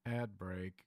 Ad break.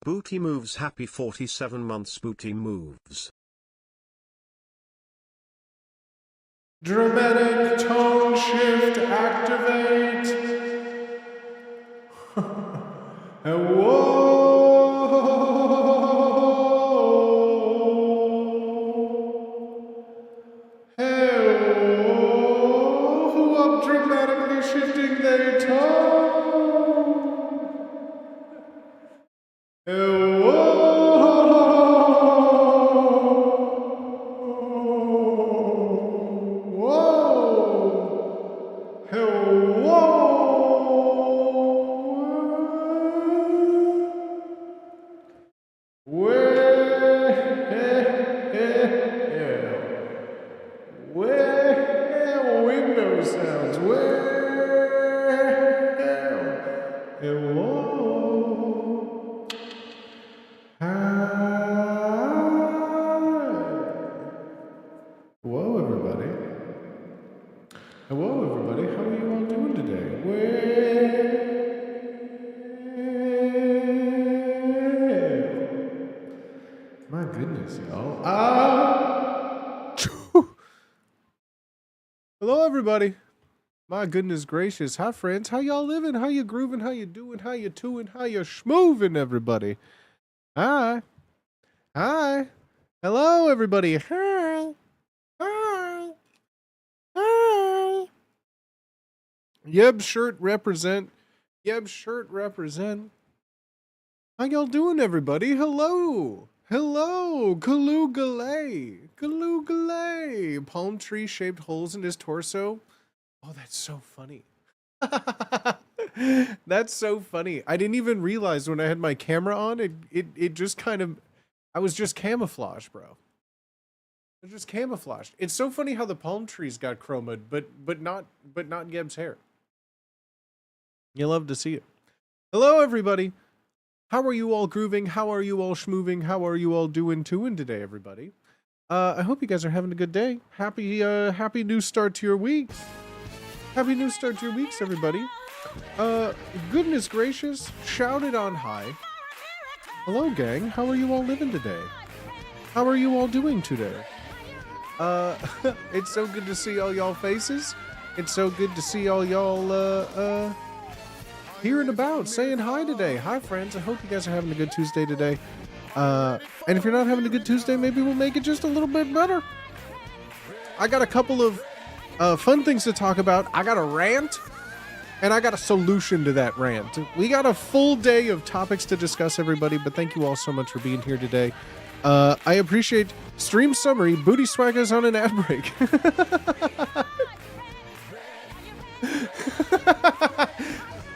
Booty moves. Happy 47 months. Booty moves. Dramatic tone shift activate. Whoa, I'm dramatically shifting their tone. Well, window sounds. Hello. Hi. Hello, everybody. Hello, everybody. How are you all doing today? My goodness, y'all. Hello, everybody. My goodness gracious. Hi, friends. How y'all living? How you grooving? How you doing? How you doing? How you schmooving, everybody? Hi. Hi. Hello, everybody. Hi. Hi. Hi. Yeb shirt represent. Yeb shirt represent. How y'all doing, everybody? Hello. Hello. Galoo-galay. Galoo-galay. Palm tree shaped holes in his torso. Oh, that's so funny. That's so funny. I didn't even realize when I had my camera on, it just kind of, I was just camouflaged, bro. I was just camouflaged. It's so funny how the palm trees got chromed, but not Geb's hair. You love to see it. Hello, everybody. How are you all grooving? How are you all schmooving? How are you all doing today, everybody? I hope you guys are having a good day. Happy new start to your weeks. Happy new start to your weeks, everybody. Goodness gracious, shout it on high. Hello, gang. How are you all living today? How are you all doing today? It's so good to see all y'all faces. It's so good to see all y'all, here and about, saying hi today. Hi, friends. I hope you guys are having a good Tuesday today. And if you're not having a good Tuesday, maybe we'll make it just a little bit better. I got a couple of fun things to talk about. I got a rant, and I got a solution to that rant. We got a full day of topics to discuss, everybody, but thank you all so much for being here today. I appreciate stream summary. Booty Swagger's on an ad break.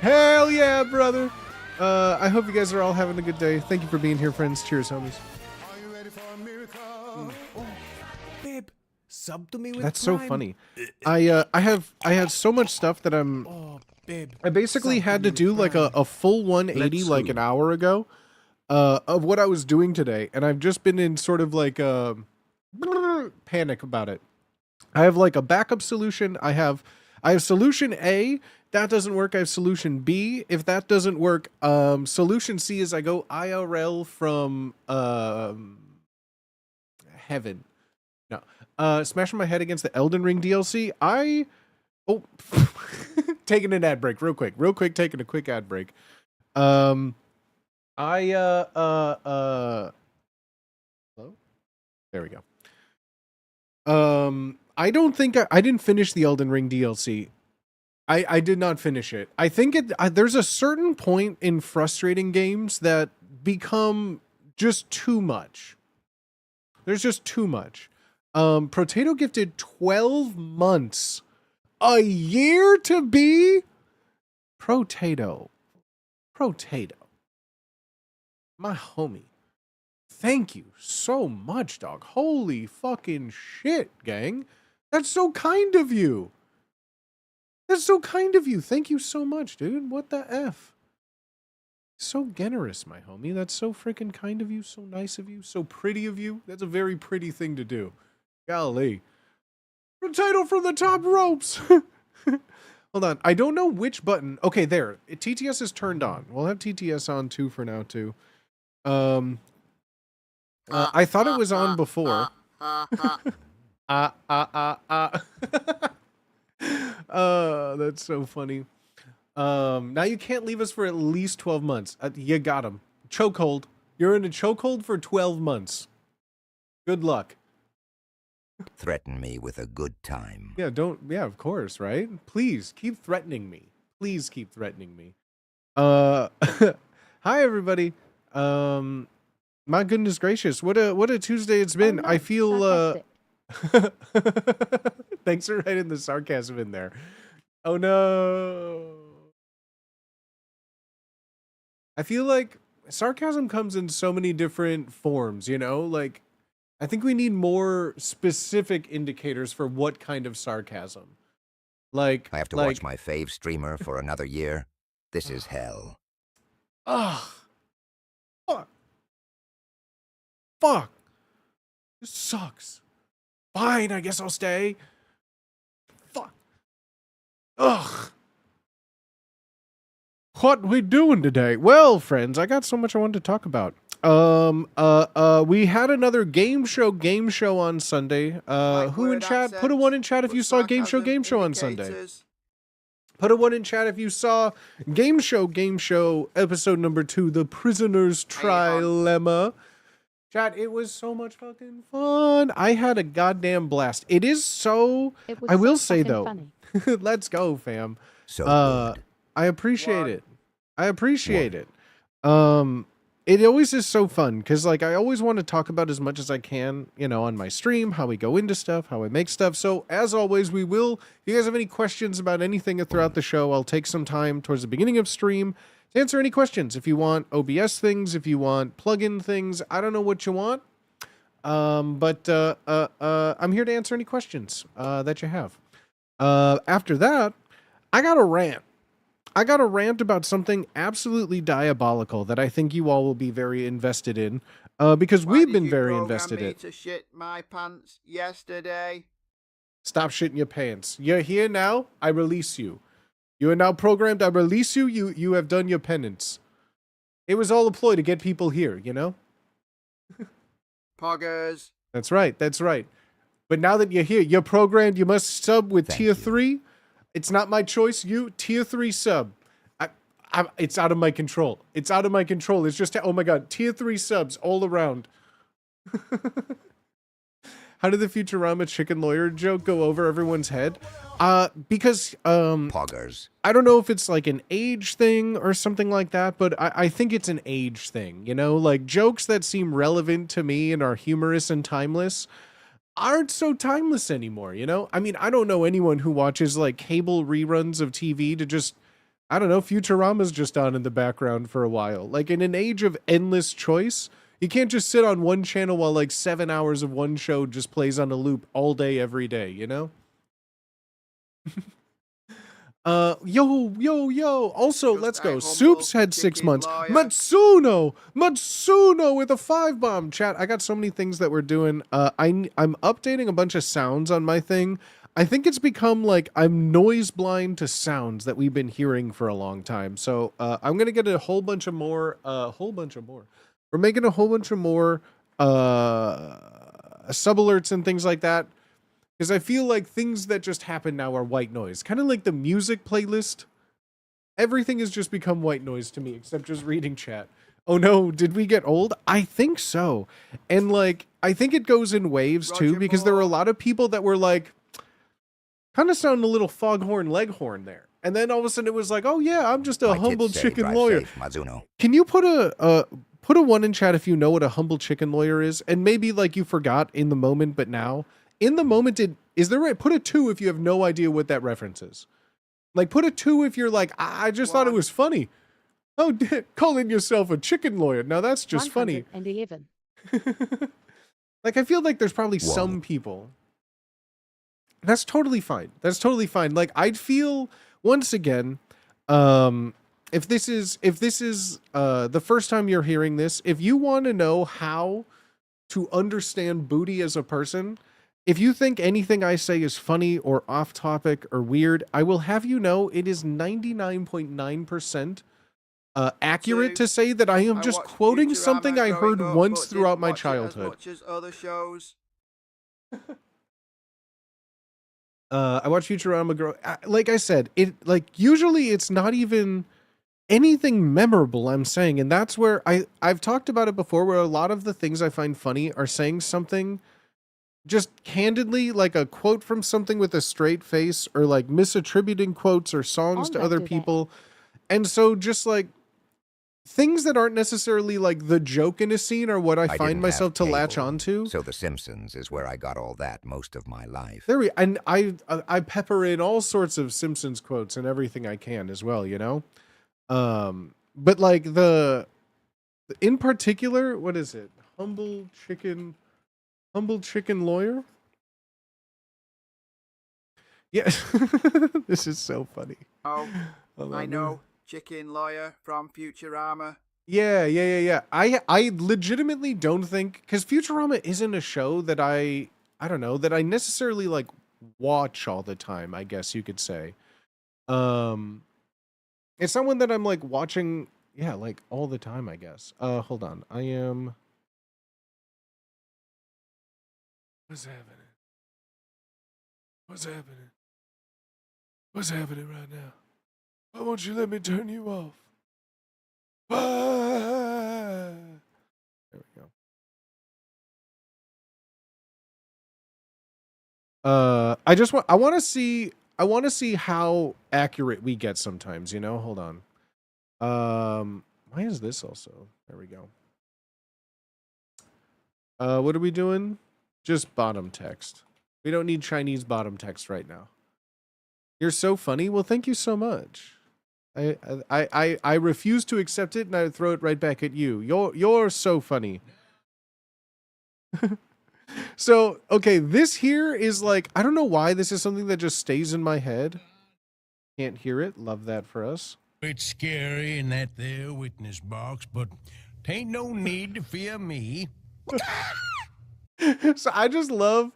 Hell yeah, brother. I hope you guys are all having a good day. Thank you for being here, friends. Cheers, homies. Are you ready for a miracle? Oh, babe, sub to me with That's Prime. so funny. I have so much stuff that Oh, babe. I basically sub had to me do with like Prime. a full 180 Let's like go. an hour ago of what I was doing today, and I've just been in sort of like a panic about it. I have like a backup solution. I have solution A. That doesn't work. I have solution B. If that doesn't work, solution C is I go IRL from heaven. No. Smashing my head against the Elden Ring DLC. Taking an ad break real quick, taking a quick ad break. Hello? There we go. I don't think I didn't finish the Elden Ring DLC. I did not finish it. I think there's a certain point in frustrating games that become just too much. There's just too much. Potato gifted 12 months. A year to be? Potato. My homie. Thank you so much, dog. Holy fucking shit, gang. That's so kind of you. That's so kind of you. Thank you so much, dude. What the F? So generous, my homie. That's so freaking kind of you. So nice of you. So pretty of you. That's a very pretty thing to do. Golly. Potato from the top ropes. Hold on. I don't know which button. Okay, there. TTS is turned on. We'll have TTS on too for now, too. Um, I thought it was on before. That's so funny. Now you can't leave us for at least 12 months. You got him. Chokehold. You're in a chokehold for 12 months. Good luck. Threaten me with a good time. Yeah, of course, right? Please keep threatening me. Please keep threatening me. Hi everybody. My goodness gracious, what a Tuesday it's been. Oh, I no, feel sarcastic. thanks for writing the sarcasm in there. Oh no. I feel like sarcasm comes in so many different forms, you know? Like, I think we need more specific indicators for what kind of sarcasm. Like, I have to watch my fave streamer for another year. This is hell. ugh. Fuck. This sucks. Fine, I guess I'll stay. Fuck. Ugh. What we doing today? Well, friends, I got so much I wanted to talk about. We had another game show on Sunday. Who in chat? Put a 1 in chat if you saw game show on Sunday. Put a 1 in chat if you saw game show episode number 2, The Prisoner's Trilemma. Chat, it was so much fucking fun. I had a goddamn blast. It is so, I will say though, funny. let's go, fam. So good. I appreciate it. I appreciate it. It always is so fun because like I always want to talk about as much as I can, you know, on my stream, how we go into stuff, how I make stuff. So as always, we will, if you guys have any questions about anything throughout the show, I'll take some time towards the beginning of stream to answer any questions. If you want OBS things, if you want plugin things, I don't know what you want. But I'm here to answer any questions that you have. After that, I got a rant. I got a rant about something absolutely diabolical that I think you all will be very invested in, because we've been very invested in. To shit my pants yesterday. Stop shitting your pants. You're here now. I release you. You are now programmed. I release you. You have done your penance. It was all a ploy to get people here, you know? Poggers. That's right. That's right. But now that you're here, you're programmed. You must sub with Thank tier you. 3. It's not my choice. You tier 3 sub. It's out of my control. It's out of my control. It's just, oh my God, tier 3 subs all around. How did the Futurama chicken lawyer joke go over everyone's head? Because Poggers. I don't know if it's like an age thing or something like that, but I think it's an age thing, you know? Like jokes that seem relevant to me and are humorous and timeless aren't so timeless anymore, you know? I mean, I don't know anyone who watches like cable reruns of TV to just, I don't know, Futurama's just on in the background for a while. Like in an age of endless choice, you can't just sit on one channel while like 7 hours of one show just plays on a loop all day, every day, you know? Yo. Also, let's go. Soups had 6 months. Matsuno with a 5-bomb. Chat, I got so many things that we're doing. I'm updating a bunch of sounds on my thing. I think it's become like I'm noise blind to sounds that we've been hearing for a long time. So I'm gonna get a whole bunch of more. We're making a whole bunch of more sub alerts and things like that. Because I feel like things that just happen now are white noise. Kind of like the music playlist. Everything has just become white noise to me, except just reading chat. Oh no, did we get old? I think so. And like, I think it goes in waves too, because there were a lot of people that were like, kind of sounding a little foghorn leghorn there. And then all of a sudden it was like, oh yeah, I'm just a My humble kids say, chicken "Drive lawyer. safe, Mizuno." Can you put a 1 in chat if you know what a humble chicken lawyer is? And maybe like you forgot in the moment, but now. In the moment, put a 2 if you have no idea what that reference is. Like, put a 2 if you're like, I just thought it was funny. Oh, calling yourself a chicken lawyer. Now that's just funny. 111. Like, I feel like there's probably some people. That's totally fine. That's totally fine. Like, I'd feel, once again, if this is the first time you're hearing this, if you want to know how to understand Booty as a person, if you think anything I say is funny or off topic or weird, I will have you know it is 99.9% accurate Two, to say that I am I just watched quoting Futurama something I growing heard up, once but throughout didn't my watch it as childhood. much as other shows. I watch Futurama grow. Like I said, it like usually it's not even anything memorable I'm saying, and that's where I've talked about it before, where a lot of the things I find funny are saying something just candidly, like a quote from something with a straight face, or like misattributing quotes or songs to other people. And so just like things that aren't necessarily like the joke in a scene are what I find didn't myself have to latch cable, onto. So The Simpsons is where I got all that most of my life. There we, and I pepper in all sorts of Simpsons quotes and everything I can as well, you know. But like in particular, what is it? Humble chicken lawyer. Yeah, this is so funny. Oh, Hold I on. know. Chicken lawyer from Futurama. Yeah. I legitimately don't think, because Futurama isn't a show that I don't know, that I necessarily like watch all the time, I guess you could say. It's someone that I'm like watching, yeah, like all the time, I guess. Hold on. I am. What's happening? What's happening? What's happening right now? Why won't you let me turn you off? There we go. I want to see how accurate we get sometimes, you know? Hold on. Why is this also? There we go. What are we doing? Just bottom text. We don't need Chinese bottom text right now. You're so funny. Well, thank you so much. I refuse to accept it, and I throw it right back at you. You're so funny. So, okay, this here is like, I don't know why this is something that just stays in my head. Can't hear it. Love that for us. It's scary in that there witness box, but tain't no need to fear me. So I just love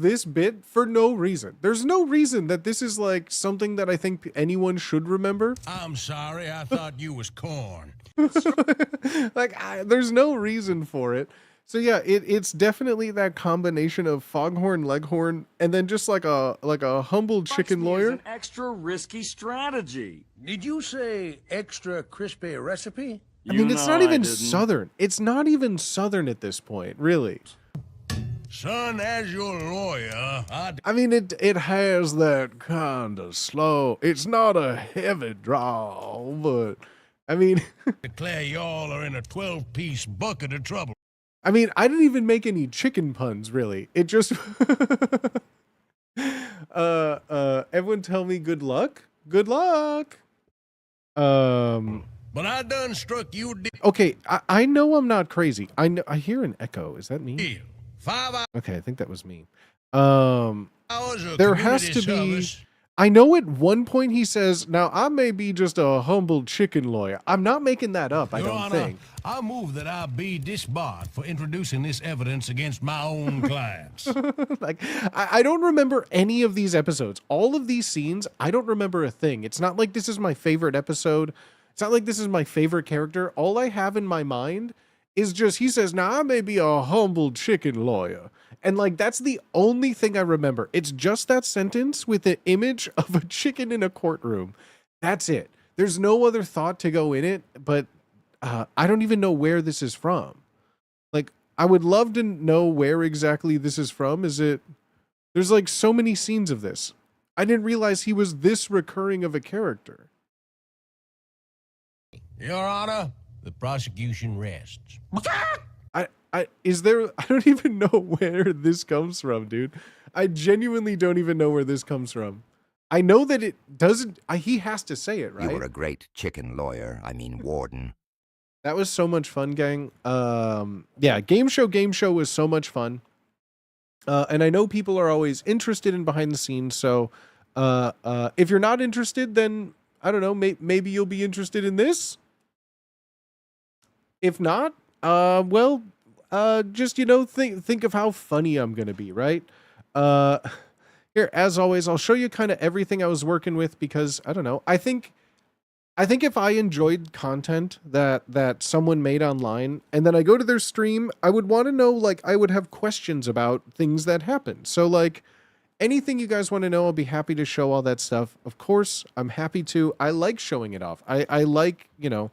this bit for no reason. There's no reason that this is like something that I think anyone should remember. I'm sorry, I thought you was corn. Like, there's no reason for it. So yeah, it's definitely that combination of foghorn leghorn and then just like a humble chicken lawyer. An extra risky strategy. Did you say extra crispy recipe? I mean, it's not even Southern. It's not even Southern at this point, really. Son, as your lawyer, I mean, it has that kind of slow. It's not a heavy draw, but I mean, declare y'all are in a 12-piece bucket of trouble. I mean, I didn't even make any chicken puns, really. It just everyone tell me good luck. Good luck. But I done struck you Okay, I know I'm not crazy. I hear an echo. Is that me? deal. 5 hours Okay, I think that was me. of There has community to be. service. I know at one point he says, "Now I may be just a humble chicken lawyer." I'm not making that up. I Your don't Honor, think. I move that I be disbarred for introducing this evidence against my own clients. Like, I don't remember any of these episodes. All of these scenes, I don't remember a thing. It's not like this is my favorite episode. It's not like this is my favorite character. All I have in my mind is just, he says, "Now I may be a humble chicken lawyer." And like, that's the only thing I remember. It's just that sentence with the image of a chicken in a courtroom. That's it. There's no other thought to go in it, but I don't even know where this is from. Like, I would love to know where exactly this is from. There's like so many scenes of this. I didn't realize he was this recurring of a character. Your Honor, the prosecution rests. I don't even know where this comes from, dude. I genuinely don't even know where this comes from. I know that it doesn't, he has to say it, right? You were a great chicken lawyer, I mean warden. That was so much fun, gang. Yeah, game show was so much fun. And I know people are always interested in behind the scenes. So if you're not interested, then I don't know, maybe you'll be interested in this. If not, well, just, you know, think of how funny I'm going to be, right? Here, as always, I'll show you kind of everything I was working with because, I don't know, I think I think if I enjoyed content that someone made online and then I go to their stream, I would want to know, like, I would have questions about things that happened. So like anything you guys want to know, I'll be happy to show all that stuff. Of course, I'm happy to. I like showing it off. I like, you know,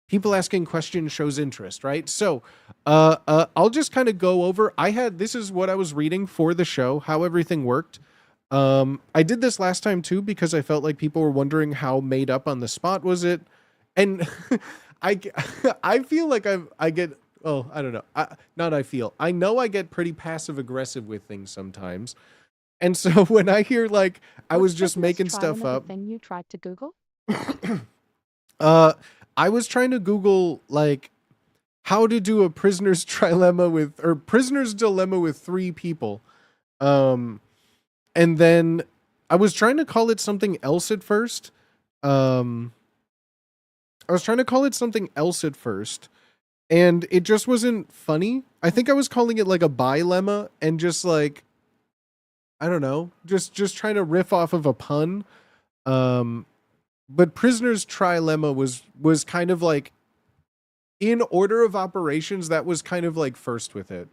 people asking questions shows interest, right? So I'll just kind of go over. This is what I was reading for the show, how everything worked. I did this last time too because I felt like people were wondering how made up on the spot was it, and I I feel like I get, oh, I don't know, I know I get pretty passive aggressive with things sometimes, and so when I hear like I was just making stuff up. Thing you tried to Google? I was trying to Google like how to do a prisoner's dilemma with 3 people. And then I was trying to call it something else at first. And it just wasn't funny. I think I was calling it like a bilemma and just like, I don't know, just trying to riff off of a pun. But prisoner's trilemma was kind of like in order of operations. That was kind of like first with it.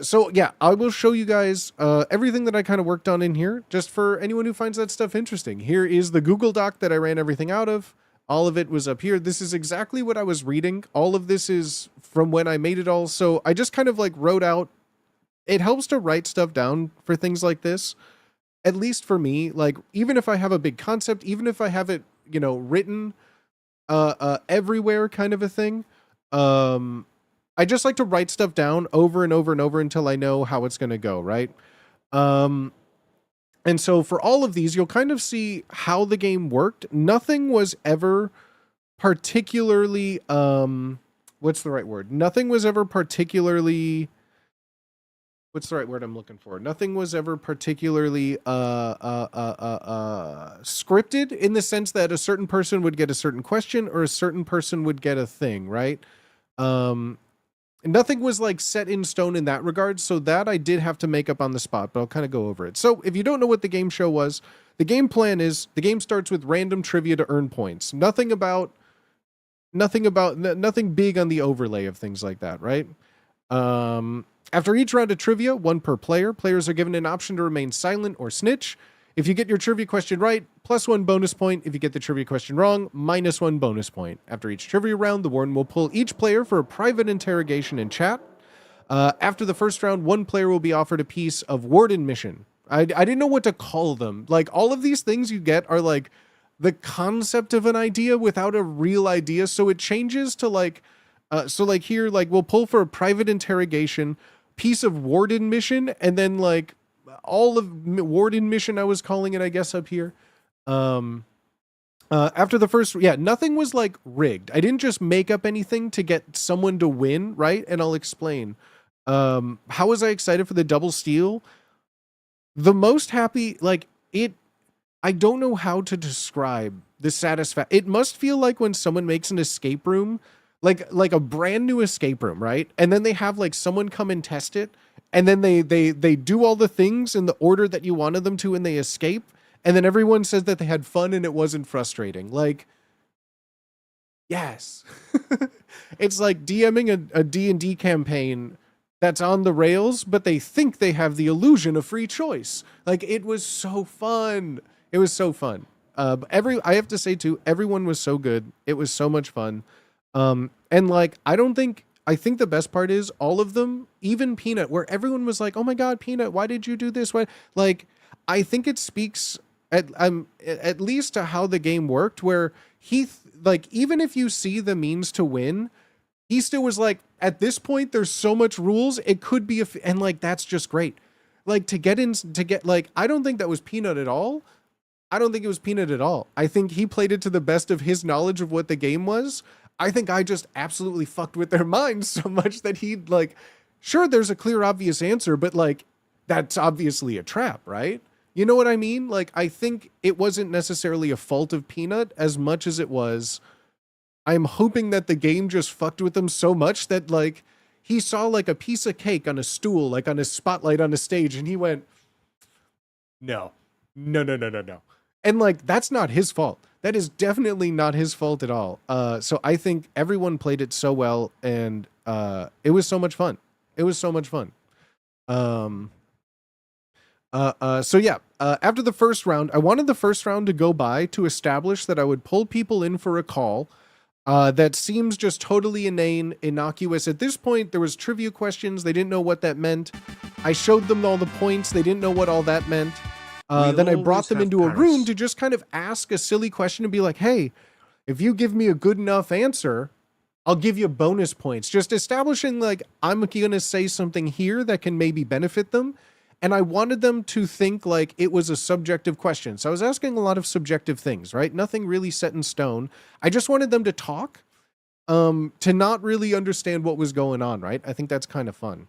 So yeah, I will show you guys everything that I kind of worked on in here, just for anyone who finds that stuff interesting. Here is the Google Doc that I ran everything out of. All of it was up here. This is exactly what I was reading. All of this is from when I made it all. So I just kind of like wrote out. It helps to write stuff down for things like this. At least for me, like even if I have a big concept, even if I have it, you know, written everywhere kind of a thing. I just like to write stuff down over and over and over until I know how it's going to go, right? And so for all of these, you'll kind of see how the game worked. Nothing was ever particularly, what's the right word? Nothing was ever particularly, what's the right word I'm looking for? Nothing was ever particularly scripted in the sense that a certain person would get a certain question or a certain person would get a thing, right? Nothing was like set in stone in that regard, so that I did have to make up on the spot, but I'll kind of go over it. So if you don't know what the game show was, the game plan is the game starts with random trivia to earn points. Nothing big on the overlay of things like that, right? After each round of trivia, 1 per player, players are given an option to remain silent or snitch. If you get your trivia question right, +1 bonus point. If you get the trivia question wrong, -1 bonus point. After each trivia round, the warden will pull each player for a private interrogation in chat. After the first round, 1 player will be offered a piece of warden mission. I didn't know what to call them. Like, all of these things you get are like the concept of an idea without a real idea. So it changes to like, so like here, like we'll pull for a private interrogation, piece of warden mission, and then like all of warden mission, I was calling it, I guess, up here. After the first, nothing was like rigged. I didn't just make up anything to get someone to win, right? And I'll explain. How was I excited for the double steal? The most happy, like it, I don't know how to describe the satisfaction. It must feel like when someone makes an escape room, like a brand new escape room, right? And then they have like someone come and test it. And then they do all the things in the order that you wanted them to and they escape. And then everyone says that they had fun and it wasn't frustrating. Like, yes. It's like DMing a D&D campaign that's on the rails, but they think they have the illusion of free choice. Like, it was so fun. It was so fun. I have to say too, everyone was so good. It was so much fun. And like, I think the best part is all of them, even Peanut, where everyone was like, oh my God, Peanut, why did you do this? Why? Like, I think it speaks at least to how the game worked, where like, even if you see the means to win, he still was like, at this point, there's so much rules. It could be, and like, that's just great. Like I don't think that was Peanut at all. I don't think it was Peanut at all. I think he played it to the best of his knowledge of what the game was. I think I just absolutely fucked with their minds so much that he'd like, sure, there's a clear, obvious answer, but like, that's obviously a trap, right? You know what I mean? Like, I think it wasn't necessarily a fault of Peanut as much as it was, I'm hoping that the game just fucked with him so much that like, he saw like a piece of cake on a stool, like on a spotlight on a stage, and he went, no. And like, that's not his fault. That is definitely not his fault at all. So I think everyone played it so well, and it was so much fun. It was so much fun. So yeah, after the first round, I wanted the first round to go by to establish that I would pull people in for a call that seems just totally inane, innocuous. At this point, there was trivia questions. They didn't know what that meant. I showed them all the points. They didn't know what all that meant. Then I brought them into a room to just kind of ask a silly question and be like, hey, if you give me a good enough answer, I'll give you bonus points. Just establishing like, I'm going to say something here that can maybe benefit them. And I wanted them to think like it was a subjective question. So I was asking a lot of subjective things, right? Nothing really set in stone. I just wanted them to talk, to not really understand what was going on, right? I think that's kind of fun.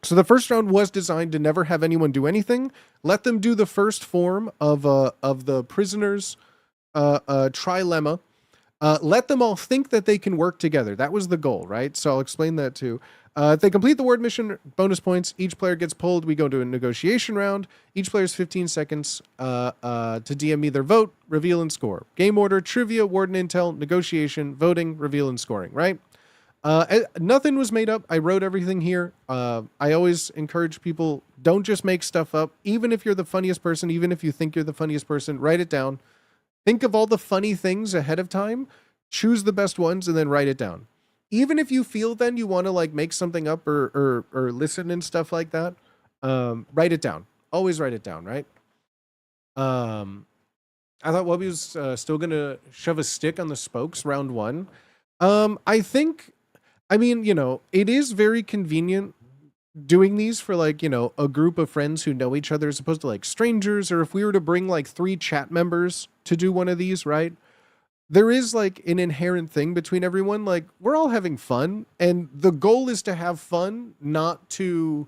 So the first round was designed to never have anyone do anything. Let them do the first form of the prisoner's trilemma. Let them all think that they can work together. That was the goal, right? So I'll explain that too. If they complete the word mission, bonus points. Each player gets pulled. We go to a negotiation round. Each player has 15 seconds to DM me their vote, reveal, and score. Game order, trivia, warden intel, negotiation, voting, reveal, and scoring, right? Nothing was made up. I wrote everything here. I always encourage people, don't just make stuff up. Even if you're the funniest person, even if you think you're the funniest person, write it down. Think of all the funny things ahead of time. Choose the best ones and then write it down. Even if you feel then you want to like make something up or listen and stuff like that, write it down. Always write it down, right? I thought Wubby was still going to shove a stick on the spokes round one. I mean, you know, it is very convenient doing these for like, you know, a group of friends who know each other as opposed to like strangers, or if we were to bring like 3 chat members to do one of these, right? There is like an inherent thing between everyone. Like we're all having fun and the goal is to have fun, not to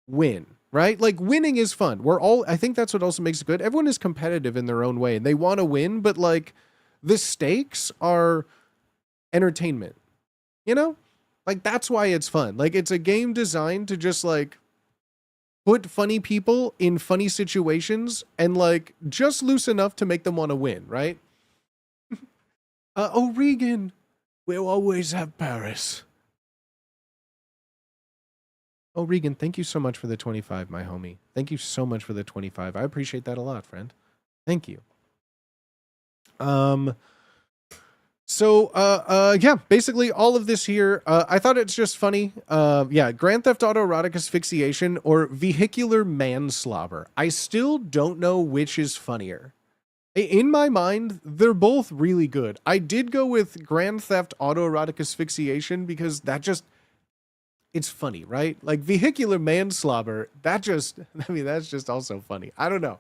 win, right? Like winning is fun. I think that's what also makes it good. Everyone is competitive in their own way and they want to win, but like the stakes are entertainment, you know? Like that's why it's fun. Like it's a game designed to just like put funny people in funny situations and like just loose enough to make them want to win, right? Oh, Regan, we'll always have Paris. Oh, Regan, thank you so much for the 25, my homie. Thank you so much for the 25. I appreciate that a lot, friend. Thank you. Yeah, basically all of this here, I thought it's just funny. Yeah, Grand Theft Auto erotic asphyxiation or vehicular manslaughter. I still don't know which is funnier. In my mind, they're both really good. I did go with Grand Theft Auto erotic asphyxiation because it's funny, right? Like vehicular manslaughter, that's just also funny. I don't know.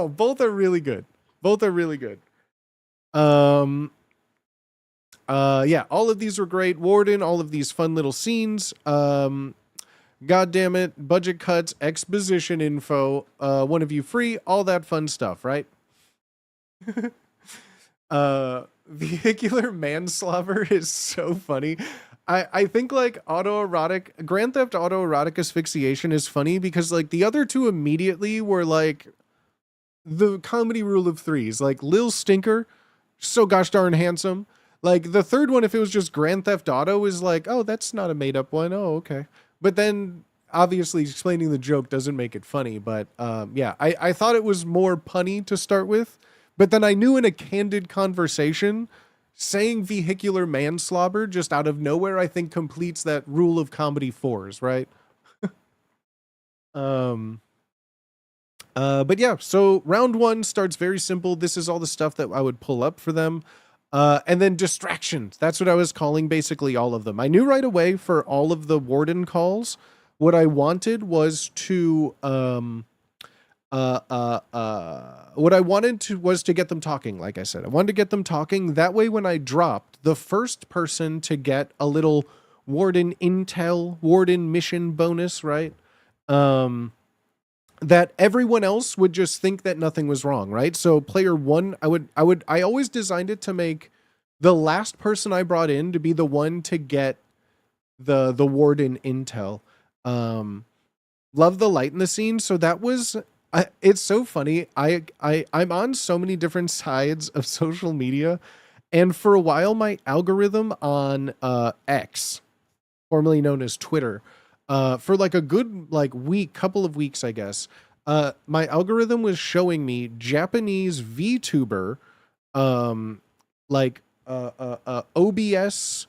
Both are really good. Yeah, all of these were great. Warden, all of these fun little scenes. God damn it, budget cuts, exposition info, one of you free, all that fun stuff, right? Vehicular manslaughter is so funny. I think like Grand Theft Auto erotic asphyxiation is funny because like the other two immediately were like the comedy rule of threes, like Lil Stinker, so gosh darn handsome. Like the third one, if it was just Grand Theft Auto, is like, oh, that's not a made up one. Oh, okay. But then obviously explaining the joke doesn't make it funny. But yeah, I thought it was more punny to start with. But then I knew in a candid conversation, saying vehicular manslaughter just out of nowhere, I think completes that rule of comedy fours, right? But yeah, so round one starts very simple. This is all the stuff that I would pull up for them. And then distractions. That's what I was calling basically all of them. I knew right away for all of the warden calls, what I wanted was to, was to get them talking. Like I said, I wanted to get them talking. That way, when I dropped, the first person to get a little warden intel, warden mission bonus, right? That everyone else would just think that nothing was wrong, right? So player one, I always designed it to make the last person I brought in to be the one to get the warden intel. Love the light in the scene. So that was it's so funny. I'm on so many different sides of social media, and for a while, my algorithm on X, formerly known as Twitter, for like a good like couple of weeks, I guess, my algorithm was showing me Japanese VTuber, um, like OBS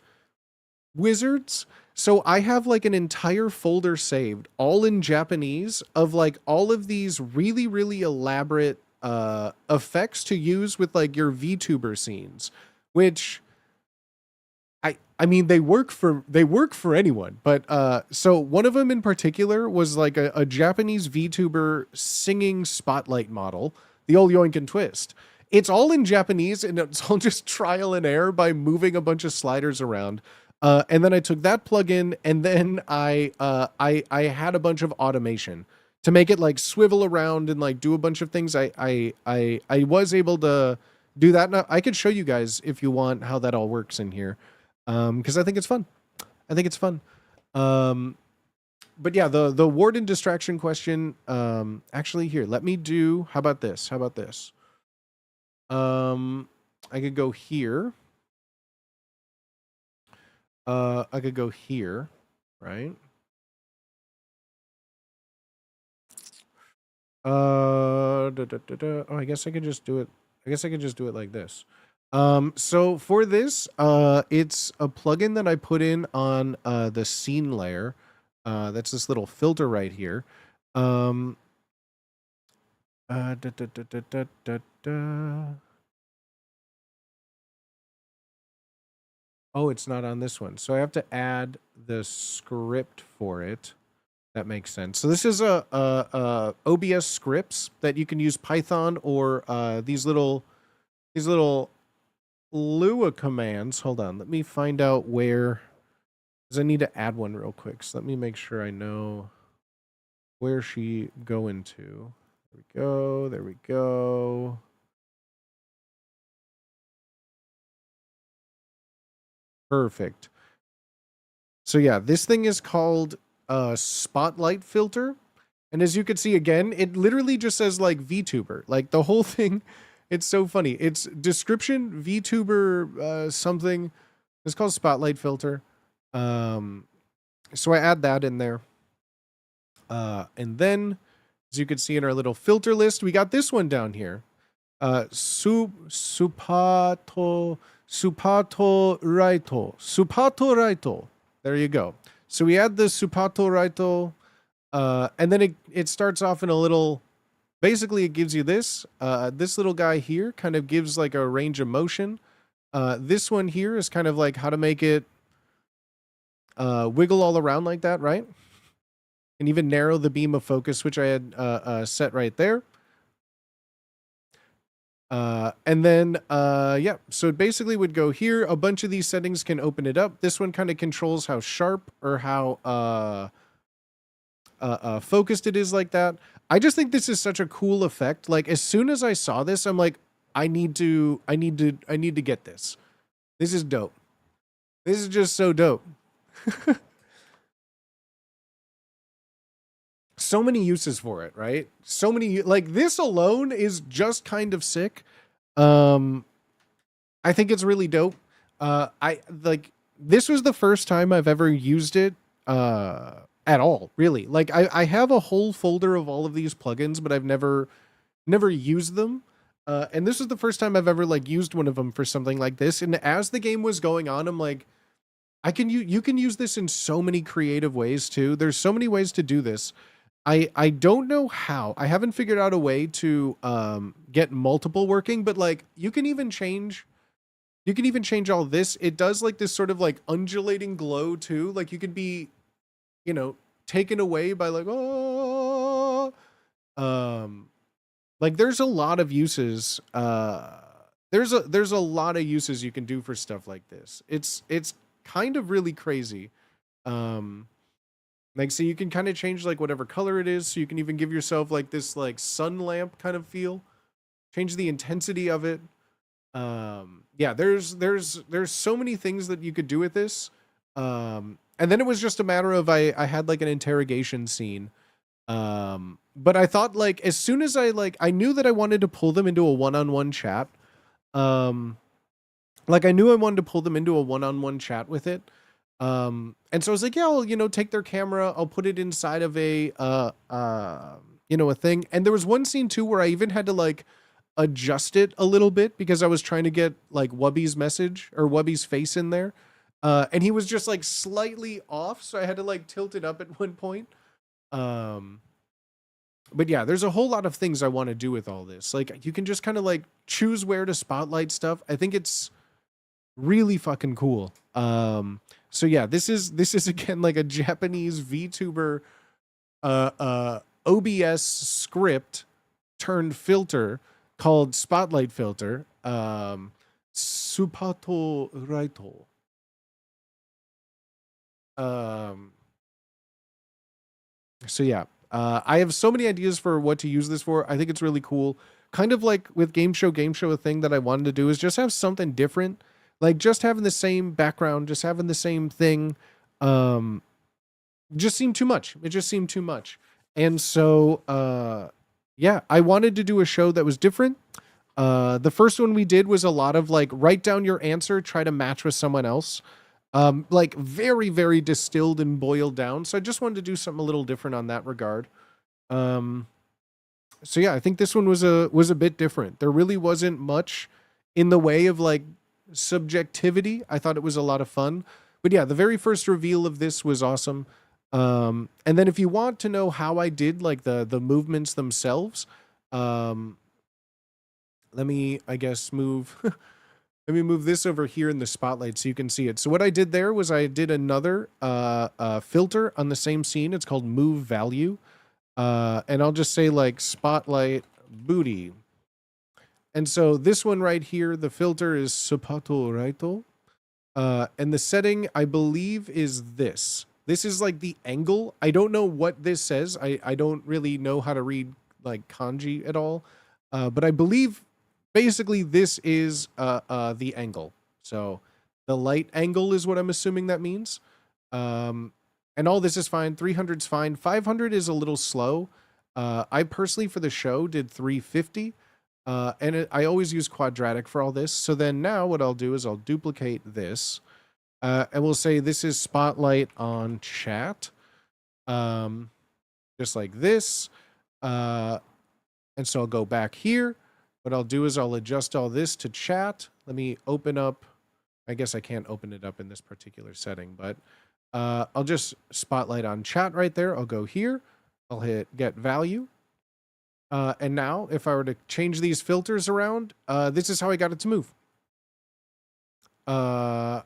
wizards. So I have like an entire folder saved, all in Japanese, of like all of these really, really elaborate effects to use with like your VTuber scenes, which I mean they work for anyone, but so one of them in particular was like a Japanese VTuber singing spotlight model, the old Yoink and Twist. It's all in Japanese and it's all just trial and error by moving a bunch of sliders around. And then I took that plugin and then I had a bunch of automation to make it like swivel around and like do a bunch of things. I was able to do that. Now I could show you guys if you want how that all works in here. Because I think it's fun. I think it's fun. But yeah, the warden distraction question. Actually, here, let me do. How about this? How about this? I could go here. I could go here, right? Oh, I guess I could just do it. I guess I could just do it like this. So for this, it's a plugin that I put in on the scene layer. That's this little filter right here. Oh, it's not on this one. So I have to add the script for it. That makes sense. So this is a OBS scripts that you can use Python or these little Lua commands. Hold on. Let me find out where, because I need to add one real quick. So let me make sure I know where she going to. There we go. There we go. Perfect. So yeah, this thing is called Spotlight Filter. And as you can see again, it literally just says like VTuber. Like the whole thing, it's so funny. It's description VTuber something. It's called Spotlight Filter. So I add that in there. And then, as you can see in our little filter list, we got this one down here. Supato Raito. Supato Raito. There you go. So we add the Supato Raito, and then it starts off in a little. Basically, it gives you this. This little guy here kind of gives like a range of motion. This one here is kind of like how to make it wiggle all around like that, right? And even narrow the beam of focus, which I had set right there. And then, yeah, so it basically would go here. A bunch of these settings can open it up. This one kind of controls how sharp or how focused it is like that. I just think this is such a cool effect. Like as soon as I saw this, I'm like, I need to get this. This is dope. This is just so dope. So many uses for it, right? So many, like this alone is just kind of sick. I think it's really dope. I like this was the first time I've ever used it at all, really. Like I have a whole folder of all of these plugins, but I've never used them. And this is the first time I've ever like used one of them for something like this. And as the game was going on, I'm like, you can use this in so many creative ways too. There's so many ways to do this. I don't know how. I haven't figured out a way to get multiple working, but like you can even change all this. It does like this sort of like undulating glow too. Like you could be, you know, taken away by like, oh, like there's a lot of uses. There's a lot of uses you can do for stuff like this. It's kind of really crazy. Like, so you can kind of change like whatever color it is. So you can even give yourself like this like sun lamp kind of feel, change the intensity of it. Yeah, there's so many things that you could do with this. And then it was just a matter of I had like an interrogation scene. But I thought like as soon as I knew that I wanted to pull them into a one-on-one chat. Like I knew I wanted to pull them into a one-on-one chat with it. And so I was like, yeah, I'll, take their camera. I'll put it inside of a a thing. And there was one scene too where I even had to like adjust it a little bit because I was trying to get like Wubby's message or Wubby's face in there. And he was just like slightly off, so I had to like tilt it up at one point. But yeah, there's a whole lot of things I want to do with all this. Like you can just kind of like choose where to spotlight stuff. I think it's really fucking cool. So yeah, this is again like a Japanese VTuber OBS script turned filter called Spotlight Filter. Supato Raito. So yeah, I have so many ideas for what to use this for. I think it's really cool. Kind of like with Game Show, a thing that I wanted to do is just have something different. Like just having the same background, just having the same thing, just seemed too much. It just seemed too much. And so, yeah, I wanted to do a show that was different. The first one we did was a lot of like, write down your answer, try to match with someone else. Like very, very distilled and boiled down. So I just wanted to do something a little different on that regard. So yeah, I think this one was a bit different. There really wasn't much in the way of like subjectivity. I thought it was a lot of fun. But yeah, the very first reveal of this was awesome. And then if you want to know how I did like the movements themselves, let me, I guess, move let me move this over here in the spotlight so you can see it. So what I did there was I did another filter on the same scene. It's called Move Value. And I'll just say like Spotlight Booty. And so this one right here, the filter is Supato Raito. And the setting, I believe, is this. This is like the angle. I don't know what this says. I don't really know how to read like kanji at all. But I believe basically this is the angle. So the light angle is what I'm assuming that means. And all this is fine. 300's fine. 500 is a little slow. I personally, for the show, did 350. I always use quadratic for all this. So then now what I'll do is I'll duplicate this. And we'll say this is spotlight on chat. Just like this. And so I'll go back here. What I'll do is I'll adjust all this to chat. Let me open up. I guess I can't open it up in this particular setting, but I'll just spotlight on chat right there. I'll go here. I'll hit get value. And now if I were to change these filters around, this is how I got it to move. And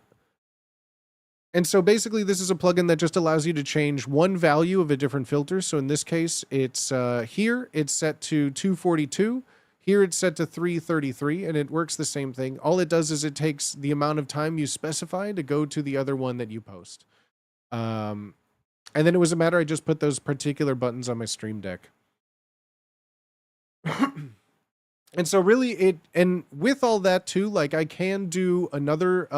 so basically this is a plugin that just allows you to change one value of a different filter. So in this case, it's here, it's set to 242. Here it's set to 333, and it works the same thing. All it does is it takes the amount of time you specify to go to the other one that you post. And then it was a matter, I just put those particular buttons on my Stream Deck. And so really and with all that too, like I can do another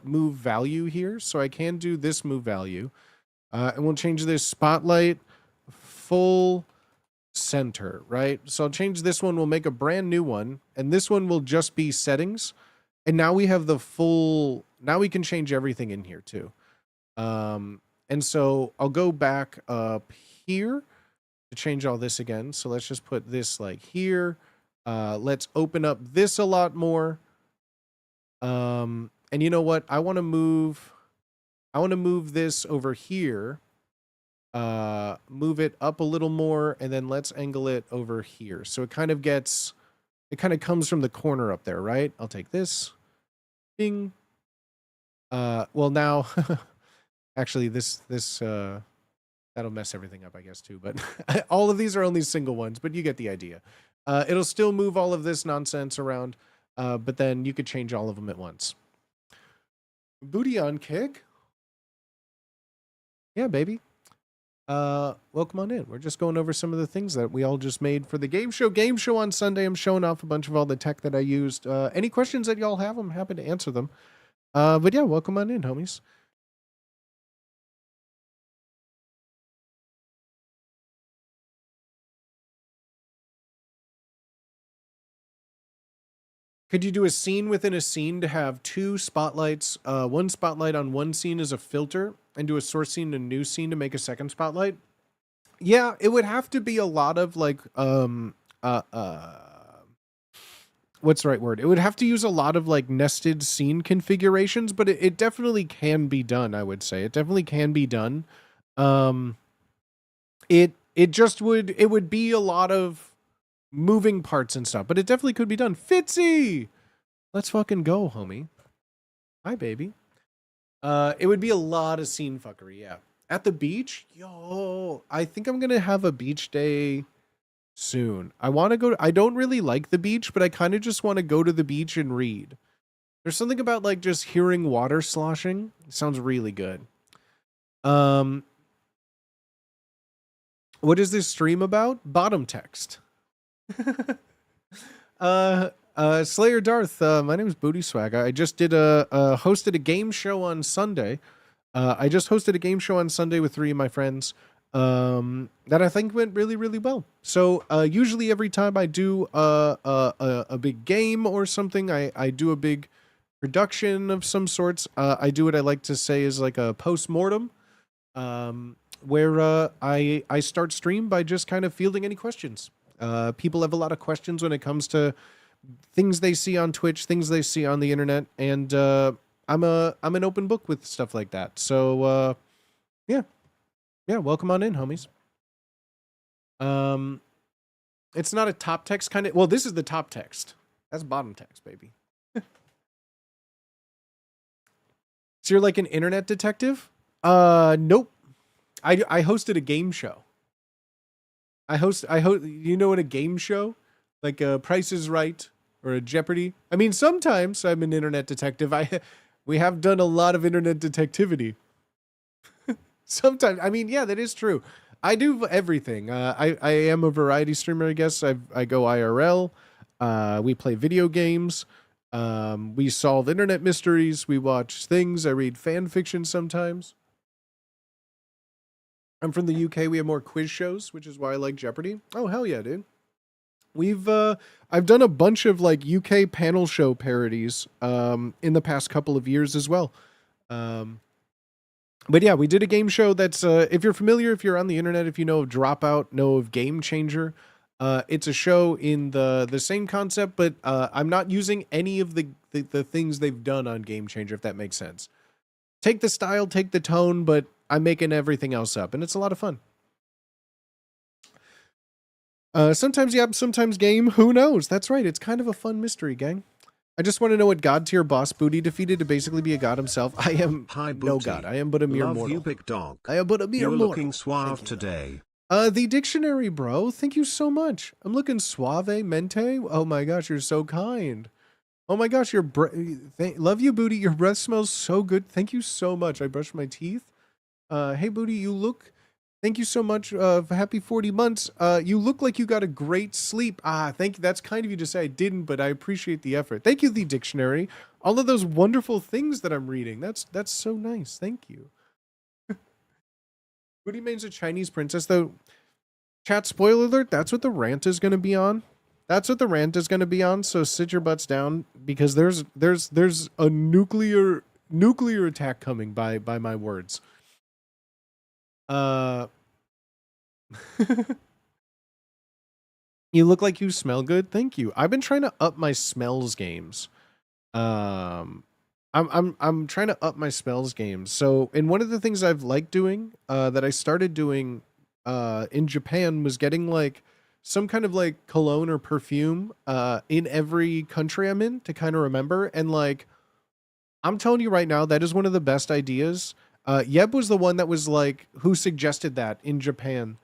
move value here. So I can do this move value. And we'll change this spotlight full center, right? So I'll change this one. We'll make a brand new one. And this one will just be settings. And now we have the full, now we can change everything in here too. And so I'll go back up here to change all this again. So let's just put this like here. Let's open up this a lot more. And you know what? I want to move this over here. Move it up a little more, and then let's angle it over here. So it kind of comes from the corner up there, right? I'll take this. Ding. Well now, actually this that'll mess everything up, I guess, too. But all of these are only single ones, but you get the idea. It'll still move all of this nonsense around, but then you could change all of them at once. Booty on kick. Yeah, baby. Welcome on in. We're just going over some of the things that we all just made for the game show. Game show on Sunday. I'm showing off a bunch of all the tech that I used. Any questions that y'all have, I'm happy to answer them. But yeah, welcome on in, homies. Could you do a scene within a scene to have two spotlights, one spotlight on one scene as a filter, and do a source scene and a new scene to make a second spotlight? Yeah, it would have to be a lot of like what's the right word? It would have to use a lot of like nested scene configurations, but it definitely can be done, I would say. It definitely can be done. It would be a lot of moving parts and stuff, but it definitely could be done. Fitzy! Let's fucking go, homie. Hi, baby. It would be a lot of scene fuckery, yeah. At the beach? Yo, I think I'm gonna have a beach day soon. I want to go. I don't really like the beach, but I kind of just want to go to the beach and read. There's something about like just hearing water sloshing. It sounds really good. What is this stream about? Bottom text. Slayer Darth, my name is Booty Swag. I just did hosted a game show on Sunday. I just hosted a game show on Sunday with 3 of my friends that I think went really, really well. So usually every time I do a big game or something, I do a big production of some sorts. I do what I like to say is like a post-mortem, where I start stream by just kind of fielding any questions. People have a lot of questions when it comes to things they see on Twitch, things they see on the internet, and I'm an open book with stuff like that. So yeah, welcome on in, homies. It's not a top text kind of. Well, this is the top text. That's bottom text, baby. So you're like an internet detective? Nope. I hosted a game show. I host. You know what a game show? Like a Price is Right or a Jeopardy. I mean, sometimes I'm an internet detective. We have done a lot of internet detectivity. Sometimes, I mean, yeah, that is true. I do everything. I am a variety streamer, I guess. I go IRL. We play video games. We solve internet mysteries. We watch things. I read fan fiction sometimes. I'm from the UK. We have more quiz shows, which is why I like Jeopardy. Oh, hell yeah, dude. I've done a bunch of like UK panel show parodies in the past couple of years as well. But yeah, we did a game show that's if you're familiar, if you're on the internet, if you know of Dropout, know of Game Changer, it's a show in the same concept, but I'm not using any of the things they've done on Game Changer, if that makes sense. Take the style, take the tone, but I'm making everything else up, and it's a lot of fun. Sometimes yep, sometimes game. Who knows? That's right. It's kind of a fun mystery, gang. I just want to know what god tier boss Booty defeated to basically be a god himself. I am no god. I am but a mere Love mortal. you, big dog. I am but a mere You're mortal. looking suave today. The dictionary, bro. Thank you so much. I'm looking suave, mente. Oh my gosh, you're so kind. Oh my gosh, your love you, Booty. Your breath smells so good. Thank you so much. I brushed my teeth. Hey, Booty, you look. Thank you so much. Happy 40 months. You look like you got a great sleep. Thank you. That's kind of you to say. I didn't, but I appreciate the effort. Thank you, the dictionary. All of those wonderful things that I'm reading. That's so nice. Thank you. Booty Main's a Chinese princess, though. Chat, spoiler alert, that's what the rant is going to be on. That's what the rant is going to be on, so sit your butts down, because there's a nuclear attack coming by my words. You look like you smell good. Thank you. I've been trying to up my smells games. I'm trying to up my smells games. So, and one of the things I've liked doing, that I started doing, in Japan was getting like some kind of like cologne or perfume, in every country I'm in to kind of remember. And like, I'm telling you right now, that is one of the best ideas. Yeb was the one that was like, who suggested that in Japan.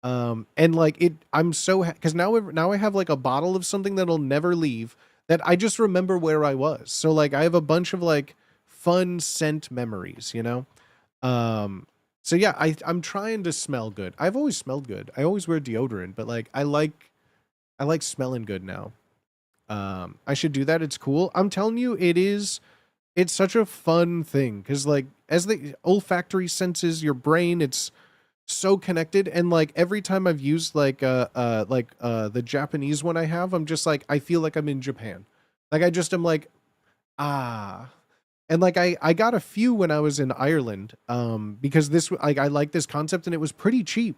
And like I'm so, cause now I have like a bottle of something that'll never leave, that I just remember where I was. So like, I have a bunch of like fun scent memories, you know? So yeah, I'm trying to smell good. I've always smelled good. I always wear deodorant, but like, I like smelling good now. I should do that. It's cool. I'm telling you, it's such a fun thing. Cause like, as the olfactory senses your brain, it's so connected. And like, every time I've used the Japanese one I have, I'm just like, I feel like I'm in Japan. Like I just am like, ah. And like I got a few when I was in Ireland, because this like I like this concept and it was pretty cheap.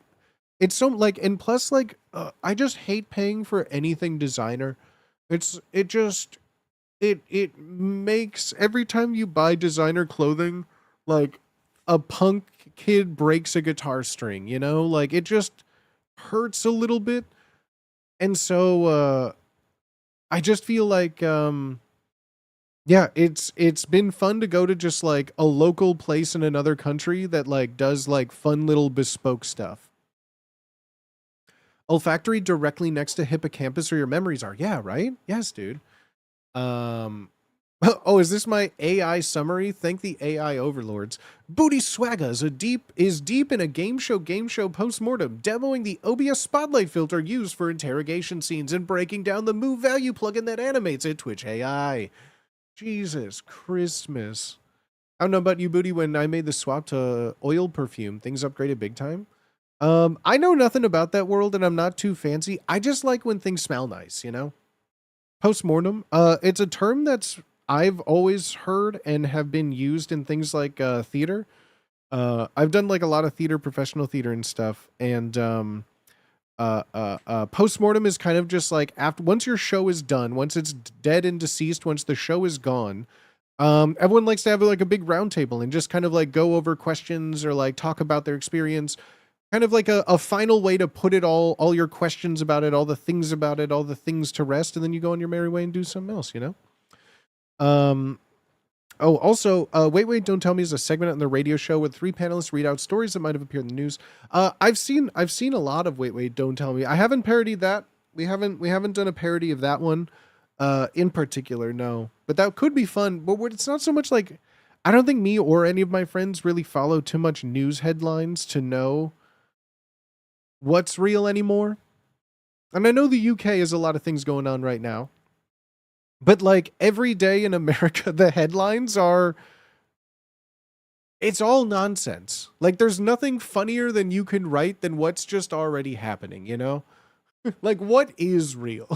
It's so like, and plus like I just hate paying for anything designer. It makes every time you buy designer clothing, like a punk kid breaks a guitar string, you know? Like it just hurts a little bit. And so I just feel like yeah, it's been fun to go to just like a local place in another country that like does like fun little bespoke stuff. Olfactory directly next to hippocampus where your memories are. Yeah, right? Yes, dude. Oh, is this my AI summary? Thank the AI overlords. Booty Swagga is deep in a game show post-mortem, demoing the OBS spotlight filter used for interrogation scenes and breaking down the move value plugin that animates it, Twitch AI. Jesus Christmas. I don't know about you, Booty, when I made the swap to oil perfume, things upgraded big time. I know nothing about that world and I'm not too fancy. I just like when things smell nice, you know? Postmortem. It's a term that's I've always heard and have been used in things like theater. I've done like a lot of theater, professional theater and stuff. And postmortem is kind of just like after once your show is done, once it's dead and deceased, once the show is gone, everyone likes to have like a big round table and just kind of like go over questions or like talk about their experience. Kind of like a final way to put it all your questions about it, all the things about it, all the things to rest, and then you go on your merry way and do something else, you know? Oh, also, Wait, Don't Tell Me is a segment on the radio show with 3 panelists read out stories that might have appeared in the news. I've seen a lot of Wait, Don't Tell Me. I haven't parodied that. We haven't done a parody of that one, in particular, no. But that could be fun. But it's not so much like, I don't think me or any of my friends really follow too much news headlines to know what's real anymore. And I know the UK has a lot of things going on right now. But like every day in America, the headlines are, it's all nonsense. Like there's nothing funnier than you can write than what's just already happening, you know? Like what is real?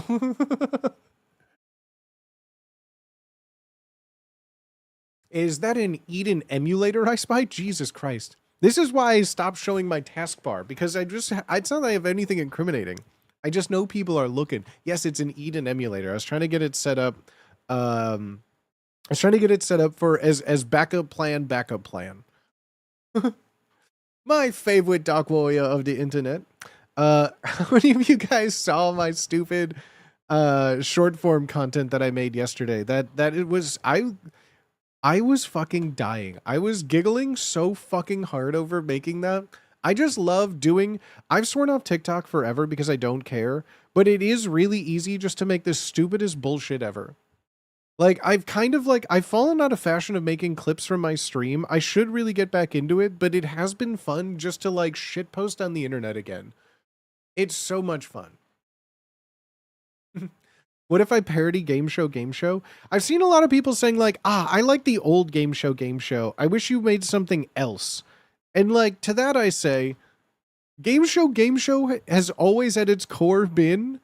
Is that an Eden emulator I spy? Jesus Christ. This is why I stopped showing my taskbar, because it's not that I have anything incriminating. I just know people are looking. Yes, it's an Eden emulator. I was trying to get it set up. For as backup plan. My favorite Dark Warrior of the internet. How many of you guys saw my stupid short form content that I made yesterday? I was fucking dying. I was giggling so fucking hard over making that. I just love doing, I've sworn off TikTok forever because I don't care, but it is really easy just to make the stupidest bullshit ever. Like, I've fallen out of fashion of making clips from my stream. I should really get back into it, but it has been fun just to like shitpost on the internet again. It's so much fun. What if I parody Game Show? I've seen a lot of people saying like, I like the old Game Show. I wish you made something else. And like, to that I say, Game Show has always at its core been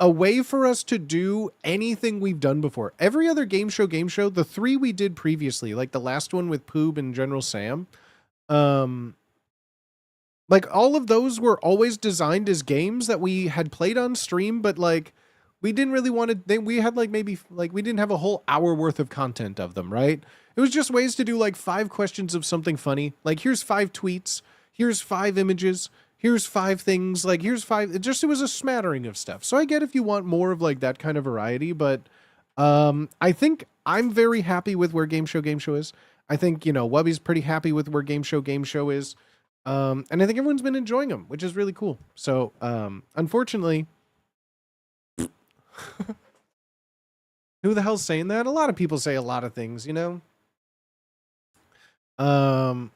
a way for us to do anything we've done before. Every other Game Show, the 3 we did previously, like the last one with Poob and General Sam, like all of those were always designed as games that we had played on stream, but like, we didn't really want to, we had like maybe, like we didn't have a whole hour worth of content of them, right? It was just ways to do like 5 questions of something funny. Like here's 5 tweets, here's 5 images, here's 5 things, like here's 5, it was a smattering of stuff. So I get if you want more of like that kind of variety, but I think I'm very happy with where Game Show is. I think, you know, Wubby's pretty happy with where Game Show is. And I think everyone's been enjoying them, which is really cool. So unfortunately, who the hell's saying that? A lot of people say a lot of things, you know? I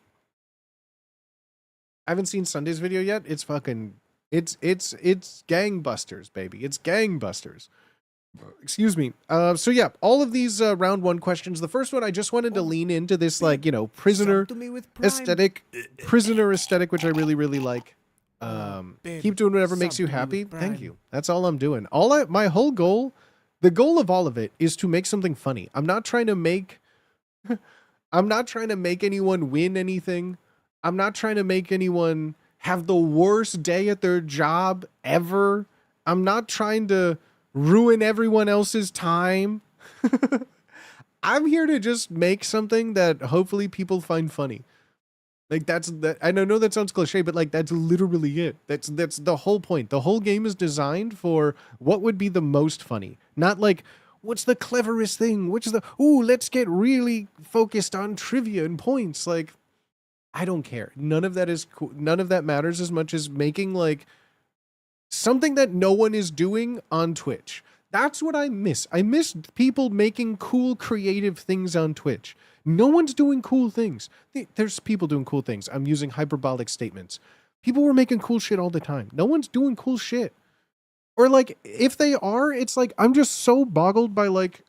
haven't seen Sunday's video yet. It's fucking, it's gangbusters, baby. It's gangbusters. Excuse me. So yeah, all of these round 1 questions. The first one, I just wanted to lean into this, like, you know, prisoner aesthetic, which I really, really like. Keep doing whatever makes you happy. Thank you. That's all I'm doing. My whole goal the goal of all of it is to make something funny. I'm not trying to make anyone win anything. I'm not trying to make anyone have the worst day at their job ever. I'm not trying to ruin everyone else's time. I'm here to just make something that hopefully people find funny. Like that's that. I know that sounds cliche, but like that's literally it. That's the whole point. The whole game is designed for what would be the most funny, not like what's the cleverest thing. Let's get really focused on trivia and points. Like I don't care. None of that is cool. None of that matters as much as making like something that no one is doing on Twitch. That's what I miss. I miss people making cool, creative things on Twitch. No one's doing cool things. There's people doing cool things. I'm using hyperbolic statements. People were making cool shit all the time. No one's doing cool shit. Or like, if they are, it's like, I'm just so boggled by like,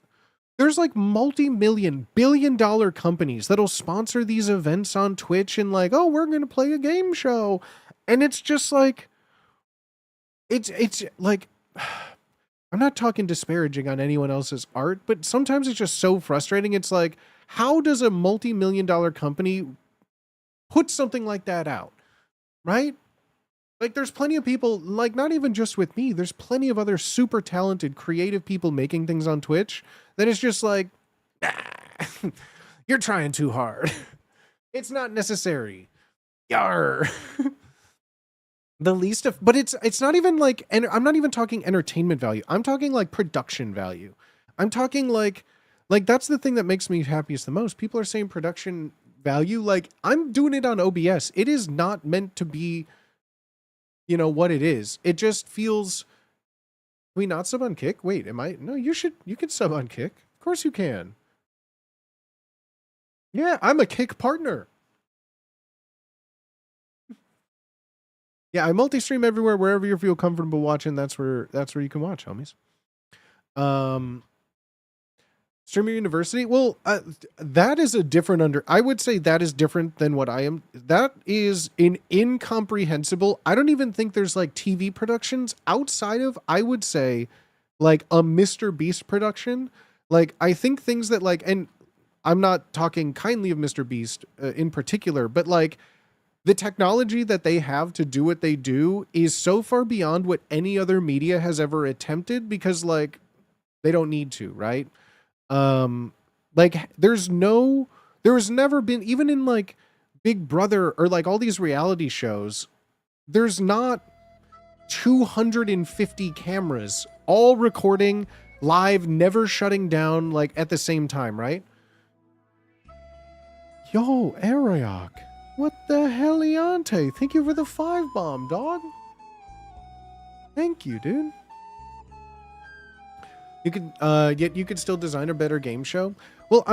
there's like multi-million, billion-dollar companies that'll sponsor these events on Twitch and like, oh, we're going to play a game show. And it's just like, it's like, I'm not talking disparaging on anyone else's art, but sometimes it's just so frustrating. It's like, how does a multi-million-dollar company put something like that out? Right? Like there's plenty of people, like not even just with me, there's plenty of other super talented, creative people making things on Twitch that is just like, you're trying too hard. It's not necessary. Yar. But it's not even like, and I'm not even talking entertainment value. I'm talking like production value. I'm talking like that's the thing that makes me happiest the most. People are saying production value. Like I'm doing it on OBS. It is not meant to be, you know, what it is. It just feels, can we not sub on Kick? Wait, no, you can sub on Kick. Of course you can. Yeah, I'm a Kick partner. Yeah, I multi-stream everywhere, wherever you feel comfortable watching. That's where you can watch, homies. Streamer University. Well, that is a different I would say that is different than what I am. That is an incomprehensible. I don't even think there's like TV productions outside of, I would say, like a Mr. Beast production. Like I think things that like, and I'm not talking kindly of Mr. Beast in particular, but like, the technology that they have to do what they do is so far beyond what any other media has ever attempted because like they don't need to, right? Like there has never been, even in like Big Brother or like all these reality shows, there's not 250 cameras all recording live, never shutting down like at the same time, right? Yo, Ariok. What the heliante? Thank you for the 5 bomb, dog. Thank you, dude. You could yet you could still design a better game show. Well,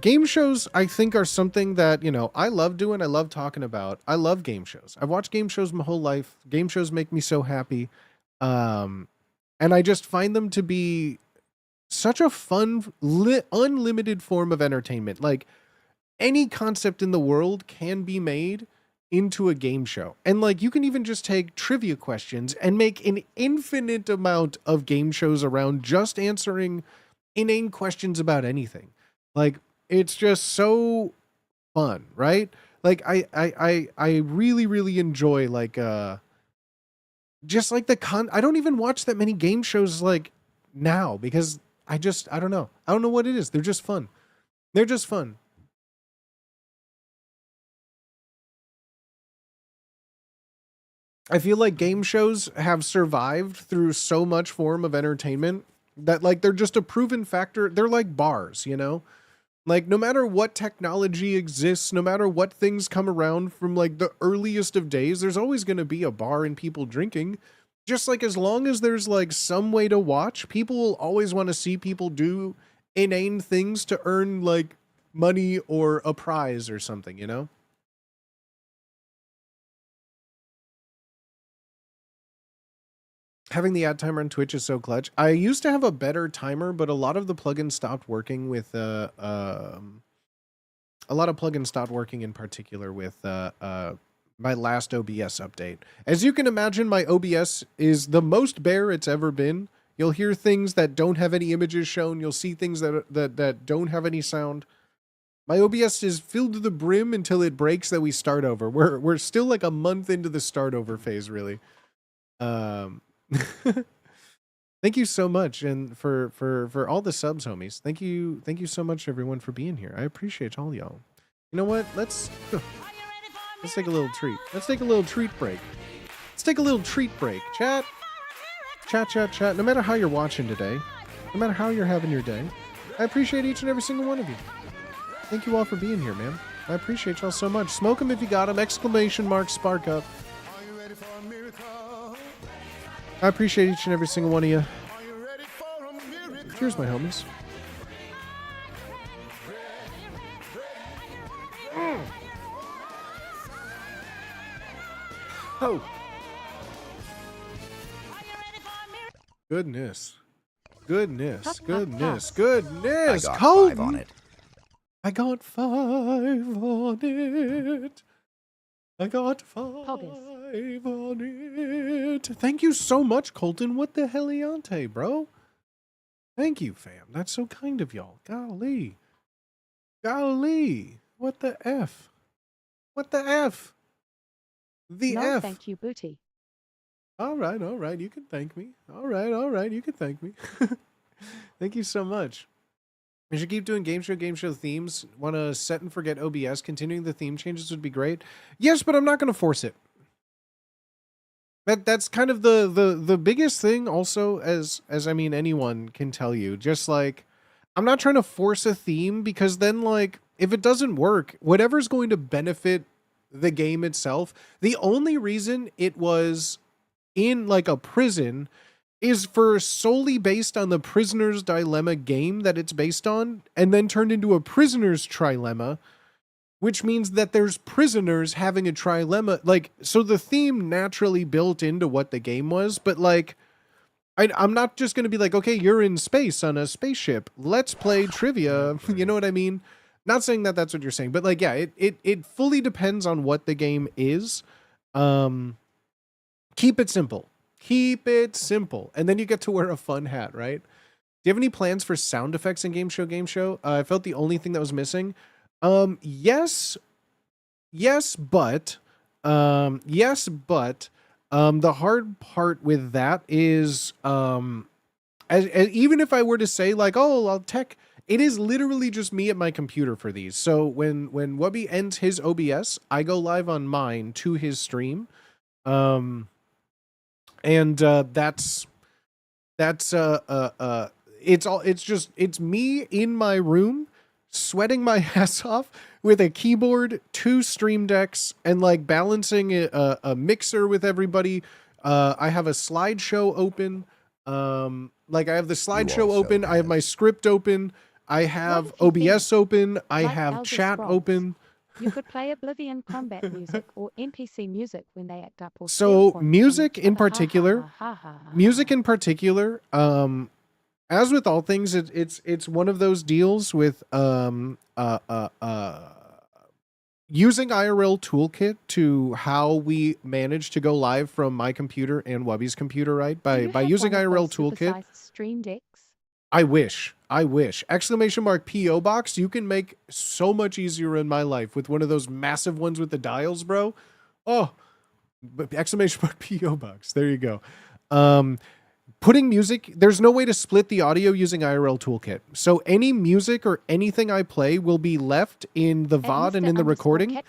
game shows I think are something that, you know, I love doing, I love talking about. I love game shows. I've watched game shows my whole life. Game shows make me so happy. And I just find them to be such a fun unlimited form of entertainment. Like any concept in the world can be made into a game show. And like, you can even just take trivia questions and make an infinite amount of game shows around just answering inane questions about anything. Like, it's just so fun, right? Like, I really, really enjoy like, just like I don't even watch that many game shows like now because I don't know. I don't know what it is. They're just fun. They're just fun. I feel like game shows have survived through so much form of entertainment that like they're just a proven factor. They're like bars, you know? Like no matter what technology exists, no matter what things come around from like the earliest of days, there's always going to be a bar and people drinking. Just like as long as there's like some way to watch, people will always want to see people do inane things to earn like money or a prize or something, you know? Having the ad timer on Twitch is so clutch. I used to have a better timer, but a lot of the plugins stopped working with a lot of plugins stopped working in particular with my last OBS update. As you can imagine, my OBS is the most bare it's ever been. You'll hear things that don't have any images shown. You'll see things that don't have any sound. My OBS is filled to the brim until it breaks that we start over. We're still like a month into the start over phase, really. Thank you so much, and for all the subs, homies. Thank you so much, everyone, for being here. I appreciate all y'all. You know what? Let's take a little treat. Let's take a little treat break. Let's take a little treat break. Chat. No matter how you're watching today, no matter how you're having your day, I appreciate each and every single one of you. Thank you all for being here, man. I appreciate y'all so much. Smoke them if you got them. Exclamation mark, spark up. I appreciate each and every single one of you. Cheers, my homies. Oh. Goodness. I got 5 on it. I got 5 on it. I got 5 on it. Thank you so much, Colton. What the heliante, bro? Thank you, fam. That's so kind of y'all. Golly. What the F? The No, F. thank you, Booty. All right. You can thank me. All right. You can thank me. Thank you so much. We should keep doing game show themes. Want to set and forget OBS. Continuing the theme changes would be great. Yes, but I'm not going to force it. That's kind of the biggest thing also, as I mean, anyone can tell you. Just like, I'm not trying to force a theme, because then, like, if it doesn't work, whatever's going to benefit the game itself, the only reason it was in like a prison is for solely based on the Prisoner's Dilemma game that it's based on, and then turned into a Prisoner's Trilemma, which means that there's prisoners having a trilemma. Like, so the theme naturally built into what the game was, but like, I'm not just going to be like, okay, you're in space on a spaceship, let's play trivia. You know what I mean? Not saying that that's what you're saying, but like, yeah, it fully depends on what the game is. Keep it simple. And then you get to wear a fun hat, right? Do you have any plans for sound effects in game show? I felt the only thing that was missing. Yes, but the hard part with that is, as even if I were to say like, oh, I'll tech, it is literally just me at my computer for these. So when Wubby ends his OBS, I go live on mine to his stream. It's me in my room sweating my ass off with a keyboard, 2 stream decks, and like balancing a mixer with everybody. I have a slideshow open. Like I have the slideshow open. I have my script open. I have OBS open. I have chat open. You could play Oblivion combat music or NPC music when they act up. Or So music in particular, as with all things, it's one of those deals with using IRL toolkit to how we manage to go live from my computer and Wubby's computer, right? By using IRL toolkit. Stream decks? I wish. Exclamation mark PO box. You can make so much easier in my life with one of those massive ones with the dials, bro. Oh, but exclamation mark PO box. There you go. Putting music, there's no way to split the audio using IRL toolkit. So any music or anything I play will be left in the VOD and in the recording.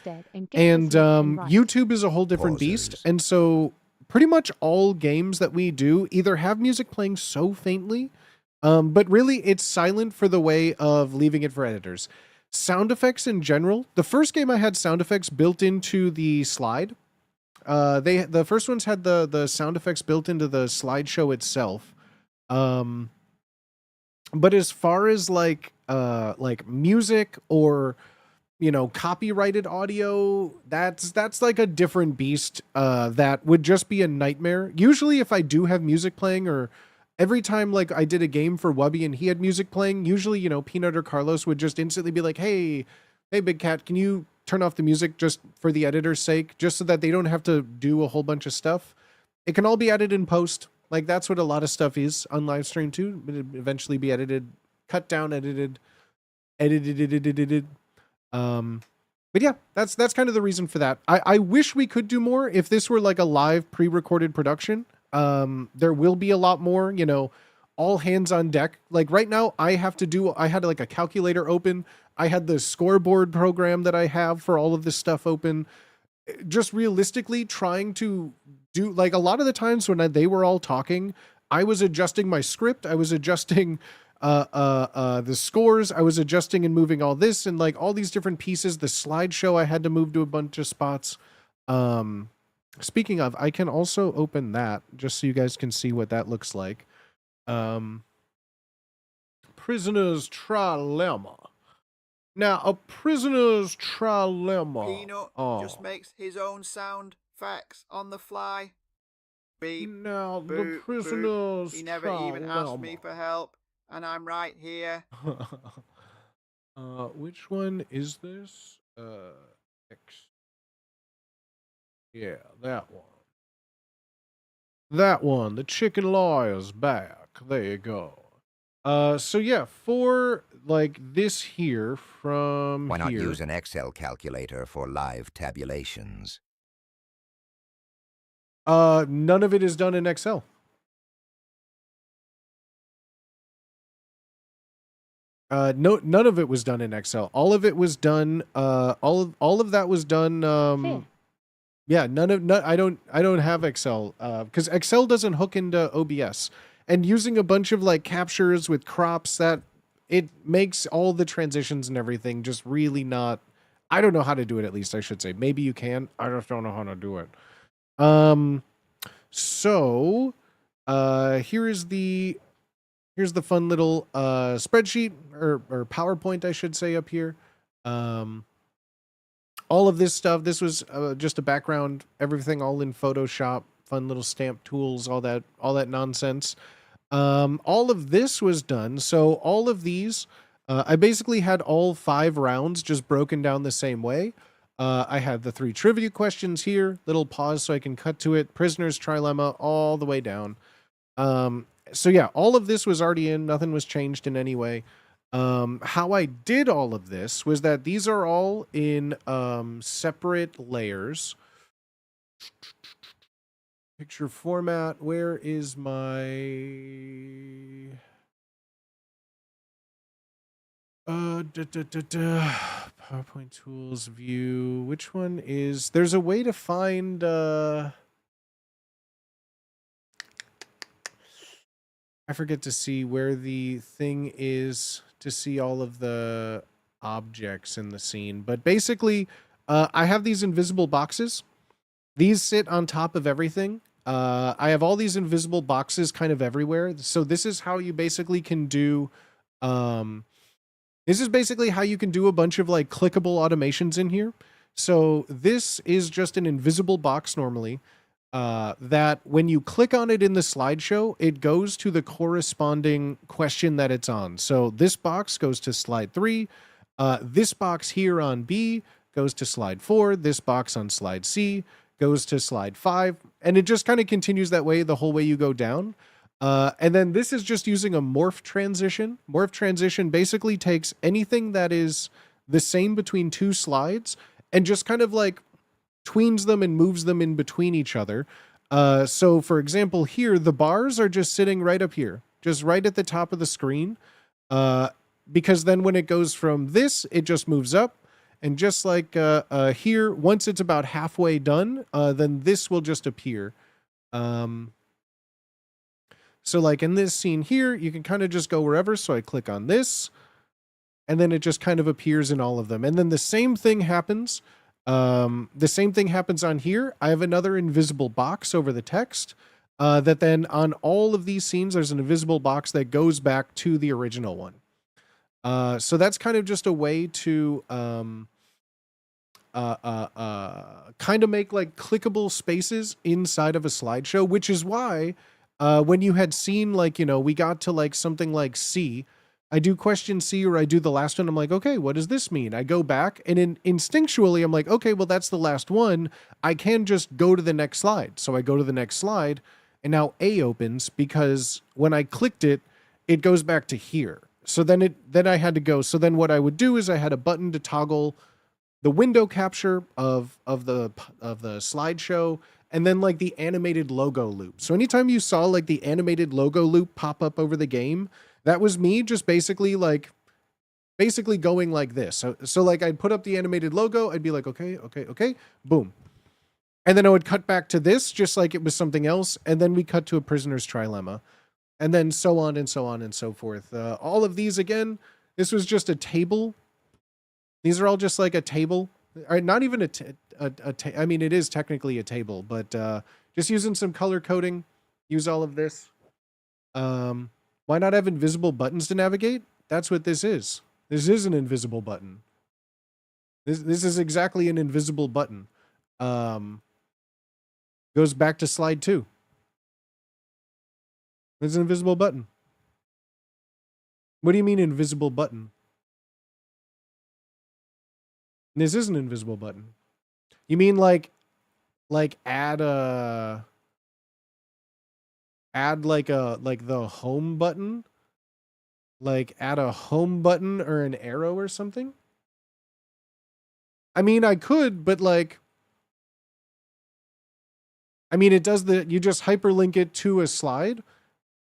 And YouTube is a whole different beast. And so pretty much all games that we do either have music playing so faintly, but really it's silent for the way of leaving it for editors. Sound effects in general. The first game I had sound effects built into the slide. The first ones had the sound effects built into the slideshow itself. But as far as like music or, you know, copyrighted audio, that's like a different beast, that would just be a nightmare. Usually if I do have music playing, or every time like I did a game for Wubby and he had music playing, usually, you know, Peanut or Carlos would just instantly be like, hey Big Cat, can you turn off the music just for the editor's sake, just so that they don't have to do a whole bunch of stuff. It can all be added in post. Like that's what a lot of stuff is on live stream too. But it'd eventually be edited, cut down, edited. But yeah, that's kind of the reason for that. I wish we could do more. If this were like a live pre-recorded production, there will be a lot more, you know, all hands on deck. Like right now I had like a calculator open. I had the scoreboard program that I have for all of this stuff open. Just realistically trying to do, like, a lot of the times when they were all talking, I was adjusting my script. I was adjusting the scores. I was adjusting and moving all this and like all these different pieces. The slideshow I had to move to a bunch of spots. Speaking of, I can also open that just so you guys can see what that looks like. Prisoner's trilemma. Now, a prisoner's trilemma. Peanut just makes his own sound effects on the fly. Beep. Now, the boop, prisoner's boop. He never even asked me for help, and I'm right here. Which one is this? X. Yeah, that one. That one. The chicken lawyer's back. There you go. So yeah, for like this here from Why not here. use an Excel calculator for live tabulations? None of it is done in Excel. No, none of it was done in Excel. All of it was done. All of that was done. Yeah, I don't have Excel. Because Excel doesn't hook into OBS, and using a bunch of like captures with crops, that it makes all the transitions and everything just really not. I don't know how to do it. At least I should say. Maybe you can. I just don't know how to do it. So, here's the fun little spreadsheet or PowerPoint, I should say, up here. All of this stuff, this was just a background, everything all in Photoshop, fun little stamp tools, all that nonsense. All of this was done. So all of these, I basically had all 5 rounds just broken down the same way. I had the 3 trivia questions here, little pause so I can cut to it, prisoner's trilemma all the way down. So yeah, all of this was already in, nothing was changed in any way. How I did all of this was that these are all in separate layers. Picture format, where is my PowerPoint tools view? Which one is, there's a way to find I forget to see where the thing is to see all of the objects in the scene, but basically I have these invisible boxes. These sit on top of everything. I have all these invisible boxes kind of everywhere. So this is how you basically can do this is basically how you can do a bunch of like clickable automations in here. So this is just an invisible box normally, that when you click on it in the slideshow, it goes to the corresponding question that it's on. So this box goes to slide 3. This box here on B goes to slide 4. This box on slide C goes to slide 5. And it just kind of continues that way the whole way you go down. And then this is just using a morph transition. Morph transition basically takes anything that is the same between 2 slides and just kind of like tweens them and moves them in between each other. So for example, here, the bars are just sitting right up here, just right at the top of the screen. Because then when it goes from this, it just moves up. And just like here, once it's about halfway done, then this will just appear. So like in this scene here, you can kind of just go wherever. So I click on this, and then it just kind of appears in all of them. And then the same thing happens. The same thing happens on here. I have another invisible box over the text, that then on all of these scenes, there's an invisible box that goes back to the original one. So that's kind of just a way to kind of make like clickable spaces inside of a slideshow, which is why when you had seen like, you know, we got to like something like C, I do question C or I do the last one. I'm like, okay, what does this mean? I go back and instinctually I'm like, okay, well, that's the last one. I can just go to the next slide. So I go to the next slide and now A opens because when I clicked it, it goes back to here. So then I had to go. So then what I would do is I had a button to toggle the window capture of the slideshow, and then like the animated logo loop. So anytime you saw like the animated logo loop pop up over the game, that was me just basically going like this. So like I'd put up the animated logo, I'd be like, okay, boom. And then I would cut back to this just like it was something else, and then we cut to a prisoner's trilemma, and then so on and so on and so forth. All of these again, this was just a table. These are all just like a table, or not even I mean, it is technically a table, but just using some color coding, use all of this. Why not have invisible buttons to navigate? That's what this is. This is an invisible button. This is exactly an invisible button. Goes back to slide 2. It's an invisible button. What do you mean invisible button? This is an invisible button. You mean like add the home button? Like add a home button or an arrow or something? I mean, I could, but like, I mean, it does you just hyperlink it to a slide,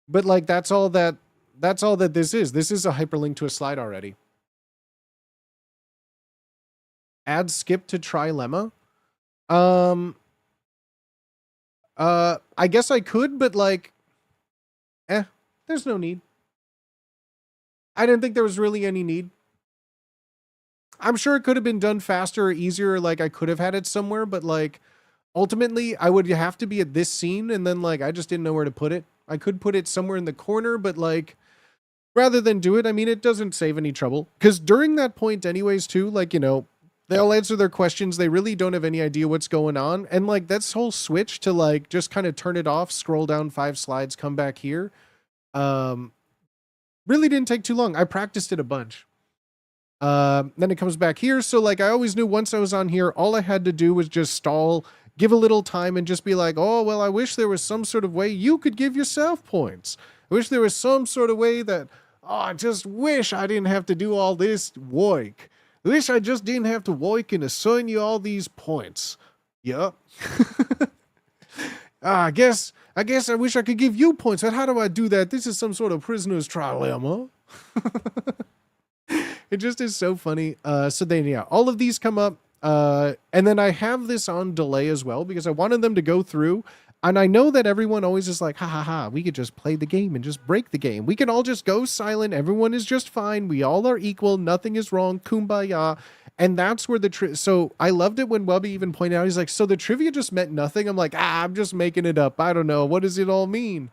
but like, that's all that this is. This is a hyperlink to a slide already. Add skip to trilemma. I guess I could, but like, there's no need. I didn't think there was really any need. I'm sure it could have been done faster or easier. Like I could have had it somewhere, but like ultimately I would have to be at this scene. And then like, I just didn't know where to put it. I could put it somewhere in the corner, but like, rather than do it, I mean, it doesn't save any trouble. Because during that point anyways too, like, you know, they'll answer their questions. They really don't have any idea what's going on. And like this whole switch to like, just kind of turn it off, scroll down 5 slides, come back here. Really didn't take too long. I practiced it a bunch. Then it comes back here. So like, I always knew once I was on here, all I had to do was just stall, give a little time and just be like, oh, well, I wish there was some sort of way you could give yourself points. I wish there was some sort of way that, I just wish I didn't have to do all this work. I wish I just didn't have to work and assign you all these points. Yup. I guess I wish I could give you points, but how do I do that? This is some sort of prisoner's trilemma. It just is so funny. So then, yeah, all of these come up. And then I have this on delay as well because I wanted them to go through. And I know that everyone always is like, ha ha ha, we could just play the game and just break the game. We can all just go silent. Everyone is just fine. We all are equal. Nothing is wrong. Kumbaya. And that's where so I loved it when Webby even pointed out, he's like, so the trivia just meant nothing. I'm like, I'm just making it up. I don't know. What does it all mean?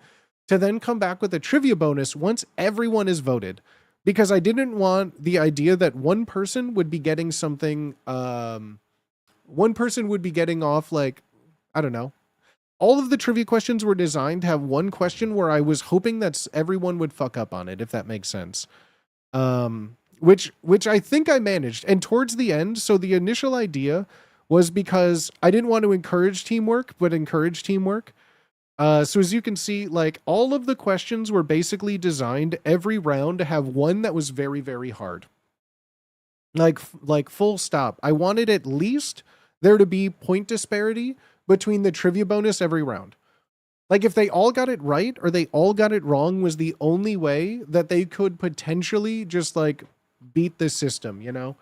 To then come back with a trivia bonus once everyone is voted. Because I didn't want the idea that one person would be getting something, one person would be getting off like, I don't know. All of the trivia questions were designed to have one question where I was hoping that everyone would fuck up on it, if that makes sense. Which I think I managed. And towards the end, so the initial idea was because I didn't want to encourage teamwork, but encourage teamwork. So as you can see, like all of the questions were basically designed every round to have one that was very, very hard. Like full stop. I wanted at least there to be point disparity between the trivia bonus every round. Like if they all got it right or they all got it wrong was the only way that they could potentially just like beat the system, you know?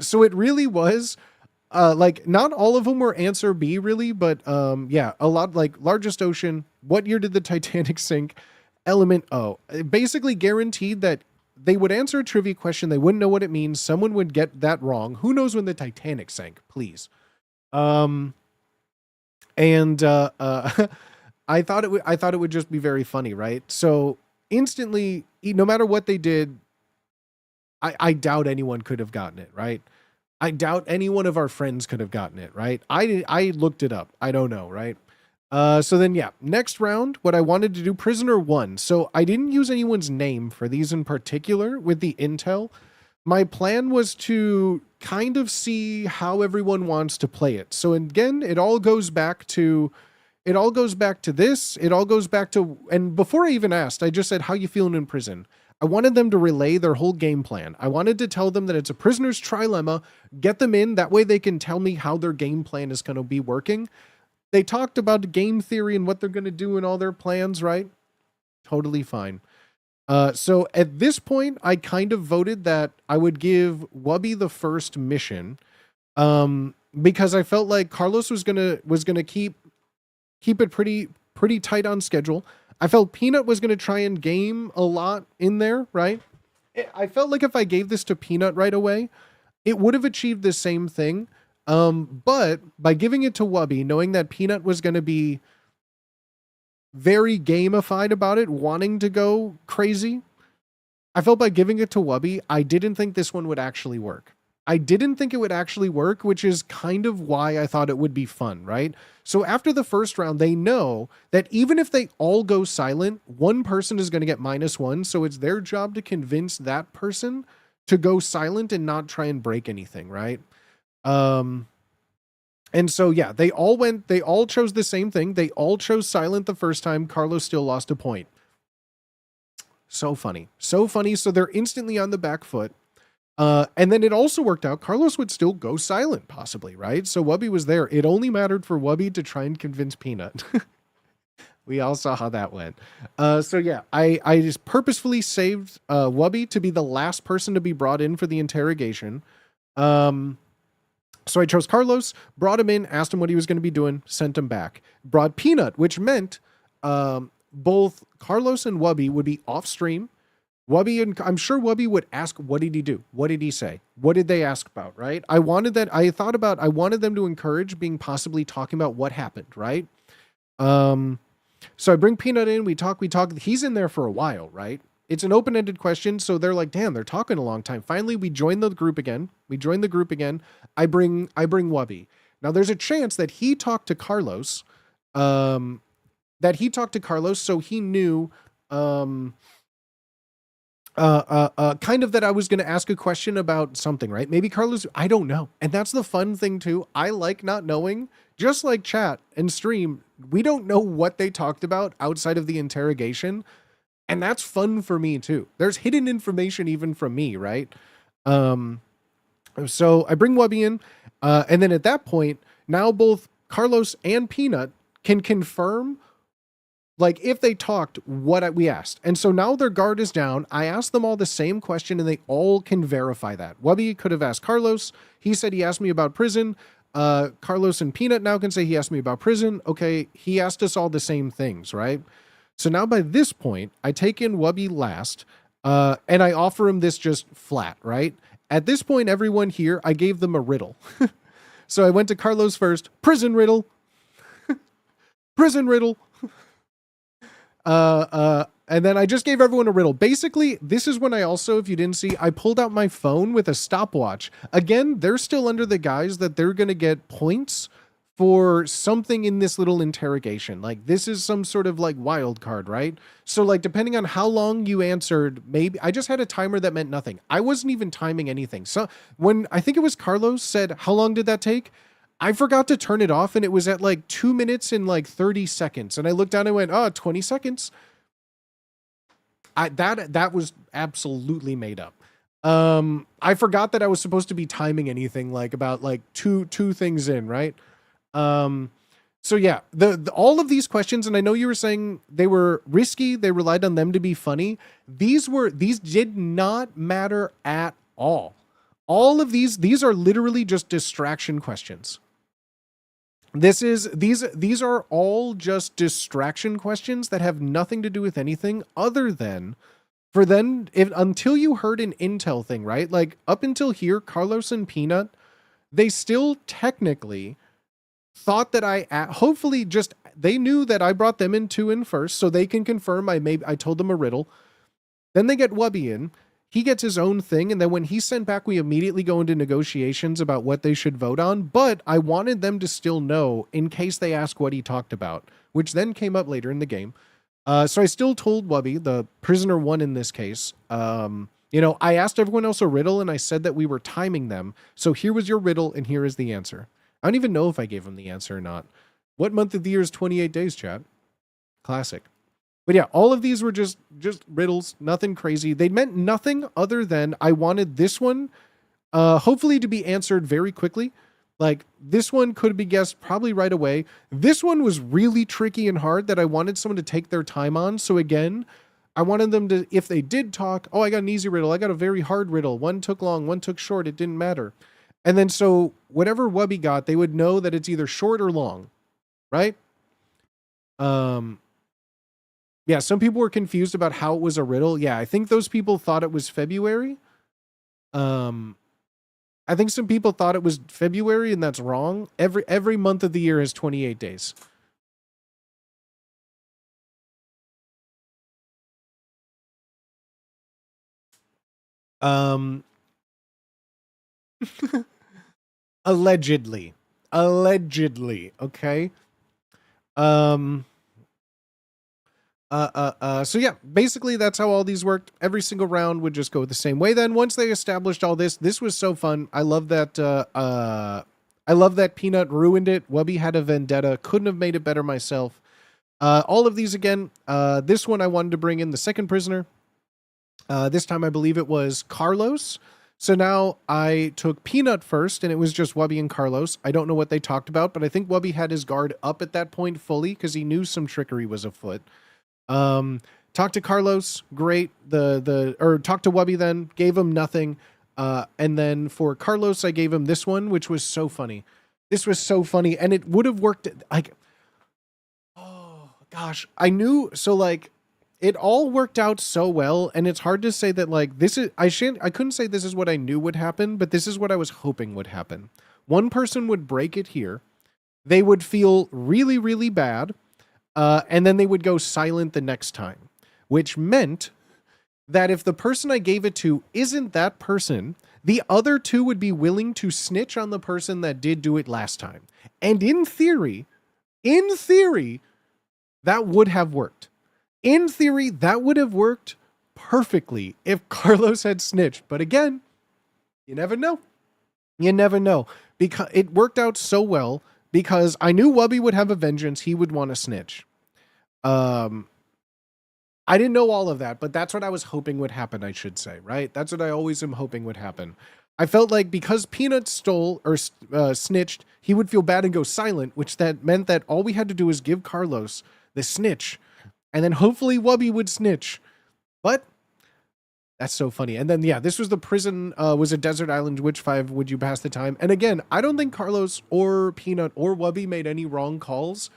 So it really was like not all of them were answer B really, but yeah, a lot like largest ocean. What year did the Titanic sink? Element O. Basically guaranteed that they would answer a trivia question. They wouldn't know what it means. Someone would get that wrong. Who knows when the Titanic sank, please. And I thought it would just be very funny, right? So instantly, no matter what they did, I doubt anyone could have gotten it, right? I doubt any one of our friends could have gotten it, right? I looked it up. I don't know, right? So then, yeah, next round, what I wanted to do, prisoner 1. So I didn't use anyone's name for these in particular with the intel. My plan was to kind of see how everyone wants to play it. So again, it all goes back to It all goes back to this. It all goes back to, and before I even asked, I just said, how you feeling in prison? I wanted them to relay their whole game plan. I wanted to tell them that it's a prisoner's trilemma, get them in, that way they can tell me how their game plan is going to be working. They talked about game theory and what they're going to do and all their plans, right? Totally fine. So at this point, I kind of voted that I would give Wubby the first mission, because I felt like Carlos was gonna keep it pretty tight on schedule. I felt Peanut was gonna try and game a lot in there, right? I felt like if I gave this to Peanut right away, it would have achieved the same thing. But by giving it to Wubby, knowing that Peanut was gonna be very gamified about it, wanting to go crazy, I felt by giving it to Wubby, I didn't think this one would actually work. I didn't think it would actually work, which is kind of why I thought it would be fun, right? So after the first round, they know that even if they all go silent, one person is going to get -1. So it's their job to convince that person to go silent and not try and break anything, right? And so, yeah, they all chose the same thing. They all chose silent the first time. Carlos still lost a point. So funny. So funny. So they're instantly on the back foot. And then it also worked out. Carlos would still go silent, possibly, right? So Wubby was there. It only mattered for Wubby to try and convince Peanut. We all saw how that went. So yeah, I just purposefully saved Wubby to be the last person to be brought in for the interrogation. So I chose Carlos, brought him in, asked him what he was going to be doing, sent him back. Brought Peanut, which meant both Carlos and Wubby would be off stream. Wubby, and I'm sure Wubby would ask, what did he do? What did he say? What did they ask about, right? I wanted them to encourage being possibly talking about what happened, right? So I bring Peanut in, we talk. He's in there for a while, right? It's an open-ended question, so they're like, damn, they're talking a long time. Finally, we join the group again. I bring Wubby. Now, there's a chance that he talked to Carlos, so he knew, kind of that I was going to ask a question about something, right? Maybe Carlos, I don't know. And that's the fun thing too. I like not knowing, just like chat and stream. We don't know what they talked about outside of the interrogation. And that's fun for me too. There's hidden information even from me, right? So I bring Wubby in, and then at that point, now both Carlos and Peanut can confirm, like, if they talked, what we asked. And so now their guard is down. I asked them all the same question, and they all can verify that. Wubby could have asked Carlos. He said he asked me about prison. Carlos and Peanut now can say he asked me about prison. Okay, he asked us all the same things, right? So now by this point, I take in Wubby last, and I offer him this just flat, right? At this point, everyone here, I gave them a riddle. So I went to Carlos first. Prison riddle. Prison riddle. And then I just gave everyone a riddle. Basically, this is when I also, if you didn't see, I pulled out my phone with a stopwatch. Again, they're still under the guise that they're going to get points for something in this little interrogation. Like, this is some sort of like wild card, right? So like, depending on how long you answered, maybe I just had a timer that meant nothing. I wasn't even timing anything. So when I think it was Carlos said, how long did that take? I forgot to turn it off, and it was at like 2 minutes and like 30 seconds. And I looked down and went, 20 seconds. That was absolutely made up. I forgot that I was supposed to be timing anything, like about like two things in, right? So yeah, the all of these questions, and I know you were saying they were risky, they relied on them to be funny. These did not matter at all. All of these are literally just distraction questions. These are all just distraction questions that have nothing to do with anything other than for them, until you heard an intel thing, right? Like up until here, Carlos and Peanut, they still technically thought that hopefully just, they knew that I brought them in first, so they can confirm I told them a riddle. Then they get Wubby in. He gets his own thing, and then when he's sent back, we immediately go into negotiations about what they should vote on, but I wanted them to still know in case they ask what he talked about, which then came up later in the game. So I still told Wubby, the prisoner one in this case, I asked everyone else a riddle, and I said that we were timing them, so here was your riddle, and here is the answer. I don't even know if I gave him the answer or not. What month of the year is 28 days, chat? Classic. But yeah, all of these were just riddles, nothing crazy. They meant nothing other than I wanted this one hopefully to be answered very quickly. Like, this one could be guessed probably right away. This one was really tricky and hard that I wanted someone to take their time on. So again, I wanted them to, if they did talk, oh, I got an easy riddle, I got a very hard riddle. One took long, one took short, it didn't matter. And then so whatever Wubby got, they would know that it's either short or long, right? Yeah, some people were confused about how it was a riddle. Yeah, I think those people thought it was February. I think some people thought it was February, and that's wrong. Every month of the year has 28 days. Allegedly, okay. So yeah, basically that's how all these worked. Every single round would just go the same way. Then once they established all this, this was so fun. I love that, Peanut ruined it. Wubby had a vendetta. Couldn't have made it better myself. All of these again, this one I wanted to bring in the second prisoner. This time I believe it was Carlos. So now I took Peanut first, and it was just Wubby and Carlos. I don't know what they talked about, but I think Wubby had his guard up at that point fully because he knew some trickery was afoot. Talked to Carlos, great. Or talked to Wubby then, gave him nothing. And then for Carlos, I gave him this one, which was so funny. This was so funny, and it would have worked like, oh gosh, I knew. So like, it all worked out so well, and it's hard to say that like this is. I couldn't say this is what I knew would happen, but this is what I was hoping would happen. One person would break it here. They would feel really, really bad. And then they would go silent the next time, which meant that if the person I gave it to isn't that person, the other two would be willing to snitch on the person that did do it last time. And in theory, that would have worked. In theory, that would have worked perfectly if Carlos had snitched. But again, you never know. You never know. Because it worked out so well because I knew Wubby would have a vengeance. He would want to snitch. I didn't know all of that, but that's what I was hoping would happen, I should say, right? That's what I always am hoping would happen. I felt like because Peanut stole or snitched, he would feel bad and go silent, which that meant that all we had to do was give Carlos the snitch, and then hopefully Wubby would snitch. But that's so funny. And then, yeah, this was the prison, was a desert island. Which 5 would you pass the time? And again, I don't think Carlos or Peanut or Wubby made any wrong calls.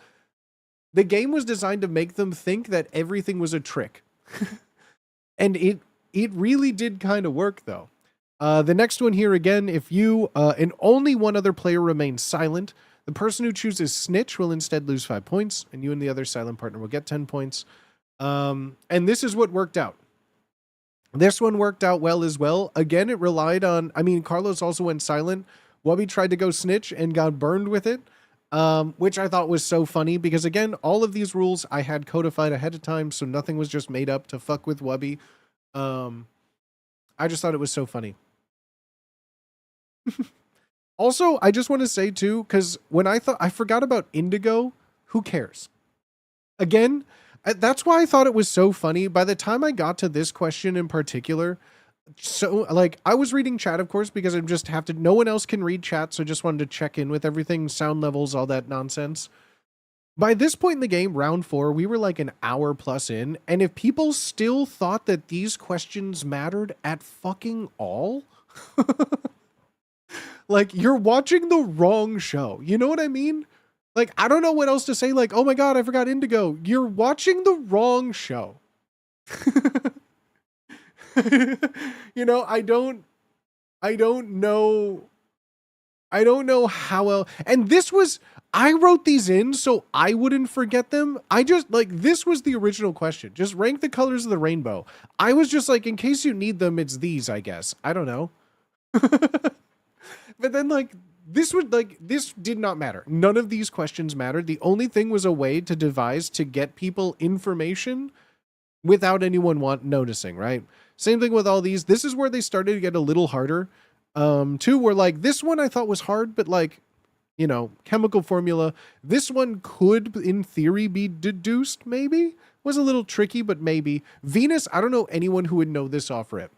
The game was designed to make them think that everything was a trick. And it really did kind of work, though. The next one here, again, if you and only one other player remains silent, the person who chooses snitch will instead lose 5 points, and you and the other silent partner will get 10 points. And this is what worked out. This one worked out well as well. Again, it relied on, I mean, Carlos also went silent. Wubby tried to go snitch and got burned with it. Which I thought was so funny because again, all of these rules I had codified ahead of time, so nothing was just made up to fuck with Wubby. I just thought it was so funny. Also, I just want to say too, because when I forgot about Indigo, who cares? Again, that's why I thought it was so funny. By the time I got to this question in particular, so like I was reading chat, of course, because I just have to, no one else can read chat. So I just wanted to check in with everything, sound levels, all that nonsense. By this point in the game, round 4, we were like an hour plus in. And if people still thought that these questions mattered at fucking all, like you're watching the wrong show. You know what I mean? Like, I don't know what else to say. Like, oh my God, I forgot Indigo. You're watching the wrong show. You know, I don't know how else. And this was, I wrote these in so I wouldn't forget them. I just like, this was the original question. Just rank the colors of the rainbow. I was just like, in case you need them, it's these, I guess. I don't know. But then like, this did not matter. None of these questions mattered. The only thing was a way to devise to get people information without anyone noticing, right? Same thing with all these. This is where they started to get a little harder. Too, where like this one I thought was hard, but like you know, chemical formula. This one could, in theory, be deduced, maybe. Was a little tricky, but maybe. Venus, I don't know anyone who would know this off rip.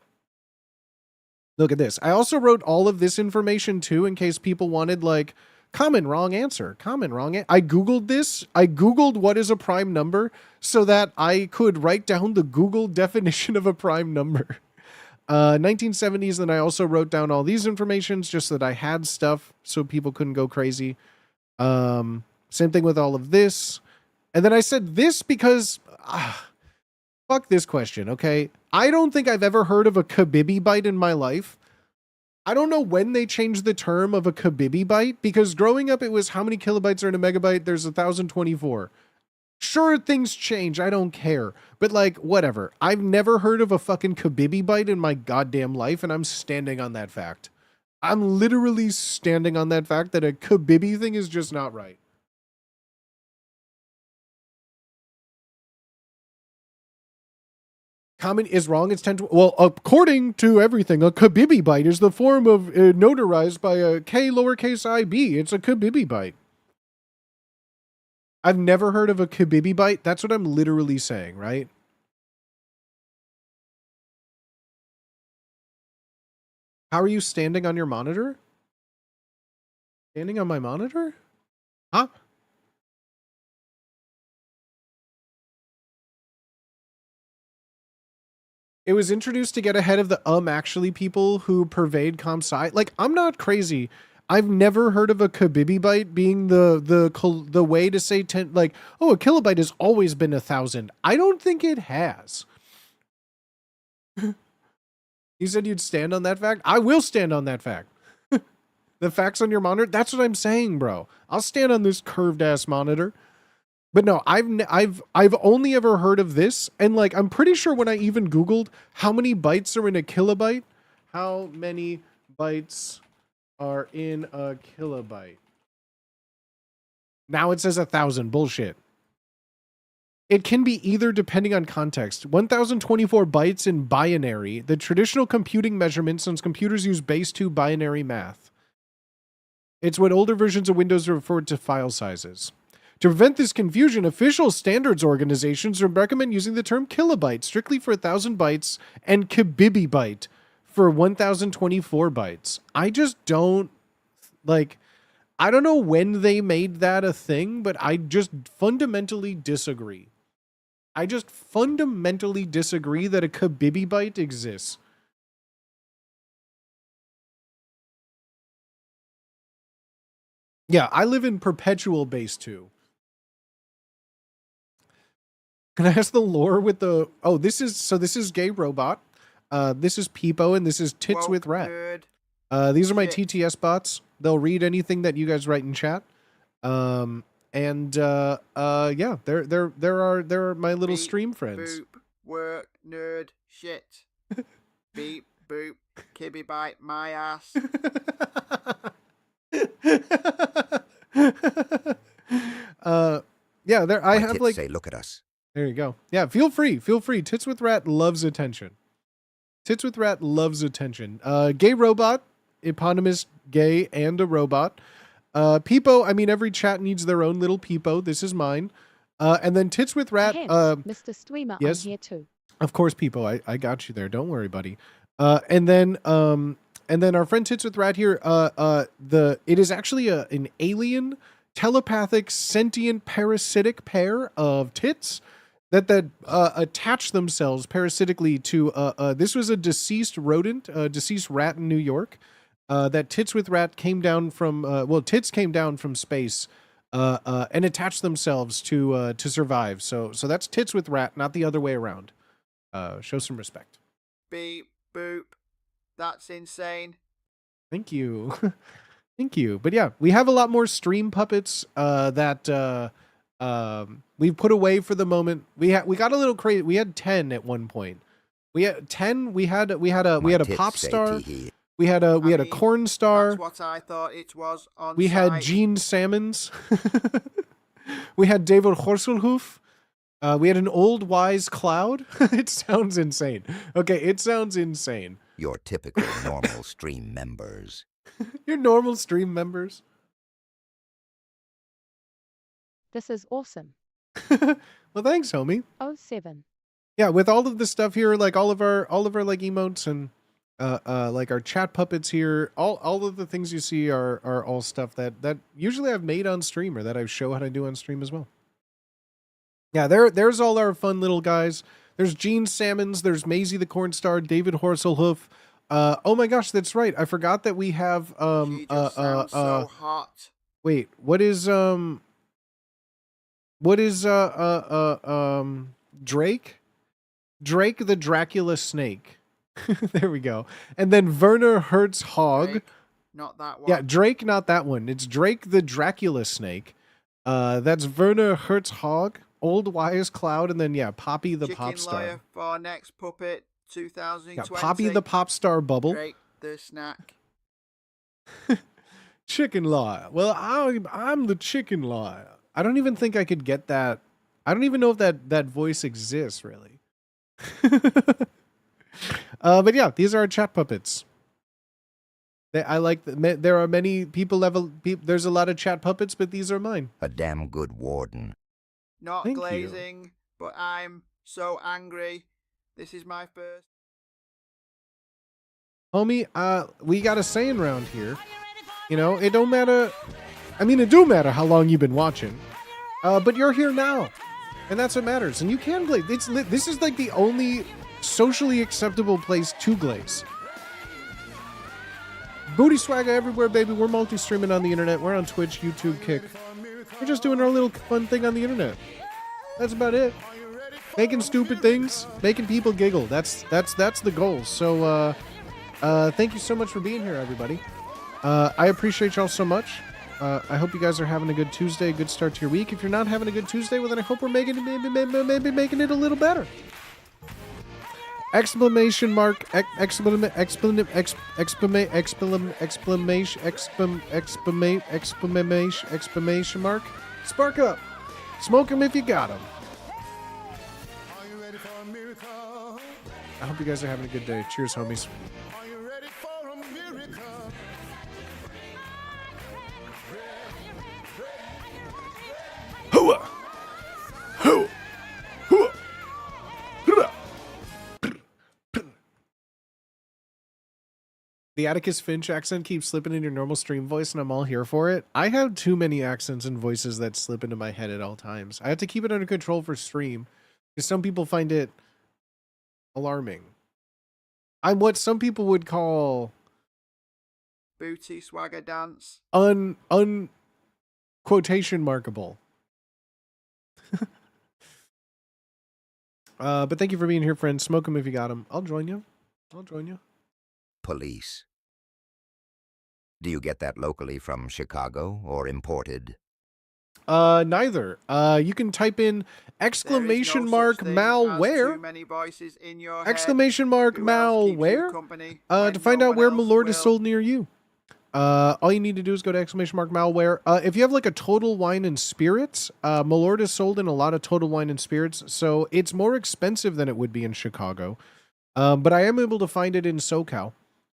Look at this. I also wrote all of this information, too, in case people wanted, like, common wrong answer. Common wrong I Googled this. I Googled what is a prime number so that I could write down the Google definition of a prime number. 1970s, then I also wrote down all these informations just so that I had stuff so people couldn't go crazy. Same thing with all of this. And then I said this because, fuck this question, okay? I don't think I've ever heard of a Kabibi byte in my life. I don't know when they changed the term of a Kabibi byte, because growing up it was how many kilobytes are in a megabyte? There's 1024. Sure, things change. I don't care. But, like, whatever. I've never heard of a fucking Kabibi byte in my goddamn life, and I'm standing on that fact. I'm literally standing on that fact that a Kabibi thing is just not right. Comment is wrong. It's 10 to... Well, according to everything, a Kabibi byte is the form of notarized by a K lowercase IB. It's a Kabibi byte. I've never heard of a Kabibi byte. That's what I'm literally saying, right? How are you standing on your monitor? Standing on my monitor? Huh? It was introduced to get ahead of the actually people who pervade comp sci. Like, I'm not crazy. I've never heard of a Kabibi byte being the way to say 10, like, oh, a kilobyte has always been 1,000. I don't think it has. You said you'd stand on that fact? I will stand on that fact. The facts on your monitor? That's what I'm saying, bro. I'll stand on this curved ass monitor. But no, I've only ever heard of this, and like I'm pretty sure when I even Googled how many bytes are in a kilobyte, how many bytes are in a kilobyte. Now it says 1,000. Bullshit. It can be either depending on context. 1024 bytes in binary, the traditional computing measurement since computers use base 2 binary math. It's what older versions of Windows referred to file sizes. To prevent this confusion, official standards organizations recommend using the term kilobyte strictly for 1,000 bytes and Kabibi byte for 1024 bytes. I just don't, like, I don't know when they made that a thing, but I just fundamentally disagree. I just fundamentally disagree that a Kabibi byte exists. Yeah, I live in perpetual base 2. Can I ask the lore with the... Oh, this is Gay Robot. This is Peepo, and this is Tits with Rat. These are my TTS bots. They'll read anything that you guys write in chat. Yeah, there are my little stream friends. Boop, work, nerd, shit. Beep, boop, kibby bite, my ass. Yeah, there I My have tits like say, look at us. There you go. Yeah, feel free. Feel free. Tits with Rat loves attention. Tits with Rat loves attention. Gay Robot, eponymous gay and a robot. Peepo, I mean, every chat needs their own little Peepo. This is mine. And then Tits with Rat. Mr. Streamer, yes, I'm here too. Of course, Peepo. I got you there. Don't worry, buddy. And then our friend Tits with Rat here. It is actually an alien, telepathic, sentient, parasitic pair of tits that attach themselves parasitically to this was a deceased rodent, a deceased rat in New York. That Tits with Rat came down from Tits came down from space and attached themselves to survive. So that's Tits with Rat, not the other way around. Show some respect. Beep boop. That's insane. Thank you. Thank you. But yeah, we have a lot more stream puppets that we've put away for the moment. We got a little crazy. We had 10 at one point. We had 10. We had a pop star. We had a corn star. That's what I thought it was on We site. had Gene Salmons. We had David Horselhoof. We had an old wise cloud. It sounds insane. Okay, it sounds insane. Your typical normal stream members. Your normal stream members. This is awesome. Well, thanks, homie. 07. Yeah, with all of the stuff here, like all of our like emotes and like our chat puppets here, all of the things you see are all stuff that usually I've made on stream or that I show how to do on stream as well. Yeah, there's all our fun little guys. There's Gene Salmons, there's Maisie the Cornstar, David Horselhoof. Oh my gosh, that's right. I forgot that we have She just sounds so hot. wait, what is Drake? Drake the Dracula Snake. There we go. And then Werner Hertz Hog. Drake, not that one. Yeah, Drake, not that one. It's Drake the Dracula Snake. That's Werner Hertz Hog, Old Wise Cloud, and then yeah, Poppy the Chicken Pop Star. Lawyer for next puppet 2020. Yeah, Poppy the Pop Star Bubble. Drake the snack. Chicken Lawyer. Well, I'm the Chicken Lawyer. I don't even think I could get that. I don't even know if that voice exists really. But yeah, these are our chat puppets. I like there are many people there's a lot of chat puppets, but these are mine. A damn good warden. Not Thank you. glazing, but I'm so angry. This is my first. Homie, we got a saying around here. You know, it don't matter. I mean, it do matter how long you've been watching. But you're here now. And that's what matters. And you can glaze. This is like the only socially acceptable place to glaze. Booty swagger everywhere, baby. We're multi-streaming on the internet. We're on Twitch, YouTube, Kick. We're just doing our little fun thing on the internet. That's about it. Making stupid things, making people giggle. That's the goal. So, thank you so much for being here, everybody. I appreciate y'all so much. I hope you guys are having a good Tuesday, a good start to your week. If you're not having a good Tuesday, well, then I hope we're maybe making it a little better. Exclamation mark! Exclamation mark! Spark up! Smoke 'em if you got 'em. Are you ready for a miracle? I hope you guys are having a good day. Cheers, homies. Are you ready for a miracle? Hooah! Hooah! Hooah! Hooah! The Atticus Finch accent keeps slipping in your normal stream voice, and I'm all here for it. I have too many accents and voices that slip into my head at all times. I have to keep it under control for stream, because some people find it alarming. I'm what some people would call Booty swagger dance. quotation markable. But thank you for being here, friends. Smoke them if you got them. I'll join you. Police. Do you get that locally from Chicago or imported? Neither. You can type in exclamation mark malware. Too many voices in your head. Exclamation mark Who else keeps you malware. company To when find no out where one else Malort is will? sold near you. All you need to do is go to exclamation mark malware. If you have like a Total Wine and Spirits, Malort is sold in a lot of Total Wine and Spirits, so it's more expensive than it would be in Chicago. But I am able to find it in SoCal.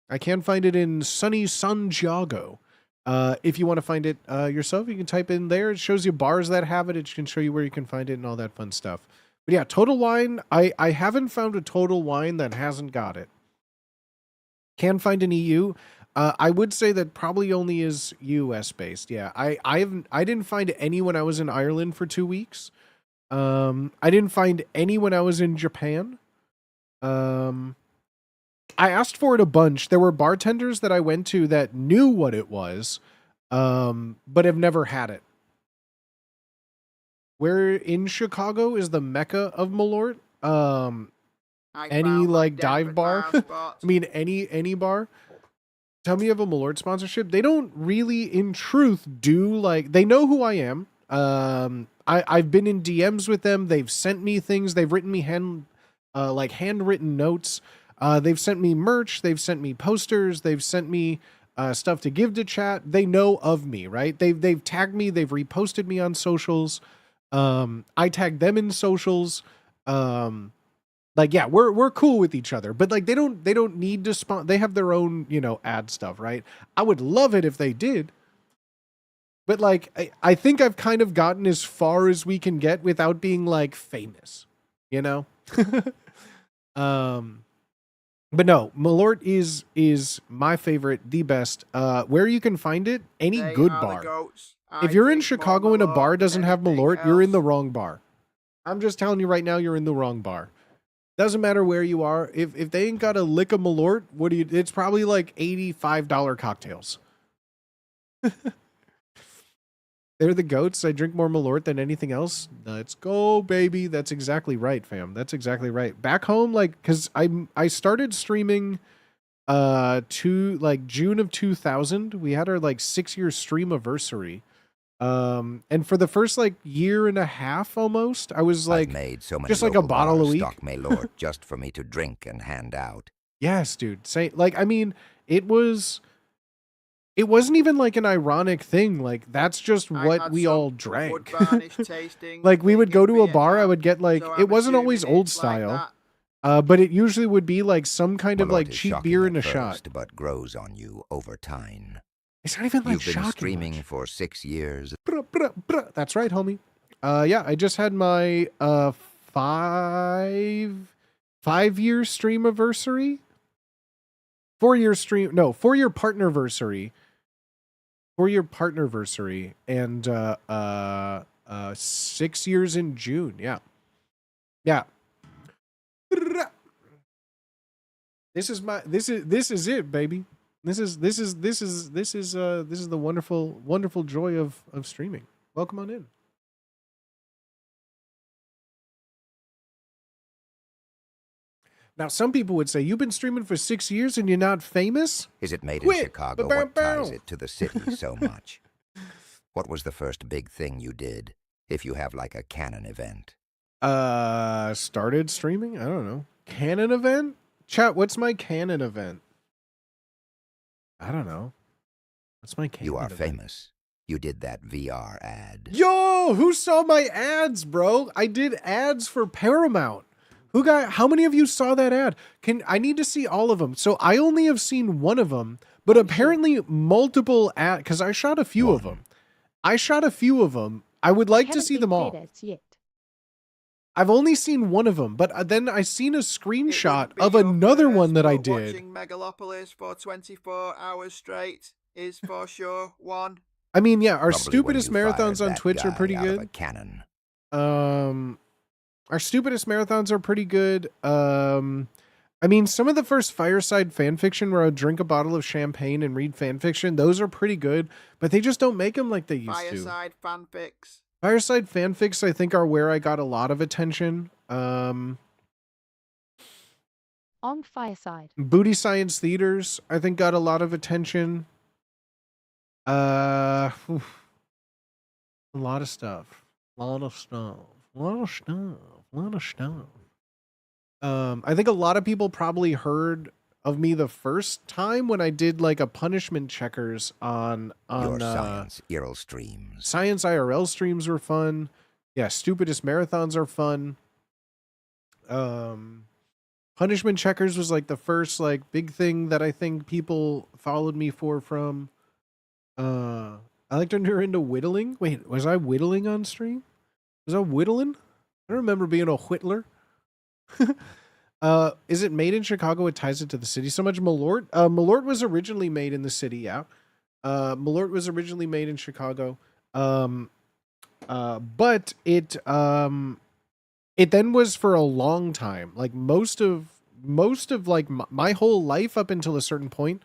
I can find it in sunny San Diego. If you want to find it yourself, you can type in there. It shows you bars that have it. It can show you where you can find it and all that fun stuff. But yeah, Total Wine. I haven't found a Total Wine that hasn't got it. Can find an EU. I would say that probably only is US based. Yeah, I didn't find any when I was in Ireland for 2 weeks. I didn't find any when I was in Japan. I asked for it a bunch. There were bartenders that I went to that knew what it was, but have never had it. Where in Chicago is the mecca of Malort? Any like dive bar? I mean, any bar? Tell me you have a Malort sponsorship. They don't really, in truth, do like, they know who I am. I've been in DMs with them. They've sent me things. They've written me handwritten notes. They've sent me merch. They've sent me posters. They've sent me stuff to give to chat. They know of me, right? They've tagged me. They've reposted me on socials. I tag them in socials. Like, yeah, we're cool with each other, but like they don't need to they have their own, ad stuff, right? I would love it if they did. But like, I think I've kind of gotten as far as we can get without being like famous, you know? um, but no, Malort is my favorite, the best. Where you can find it, any They good are the bar. goats. If I you're in drink more Chicago and a Malort bar than doesn't have anything Malort, you're in the else. wrong bar. I'm just telling you right now, you're in the wrong bar. Doesn't matter where you are. If they ain't got a lick of Malort, what do you? It's probably like $85 cocktails. They're the goats. I drink more Malort than anything else. Let's go, baby. That's exactly right, fam. That's exactly right. Back home, like, cause I started streaming to like June of 2000. We had our like 6-year stream anniversary. And for the first like year and a half almost, I was like I've made so many just like a local bottle a bars week. stock Malort just for me to drink and hand out. Yes, dude. Say like I mean, it wasn't even like an ironic thing. Like that's just I what had we some all wood drank. varnish tasting Like we thing would go in to a bar, I Vietnam, would get like so it I'm wasn't always assuming old it's like style. that. But it usually would be like some kind of like Malort is cheap shocking beer at in a shot. first, but grows on you over time. It's not even like You've been shocking streaming much. for 6 years. Bruh, bruh, bruh. That's right, homie. Yeah, I just had my 5-year stream anniversary. 4-year stream, no, 4-year partner anniversary. 4-year partner anniversary, and 6 years in June. Yeah, yeah. This is it, baby. This is the wonderful joy of streaming. Welcome on in. Now, some people would say, you've been streaming for 6 years and you're not famous? Is it made Quit. in Chicago? Ba-bow, What ties bow. it to the city so much? What was the first big thing you did, if you have like a canon event? Started streaming? I don't know. Canon event? Chat, what's my canon event? I don't know. What's my canon You are event? famous. You did that VR ad. Yo, who saw my ads, bro? I did ads for Paramount. How many of you saw that ad? I need to see all of them. So I only have seen one of them, but apparently multiple because I shot a few of them. I shot a few of them. I would like to see them all. Yet. I've only seen one of them, but then I seen a It screenshot wouldn't be of your another first, one that I but did. Watching Megalopolis for 24 hours straight is for sure one. I mean, yeah, our Probably when stupidest you fired marathons on that Twitch are guy pretty out of a good. cannon. Our stupidest marathons are pretty good. I mean, some of the first Fireside fanfiction where I would drink a bottle of champagne and read fanfiction, those are pretty good, but they just don't make them like they used to. Fireside fanfics. Fireside fanfics, I think, are where I got a lot of attention. On Fireside. Booty Science Theaters, I think, got a lot of attention. A lot of stuff. I think a lot of people probably heard of me the first time when I did like a punishment checkers on Your science IRL streams. Science IRL streams were fun. Yeah, stupidest marathons are fun. Punishment checkers was like the first like big thing that I think people followed me from. I like to turn into whittling. Wait, was I whittling on stream? Was I whittling? I don't remember being a whittler. Is it made in Chicago? It ties it to the city so much. Malort. Malort was originally made in the city. Yeah. Malort was originally made in Chicago. But it then was for a long time. Like most of like my whole life up until a certain point.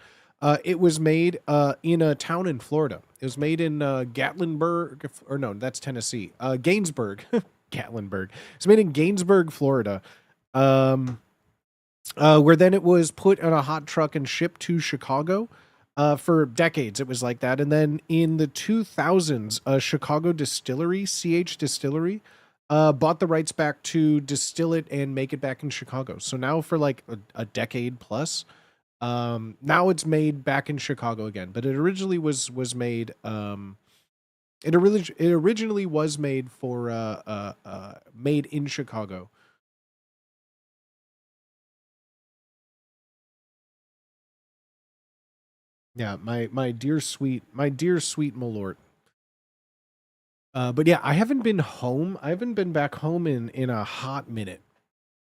It was made in a town in Florida. It was made in Gatlinburg, or no, that's Tennessee. Gainsburg, Gatlinburg. It's made in Gainsburg, Florida. Where then it was put on a hot truck and shipped to Chicago. For decades, it was like that. And then in the 2000s, a Chicago distillery, CH Distillery, bought the rights back to distill it and make it back in Chicago. So now for like a decade plus, now it's made back in Chicago again. But it originally was made. It originally was made for made in Chicago. Yeah, my dear sweet Malort. But yeah, I haven't been home. I haven't been back home in a hot minute.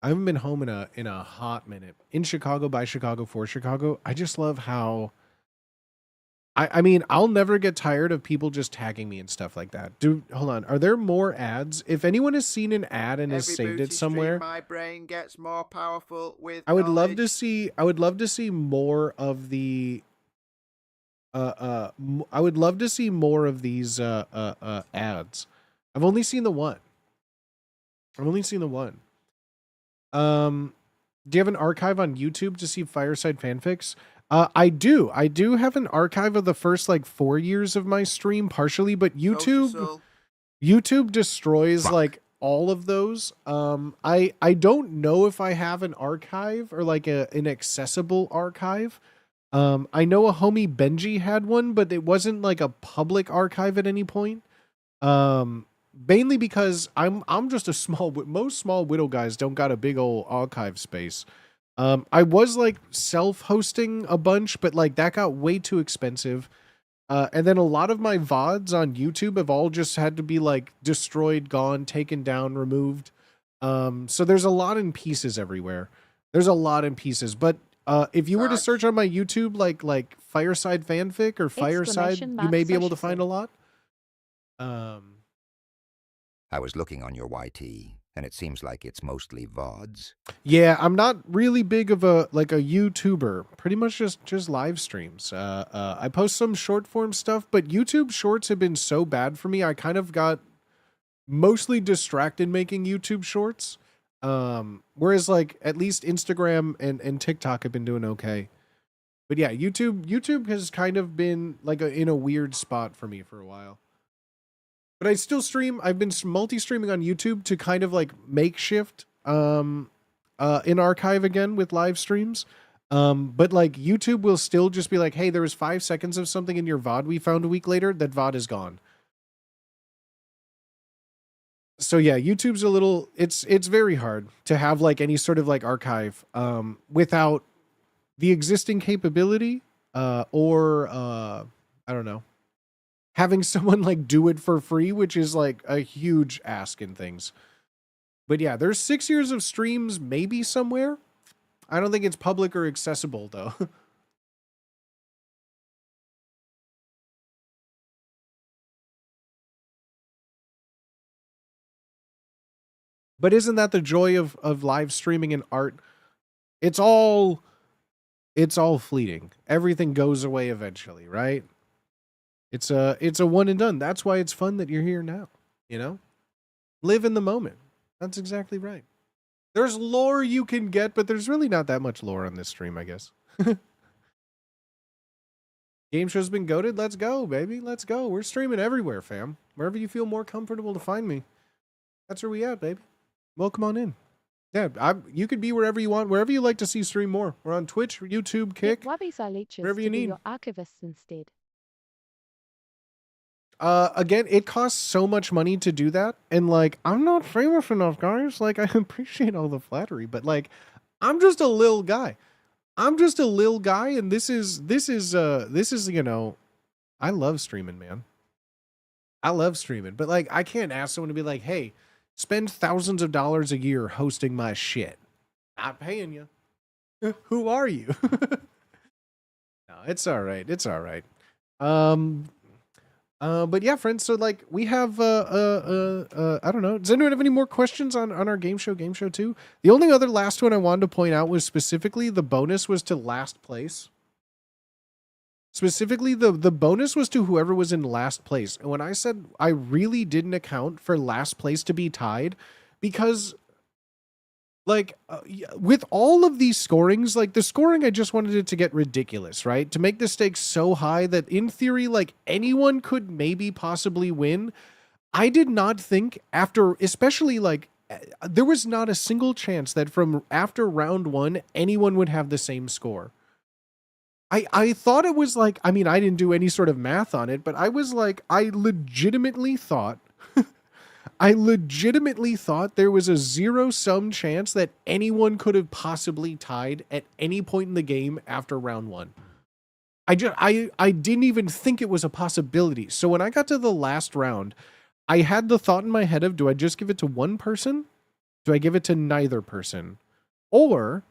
I haven't been home in a hot minute. In Chicago, by Chicago, for Chicago. I just love how I mean, I'll never get tired of people just tagging me and stuff like that. Dude, hold on. Are there more ads? If anyone has seen an ad and has Every saved it booty somewhere, stream, my brain gets more powerful with I would love to knowledge. see I would love to see more of the I would love to see more of these ads. I've only seen the one. I've only seen the one. Do you have an archive on YouTube to see Fireside fanfics? I do. I do have an archive of the first like 4 years of my stream, partially, but YouTube destroys like all of those. I don't know if I have an archive or like an accessible archive. I know a homie Benji had one, but it wasn't like a public archive at any point. Mainly because I'm just a most small widow guys don't got a big old archive space. I was like self-hosting a bunch, but like that got way too expensive. And then a lot of my VODs on YouTube have all just had to be like destroyed, gone, taken down, removed. So there's a lot in pieces everywhere. There's a lot in pieces, but if you were to search on my YouTube like Fireside fanfic or Fireside, you may be able to find a lot. I was looking on your YT, and it seems like it's mostly VODs. Yeah, I'm not really big of a YouTuber. Pretty much just live streams. I post some short form stuff, but YouTube shorts have been so bad for me. I kind of got mostly distracted making YouTube shorts. Whereas like at least Instagram and TikTok have been doing okay. But yeah, YouTube has kind of been like in a weird spot for me for a while. But I still stream. I've been multi-streaming on YouTube to kind of like makeshift in archive again with live streams. But like YouTube will still just be like, hey, there was 5 seconds of something in your VOD we found a week later. That VOD is gone. So yeah, YouTube's a little, it's very hard to have like any sort of like archive without the existing capability or I don't know, having someone like do it for free, which is like a huge ask in things. But yeah, there's 6 years of streams maybe somewhere. I don't think it's public or accessible though. But isn't that the joy of live streaming and art? It's all fleeting. Everything goes away eventually, right? It's a one and done. That's why it's fun that you're here now, you know? Live in the moment. That's exactly right. There's lore you can get, but there's really not that much lore on this stream, I guess. Game show's been goated. Let's go, baby. Let's go. We're streaming everywhere, fam. Wherever you feel more comfortable to find me. That's where we at, baby. Welcome on in. Yeah, you could be wherever you want, wherever you like to see stream more. We're on Twitch, YouTube, Kick, wherever you need. Your archivists instead. Again, it costs so much money to do that, and like I'm not famous enough, guys. Like I appreciate all the flattery, but like I'm just a little guy. I'm just a little guy, and this is you know, I love streaming, man. I love streaming, but like I can't ask someone to be like, hey, spend thousands of dollars a year hosting my shit. Not paying you. Who are you? No, it's all right. It's all right. But yeah, friends. So like we have I don't know. Does anyone have any more questions on our game show 2? The only other last one I wanted to point out was specifically the bonus was to last place. Specifically, the bonus was to whoever was in last place. And when I said I really didn't account for last place to be tied, because like with all of these scorings, like the scoring, I just wanted it to get ridiculous, right? To make the stakes so high that in theory, like anyone could maybe possibly win. I did not think after, especially like there was not a single chance that from after round 1, anyone would have the same score. I thought it was like, I mean, I didn't do any sort of math on it, but I was like, I legitimately thought there was a zero-sum chance that anyone could have possibly tied at any point in the game after round 1. I didn't even think it was a possibility. So when I got to the last round, I had the thought in my head of, do I just give it to one person? Do I give it to neither person? Or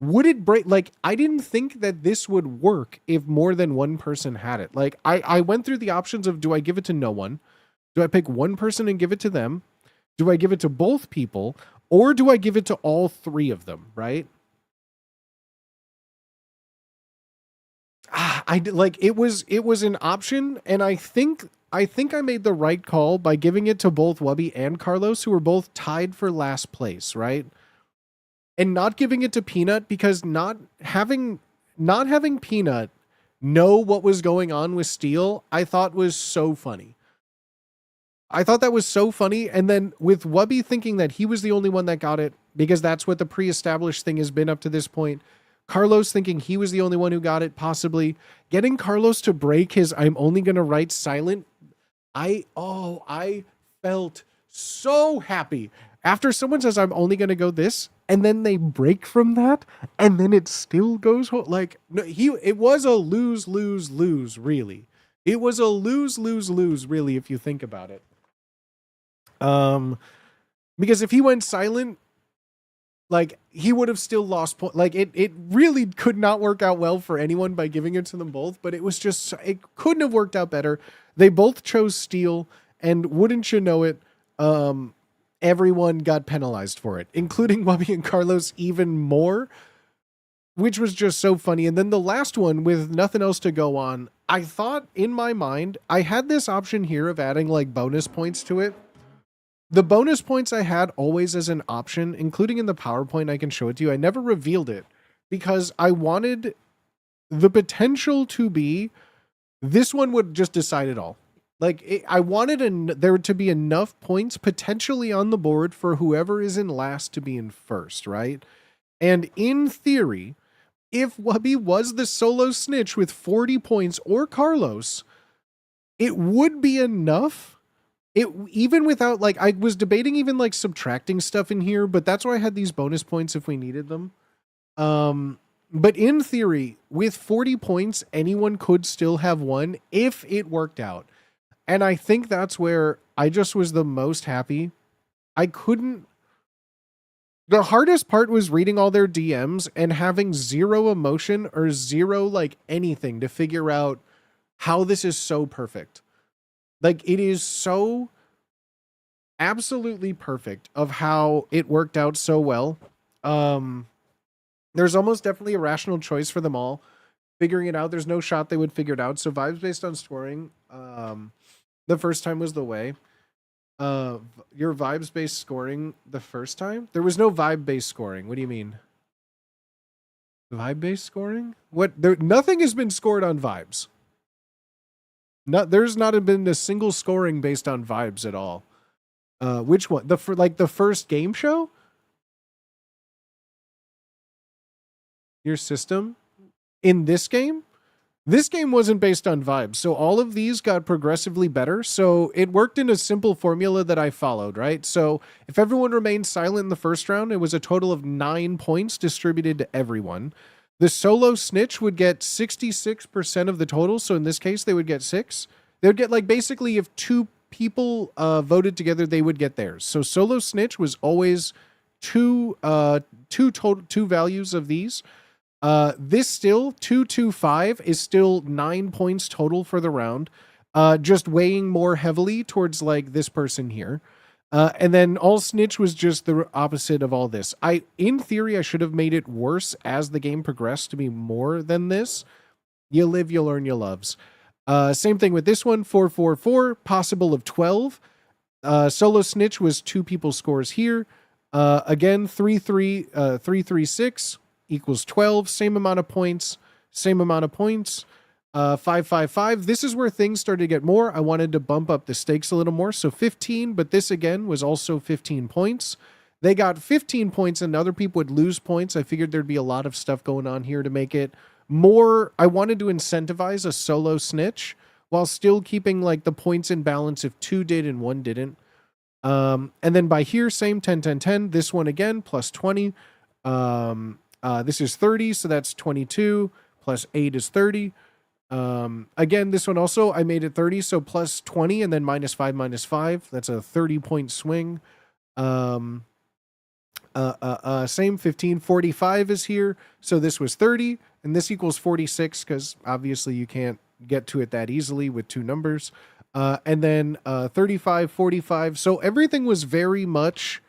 would it break? Like, I didn't think that this would work if more than one person had it. Like, I went through the options of, do I give it to no one? Do I pick one person and give it to them? Do I give it to both people? Or do I give it to all three of them, right? It was an option, and I think I made the right call by giving it to both Wubby and Carlos, who were both tied for last place, right? And not giving it to Peanut because not having Peanut know what was going on with Steel, I thought was so funny. I thought that was so funny. And then with Wubby thinking that he was the only one that got it, because that's what the pre-established thing has been up to this point. Carlos thinking he was the only one who got it, possibly. Getting Carlos to break his I'm only going to write silent. I felt so happy. After someone says I'm only going to go this, and then they break from that, and then it still goes like, no, it was a lose, really. It was a lose, really, if you think about it. Because if he went silent, like, he would have still lost point. Like, it really could not work out well for anyone by giving it to them both, but it was just, it couldn't have worked out better. They both chose Steel, and wouldn't you know it, everyone got penalized for it, including Wubby and Carlos even more, which was just so funny. And then the last one, with nothing else to go on, I thought in my mind, I had this option here of adding like bonus points to it. The bonus points I had always as an option, including in the PowerPoint, I can show it to you. I never revealed it because I wanted the potential to be, this one would just decide it all. Like, I wanted there to be enough points potentially on the board for whoever is in last to be in first, right? And in theory, if Wubby was the solo snitch with 40 points or Carlos, it would be enough. It even without, like, I was debating even like subtracting stuff in here, but that's why I had these bonus points if we needed them. But in theory, with 40 points, anyone could still have won if it worked out. And I think that's where I just was the most happy. The hardest part was reading all their DMs and having zero emotion or zero like anything to figure out how this is so perfect. Like, it is so absolutely perfect of how it worked out so well. There's almost definitely a rational choice for them all. Figuring it out, there's no shot they would figure it out. So vibes based on scoring, the first time was the way. Your vibes based scoring the first time? There was no vibe based scoring. What do you mean? Vibe based scoring? Nothing has been scored on vibes. There's not been a single scoring based on vibes at all. Which one? The first game show? Your system? In this game? This game wasn't based on vibes, so all of these got progressively better. So it worked in a simple formula that I followed, right? So if everyone remained silent in the first round, it was a total of 9 points distributed to everyone. The solo snitch would get 66% of the total. So in this case, they would get 6. They would get, like, basically if 2 people voted together, they would get theirs. So solo snitch was always two values of these. This still 225 is still 9 points total for the round. Just weighing more heavily towards like this person here. And then all snitch was just the opposite of all this. In theory, I should have made it worse as the game progressed to be more than this. You live, you learn, you loves. Same thing with this one, 444, possible of 12. Solo snitch was 2 people's scores here. Again, 336 equals 12, same amount of points. 555. This is where things started to get more. I wanted to bump up the stakes a little more. So 15, but this again was also 15 points. They got 15 points and other people would lose points. I figured there'd be a lot of stuff going on here to make it more. I wanted to incentivize a solo snitch while still keeping like the points in balance if 2 did and 1 didn't. And then by here, same 10, 10, 10. This one again, plus 20. This is 30, so that's 22. Plus 8 is 30. Again, this one also, I made it 30, so plus 20 and then minus 5. That's a 30-point swing. Same 15. 45 is here. So this was 30, and this equals 46 because obviously you can't get to it that easily with two numbers. And then 35, 45. So everything was very much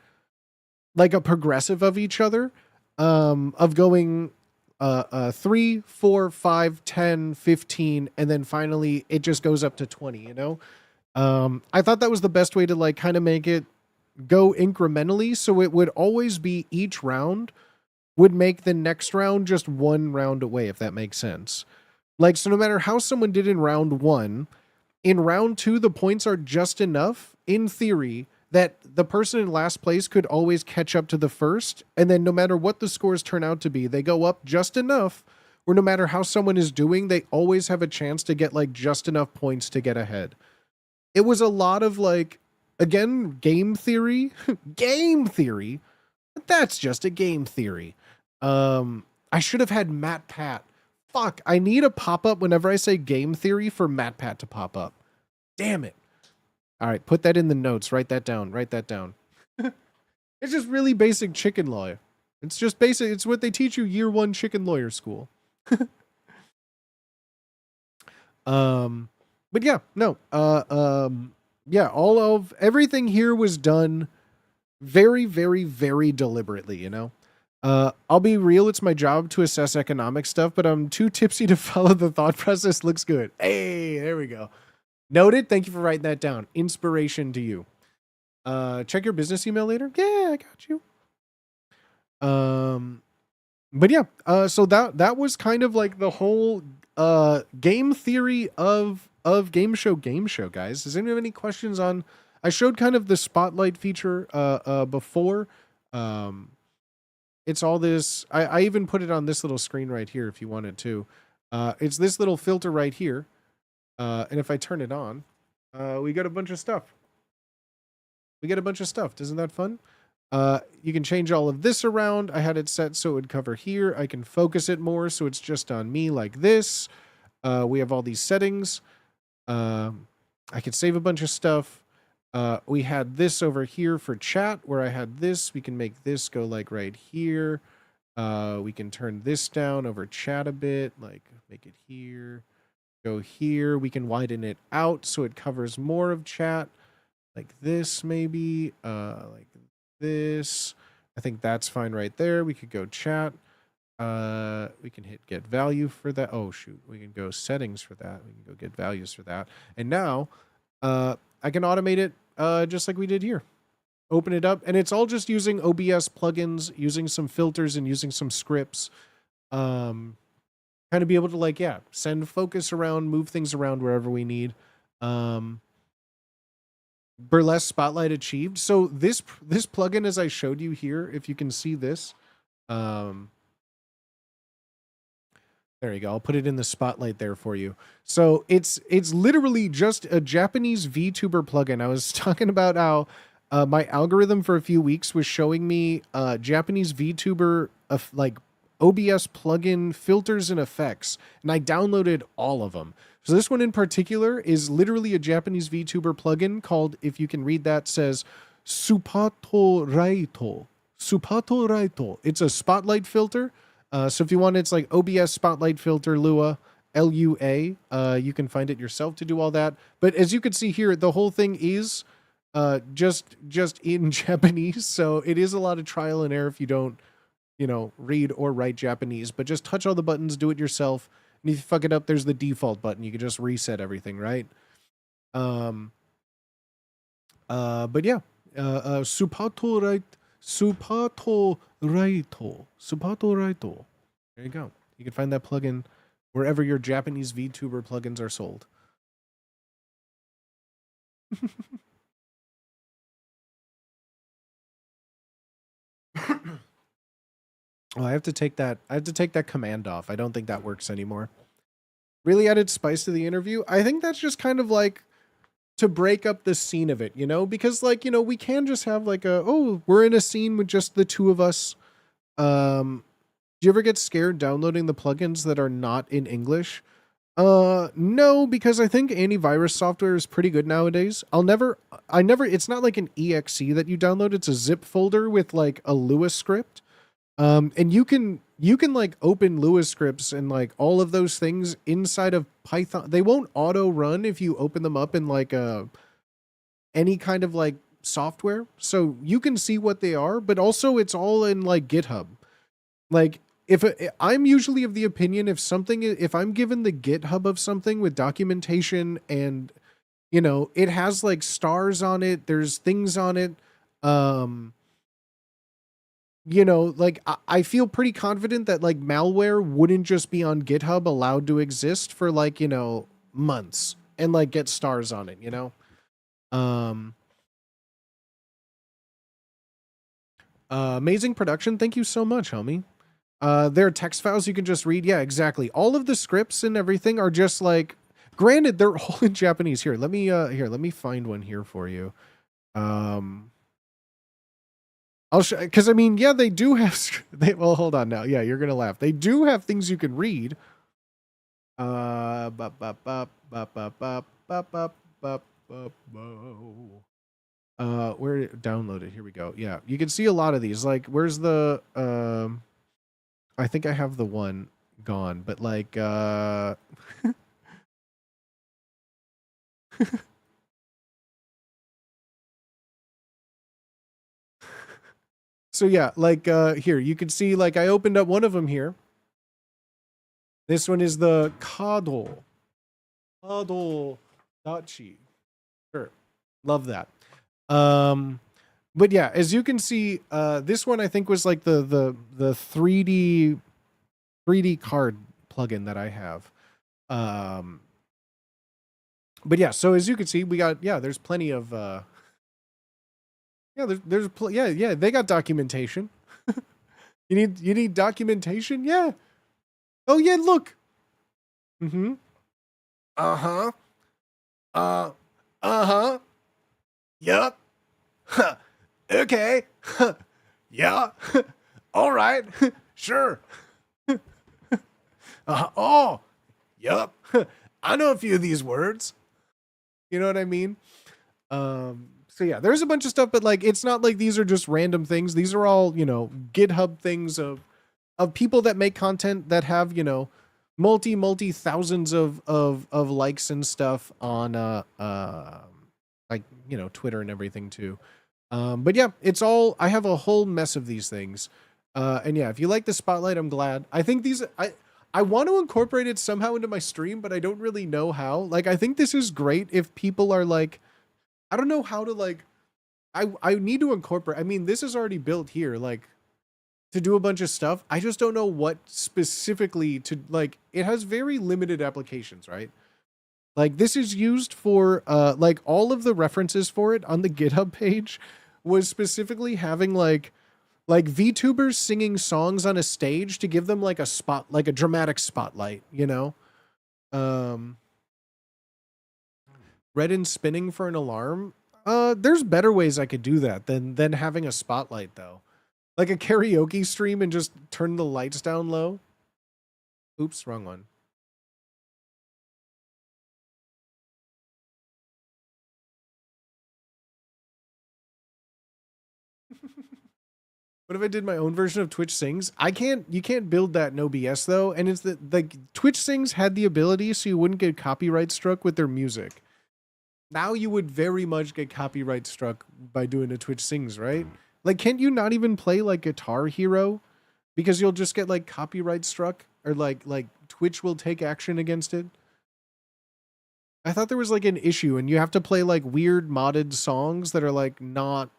like a progressive of each other, of going 3, 4, 5, 10, 15, and then finally it just goes up to 20, you know? I thought that was the best way to like kind of make it go incrementally, so it would always be each round would make the next round just one round away, if that makes sense. Like, so no matter how someone did in round 1, in round 2 the points are just enough, in theory, that the person in last place could always catch up to the first, and then no matter what the scores turn out to be, they go up just enough where no matter how someone is doing, they always have a chance to get like just enough points to get ahead. It was a lot of like, again, game theory. Game theory? But that's just a game theory. I should have had MatPat. Fuck, I need a pop-up whenever I say game theory for MatPat to pop up. Damn it. All right, put that in the notes. Write that down. Write that down. It's just really basic chicken lawyer. It's just basic. It's what they teach you year 1 chicken lawyer school. But yeah, no. Yeah, all of everything here was done very, very, very deliberately, you know? I'll be real, it's my job to assess economic stuff, but I'm too tipsy to follow the thought process. Looks good. Hey, there we go. Noted. Thank you for writing that down. Inspiration to you. Check your business email later. Yeah, I got you. But yeah, so that was kind of like the whole game theory of game show, guys. Does anyone have any questions on? I showed kind of the spotlight feature before. It's all this. I even put it on this little screen right here if you wanted to. It's this little filter right here. And if I turn it on, we got a bunch of stuff. Isn't that fun? You can change all of this around. I had it set so it would cover here. I can focus it more so it's just on me like this. We have all these settings. I could save a bunch of stuff. We had this over here for chat where I had this. We can make this go like right here. We can turn this down over chat a bit, like make it here, go here. We can widen it out so it covers more of chat, like this maybe, like this. I think that's fine right there. We could go chat. We can hit get value for that. Oh shoot, we can go settings for that. We can go get values for that. And now I can automate it just like we did here. Open it up, and it's all just using OBS plugins, using some filters and using some scripts. Kind of be able to like, yeah, send focus around, move things around wherever we need. Burlesque Spotlight achieved. So this plugin, as I showed you here, if you can see this, there you go. I'll put it in the spotlight there for you. So it's literally just a Japanese VTuber plugin. I was talking about how my algorithm for a few weeks was showing me Japanese VTuber like OBS plugin filters and effects, and I downloaded all of them. So this one in particular is literally a Japanese VTuber plugin called, if you can read that, says Supato Raito. Supato Raito. It's a spotlight filter. So if you want, it's like OBS Spotlight Filter Lua, Lua. You can find it yourself to do all that. But as you can see here, the whole thing is just in Japanese. So it is a lot of trial and error if you don't, read or write Japanese. But just touch all the buttons, do it yourself. And if you fuck it up, there's the default button. You can just reset everything, right? But yeah, Supato Raito. There you go. You can find that plugin wherever your Japanese VTuber plugins are sold. Oh, I have to take that command off. I don't think that works anymore. Really added spice to the interview. I think that's just kind of like to break up the scene of it, because like, we can just have like we're in a scene with just the two of us. Do you ever get scared downloading the plugins that are not in English? No, because I think antivirus software is pretty good nowadays. It's not like an exe that you download. It's a zip folder with like a Lua script. And you can like open Lua scripts and like all of those things inside of Python. They won't auto run if you open them up in like any kind of like software. So you can see what they are, but also it's all in like GitHub. Like I'm usually of the opinion if I'm given the GitHub of something with documentation and it has like stars on it, there's things on it, like I feel pretty confident that like malware wouldn't just be on GitHub allowed to exist for like, months and like get stars on it. Um Amazing production. Thank you so much, homie. There are text files you can just read. Yeah, exactly. All of the scripts and everything are just like, granted, they're all in Japanese. Let me find one here for you. I'll show, because I mean, yeah, they do have. Well, hold on now. Yeah, you're gonna laugh. They do have things you can read. Bop, bop, bop, bop, bop, bop, bop, bop, bop, bop, where download it? Here we go. Yeah, you can see a lot of these. Like, where's the I think I have the one gone, but like so yeah, like here you can see like I opened up one of them here. This one is the Kadol Dachi. Sure. Love that. But yeah, as you can see, this one I think was like the 3D card plugin that I have. But yeah, so as you can see, we got there's plenty of they got documentation. You need documentation? Yeah. Oh yeah, look. Mm-hmm. Uh-huh. Uh-huh. Yup. Huh. Okay. Huh. Yeah. All right. Sure. Oh. Yup. I know a few of these words. You know what I mean? So yeah, there's a bunch of stuff, but like it's not like these are just random things. These are all, GitHub things of people that make content that have, multi thousands of likes and stuff on like, Twitter and everything too. But yeah, it's all, I have a whole mess of these things. And yeah, if you like the spotlight, I'm glad. I think I want to incorporate it somehow into my stream, but I don't really know how. Like, I think this is great if people are like, I don't know how to like, I need to incorporate, I mean, this is already built here, like, to do a bunch of stuff. I just don't know what specifically to, like, it has very limited applications, right? Like, this is used for, like, all of the references for it on the GitHub page was specifically having, like VTubers singing songs on a stage to give them, like, a dramatic spotlight, Red and spinning for an alarm. There's better ways I could do that than having a spotlight, though. Like a karaoke stream and just turn the lights down low. Oops, wrong one. What if I did my own version of Twitch Sings? You can't build that in OBS though, and it's like Twitch Sings had the ability so you wouldn't get copyright struck with their music. Now you would very much get copyright struck by doing a Twitch Sings, right? Like, can't you not even play like Guitar Hero? Because you'll just get like copyright struck, or like Twitch will take action against it. I thought there was like an issue and you have to play like weird modded songs that are like not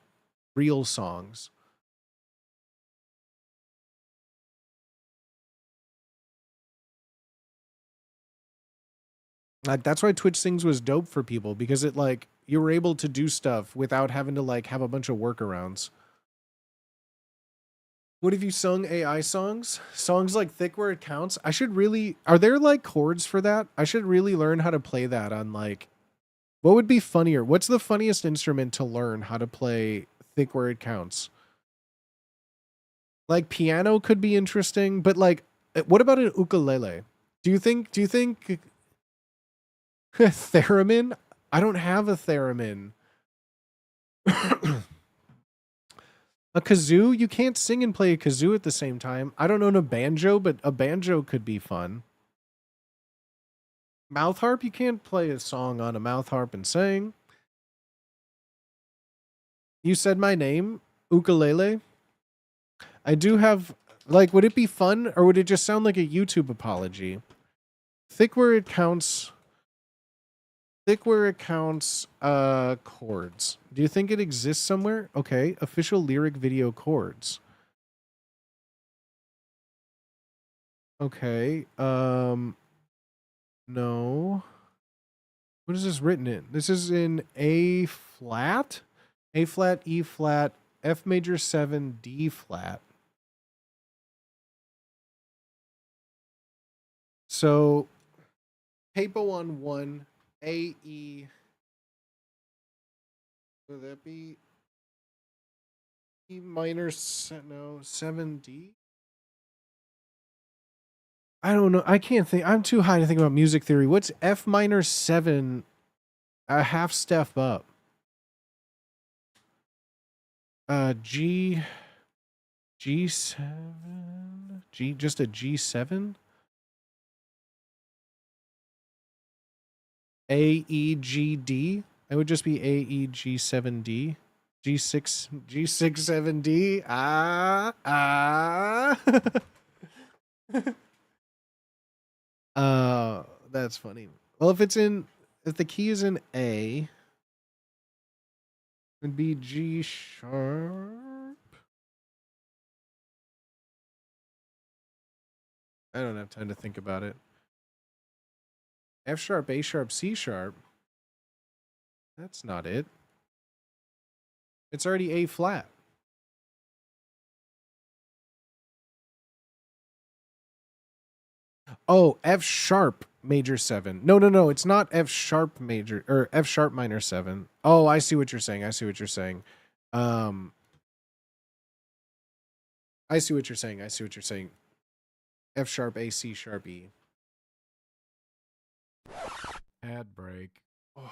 real songs. Like, that's why Twitch Sings was dope for people, because it like you were able to do stuff without having to like have a bunch of workarounds. What if you sung AI songs? Songs like Thick Where It Counts? Are there like chords for that? I should really learn how to play that on like, what would be funnier? What's the funniest instrument to learn how to play Thick Where It Counts? Like piano could be interesting, but like, what about an ukulele? Do you think Theremin? I don't have a theremin. A kazoo? You can't sing and play a kazoo at the same time. I don't own a banjo, but a banjo could be fun. Mouth harp? You can't play a song on a mouth harp and sing. You said my name? Ukulele? I do have... Like, would it be fun, or would it just sound like a YouTube apology? Thick where it counts... chords. Do you think it exists somewhere? Okay, official lyric video chords. Okay, no. What is this written in? This is in A flat? A flat, E flat, F major 7, D flat. So, capo on 1, A, E. Would that be E minor, no, 7, D? I don't know. I can't think. I'm too high to think about music theory. What's F minor 7 a half step up? G, G7, G, just a G7? A, E, G, D? It would just be A, E, G7, D. G6, G6, 7D. That's funny. Well, if the key is in A, it'd be G sharp. I don't have time to think about it. F sharp, A sharp, C sharp. That's not it. It's already A flat. Oh, F sharp major 7. No. It's not F sharp major or F sharp minor 7. Oh, I see what you're saying. I see what you're saying. I see what you're saying. F sharp, A, C sharp, E. Ad break. Oh.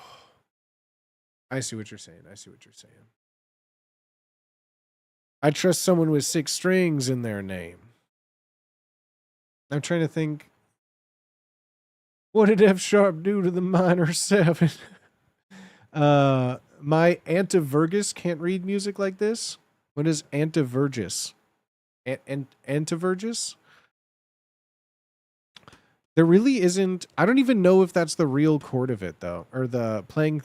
I see what you're saying. I trust someone with 6 strings in their name. I'm trying to think. What did F sharp do to the minor 7? My antivirgus can't read music like this. What is antivirgus? Antivirgus? There really isn't. I don't even know if that's the real chord of it though, or the playing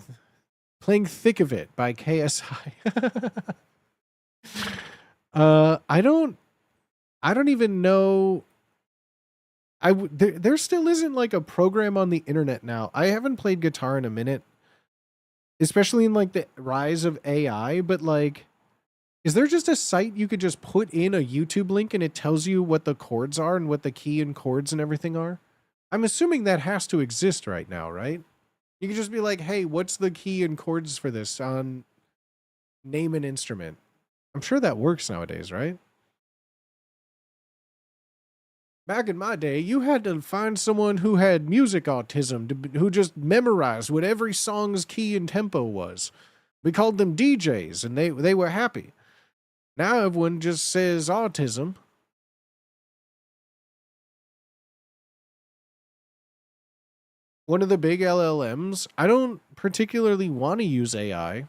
Thick of It by KSI. I don't even know. There still isn't like a program on the internet now. I haven't played guitar in a minute, especially in like the rise of AI, but like, is there just a site you could just put in a YouTube link and it tells you what the chords are and what the key and chords and everything are? I'm assuming that has to exist right now, right? You could just be like, hey, what's the key and chords for this on name an instrument? I'm sure that works nowadays, right? Back in my day, you had to find someone who had music autism, who just memorized what every song's key and tempo was. We called them DJs, and they were happy. Now everyone just says autism. One of the big LLMs. I don't particularly want to use AI.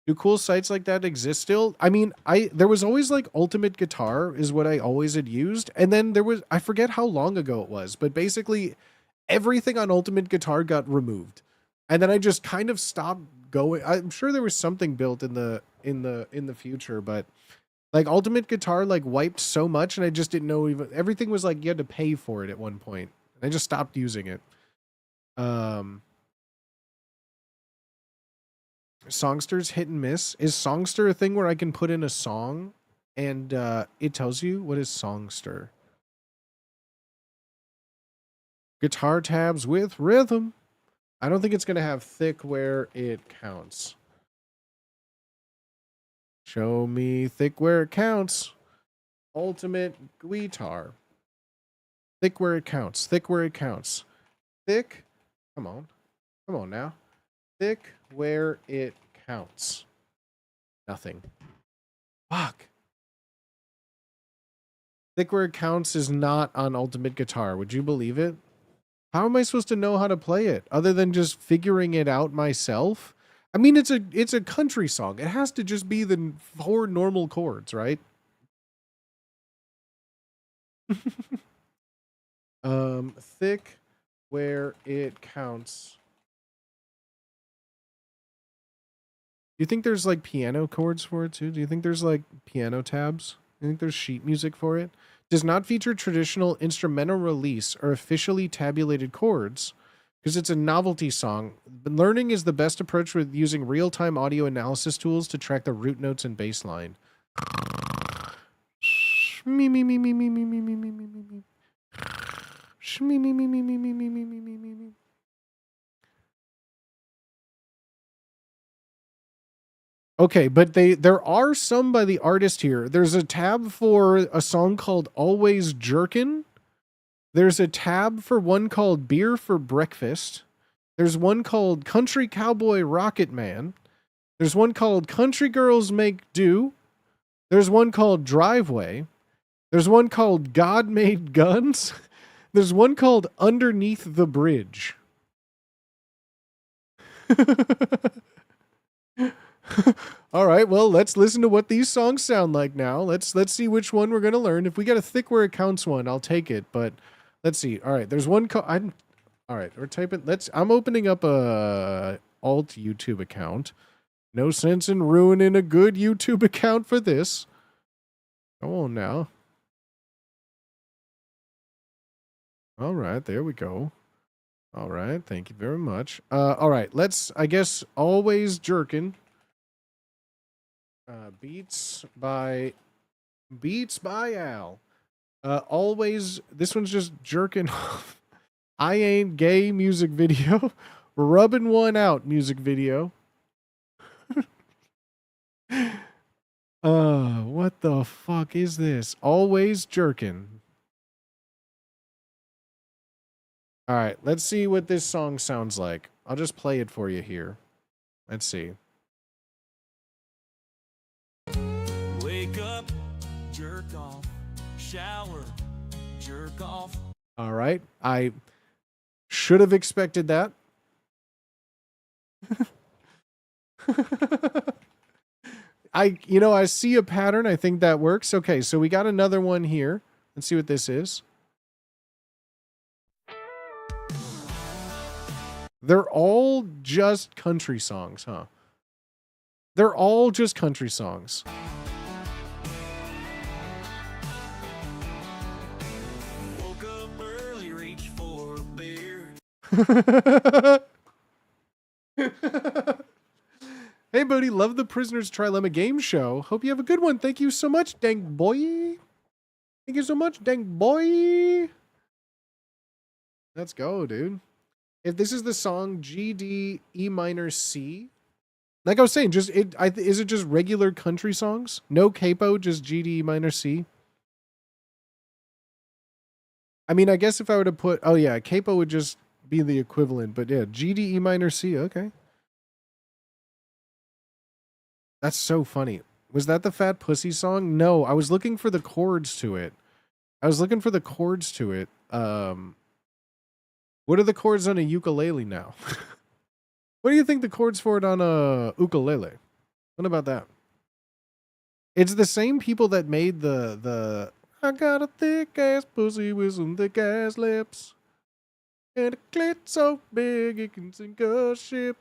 Do cool sites like that exist still? I mean, there was always like Ultimate Guitar is what I always had used. And then there was, I forget how long ago it was, but basically everything on Ultimate Guitar got removed. And then I just kind of stopped going. I'm sure there was something built in the future, but like Ultimate Guitar like wiped so much and I just didn't know everything was like you had to pay for it at one point. And I just stopped using it. Songster's hit and miss. Is Songster a thing where I can put in a song and it tells you? What is Songster? Guitar tabs with rhythm. I don't think it's going to have thick where it counts. Show me thick where it counts. Ultimate guitar. Thick where it counts. Thick where it counts. Thick. Come on. Come on now. Thick where it counts. Nothing. Fuck. Thick where it counts is not on Ultimate Guitar. Would you believe it? How am I supposed to know how to play it other than just figuring it out myself? I mean, it's a country song. It has to just be the 4 normal chords, right? Thick where it counts. Do you think there's like piano chords for it too? Do you think there's like piano tabs? Do you think there's sheet music for it? Does not feature traditional instrumental release or officially tabulated chords because it's a novelty song. But learning is the best approach with using real-time audio analysis tools to track the root notes and bass line. Me me me me me me me me me me me me. Me me me me me me me me me me me me. Okay, but there are some by the artist here. There's a tab for a song called Always Jerkin'. There's a tab for one called Beer for Breakfast. There's one called Country Cowboy Rocket Man. There's one called Country Girls Make Do. There's one called Driveway. There's one called God Made Guns. There's one called Underneath the Bridge. All right, well, let's listen to what these songs sound like now. Let's see which one we're going to learn. If we get a Thick Where It Counts one, I'll take it, but let's see. All right, there's one all right, we're typing. I'm opening up a alt YouTube account. No sense in ruining a good YouTube account for this. Come on now. All right, there we go. All right, thank you very much. All right, I guess Always Jerkin'. Beats by Al. Always, this one's just jerking off. I Ain't Gay music video. Rubbing One Out music video. What the fuck is this? Always Jerkin'. All right, let's see what this song sounds like. I'll just play it for you here. Let's see. Wake up, jerk off, shower, jerk off. All right, I should have expected that. I see a pattern. I think that works. Okay, so we got another one here. Let's see what this is. They're all just country songs, huh? They're all just country songs. Woke up early, reached for a beer. Hey, buddy, love the Prisoner's Trilemma game show. Hope you have a good one. Thank you so much, dang boy. Thank you so much, dang boy. Let's go, dude. If this is the song G, D, E minor, C, like I was saying, is it just regular country songs? No capo, just G, D, E minor, C? I mean, I guess if I were to put, oh yeah, capo would just be the equivalent, but yeah, G, D, E minor, C, okay. That's so funny. Was that the Fat Pussy song? No, I was looking for the chords to it. What are the chords on a ukulele now? What do you think the chords for it on a ukulele? What about that? It's the same people that made the I got a thick ass pussy with some thick ass lips. And a clit so big it can sink a ship.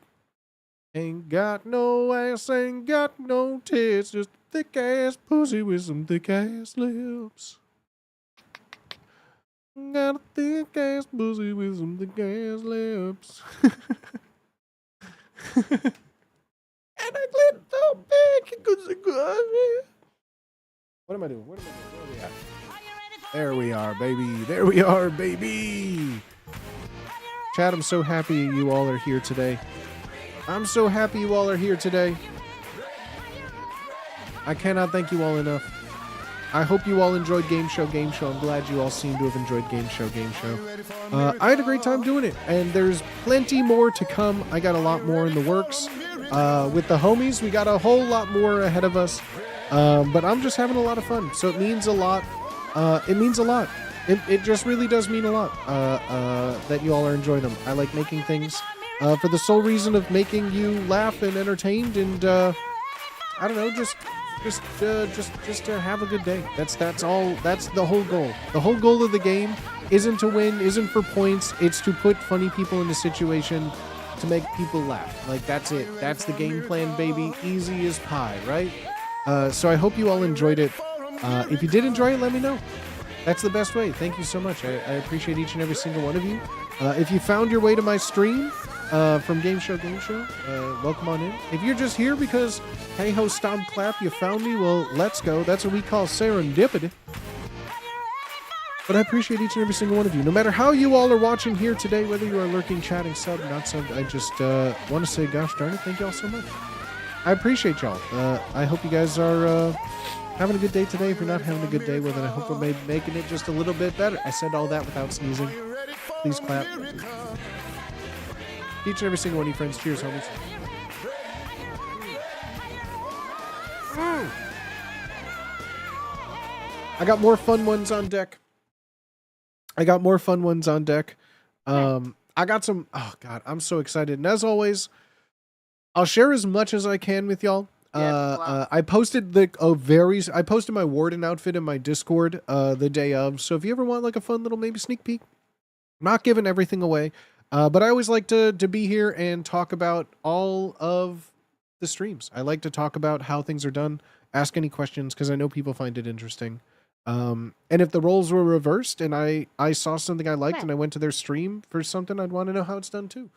Ain't got no ass, ain't got no tits, just a thick ass pussy with some thick ass lips. Got a thick ass pussy with some thick ass lips. And I clit so big it could sink a ship. What am I doing? Where are we at? There we are, baby. There we are, baby. Chad, I'm so happy you all are here today. I'm so happy you all are here today. I cannot thank you all enough. I hope you all enjoyed Game Show. I'm glad you all seem to have enjoyed Game Show. I had a great time doing it, and there's plenty more to come. I got a lot more in the works. With the homies, we got a whole lot more ahead of us. But I'm just having a lot of fun, so it means a lot. It means a lot. It just really does mean a lot that you all are enjoying them. I like making things for the sole reason of making you laugh and entertained, and I don't know, just to have a good day. That's all. That's the whole goal. The whole goal of the game isn't to win, isn't for points. It's to put funny people in a situation to make people laugh. Like, that's it. That's the game plan, baby. Easy as pie, right? So I hope you all enjoyed it. If you did enjoy it, let me know. That's the best way. Thank you so much. I appreciate each and every single one of you. If you found your way to my stream from Game Show, welcome on in. If you're just here because, hey ho, stomp clap, you found me, well, let's go. That's what we call serendipity. But I appreciate each and every single one of you. No matter how you all are watching here today, whether you are lurking, chatting, sub, not sub, I just want to say, gosh darn it, thank you all so much. I appreciate y'all. I hope you guys are having a good day today. If you're not having a good day, well, then I hope we're making it just a little bit better. I said all that without sneezing. Please clap. Each and every single one of you friends. Cheers, homies. I got more fun ones on deck. I got some... Oh, God. I'm so excited. And as always, I'll share as much as I can with y'all. I posted I posted my warden outfit in my Discord the day of. So if you ever want like a fun little maybe sneak peek, I'm not giving everything away. But I always like to be here and talk about all of the streams. I like to talk about how things are done, ask any questions, because I know people find it interesting. And if the roles were reversed and I saw something I liked and I went to their stream for something, I'd want to know how it's done too.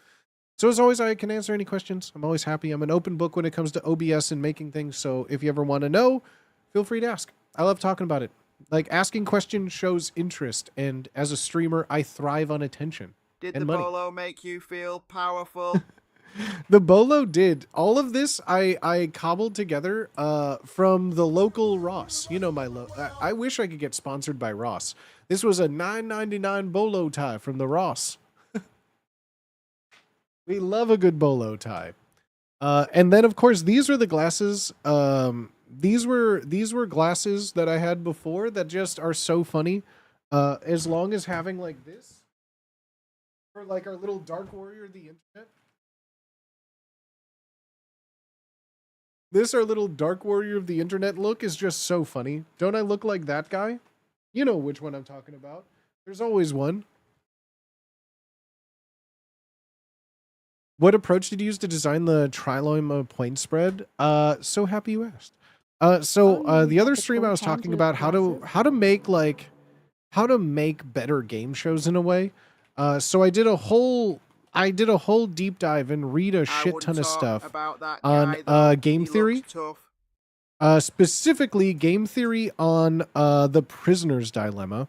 So as always, I can answer any questions. I'm always happy. I'm an open book when it comes to OBS and making things. So if you ever want to know, feel free to ask. I love talking about it. Like, asking questions shows interest. And as a streamer, I thrive on attention. Did and the money. bolo make you feel powerful? The bolo did. All of this I cobbled together from the local Ross. You know my I wish I could get sponsored by Ross. This was a $9.99 bolo tie from the Ross. We love a good bolo tie. And then of course these are the glasses. These were glasses that I had before that just are so funny. As long as having like this for like our little Dark Warrior of the internet. This our little Dark Warrior of the internet look is just so funny. Don't I look like that guy? You know which one I'm talking about. There's always one. What approach did you use to design the Triloma point spread? So happy you asked. The other stream I was talking about how to make better game shows in a way. So I did a whole deep dive and read a shit ton of stuff on game theory. Specifically game theory on the prisoner's dilemma.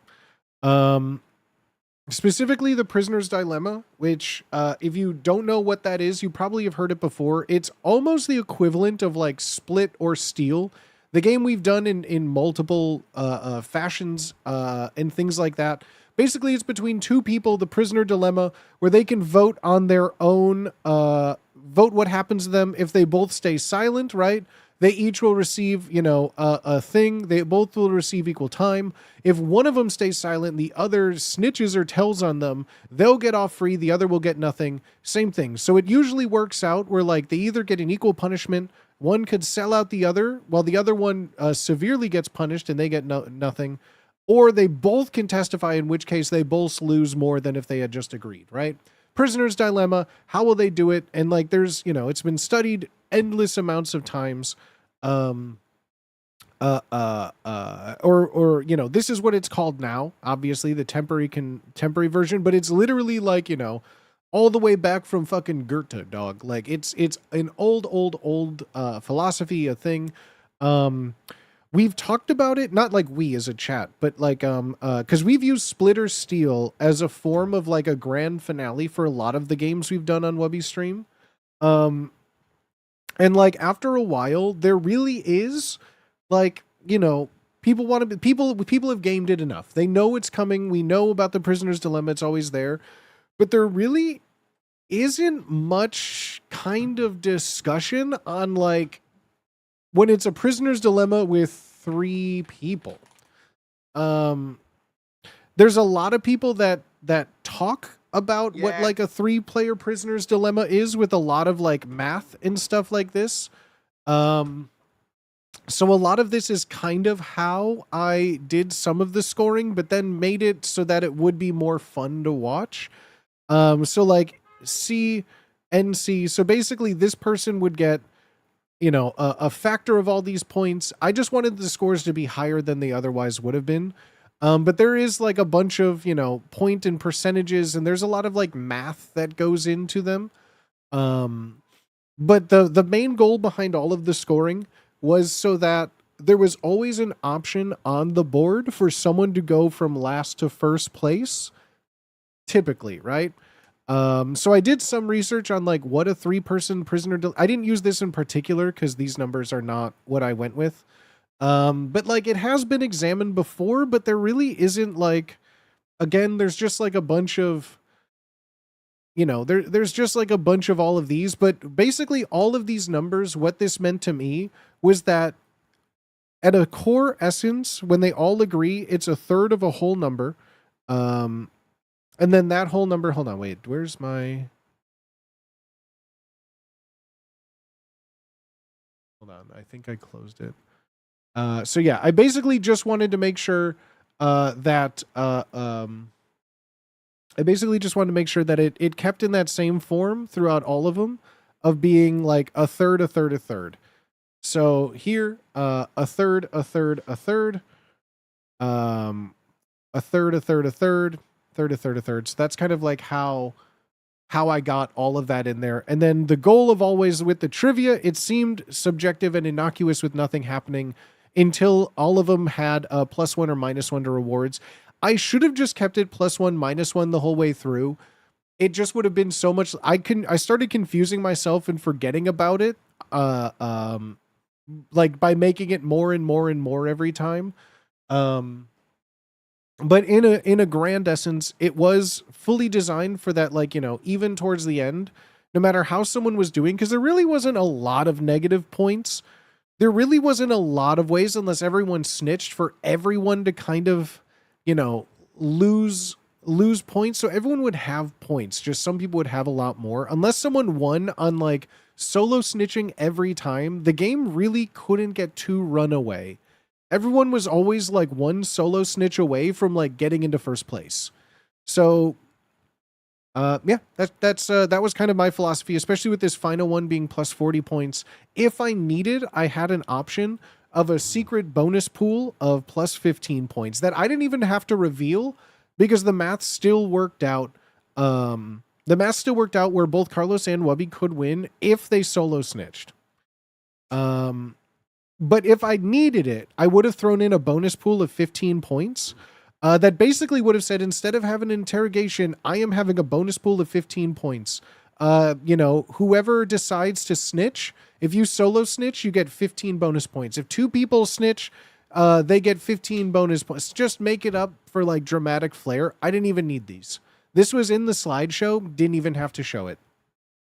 Specifically the prisoner's dilemma, which if you don't know what that is, you probably have heard it before. It's almost the equivalent of like Split or Steel, the game we've done in multiple fashions and things like that. Basically, it's between two people, the prisoner dilemma, where they can vote on their own, vote what happens to them if they both stay silent, right? They each will receive, a thing. They both will receive equal time. If one of them stays silent, the other snitches or tells on them, they'll get off free. The other will get nothing. Same thing. So it usually works out where like they either get an equal punishment. One could sell out the other while the other one severely gets punished and they get nothing. Or they both can testify, in which case they both lose more than if they had just agreed, right? Prisoner's dilemma. How will they do it? And like there's, it's been studied endless amounts of times. This is what it's called now, obviously the temporary version, but it's literally like, all the way back from fucking Goethe, dog. Like it's an old philosophy, a thing. We've talked about it, not like we as a chat, but like, cause we've used Split or Steel as a form of like a grand finale for a lot of the games we've done on Webby Stream. And like after a while, there really is like, people People want to be, people have gamed it enough. They know it's coming. We know about the prisoner's dilemma. It's always there. But there really isn't much kind of discussion on like when it's a prisoner's dilemma with 3 people. There's a lot of people that talk about what like a 3-player prisoner's dilemma is with a lot of like math and stuff like this. So a lot of this is kind of how I did some of the scoring, but then made it so that it would be more fun to watch. So like C and C. So basically this person would get, you know, a factor of all these points. I just wanted the scores to be higher than they otherwise would have been. But there is like a bunch of, you know, point and percentages, and there's a lot of like math that goes into them. But the main goal behind all of the scoring was so that there was always an option on the board for someone to go from last to first place, typically, right? So I did some research on like what a 3-person prisoner. I didn't use this in particular because these numbers are not what I went with. But like it has been examined before, but there really isn't like, again, there's just like a bunch of, you know, there's just like a bunch of all of these, but basically all of these numbers, what this meant to me was that at a core essence, when they all agree, it's a third of a whole number. And then that whole number, hold on, wait, where's my, hold on, I think I closed it. So yeah, I basically just wanted to make sure that it kept in that same form throughout all of them of being like a third, a third, a third. So here, a third, a third, a third, a third, a third, a third, third, a third, a third. So that's kind of like how I got all of that in there. And then the goal of always with the trivia, it seemed subjective and innocuous with nothing happening until all of them had a +1 or -1 to rewards. I should have just kept it +1, -1 the whole way through. It just would have been so much. I started confusing myself and forgetting about it. Like by making it more and more and more every time. But in a grand essence, it was fully designed for that, like, you know, even towards the end, no matter how someone was doing, because there really wasn't a lot of negative points. There really wasn't a lot of ways, unless everyone snitched, for everyone to kind of, you know, lose points. So everyone would have points. Just some people would have a lot more. Unless someone won on like solo snitching every time, the game really couldn't get too run away. Everyone was always like one solo snitch away from like getting into first place. So yeah, that was kind of my philosophy, especially with this final one being +40 points. If I needed, I had an option of a secret bonus pool of +15 points that I didn't even have to reveal because the math still worked out. The math still worked out where both Carlos and Wubby could win if they solo snitched. But if I needed it, I would have thrown in a bonus pool of 15 points. That basically would have said, instead of having an interrogation, I am having a bonus pool of 15 points. You know, whoever decides to snitch, if you solo snitch, you get 15 bonus points. If 2 people snitch, they get 15 bonus points. Just make it up for like dramatic flair. I didn't even need these. This was in the slideshow. Didn't even have to show it.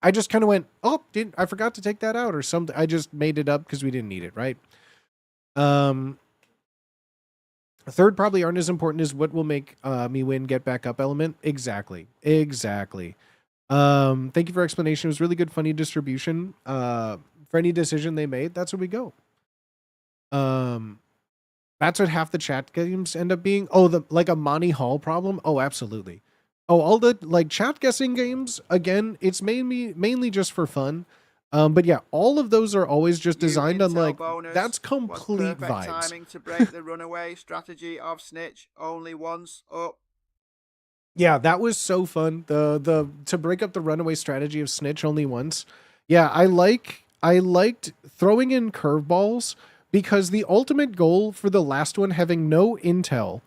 I just kind of went, oh, I forgot to take that out or something. I just made it up because we didn't need it, right? Third probably aren't as important as what will make me win, get back up element. Exactly. Thank you for explanation. It was really good, funny distribution. For any decision they made, that's where we go. That's what half the chat games end up being. Oh, like a Monty Hall problem. Oh, absolutely. Oh, all the like chat guessing games, again, it's mainly just for fun. But yeah, all of those are always just designed on like, that's complete vibes. Timing to break the runaway strategy of snitch only once up. Yeah, that was so fun. The to break up the runaway strategy of snitch only once. Yeah, I liked throwing in curveballs because the ultimate goal for the last one, having no intel,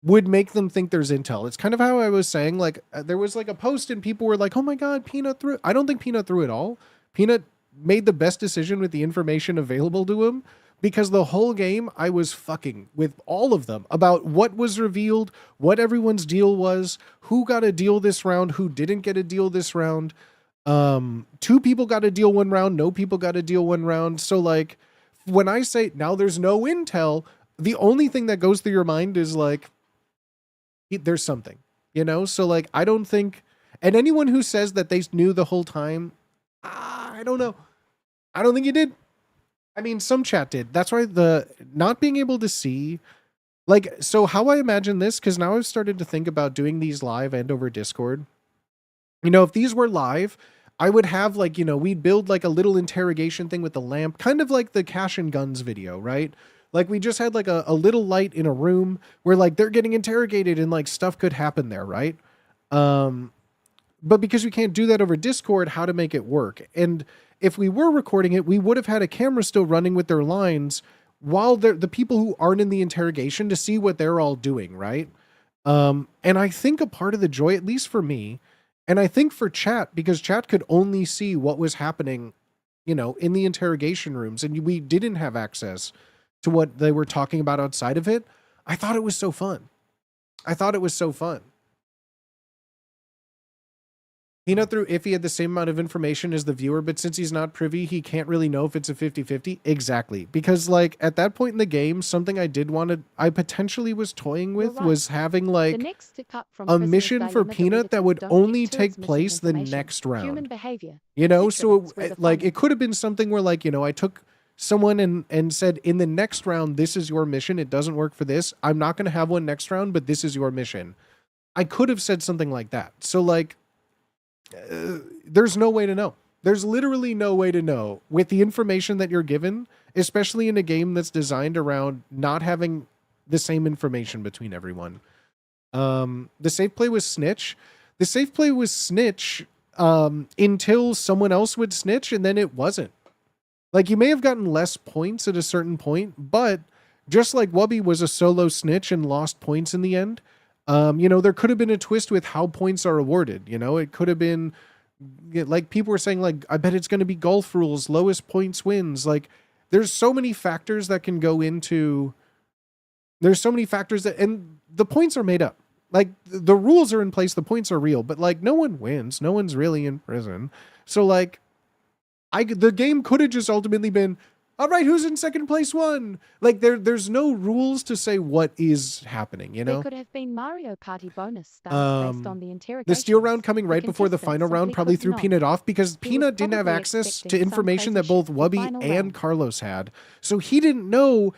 would make them think there's intel. It's kind of how I was saying, like, there was like a post and people were like, oh my God, Peanut threw. I don't think Peanut threw it all. Peanut made the best decision with the information available to him, because the whole game I was fucking with all of them about what was revealed, what everyone's deal was, who got a deal this round, who didn't get a deal this round. 2 people got a deal one round, no people got a deal one round. So like when I say now there's no intel, the only thing that goes through your mind is like, there's something, you know? So like, I don't think, and anyone who says that they knew the whole time, I don't know. I don't think you did. I mean, some chat did. That's why the not being able to see, like, so how I imagine this, because now I've started to think about doing these live and over Discord. You know, if these were live, I would have like, you know, we'd build like a little interrogation thing with the lamp, kind of like the Cash and Guns video, right? Like we just had like a little light in a room where like they're getting interrogated and like stuff could happen there, right? But because we can't do that over Discord, how to make it work? And if we were recording it, we would have had a camera still running with their lines while the people who aren't in the interrogation to see what they're all doing, right? And I think a part of the joy, at least for me, and I think for chat, because chat could only see what was happening, you know, in the interrogation rooms, and we didn't have access to what they were talking about outside of it. I thought it was so fun. Peanut threw if he had the same amount of information as the viewer, but since he's not privy, he can't really know if it's a 50-50. Exactly. Because like at that point in the game, something I potentially was toying with was having like a mission for Peanut that would only take place the next round. Human behavior. You know, so like it could have been something where like, you know, I took someone and said in the next round, this is your mission. It doesn't work for this. I'm not going to have one next round, but this is your mission. I could have said something like that. So like, there's no way to know. There's literally no way to know with the information that you're given, especially in a game that's designed around not having the same information between everyone. The safe play was snitch. The safe play was snitch until someone else would snitch, and then it wasn't. Like you may have gotten less points at a certain point, but just like Wubby was a solo snitch and lost points in the end, you know, there could have been a twist with how points are awarded. You know, it could have been like people were saying, like, I bet it's going to be golf rules, lowest points wins. Like, there's so many factors that can go into. There's so many factors that, and the points are made up. Like, the rules are in place, the points are real, but like, no one wins. No one's really in prison. So, like, the game could have just ultimately been, all right, who's in second place won? Like there's no rules to say what is happening, you know? There could have been Mario Party bonus stars based on the interrogation. The steel round coming right before the final round probably threw Peanut off because Peanut didn't have access to information that both Wubby and Carlos had. So he didn't know,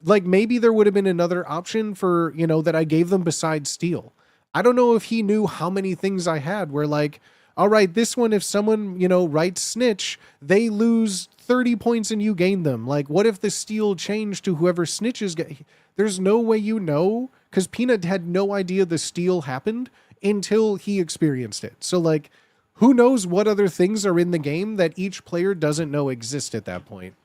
like maybe there would have been another option for, you know, that I gave them besides steel. I don't know if he knew how many things I had where like, all right, this one, if someone, you know, writes snitch, they lose 30 points and you gain them. Like, what if the steal changed to whoever snitches? There's no way you know, because Peanut had no idea the steal happened until he experienced it. So, like, who knows what other things are in the game that each player doesn't know exist at that point.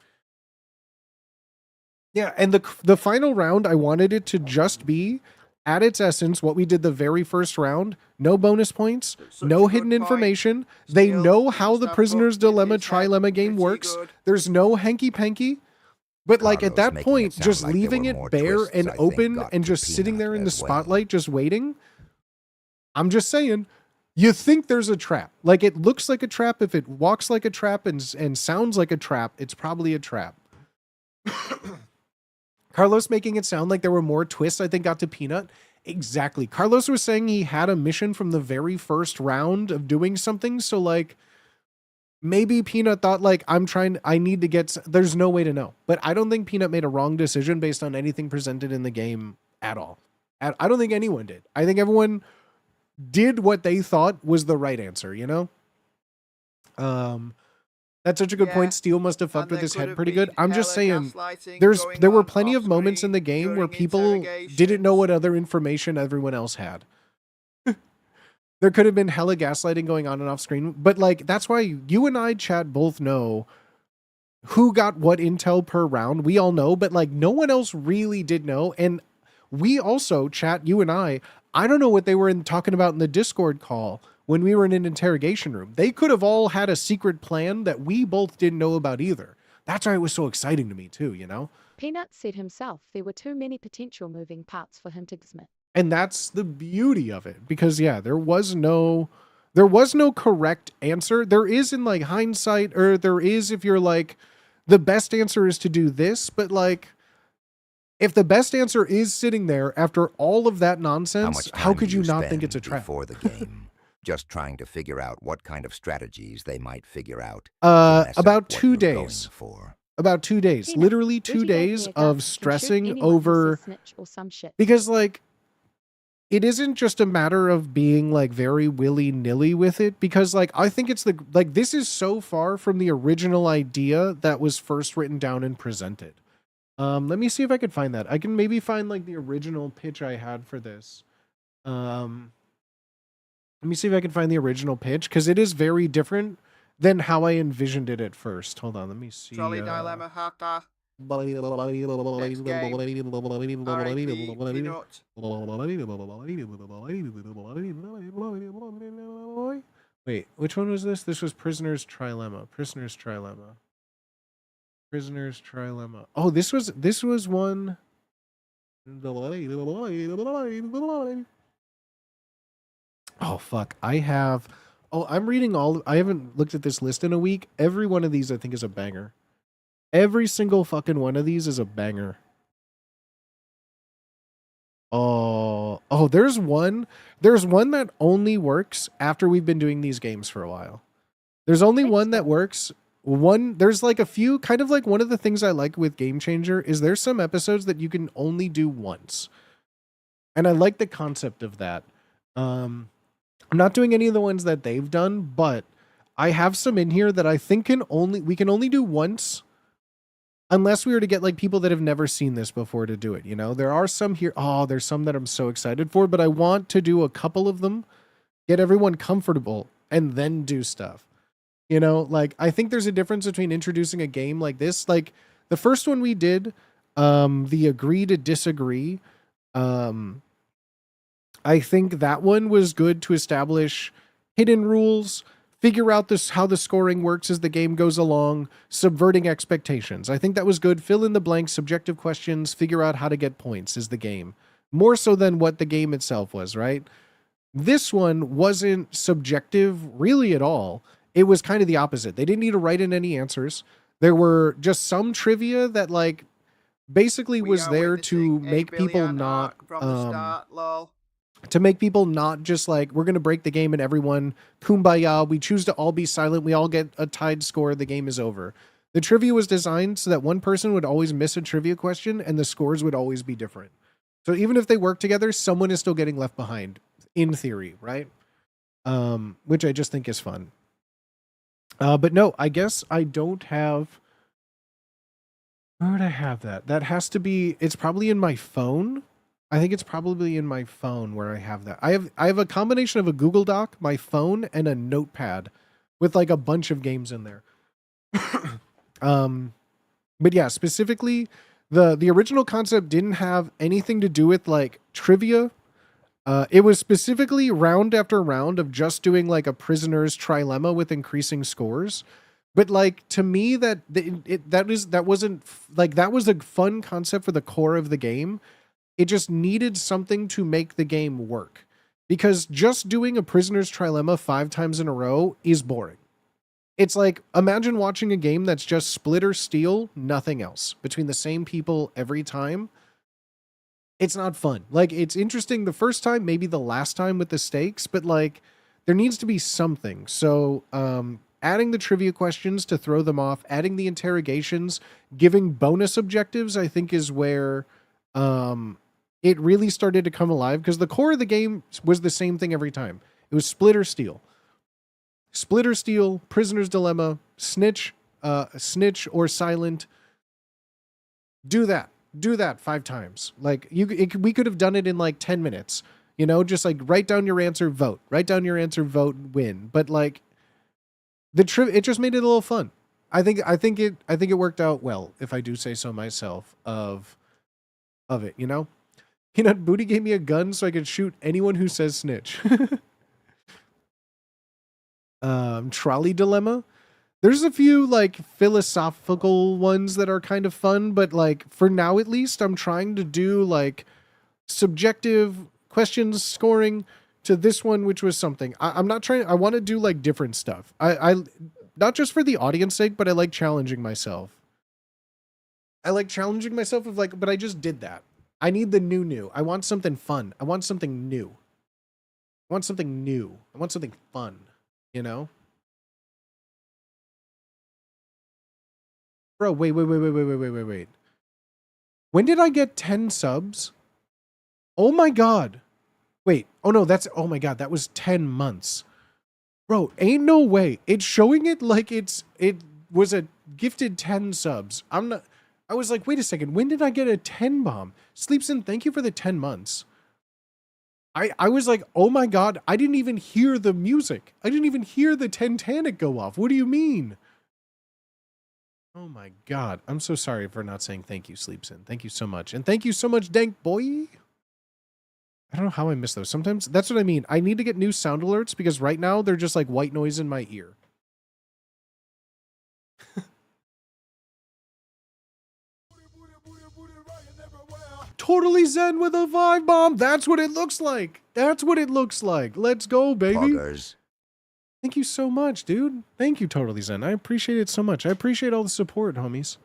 Yeah, and the final round, I wanted it to just be, at its essence, what we did the very first round, no bonus points, no hidden information. They know how the prisoner's dilemma trilemma game works. There's no hanky-panky. But like at that point, just leaving it bare and open and just sitting there in the spotlight, just waiting. I'm just saying, you think there's a trap. Like it looks like a trap. If it walks like a trap and sounds like a trap, it's probably a trap. Carlos making it sound like there were more twists, I think, got to Peanut. Exactly. Carlos was saying he had a mission from the very first round of doing something. So, like, maybe Peanut thought, like, I need to get... There's no way to know. But I don't think Peanut made a wrong decision based on anything presented in the game at all. I don't think anyone did. I think everyone did what they thought was the right answer, you know? That's such a good point. Steel must have fucked with his head pretty good. I'm just saying, there were plenty of moments in the game where people didn't know what other information everyone else had. There could have been hella gaslighting going on and off screen, but like that's why you and I, chat, both know who got what intel per round. We all know, but like no one else really did know. And we also, chat, you and I don't know what they were talking about in the Discord call when we were in an interrogation room. They could have all had a secret plan that we both didn't know about either. That's why it was so exciting to me too, you know? Peanut said himself there were too many potential moving parts for him to submit. And that's the beauty of it, because yeah, there was no correct answer. There is in like hindsight, or there is if you're like, the best answer is to do this, but like, if the best answer is sitting there after all of that nonsense, how could you not think it's a trap? Before the game, just trying to figure out what kind of strategies they might figure out. to mess up About what 2 you're going days. for. About 2 days. Peanut, Literally Booty 2 gave me days a gun, of can shoot stressing anyone who over, says snitch or some shit. because like, it isn't just a matter of being like very willy-nilly with it, because like I think it's like this is so far from the original idea that was first written down and presented. Let me see if I could find that. I can maybe find like the original pitch I had for this. Let me see if I can find the original pitch, because it is very different than how I envisioned it at first. Hold on, let me see. Trolley dilemma, haka. Wait, which one was this? This was Prisoner's Trilemma. Prisoner's Trilemma. Prisoner's Trilemma. Oh, this was one. Oh fuck. I'm reading I haven't looked at this list in a week. Every one of these I think is a banger. Every single fucking one of these is a banger. Oh, there's one that only works after we've been doing these games for a while. There's only one that works. There's like a few, kind of like one of the things I like with Game Changer is there's some episodes that you can only do once. And I like the concept of that. I'm not doing any of the ones that they've done, but I have some in here that I think we can only do once. Unless we were to get like people that have never seen this before to do it, you know? There are some here. Oh, there's some that I'm so excited for, but I want to do a couple of them, get everyone comfortable, and then do stuff. You know, like I think there's a difference between introducing a game like this. Like the first one we did, the agree to disagree. I think that one was good to establish hidden rules, figure out how the scoring works as the game goes along, subverting expectations. I think that was good. Fill in the blanks, subjective questions, figure out how to get points is the game. More so than what the game itself was, right? This one wasn't subjective really at all. It was kind of the opposite. They didn't need to write in any answers. There were just some trivia that like basically was there to make people not to make people not just like, we're going to break the game and everyone kumbaya, we choose to all be silent, we all get a tied score, the game is over. The trivia was designed so that one person would always miss a trivia question and the scores would always be different. So even if they work together, someone is still getting left behind in theory, right? Which I just think is fun. But no, I guess I don't have, where would I have that? That has to be, it's probably in my phone. I think it's probably in my phone where I have that. I have a combination of a Google Doc, my phone, and a notepad with like a bunch of games in there. But yeah, specifically the original concept didn't have anything to do with like trivia. It was specifically round after round of just doing like a prisoner's trilemma with increasing scores. But like to me that wasn't like, that was a fun concept for the core of the game. It just needed something to make the game work, because just doing a prisoner's trilemma 5 times in a row is boring. It's like, imagine watching a game that's just split or steal, nothing else, between the same people every time. It's not fun. Like, it's interesting the first time, maybe the last time with the stakes, but like there needs to be something. So, adding the trivia questions to throw them off, adding the interrogations, giving bonus objectives, I think is where, it really started to come alive, because the core of the game was the same thing every time. It was split or steal. Split or steal, prisoner's dilemma, snitch or silent. Do that 5 times. Like we could have done it in like 10 minutes, you know, just like write down your answer, vote, win. But like it just made it a little fun. I think it worked out well, if I do say so myself, of it, you know? Peanut Booty gave me a gun so I could shoot anyone who says snitch. Trolley dilemma. There's a few like philosophical ones that are kind of fun, but like for now at least, I'm trying to do like subjective questions scoring to this one, which was something. I'm not trying. I want to do like different stuff. I not just for the audience sake, but I like challenging myself. I like challenging myself of like, but I just did that. I need the new. I want something fun. I want something new. I want something new. I want something fun, you know? Bro, wait. When did I get 10 subs? Oh my God. Wait. Oh no, oh my God, that was 10 months. Bro, ain't no way. It's showing it like it was a gifted 10 subs. I was like, wait a second, when did I get a 10 bomb? Sleepson, thank you for the 10 months. I was like, oh my God, I didn't even hear the music. I didn't even hear the Titanic go off. What do you mean? Oh my God. I'm so sorry for not saying thank you, Sleepson. Thank you so much. And thank you so much, Dank Boy. I don't know how I miss those. Sometimes, that's what I mean. I need to get new sound alerts because right now they're just like white noise in my ear. Totally zen with a 5 bomb. That's what it looks like. That's what it looks like. Let's go, baby. Poggers. Thank you so much, dude. Thank you, Totally Zen. I appreciate it so much. I appreciate all the support, homies.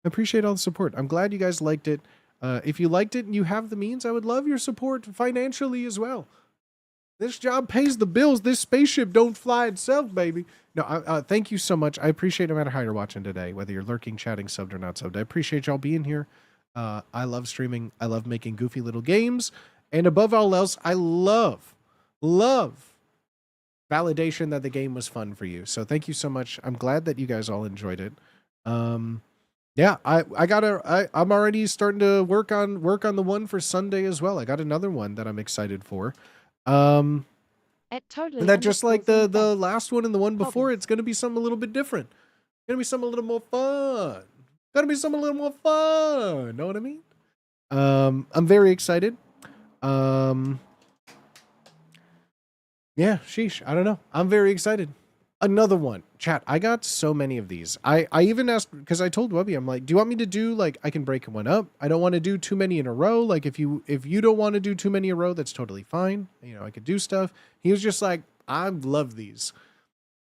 I appreciate all the support. I'm glad you guys liked it. If you liked it and you have the means, I would love your support financially as well. This job pays the bills. This spaceship don't fly itself, baby. No, thank you so much. I appreciate no matter how you're watching today, whether you're lurking, chatting, subbed, or not subbed. I appreciate y'all being here. I love streaming. I love making goofy little games. And above all else, I love validation that the game was fun for you. So thank you so much. I'm glad that you guys all enjoyed it. Yeah, I'm already starting to work on the one for Sunday as well. I got another one that I'm excited for. At totally. And that just like the _zen_fact. last one and the one before, it's going to be something a little bit different. Going to be something a little more fun. Know what I mean? I'm very excited. Yeah, sheesh. I don't know. I'm very excited. Another one. Chat, I got so many of these. I even asked, because I told Webby, I'm like, do you want me to do, like, I can break one up. I don't want to do too many in a row. Like, if you don't want to do too many in a row, that's totally fine. You know, I could do stuff. He was just like, I love these.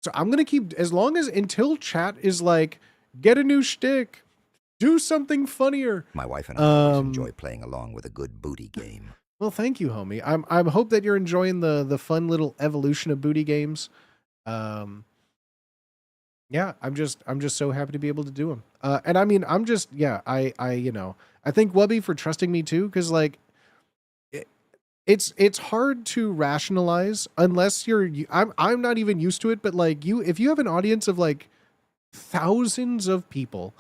So I'm going to keep, until chat is like, get a new shtick. Do something funnier. My wife and I always enjoy playing along with a good booty game. Well, thank you, homie. I hope that you're enjoying the fun little evolution of booty games. Yeah, I'm just so happy to be able to do them. And I mean, I'm just, yeah, I thank Wubby for trusting me too. Cause like it's hard to rationalize unless I'm not even used to it, but like if you have an audience of like thousands of people,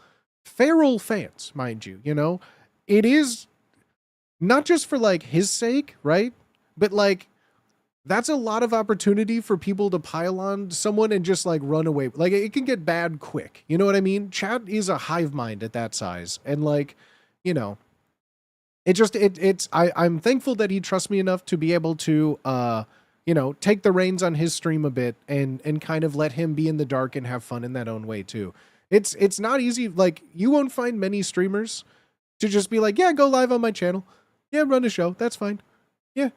feral fans, mind you, it is not just for like his sake, right? But like, that's a lot of opportunity for people to pile on someone and just like run away. Like it can get bad quick. You know what I mean? Chat is a hive mind at that size. And like, I'm thankful that he trusts me enough to be able to, take the reins on his stream a bit and kind of let him be in the dark and have fun in that own way too. It's not easy. Like you won't find many streamers to just be like, yeah, go live on my channel. Yeah, run a show. That's fine. Yeah.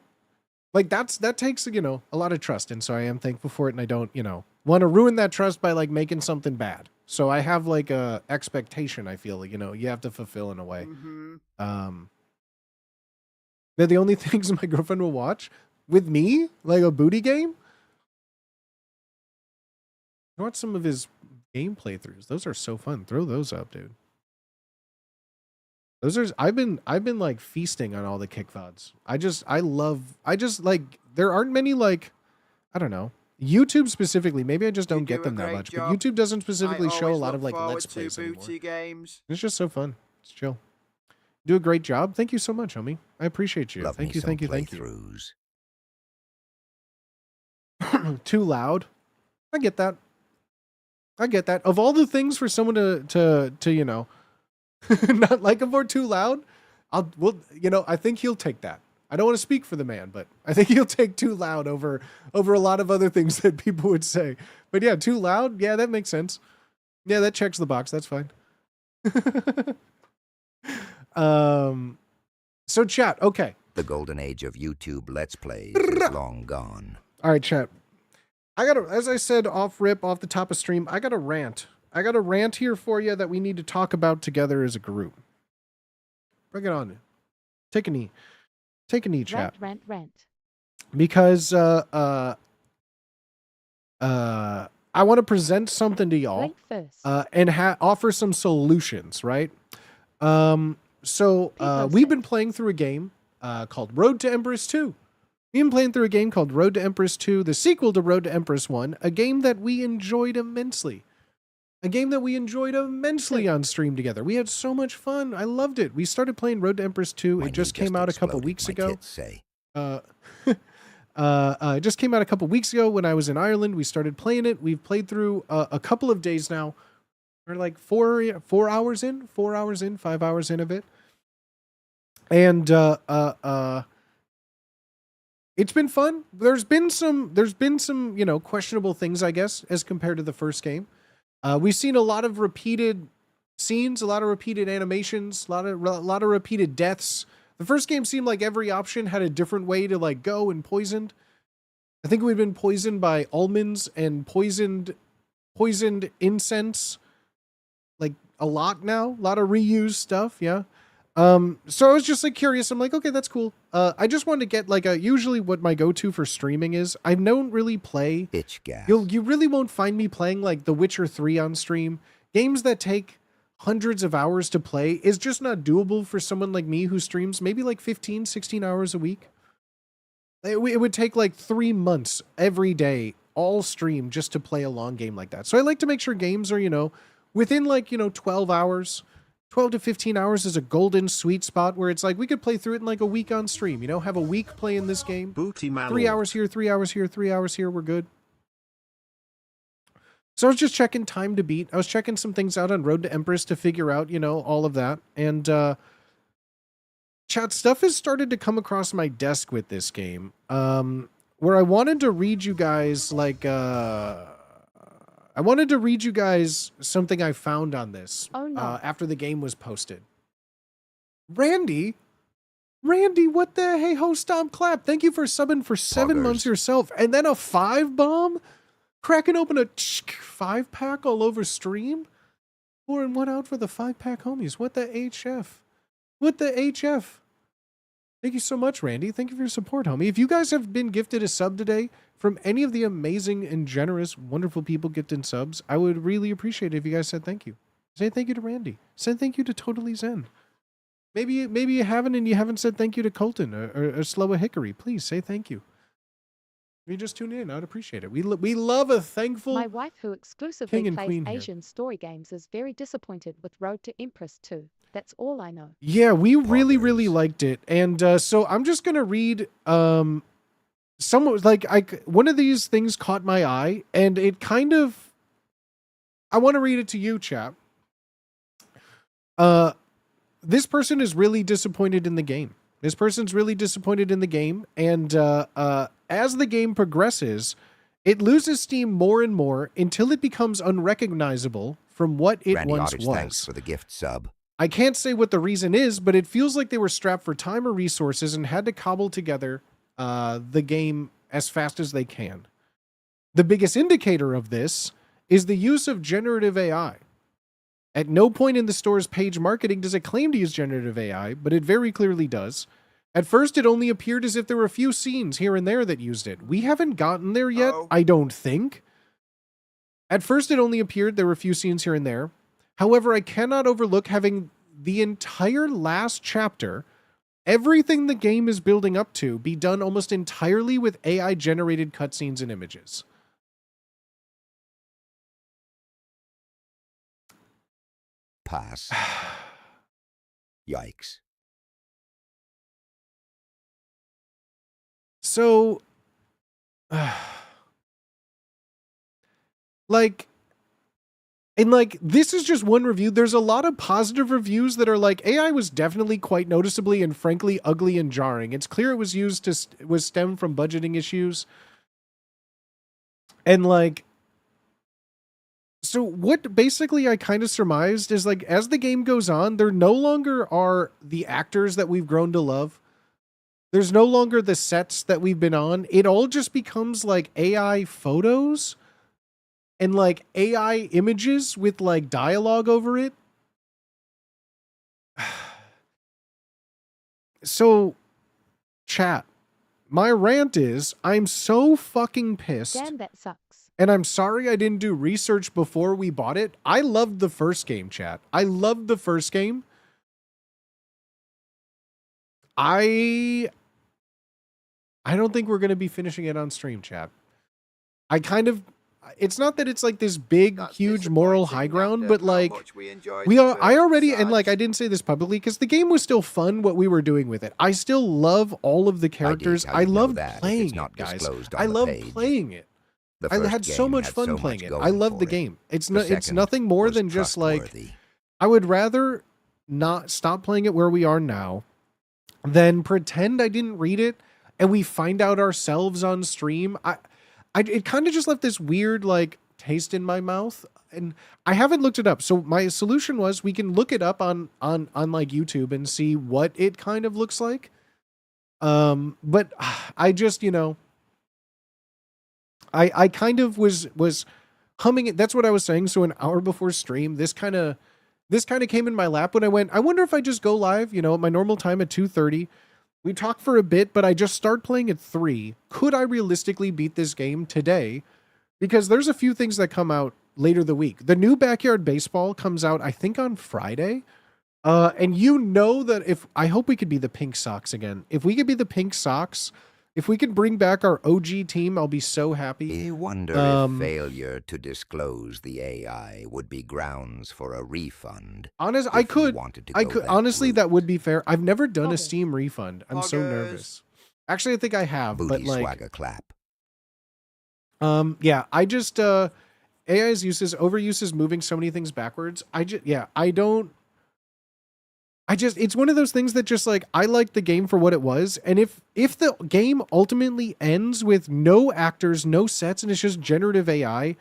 Like that takes, a lot of trust. And so I am thankful for it. And I don't, want to ruin that trust by like making something bad. So I have like a expectation, I feel, you have to fulfill in a way. Mm-hmm. They're the only things my girlfriend will watch with me, like a booty game. Watch some of his game playthroughs. Those are so fun. Throw those up, dude. I've been like feasting on all the kick VODs. There aren't many like, I don't know, YouTube specifically. Maybe I just don't get them that much. But YouTube doesn't specifically show a lot of like let's plays anymore. Games. It's just so fun. It's chill. Do a great job. Thank you so much, homie. I appreciate you. Love thank me you, some thank you, thank playthroughs. you. Too loud. I get that. Of all the things for someone to not like him or too loud, I think he'll take that. I don't want to speak for the man, but I think he'll take too loud over a lot of other things that people would say. But yeah, too loud, yeah, that makes sense. Yeah, that checks the box. That's fine. So chat, okay. The golden age of YouTube Let's Plays is long gone. All right, chat. As I said off the top of stream, I got a rant. I got a rant here for you that we need to talk about together as a group. Bring it on. Take a knee. Take a knee, chat. Rant. Because I want to present something to y'all Link first. and offer some solutions, right? So we've been playing through a game called Road to Empress 2. We've been playing through a game called Road to Empress 2, the sequel to Road to Empress 1, a game that we enjoyed immensely. A game that we enjoyed immensely on stream together. We had so much fun. I loved it. We started playing Road to Empress 2. My It just knee came out a couple exploded, weeks my ago. kids say. It just came out a couple weeks ago when I was in Ireland. We started playing it. We've played through a couple of days now. We're like 4 hours in, 5 hours in of it. And it's been fun. There's been some, questionable things, I guess, as compared to the first game. We've seen a lot of repeated scenes, a lot of repeated animations, a lot of repeated deaths. The first game seemed like every option had a different way to like go and poisoned. I think we've been poisoned by almonds and poisoned incense like a lot now. A lot of reused stuff, yeah. So I was just like curious. I'm like, okay, that's cool. I just wanted to get like usually what my go-to for streaming is. I don't really play. Itch gas. You really won't find me playing like The Witcher 3 on stream. Games that take hundreds of hours to play is just not doable for someone like me who streams maybe like 15, 16 hours a week. It would take like 3 months every day, all stream, just to play a long game like that. So I like to make sure games are, within like, 12 hours. 12 to 15 hours is a golden sweet spot where it's like we could play through it in like a week on stream, have a week playing this game. Booty man. 3 hours here, 3 hours here, 3 hours here, we're good. So I was just checking time to beat. I was checking some things out on Road to Empress to figure out, all of that. And chat stuff has started to come across my desk with this game. Where I wanted to read you guys something I found on this after the game was posted. Randy, what the hey ho stomp clap? Thank you for subbing for 7 months yourself, and then a 5 bomb, cracking open a 5-pack all over stream. 4 and 1 out for the 5-pack homies. What the HF? What the HF? Thank you so much, Randy. Thank you for your support, homie. If you guys have been gifted a sub today from any of the amazing and generous, wonderful people gifting subs, I would really appreciate it if you guys said thank you. Say thank you to Randy. Say thank you to Totally Zen. Maybe you haven't and you haven't said thank you to Colton or Slow Hickory. Please say thank you. If you just tune in, I'd appreciate it. We love a thankful My wife, who exclusively king and plays queen here. Asian story games, is very disappointed with Road to Empress 2. That's all I know. Yeah, we really liked it. And so I'm just going to read one of these things caught my eye, and it kind of, I want to read it to you, chap. This person is really disappointed in the game. This person's really disappointed in the game, and as the game progresses, it loses steam more and more until it becomes unrecognizable from what it Randy once Otters, was. thanks for the gift sub. I can't say what the reason is, but it feels like they were strapped for time or resources and had to cobble together the game as fast as they can. The biggest indicator of this is the use of generative AI. At no point in the store's page marketing does it claim to use generative AI, but it very clearly does. At first, it only appeared as if there were a few scenes here and there that used it. We haven't gotten there yet, I don't think. At first, it only appeared there were a few scenes here and there. However, I cannot overlook having the entire last chapter, everything the game is building up to, be done almost entirely with AI-generated cutscenes and images. Pass. Yikes. So, this is just one review. There's a lot of positive reviews that are like, AI was definitely quite noticeably and frankly ugly and jarring. It's clear it was used to stem from budgeting issues. And So what basically I kind of surmised is like as the game goes on, there no longer are the actors that we've grown to love. There's no longer the sets that we've been on. It all just becomes like AI photos and like AI images with like dialogue over it. So, chat, my rant is I'm so fucking pissed. Damn, that sucks. And I'm sorry I didn't do research before we bought it. I loved the first game, chat. I loved the first game. I don't think we're going to be finishing it on stream, chat. I kind of, it's not that it's like this big, That's huge moral disappointing high ground, after but how like much we enjoyed we the are, I first already, and like Sarge. I didn't say this publicly because the game was still fun what we were doing with it. I still love all of the characters. how I you'd know loved that if playing it's not it, guys. disclosed on I the loved page. playing it. The I first had so game much had fun so playing much it. going I love the for it. game. It's The not, it's second nothing more was than just like, trustworthy. I would rather not stop playing it where we are now than pretend I didn't read it and we find out ourselves on stream. It kind of just left this weird like taste in my mouth, and I haven't looked it up. So my solution was we can look it up on like YouTube and see what it kind of looks like. But I just, you know, I kind of was humming it. That's what I was saying. So an hour before stream, this kind of came in my lap when I went, I wonder if I just go live, you know, at my normal time at 2:30. We talk for a bit, but I just start playing at 3. Could I realistically beat this game today? Because there's a few things that come out later the week. The new Backyard Baseball comes out, I think, on Friday. And you know that if I hope we could be the Pink Sox again. If we could be the Pink Sox, if we could bring back our OG team, I'll be so happy. I wonder if failure to disclose the AI would be grounds for a refund. Honest, if I you could. wanted to I go could that honestly, route. that would be fair. I've never done a Okay. Steam refund. I'm so Poggers. nervous. Actually, I think I have, but Booty like, swagger clap. yeah, I just AI's uses overuse is moving so many things backwards. It's one of those things that just like I like the game for what it was, and if the game ultimately ends with no actors, no sets, and it's just generative AI,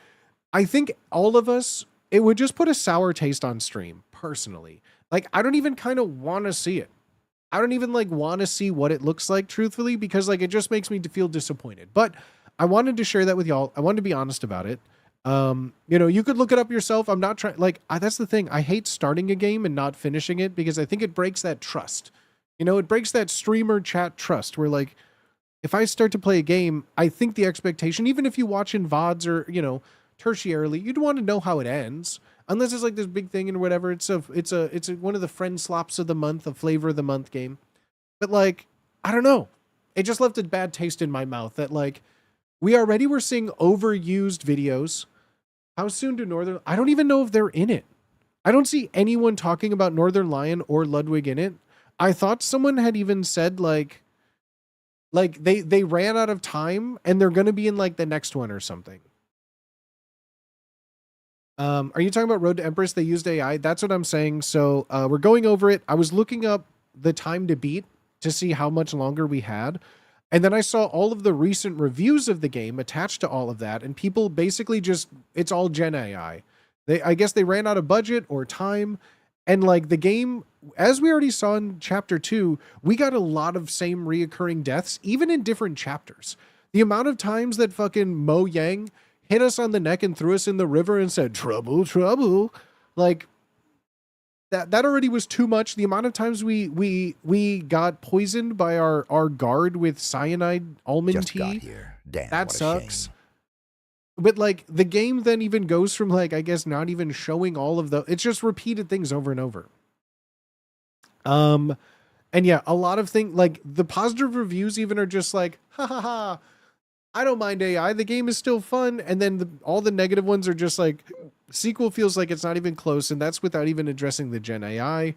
I think all of us, it would just put a sour taste on stream, personally. Like I don't even kind of want to see it. I don't even like want to see what it looks like, truthfully, because like it just makes me feel disappointed. But I wanted to share that with y'all. I wanted to be honest about it. You know, you could look it up yourself. I'm not trying, like, that's the thing. I hate starting a game and not finishing it because I think it breaks that trust. You know, it breaks that streamer chat trust where, like, if I start to play a game, I think the expectation, even if you watch in VODs or, you know, tertiarily, you'd want to know how it ends. Unless it's like this big thing and whatever. It's one of the friend slops of the month, a flavor of the month game. But, like, I don't know. It just left a bad taste in my mouth that, like, we already were seeing overused videos. How soon do Northern... I don't even know if they're in it. I don't see anyone talking about Northern Lion or Ludwig in it. I thought someone had even said, like they ran out of time and they're going to be in, like, the next one or something. Are you talking about Road to Empress? They used AI? That's what I'm saying. So we're going over it. I was looking up the time to beat to see how much longer we had. And then I saw all of the recent reviews of the game attached to all of that, and people basically just, it's all Gen AI. I guess they ran out of budget or time, and like the game, as we already saw in chapter 2, we got a lot of same reoccurring deaths, even in different chapters. The amount of times that fucking Mo Yang hit us on the neck and threw us in the river and said, "Trouble, trouble," like, that already was too much. The amount of times we got poisoned by our guard with cyanide almond Just tea. got here. Damn, That what a sucks. shame. But like the game then even goes from like, I guess, not even showing all of it's just repeated things over and over. And yeah, a lot of things like the positive reviews even are just like, ha ha ha, I don't mind AI. The game is still fun. And then all the negative ones are just like, sequel feels like it's not even close. And that's without even addressing the Gen AI.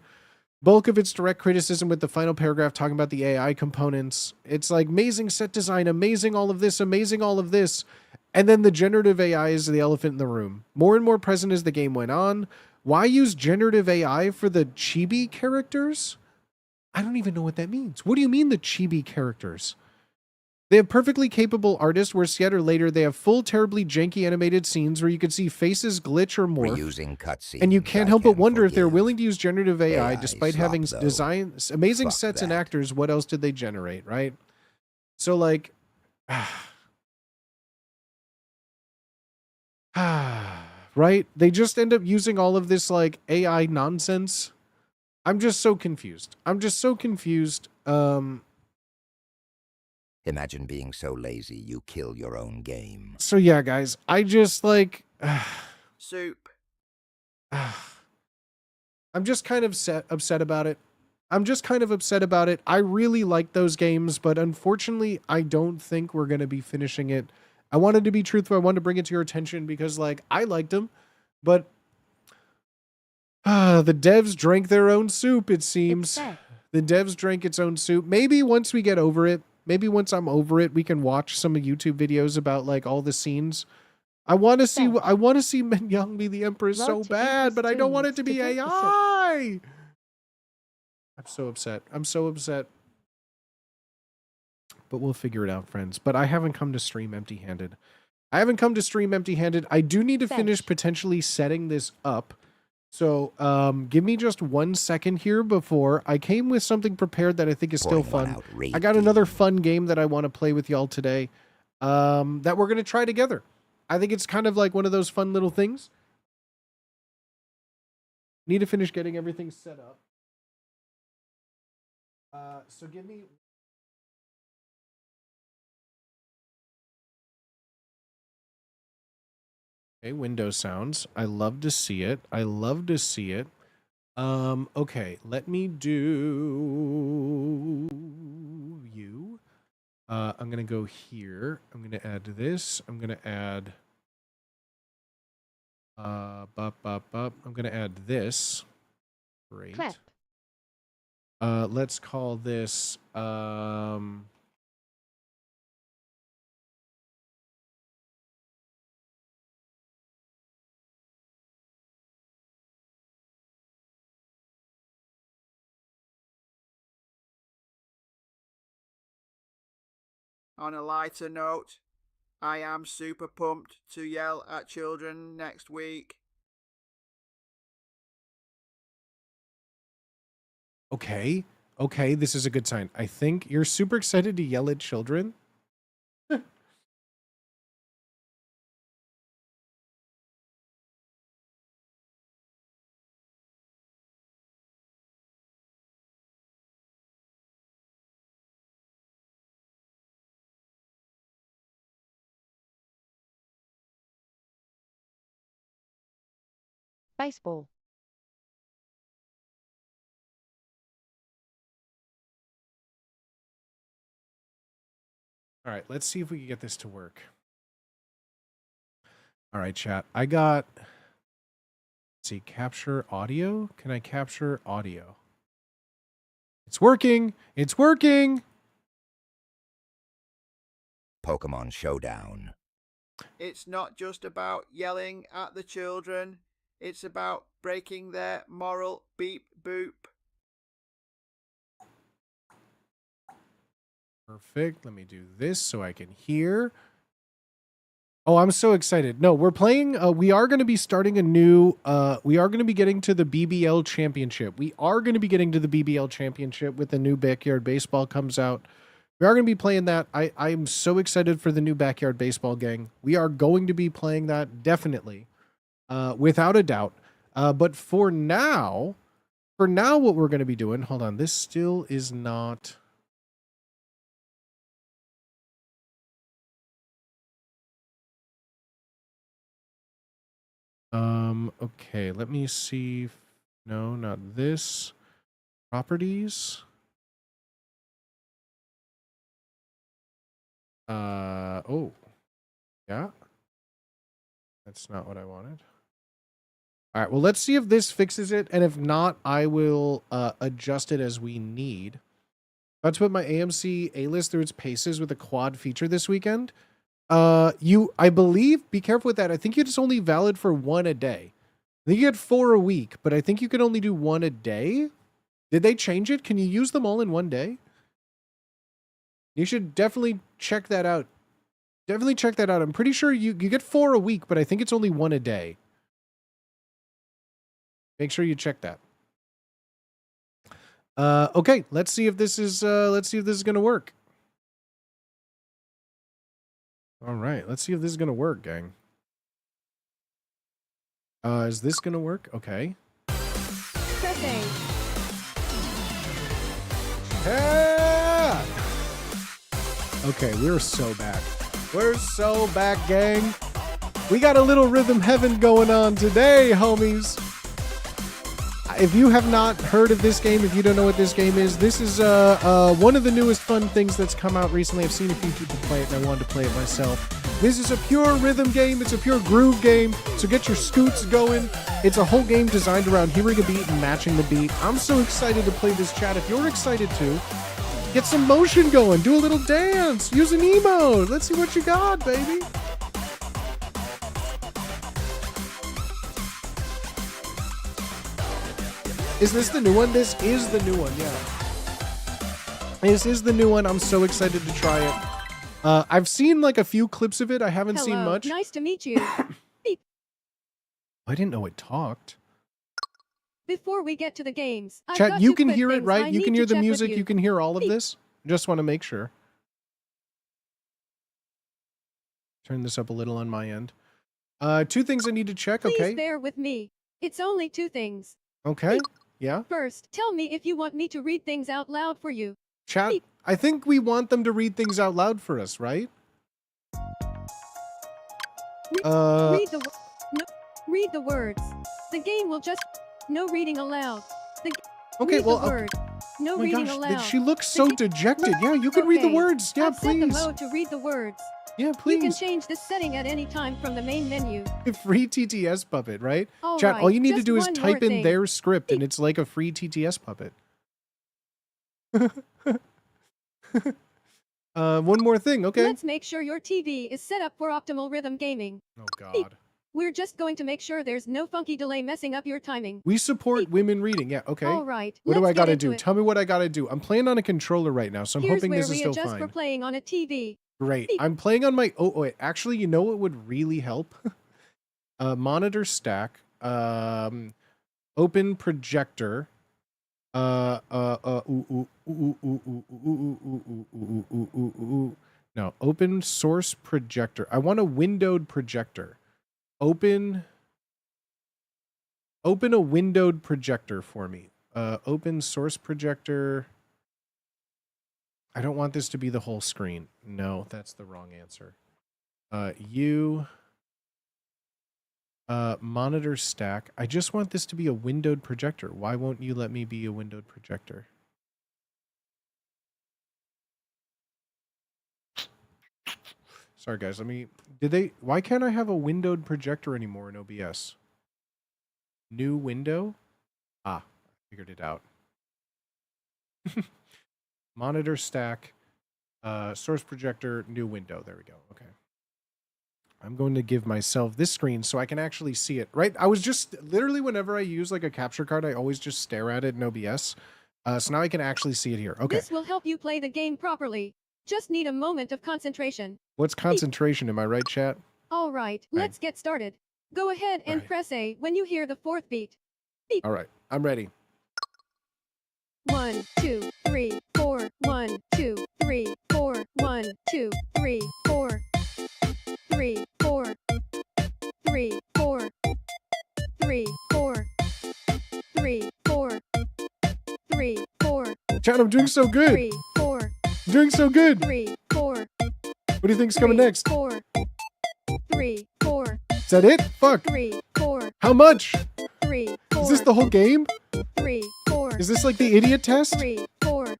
Bulk of its direct criticism with the final paragraph talking about the AI components. It's like amazing set design, amazing all of this, amazing all of this. And then the generative AI is the elephant in the room. More and more present as the game went on. Why use generative AI for the chibi characters? I don't even know what that means. What do you mean the chibi characters? They have perfectly capable artists where yet or later they have full, terribly janky animated scenes where you can see faces glitch or morph. Reusing cutscenes. And you can't I help but can wonder if they're forgive. willing to use generative AI, AI despite slop, having though. designs, amazing Fuck sets and that. actors. What else did they generate, right? So like, right? They just end up using all of this like AI nonsense. I'm just so confused. Imagine being so lazy you kill your own game. So yeah, guys, I just like, Soup. I'm just kind of upset about it. I really like those games, but unfortunately, I don't think we're going to be finishing it. I wanted to be truthful. I wanted to bring it to your attention because, like, I liked them, but the devs drank their own soup, it seems. sad. The devs drank its own soup. Maybe once we get over it, maybe once I'm over it, we can watch some YouTube videos about, like, all the scenes. I want to see Min Young be the Empress so Road to bad, Empress but I don't want it Tunes to be to take the ship. AI. I'm so upset. But we'll figure it out, friends. But I haven't come to stream empty-handed. I do need to finish Fetch. potentially setting this up. So give me just 1 second here before I came with something prepared that I think is still Pouring one fun. out, I got another fun game that I want to play with y'all today that we're going to try together. I think it's kind of like one of those fun little things. Need to finish getting everything set up. So give me... Okay, window sounds. I love to see it. Okay, let me do you. I'm gonna go here. I'm gonna add this. I'm gonna add I'm gonna add this. Great. Clap. Let's call this On a lighter note, I am super pumped to yell at children next week. okay. Okay, this is a good sign. I think you're super excited to yell at children. Baseball. All right, let's see if we can get this to work. All right, chat. I got, let's see, capture audio. Can I capture audio? It's working. It's working. Pokemon Showdown. It's not just about yelling at the children, it's about breaking their moral beep boop. Perfect. Let me do this so I can hear. Oh, I'm so excited. No, we're playing. We are going to be starting a new. We are going to be getting to the BBL Championship. We are going to be getting to the BBL Championship with the new Backyard Baseball comes out. We are going to be playing that. I'm so excited for the new Backyard Baseball gang. We are going to be playing that definitely, without a doubt. But for now, what we're going to be doing. Hold on. This still is not. Okay, let me see. No, not this. Properties. Oh. Yeah. That's not what I wanted. All right, well, let's see if this fixes it, and if not, I will adjust it as we need. About to put my AMC A-list through its paces with a quad feature this weekend. I believe, be careful with that. I think it's only valid for 1 a day. I think you get 4 a week, but I think you can only do 1 a day. Did they change it? Can you use them all in 1 day? You should definitely check that out. Definitely check that out. I'm pretty sure you get 4 a week, but I think it's only 1 a day. Make sure you check that. Okay, let's see if this is gonna work. All right, let's see if this is gonna work, gang. Is this gonna work? Okay. Press A. Yeah! Okay, we're so back. We're so back, gang. We got a little rhythm heaven going on today, homies. If you have not heard of this game, if you don't know what this game is, this is one of the newest fun things that's come out recently. I've seen a few people play it, and I wanted to play it myself. This is a pure rhythm game. It's a pure groove game. So get your scoots going. It's a whole game designed around hearing a beat and matching the beat. I'm so excited to play this, chat. If you're excited too, get some motion going. Do a little dance. Use an emote. Let's see what you got, baby. Is this the new one? This is the new one, yeah. This is the new one. I'm so excited to try it. I've seen like a few clips of it. I haven't seen much. Nice to meet you. Beep. I didn't know it talked. Before we get to the games, I've Chat, got you two can quick hear it, things right? I You need can to hear the check with music. you. You can hear all of Beep. this. Just want to make sure. Turn this up a little on my end. 2 things I need to check. Please Okay. bear with me. It's only 2 things. Okay. Yeah. First, tell me if you want me to read things out loud for you. Chat, Beep. I think we want them to read things out loud for us, right? Read the no, read the words. The game will just no reading aloud. Okay, Read well, the words. No oh my reading gosh, aloud. she looks so The ga- dejected. Yeah, you can read the Okay, words. Yeah, I've set the please. mode to read the words. Yeah, You can please. change this setting at any time from the main menu. Free TTS puppet, right? All Chat, right, all you need to just do is one type more in thing. their script and it's like a free TTS puppet. One more thing, okay? Let's make sure your TV is set up for optimal rhythm gaming. Oh god. We're just going to make sure there's no funky delay messing up your timing. We support women reading. Yeah, okay. All right. What do let's I gotta get into do? it. Tell me what I gotta do. I'm playing on a controller right now, so I'm Here's hoping where this is we still adjust fine. for playing on a TV. Great. Beep. I'm playing on my... Oh, wait. Actually, you know what would really help? Monitor stack. Open projector. No, open source projector. I want a windowed projector. Open a windowed projector for me. Open source projector. I don't want this to be the whole screen. No, that's the wrong answer. Monitor stack. I just want this to be a windowed projector. Why won't you let me be a windowed projector? Sorry guys, why can't I have a windowed projector anymore in OBS? New window? Ah, figured it out. Monitor stack, source projector, new window. There we go. Okay. I'm going to give myself this screen so I can actually see it, right? I was just, literally whenever I use like a capture card, I always just stare at it in OBS. So now I can actually see it here. Okay. This will help you play the game properly. Just need a moment of concentration. What's concentration? Am I right, chat? All right, let's get started. Go ahead and press A when you hear the 4th beat. Beep. All right. I'm ready. 1, 2, 3, 4. 1, 2, 3, 4. 1, 2, 3, 4. 3, 4. 3, 4. 3, 4. 3, 4. 3, 4. Chat, I'm doing so good. 3, 4. I'm doing so good. 3, 4. What do you think's coming next? 4. 3, 4. Is that it? Fuck. 3, 4. How much? 3, 4. Is this the whole game? 3, 4. Is this like the idiot test? 3, 4.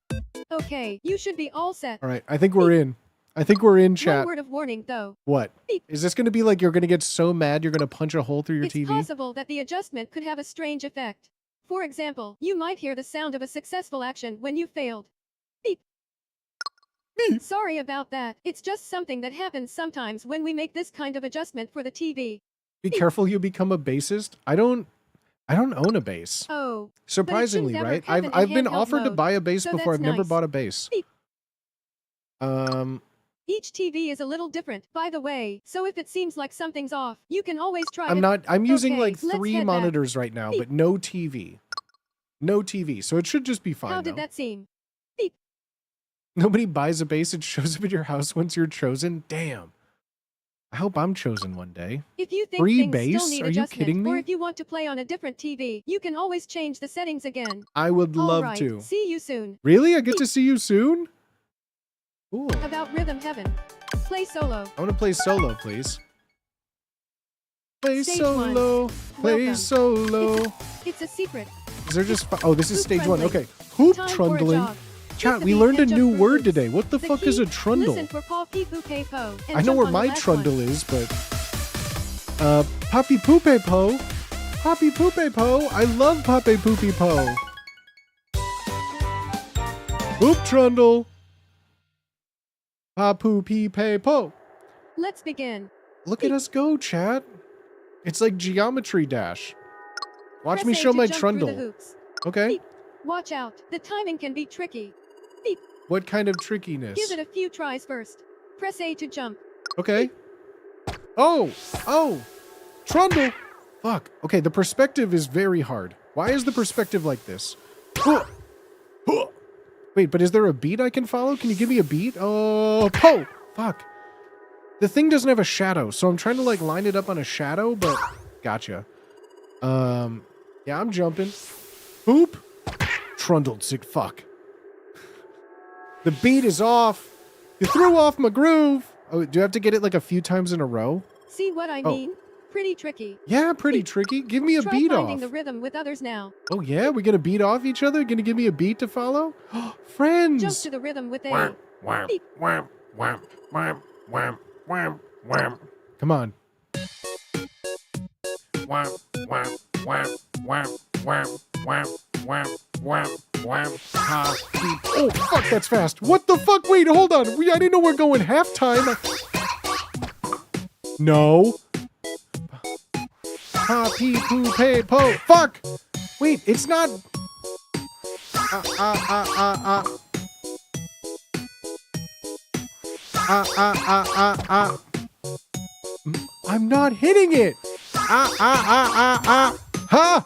Okay, you should be all set. All right. I think we're in. I think we're in, chat. One word of warning, though. What? Beep. Is this going to be like you're going to get so mad you're going to punch a hole through your It's TV? possible that the adjustment could have a strange effect. For example, you might hear the sound of a successful action when you failed. Beep. Beep. Sorry about that. It's just something that happens sometimes when we make this kind of adjustment for the TV. Be careful you become a bassist. I don't own a bass. Oh. Surprisingly, ever right? happen in I've been handheld offered to mode, buy a bass so before. I've that's never nice. bought a bass. Beep. Each TV is a little different, by the way, so if it seems like something's off, you can always try I'm using Okay, like let's 3 head back. monitors right now, but no TV. No TV, so it should just be fine. How did though. that seem? Nobody buys a base, it shows up at your house once you're chosen? Damn. I hope I'm chosen one day. If you think Free things base? still need Are you adjustment, kidding or me? if you want to play on a different TV, you can always change the settings again. I would love Alright, to. see you soon. Really? I get to see you soon? Cool. About Rhythm Heaven. Play solo. I want to play solo, please. Play Stage solo. one. Play Welcome. solo. It's a secret. Is there just... Oh, this is Hoop stage 1. trundling. Okay. Hoop Time for a trundling. jog. Chat, Hit the we beat learned a and jump new through word hoops. today. What the fuck is a key, trundle? Listen for Paw Pee Poo Pay Po. And I know jump where on the my last trundle one. is, but... Poppy Poope Po. Poppy Poope Po. I love Poppy Poopy Po. Hoop trundle. Papu Pee Pay Po. Let's begin. Look at us go, chat. It's like Geometry Dash. Watch Press me A show to my jump through the trundle. hoops. Okay. Beep. Watch out. The timing can be tricky. Beep. What kind of trickiness? Give it a few tries first. Press A to jump. Okay. Oh! Oh! Trundle! Fuck. Okay, the perspective is very hard. Why is the perspective like this? Wait, but is there a beat I can follow? Can you give me a beat? Oh, po! Fuck. The thing doesn't have a shadow, so I'm trying to like line it up on a shadow, but gotcha. Yeah, I'm jumping. Boop. Trundled, sick fuck. The beat is off. You threw off my groove. Oh, do I have to get it like a few times in a row? See what I Oh. mean? Pretty tricky. Yeah, pretty tricky. Give me a Try beat finding off. the rhythm with others now. Oh yeah, we're gonna beat off each other? Gonna give me a beat to follow? Friends! Jump to the rhythm with A. Beep. Come on. Oh, fuck, that's fast. What the fuck? Wait, hold on. I didn't know we're going halftime. No. Pa, pee, poo, pay, po. Fuck! Wait, it's not... I'm not hitting it. Ha! Ha! Ha! Ha! Ha!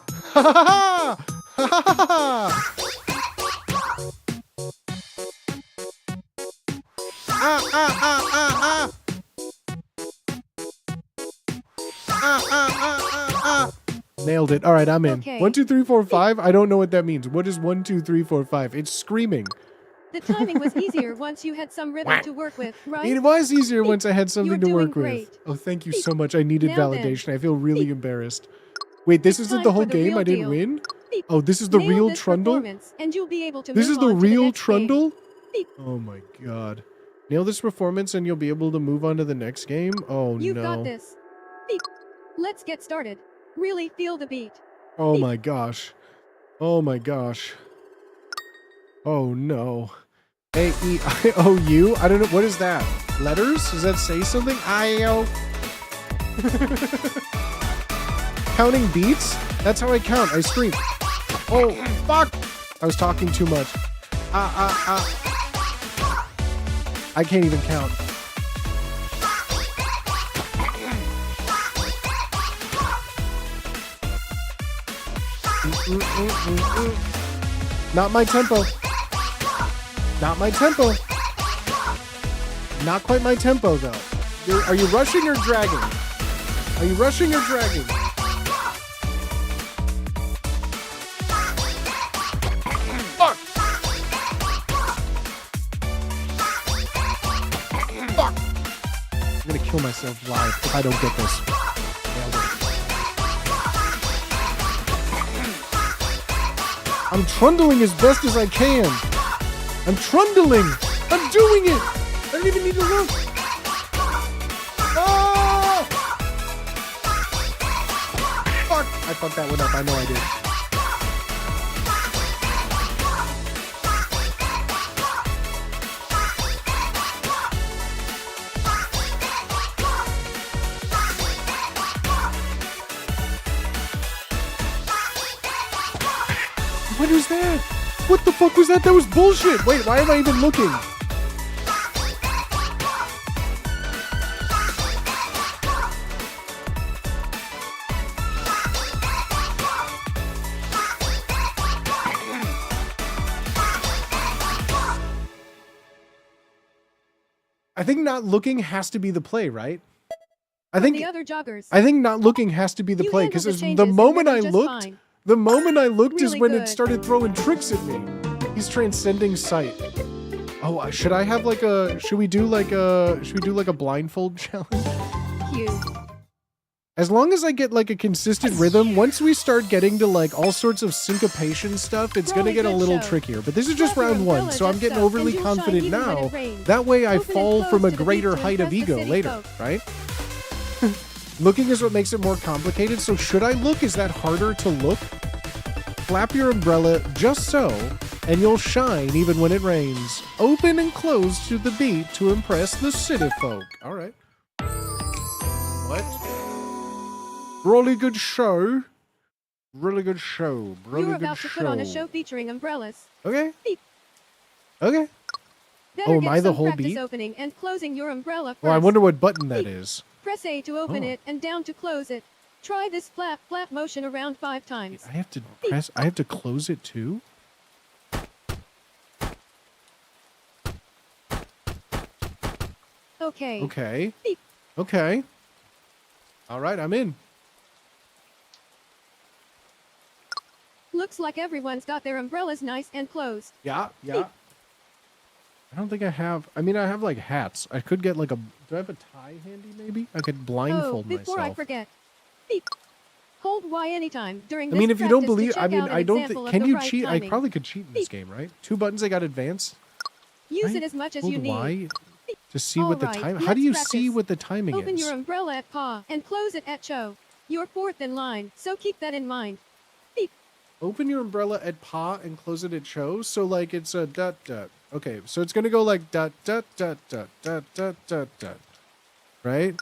Nailed it. All right, I'm in. Okay. 1, 2, 3, 4, 5. I don't know what that means. What is 1, 2, 3, 4, 5? It's screaming. The timing was easier once you had some rhythm to work with, right? It was easier once I had something to You're work doing with. great. Oh, thank you so much. I needed Now then. validation. I feel really embarrassed. Wait, this It's isn't time the whole for the game? real I didn't deal. win? Beep. Oh, this is the Nail real this trundle? performance, and you'll be able to This move is the on to the real next game. trundle? Beep. Oh my god. Nail this performance and you'll be able to move on to the next game? Oh You've no. got this. Beep. Let's get started. Really feel the beat. Oh my gosh. Oh my gosh. Oh no. A-E-I-O-U? I don't know. What is that? Letters? Does that say something? I-O. Counting beats? That's how I count. I scream. Oh, fuck! I was talking too much. I can't even count. Not my tempo. Not my tempo. Not quite my tempo, though. Are you rushing or dragging? Are you rushing or dragging? Fuck! Fuck! I'm gonna kill myself live if I don't get this. Nailed it. I'm trundling as best as I can. I'm trundling. I'm doing it. I don't even need to look. Oh! Fuck. I fucked that one up. I know I did. What is that? What the fuck was that? That was bullshit. Wait, why am I even looking? I think not looking has to be the play, right? I From think the other joggers. I think not looking has to be the You play handled because the the changes moment and I rhythm just looked, fine. the moment I looked is Really when good. it started throwing tricks at me. He's transcending sight. Oh, should I have like a? Should we do like a blindfold challenge? Cute. As long as I get like a consistent rhythm, once we start getting to like all sorts of syncopation stuff, it's gonna Probably get a good little show. trickier. But this is just Slap your round one, umbrella so I'm just getting so, overly and you'll shine confident even when now. it rains. That way I Open and fall close from a to the greater beat to height of impress the ego city later, folk. right? Looking is what makes it more complicated. So should I look? Is that harder to look? Flap your umbrella just so, and you'll shine even when it rains. Open and close to the beat to impress the city folk. All right. What? Really good show. Really good show. Really You're good about to put on a show featuring umbrellas. Okay. Beep. Okay. Better Oh, am get I the some whole practice beat? opening and closing your umbrella first. Well, I wonder what button that is. Press A to open Oh. it and down to close it. Try this flap motion around 5 times. I have to press. I have to close it too. Okay. Okay. Beep. Okay. All right, I'm in. Looks like everyone's got their umbrellas nice and closed. Yeah, yeah. I don't think I have. I mean, I have like hats. I could get like a. Do I have a tie handy? Maybe I could blindfold before I myself. forget. Beep. Hold Y anytime during I this mean, if you don't practice to believe, check I mean, out an I don't example think. of Can the you right cheat? I timing. probably could cheat in this game, right? 2 buttons. I got advance. Use right? it as much as Hold you need. Y to see what the Alright, time. How let's do you practice. see what the timing Open is? your umbrella at paw and close it at cho. You're 4th in line, so keep that in mind. Beep. Open your umbrella at paw and close it at show. So like it's a dot dot. Okay, so it's gonna go like dot dot dot dot dot dot dot dot. Right?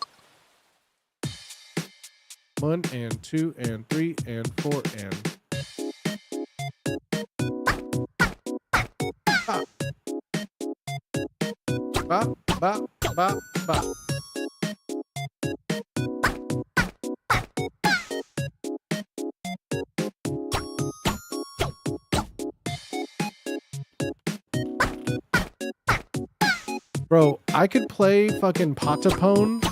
1 and 2 and 3 and 4 and. Bop. Bop, bop, bop, bop. Bro, I could play fucking Patapone.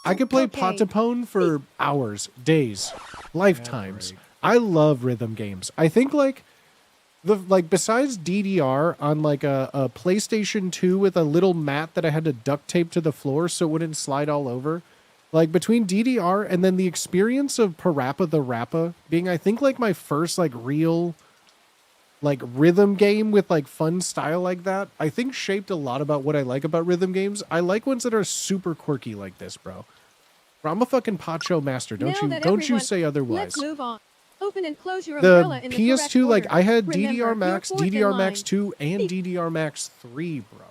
I could play Okay. Patapone for hours, days, lifetimes. I love rhythm games. I think like besides DDR on like a PlayStation 2 with a little mat that I had to duct tape to the floor so it wouldn't slide all over. Like between DDR and then the experience of Parappa the Rappa being I think like my first like real like rhythm game with like fun style like that, I think shaped a lot about what I like about rhythm games. I like ones that are super quirky like this, bro. I'm a fucking Pacho master. Now that Don't you everyone- say otherwise. Let's move on. Open and close your The umbrella in the correct PS2, like order. I had Remember, DDR Max, you're 4th in DDR Max line. 2, and DDR Max 3, bro.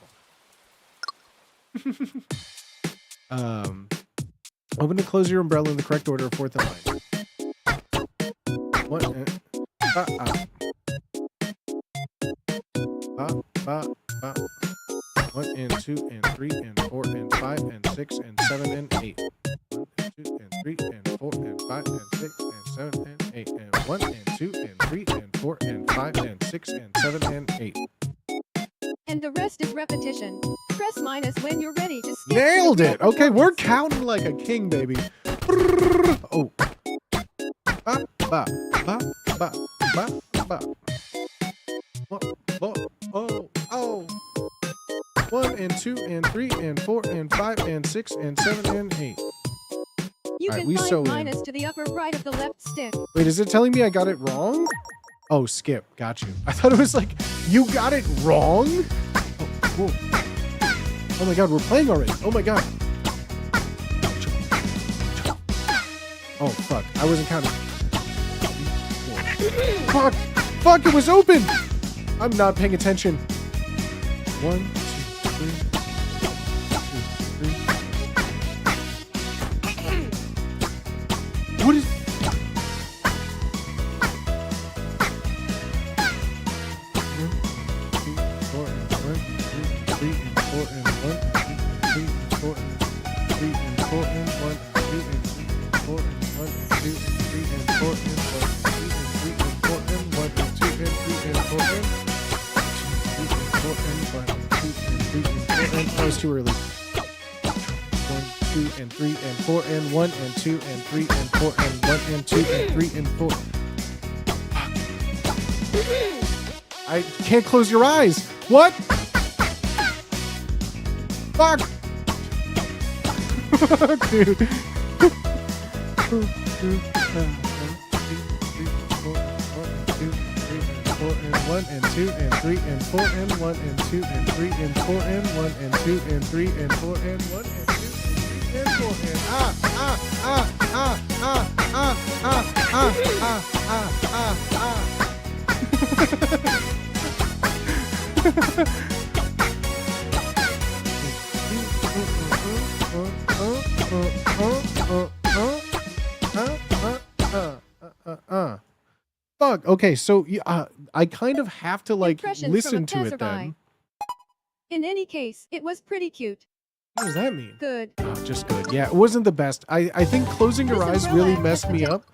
Open and close your umbrella in the correct order, 4th in line. What? Ba. 1 and 2 and 3 and 4 and 5 and 6 and 7 and 8. 1 and 2 and 3 and 4 and 5 and 6 and 7 and 8 and 1 and 2 and 3 and 4 and 5 and 6 and 7 and 8. And the rest is repetition. Press minus when you're ready to skip. Nailed to the it. real Okay, we're performance. counting like a king, baby. Oh. Ba, ba, ba, ba, ba, ba. Oh. 1 and 2 and 3 and 4 and 5 and 6 and 7 and 8. You Alright, can we sew find in. minus to the upper right of the left stick. Wait, is it telling me I got it wrong? Oh, skip. Got you. I thought it was like, you got it wrong? Oh, whoa. Oh my god, we're playing already. Oh my god. Oh, fuck. I wasn't counting. Fuck. Fuck, it was open. I'm not paying attention. 1, 2, 3. 2, 3. What is... 2 and 3 and 4 and 1 and 2 and 3 and 4 and 1 and 2 and 3 and 4. I can't close your eyes. What? Fuck. Dude. 1 and 2 and 3 and 4 and 1 and 2 and 3 and 4 and 1 and 2 and 3 and 4 and 1 and 2 and 4 and Fuck. Okay, so I kind of have to like Impressions listen from a to it passerby. then. In any case, it was pretty cute. What does that mean? Good. Oh, just good. Yeah, it wasn't the best. I think closing your This eyes umbrella really messed has me poten- up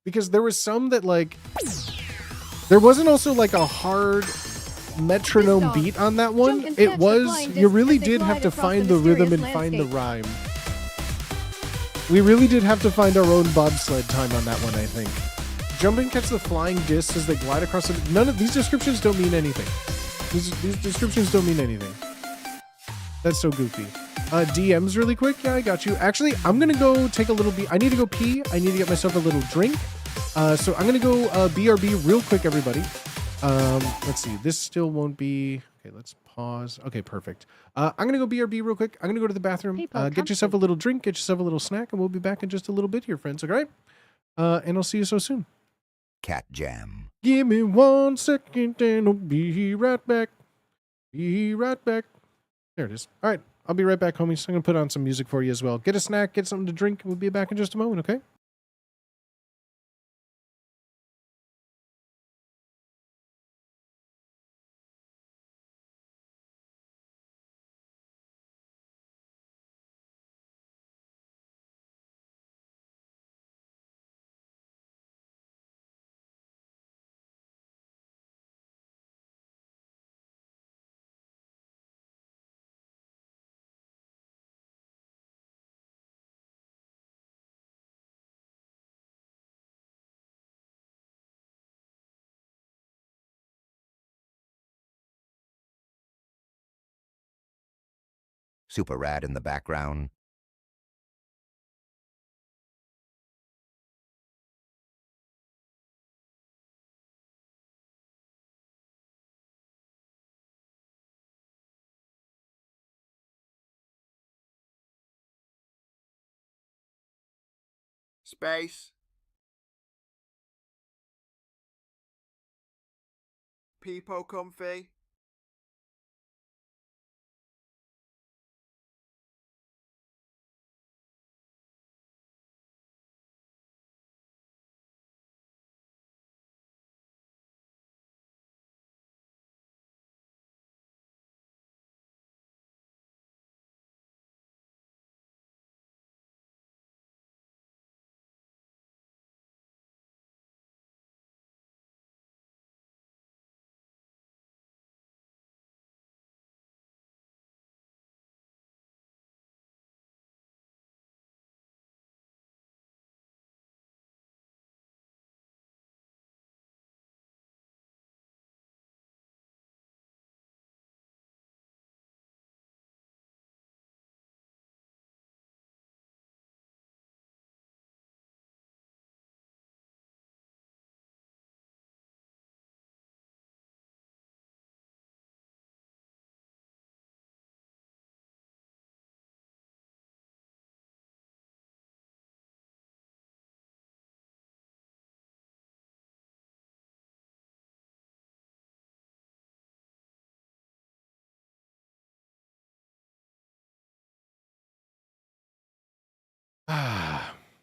because there was some that like there wasn't also like a hard metronome This dog. beat on that one. Jump and It catch the was flying you disc really as they did have glide to across find the the rhythm and mysterious find the landscape. rhyme. We really did have to find our own bobsled time on that one, I think. Jump and catch the flying discs as they glide across the... None of these descriptions don't mean anything. These descriptions don't mean anything. That's so goofy. DMs really quick. Yeah, I got you. Actually, I'm going to go take a little... I need to go pee. I need to get myself a little drink. So I'm going to go BRB real quick, everybody. Let's see. This still won't be... Okay, let's pause. Okay, perfect. I'm going to go BRB real quick. I'm going to go to the bathroom. People Get yourself a little drink. Get yourself a little snack. And we'll be back in just a little bit here, friends. Okay? And I'll see you so soon. Cat jam. Give me 1 second and I'll be right back. Be right back. There it is. All right. I'll be right back, homies. I'm going to put on some music for you as well. Get a snack, get something to drink. We'll be back in just a moment, okay? Super rad in the background. Space. Peepo comfy.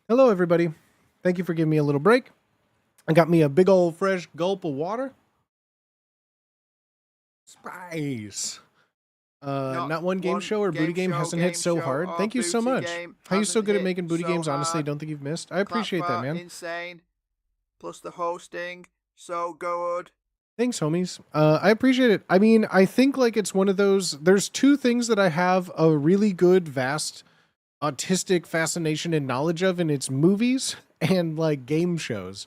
Hello, everybody. Thank you for giving me a little break. I got me a big old fresh gulp of water. Spice. Not one game show or booty game hasn't hit so hard. Thank you so much. How you so good at making booty games? Honestly, I don't think you've missed. I appreciate that, man. Insane. Plus the hosting, so good. Thanks, homies. I appreciate it. I mean, I think like it's one of those. There's two things that I have a really good, vast autistic fascination and knowledge of, and it's movies and like game shows.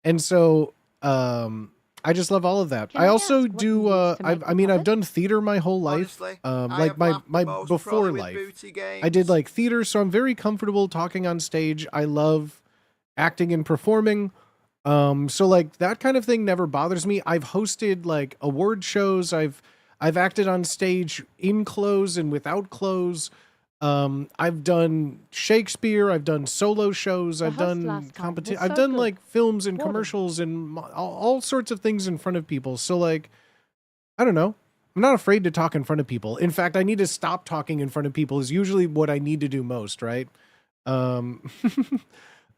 And so I just love all of that. Can I I also ask what do you use to make I mean, the I've done theater my whole life. Honestly, I Like have my laughed the most before probably with life. booty I did games. like theater, so I'm very comfortable talking on stage. I love acting and performing. So like that kind of thing never bothers me. I've hosted like award shows. I've acted on stage in clothes and without clothes. I've done Shakespeare. I've done solo shows. The I've host done last time competition. was I've so done good. like films and Warden. commercials and all sorts of things in front of people. So like, I don't know. I'm not afraid to talk in front of people. In fact, I need to stop talking in front of people is usually what I need to do most, right? Um,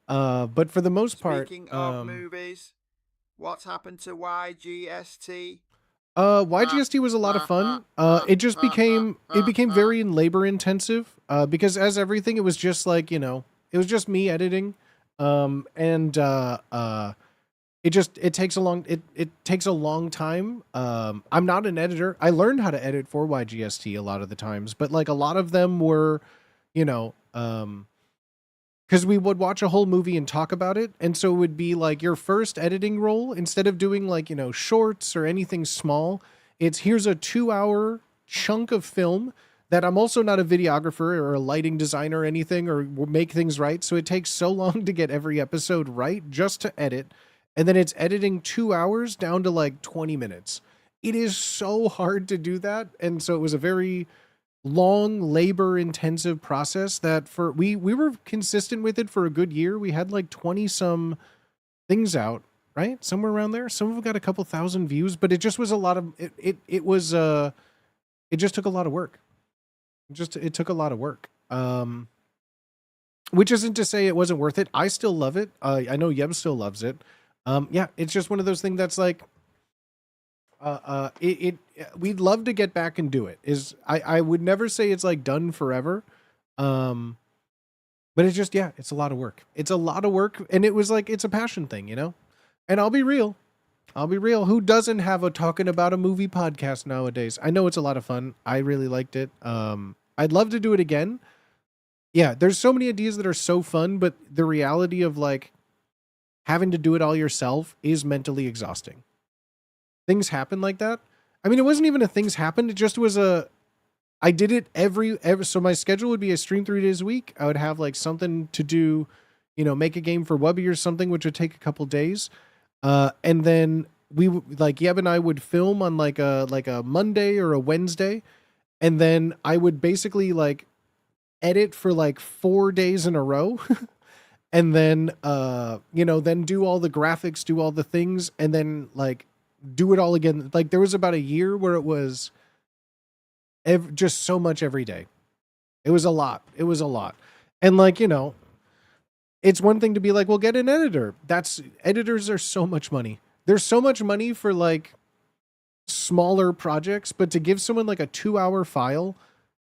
but for the most part, Speaking of movies, what's happened to YGST? YGST was a lot of fun. It just became very labor intensive. Because as everything, it was just like, you know, it was just me editing. And it takes a long time. I'm not an editor. I learned how to edit for YGST a lot of the times, but like a lot of them were, you know, because we would watch a whole movie and talk about it. And so it would be like your first editing role, instead of doing like, you know, shorts or anything small, it's here's a 2-hour chunk of film that I'm also not a videographer or a lighting designer or anything or make things right. So it takes so long to get every episode right just to edit. And then it's editing 2 hours down to like 20 minutes. It is so hard to do that. And so it was a very long labor intensive process that for we were consistent with it for a good year. We had like 20 some things out, right? Somewhere around there. Some of them got a couple thousand views, but it just was a lot of it was it just took a lot of work. It took a lot of work. Which isn't to say it wasn't worth it. I still love it. I know Yeb still loves it. Yeah, it's just one of those things that's like we'd love to get back and do it. I would never say it's like done forever. But it's just, yeah, it's a lot of work. It's a lot of work. And it was like, it's a passion thing, you know? And I'll be real. Who doesn't have a talking about a movie podcast nowadays? I know it's a lot of fun. I really liked it. I'd love to do it again. Yeah, there's so many ideas that are so fun, but the reality of like having to do it all yourself is mentally exhausting. Things happen like that. I mean, it wasn't even a things happened. It just was I did it every, so my schedule would be I stream 3 days a week. I would have like something to do, you know, make a game for Wubby or something, which would take a couple days. And then like Yeb and I would film on like a Monday or a Wednesday. And then I would basically like edit for like 4 days in a row. And then, you know, then do all the graphics, do all the things, and then like do it all again. Like there was about a year where it was just so much every day. It was a lot. And like, you know, it's one thing to be like, well, get an editor. Editors are so much money. There's so much money for like smaller projects, but to give someone like a 2-hour file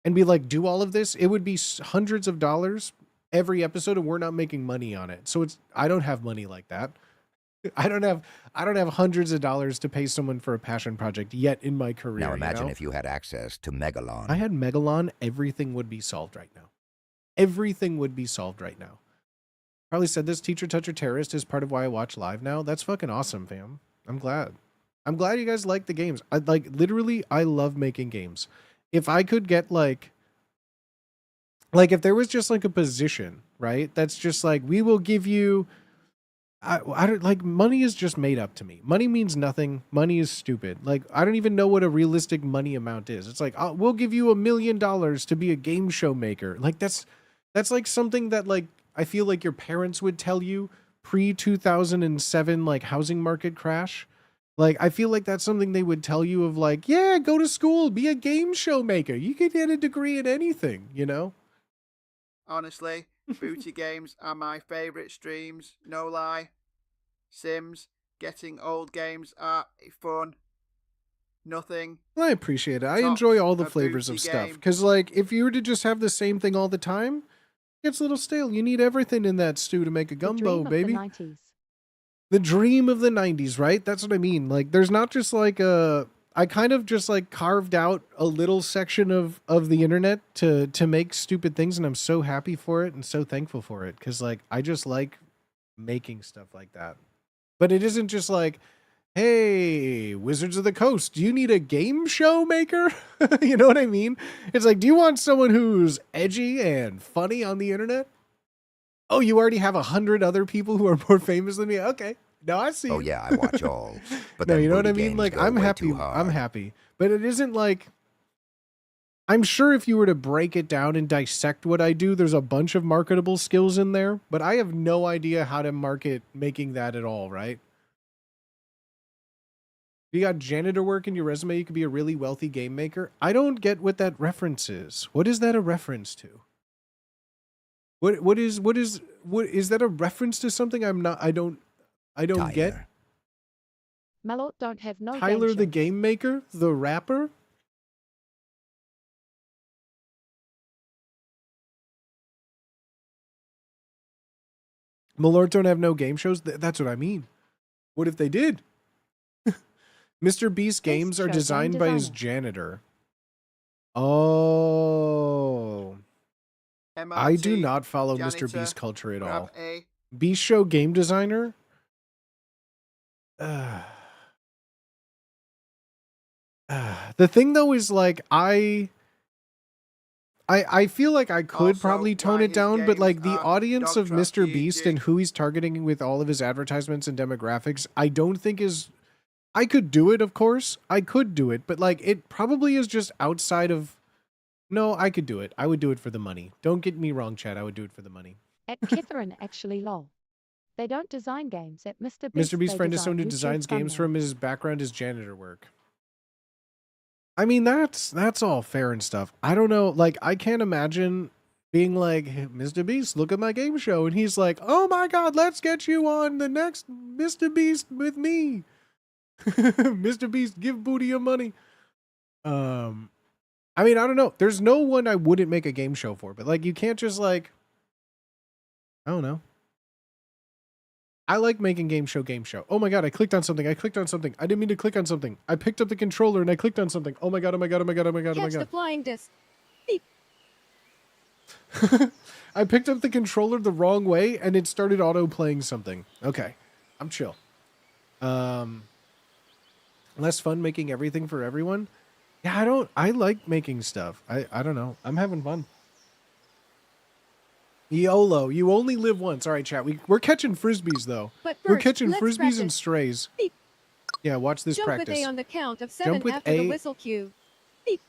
and be like, do all of this, it would be hundreds of dollars every episode, and we're not making money on it. So I don't have money like that. I don't have hundreds of dollars to pay someone for a passion project yet in my career. Now imagine you know? if you had access to Megalon. I had Megalon, everything would be solved right now. Everything would be solved right now. Probably said this, Teacher Toucher Terrorist is part of why I watch live now. That's fucking awesome, fam. I'm glad you guys like the games. I love making games. If I could get like if there was just like a position, right? That's just like, we will give you, I don't like, money is just made up to me. Money means nothing. Money is stupid. Like, I don't even know what a realistic money amount is. It's like, we'll give you $1 million to be a game show maker. Like that's like something that like, I feel like your parents would tell you pre 2007, like housing market crash. Like, I feel like that's something they would tell you of like, yeah, go to school, be a game show maker. You could get a degree in anything, you know? Honestly, booty games are my favourite streams, no lie. Sims, getting old games are fun. Nothing. I appreciate it. I tops enjoy all the a flavors booty of stuff. game. Because, like, if you were to just have the same thing all the time, it gets a little stale. You need everything in that stew to make a gumbo, baby. The 90s. The dream of the 90s, right? That's what I mean. Like, there's not just like I kind of just like carved out a little section of the internet to make stupid things, and I'm so happy for it and so thankful for it, because like I just like making stuff like that. But it isn't just like, hey, Wizards of the Coast, do you need a game show maker? You know what I mean? It's like, do you want someone who's edgy and funny on the internet? Oh, you already have 100 other people who are more famous than me? Okay. No, I see. Oh yeah, I watch all. But No, them you know what I booty mean? games Like, go I'm way happy. too hard. I'm happy. But it isn't like, I'm sure if you were to break it down and dissect what I do, there's a bunch of marketable skills in there, but I have no idea how to market making that at all, right? If you got janitor work in your resume, you could be a really wealthy game maker. I don't get what that reference is. What is that a reference to? What is that a reference to something I don't get? Tyler. Malort don't have no Tyler game the shows. game maker, the rapper? Malort don't have no game shows? That's what I mean. What if they did? Mr. Beast games show are game designed by his designer. janitor. Oh. I do MRT, not follow janitor, Mr. Beast culture at grab all. A. Beast Show game designer? The thing though is like I feel like I could Also, probably tone why it his down, but like games the are audience dog of trash Mr. Beast GG. and who he's targeting with all of his advertisements and demographics, I don't think is. I could do it, of course. I could do it, but like it probably is just outside of. No, I could do it. I would do it for the money. Don't get me wrong, Chad. I would do it for the money. At Catherine actually lol. They don't design games at Mr. Beast. Mr. Beast's they friend is design someone who YouTube designs games for him. thumbnails. His background is janitor work. I mean, that's all fair and stuff. I don't know. Like, I can't imagine being like, hey, Mr. Beast, look at my game show. And he's like, oh my God, let's get you on the next Mr. Beast with me. Mr. Beast, give Booty your money. I mean, I don't know. There's no one I wouldn't make a game show for, but like, you can't just like, I don't know. I like making game show. Oh my God, I clicked on something. I didn't mean to click on something. I picked up the controller and I clicked on something. Oh my God, oh my God, oh my God, oh my God, oh my Catch the God. flying disc. I picked up the controller the wrong way and it started auto playing something. Okay, I'm chill. Less fun making everything for everyone. Yeah, I like making stuff. I don't know. I'm having fun. YOLO, you only live once. All right, chat. We're catching frisbees though. But We're first, catching let's frisbees and practice. strays. Beep. Yeah, watch this Jump practice. with A on the count of 7 Jump with after A. the whistle cue. Beep.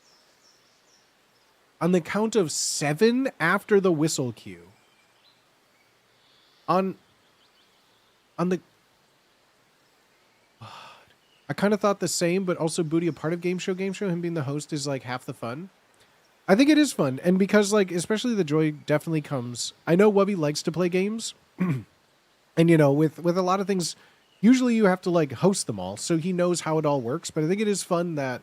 On the count of 7 after the whistle cue. On the... I kind of thought the same, but also Booty, a part of Game Show, him being the host is like half the fun. I think it is fun. And because like, especially the joy definitely comes. I know Wubby likes to play games. And you know, with a lot of things, usually you have to like host them all. So he knows how it all works. But I think it is fun that,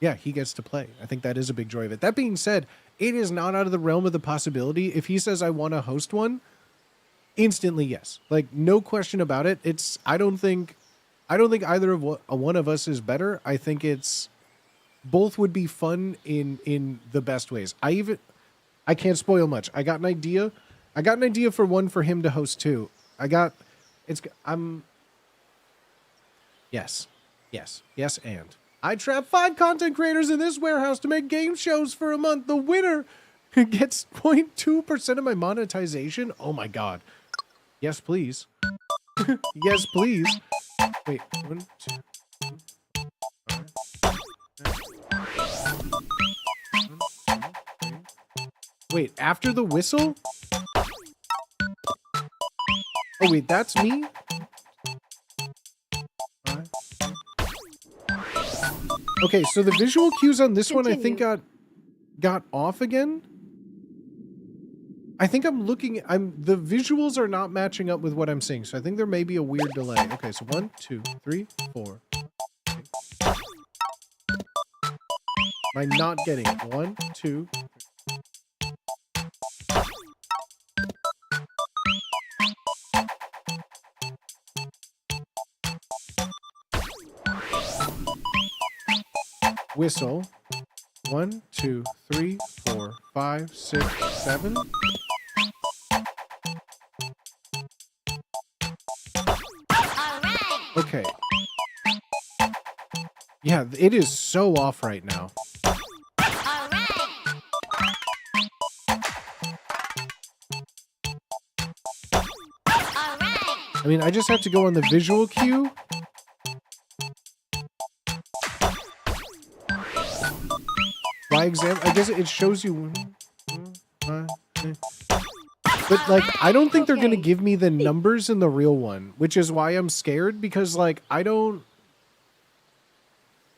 yeah, he gets to play. I think that is a big joy of it. That being said, it is not out of the realm of the possibility. If he says, I want to host one, instantly yes. Like, no question about it. I don't think either of one of us is better. I think it's both would be fun in the best ways. I can't spoil much. I got an idea for one for him to host too. Yes, and I trap 5 content creators in this warehouse to make game shows for a month. The winner gets 0.2% of my monetization. Oh my God. Yes, please. Yes, please. Wait, 1, 2, 5. Wait, after the whistle? Oh wait, that's me? 5. Okay, so the visual cues on this one I think got off again. I think the visuals are not matching up with what I'm seeing, so I think there may be a weird delay. Okay, so 1, 2, 3, 4. Am I not getting it? 1, 2. whistle. 1, 2, 3, 4, 5, 6, 7. Okay. Yeah, it is so off right now. I mean, I just have to go on the visual cue. By example, I guess it shows you. But, like, I don't think they're going to give me the numbers in the real one, which is why I'm scared, because, like, I don't...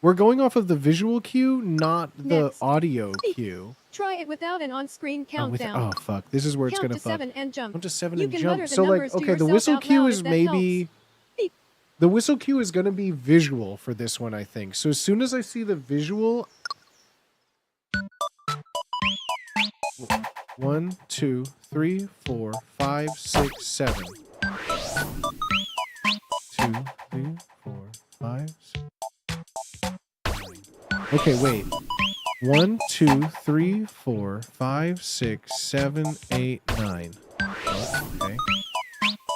We're going off of the visual cue, not the audio cue. Try it without an on-screen countdown. Oh, fuck. This is where it's Count going to 7 and jump. Count to 7 You and can jump. mutter the So, like, numbers to okay, the yourself whistle out cue loud is if that maybe... The whistle cue is going to be visual for this one, I think. So as soon as I see the visual... 1, 2, 3, 4, 5, 6, 7. 2, 3, 4, 5, 6. Okay, wait. 1, 2, 3, 4, 5, 6, 7, 8, 9. Oh, okay.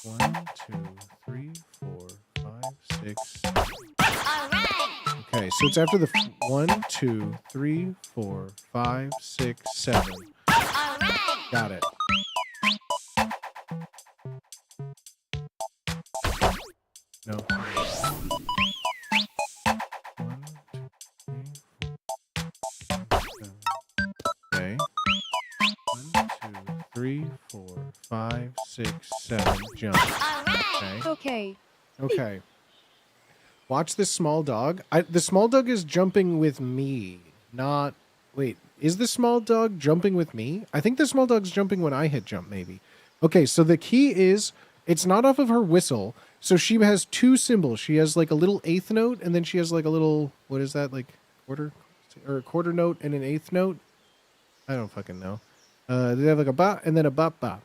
1, 2, 3, 4, 5, 6. Okay, so it's after the 1, 2, 3, 4, 5, 6, 7. Got it. No. 1, 2, 3, 4. Okay. 1, 2, 3, 4, 5, 6, 7. Jump. Okay. Okay. Okay. Watch this small dog. The small dog is jumping with me, not... Wait, is the small dog jumping with me? I think the small dog's jumping when I hit jump, maybe. Okay, so the key is, it's not off of her whistle. So she has two symbols. She has like a little eighth note, and then she has like a little... What is that? Like quarter? Or a quarter note and an eighth note? I don't fucking know. They have like a ba and then a ba ba.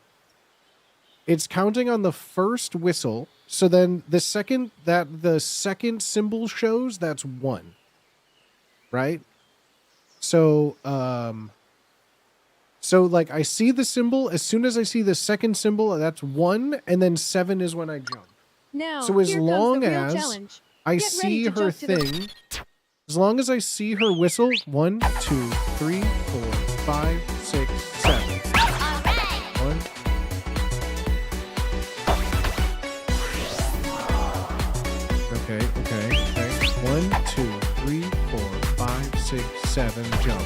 It's counting on the first whistle. So then the second that the second symbol shows, that's 1. Right? So, so like I see the symbol. As soon as I see the second symbol, that's 1. And then 7 is when I jump. Now, so as here long comes the real as challenge. I Get ready see to her jump to the- thing, as long as I see her whistle, 1, 2, 3, 4, 5, 6, 7. 1. Okay. 1, 2, 3, 4, 5, 6, 7, jump.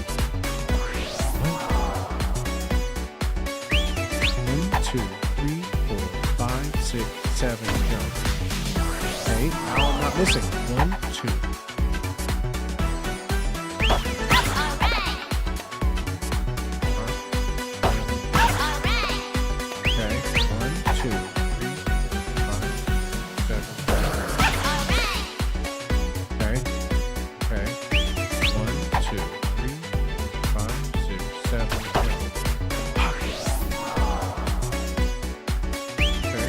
1, 2, 3, 4, 5, 6, 7, jump. Okay, now I'm not missing. 1, 2. Okay, 1, 2, 3, 4, 5, 7. Okay. 1, 2, 3, 4, 5, 6, 7, jump. Okay.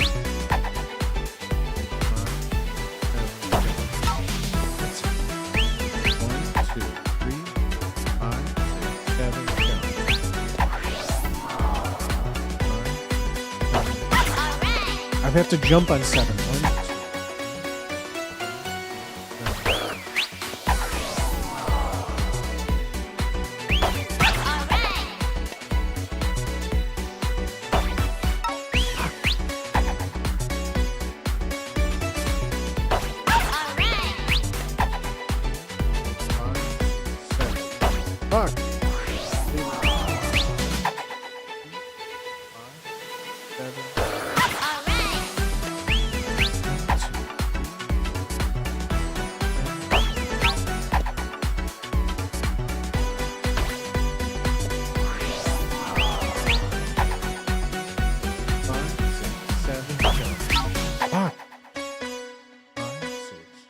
5, 7. I have to jump on 7. 1, 2. Fuck.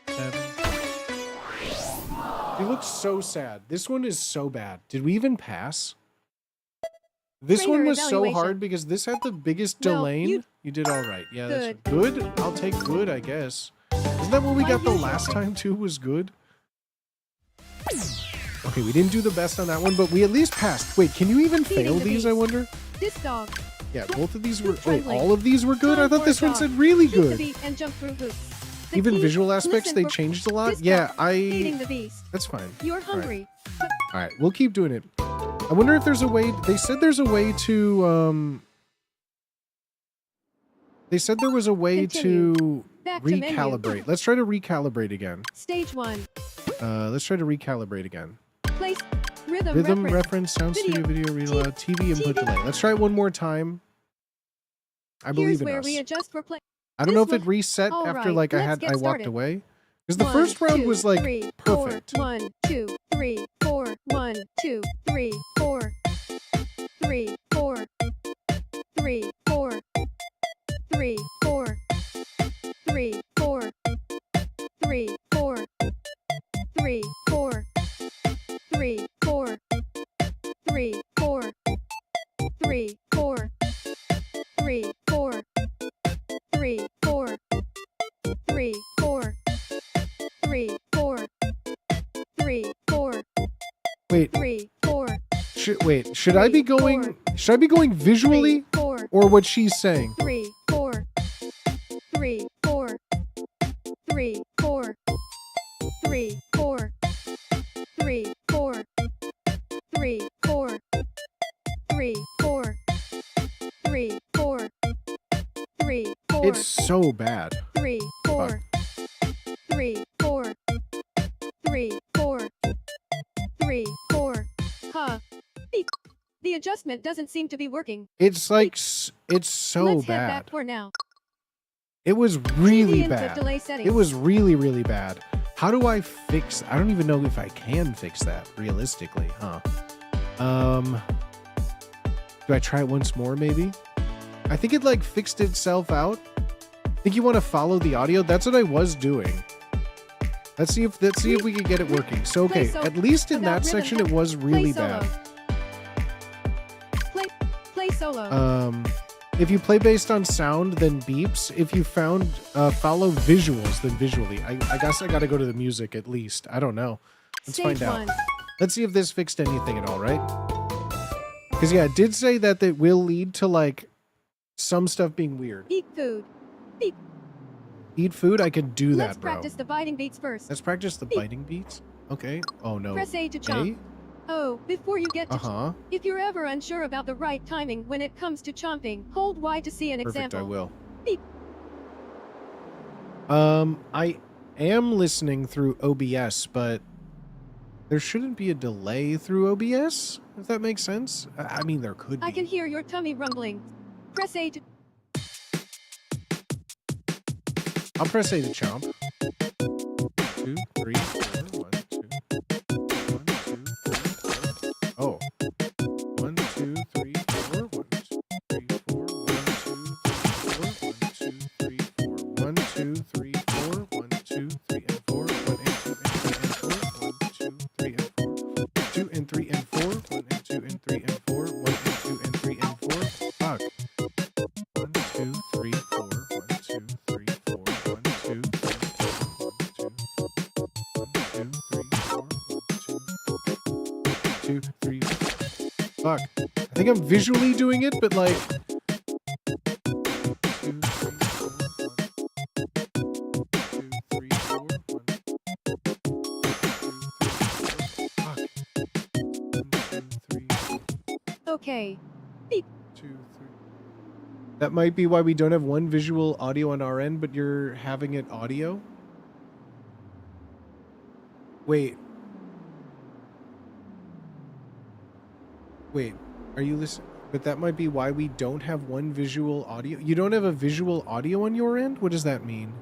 7. He looks so sad. This one is so bad. Did we even pass? This Trainer one was so evaluation. hard because this had the biggest Well, delay. you- You did all right. Yeah, Good. that's good. I'll take good, I guess. Isn't that what we got the last time too? Was good. Okay, we didn't do the best on that one, but we at least passed. Wait, can you even Feeding fail the these, beast. I wonder? Disc dog. Yeah, both of these were... Wait, Trembling. all of these were good? I Time thought for this a one dog. said really Keep the good. beat and jump through hoops. The Even key, visual aspects, listen they for changed a lot? disc Yeah, dog. Feeding I... the beast. That's fine. You're hungry. All right, we'll keep doing it. I wonder if there's a way... They said there's a way to... They said there was a way Continue. to Back to menu. recalibrate. Let's try to recalibrate again. Stage 1. Let's try to recalibrate again. Place. Rhythm, Rhythm, reference. reference, sound studio, video, read aloud, TV, input, delay. Let's try it one more time. I believe Here's in where us. we adjust for play. I don't know if this it reset All after right, like let's I get walked started. away. Because the 1, first round 2, was like 3, 4. perfect. 1, 2, 3, 4. 1, 2, 3, 4. 3, 4. 3, 4. 3, 4. 3, 4. 3, 4. 3, 4. 3, 4. 3, 4. 3, 4. 3, 4. 3, 4. 3, 4. 3, 4. 3, 4. Wait, 3, 4. should I be going? Should I be going visually 4. or what she's saying? 3, 4. 3, 4. 3, 4. 3, 4. 3, 4. 3, 4. 3, 4. 3, 4. 3, 4. It's so bad. 3, 4. 3, 4. 3, 4. 3, 4. Huh. Beep. The adjustment doesn't seem to be working. It's like it's so Let's head bad. back for now. It was really input bad. delay settings. It was really, really bad. How do I fix? I don't even know if I can fix that realistically, huh? Do I try it once more? Maybe. I think it like fixed itself out. I think you want to follow the audio. That's what I was doing. Let's see if we can get it working. So okay, Play at least in about that rhythm. section it was really Play bad. solo. Play solo. If you play based on sound, then beeps. If you follow visuals, then visually. I guess I gotta go to the music at least. I don't know. Let's Stage find out. 1. Let's see if this fixed anything at all, right? Because yeah, it did say that it will lead to like some stuff being weird. Eat food. Beep. Eat food? I can do that, Let's bro. practice the biting beats first. Let's practice the biting beats. Okay. Oh no. Press A to chomp. Oh, before you get to Uh-huh. if you're ever unsure about the right timing when it comes to chomping, hold Y to see an Perfect, example. I will. Beep. I am listening through OBS, but there shouldn't be a delay through OBS, if that makes sense. I mean, there could be. I can hear your tummy rumbling. Press A to I'll press A to chomp. 2, 3, 4. 1, 2. 1, 2, 3, 4. Oh. 1, 2, 3, 4. 1, 2, 3, 4. 1, 2, 3, 4. 1, 2, 3, 4. 1, 2, 3, and 4. 1, and 2, and 3, and 4. 1, and 2, and 3, and 4. 2 and 3, and 4. 1, and 2, and 3, and 4. Fuck. 1, 2, 3, 4. 1, 2, 3, 4. 1, 2, 3, 4. 2, 3. Fuck. I think I'm visually doing it, but like. 2, 3, 4. 1, 2, 3, 4. 1, 2, 3, 4. Fuck. 1, 2, 3. Okay. 2, 3. That might be why we don't have one visual audio on our end, but you're having it audio? Wait. Wait, are you listening? But that might be why we don't have one visual audio. You don't have a visual audio on your end? What does that mean?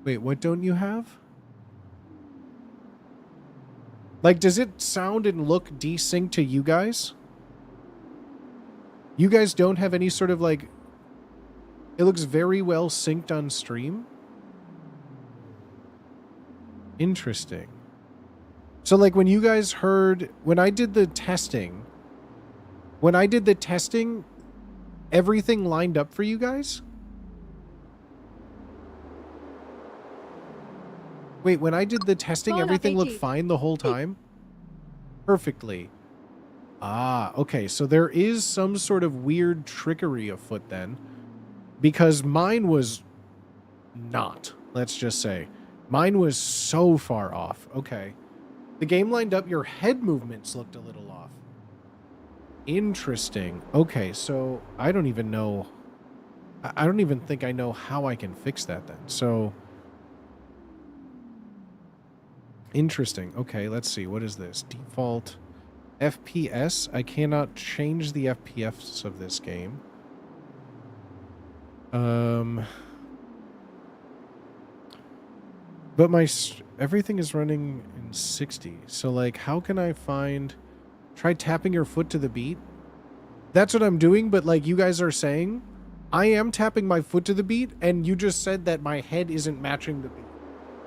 Wait, what don't you have? Like, does it sound and look desynced to you guys? You guys don't have any sort of like... It looks very well synced on stream? Interesting. So like when you guys heard... When I did the testing... everything lined up for you guys? Wait, when I did the testing, Phone everything up looked AT. fine the whole time? perfectly. Ah, okay. So there is some sort of weird trickery afoot then. Because mine was not, let's just say. Mine was so far off. Okay. The game lined up, your head movements looked a little off. Interesting. Okay, so I don't even know. I don't even think I know how I can fix that then. So, interesting. Okay, let's see. What is this? Default FPS. I cannot change the FPS of this game. But my everything is running in 60. So like, how can I find? Try tapping your foot to the beat. That's what I'm doing. But like you guys are saying, I am tapping my foot to the beat, and you just said that my head isn't matching the beat.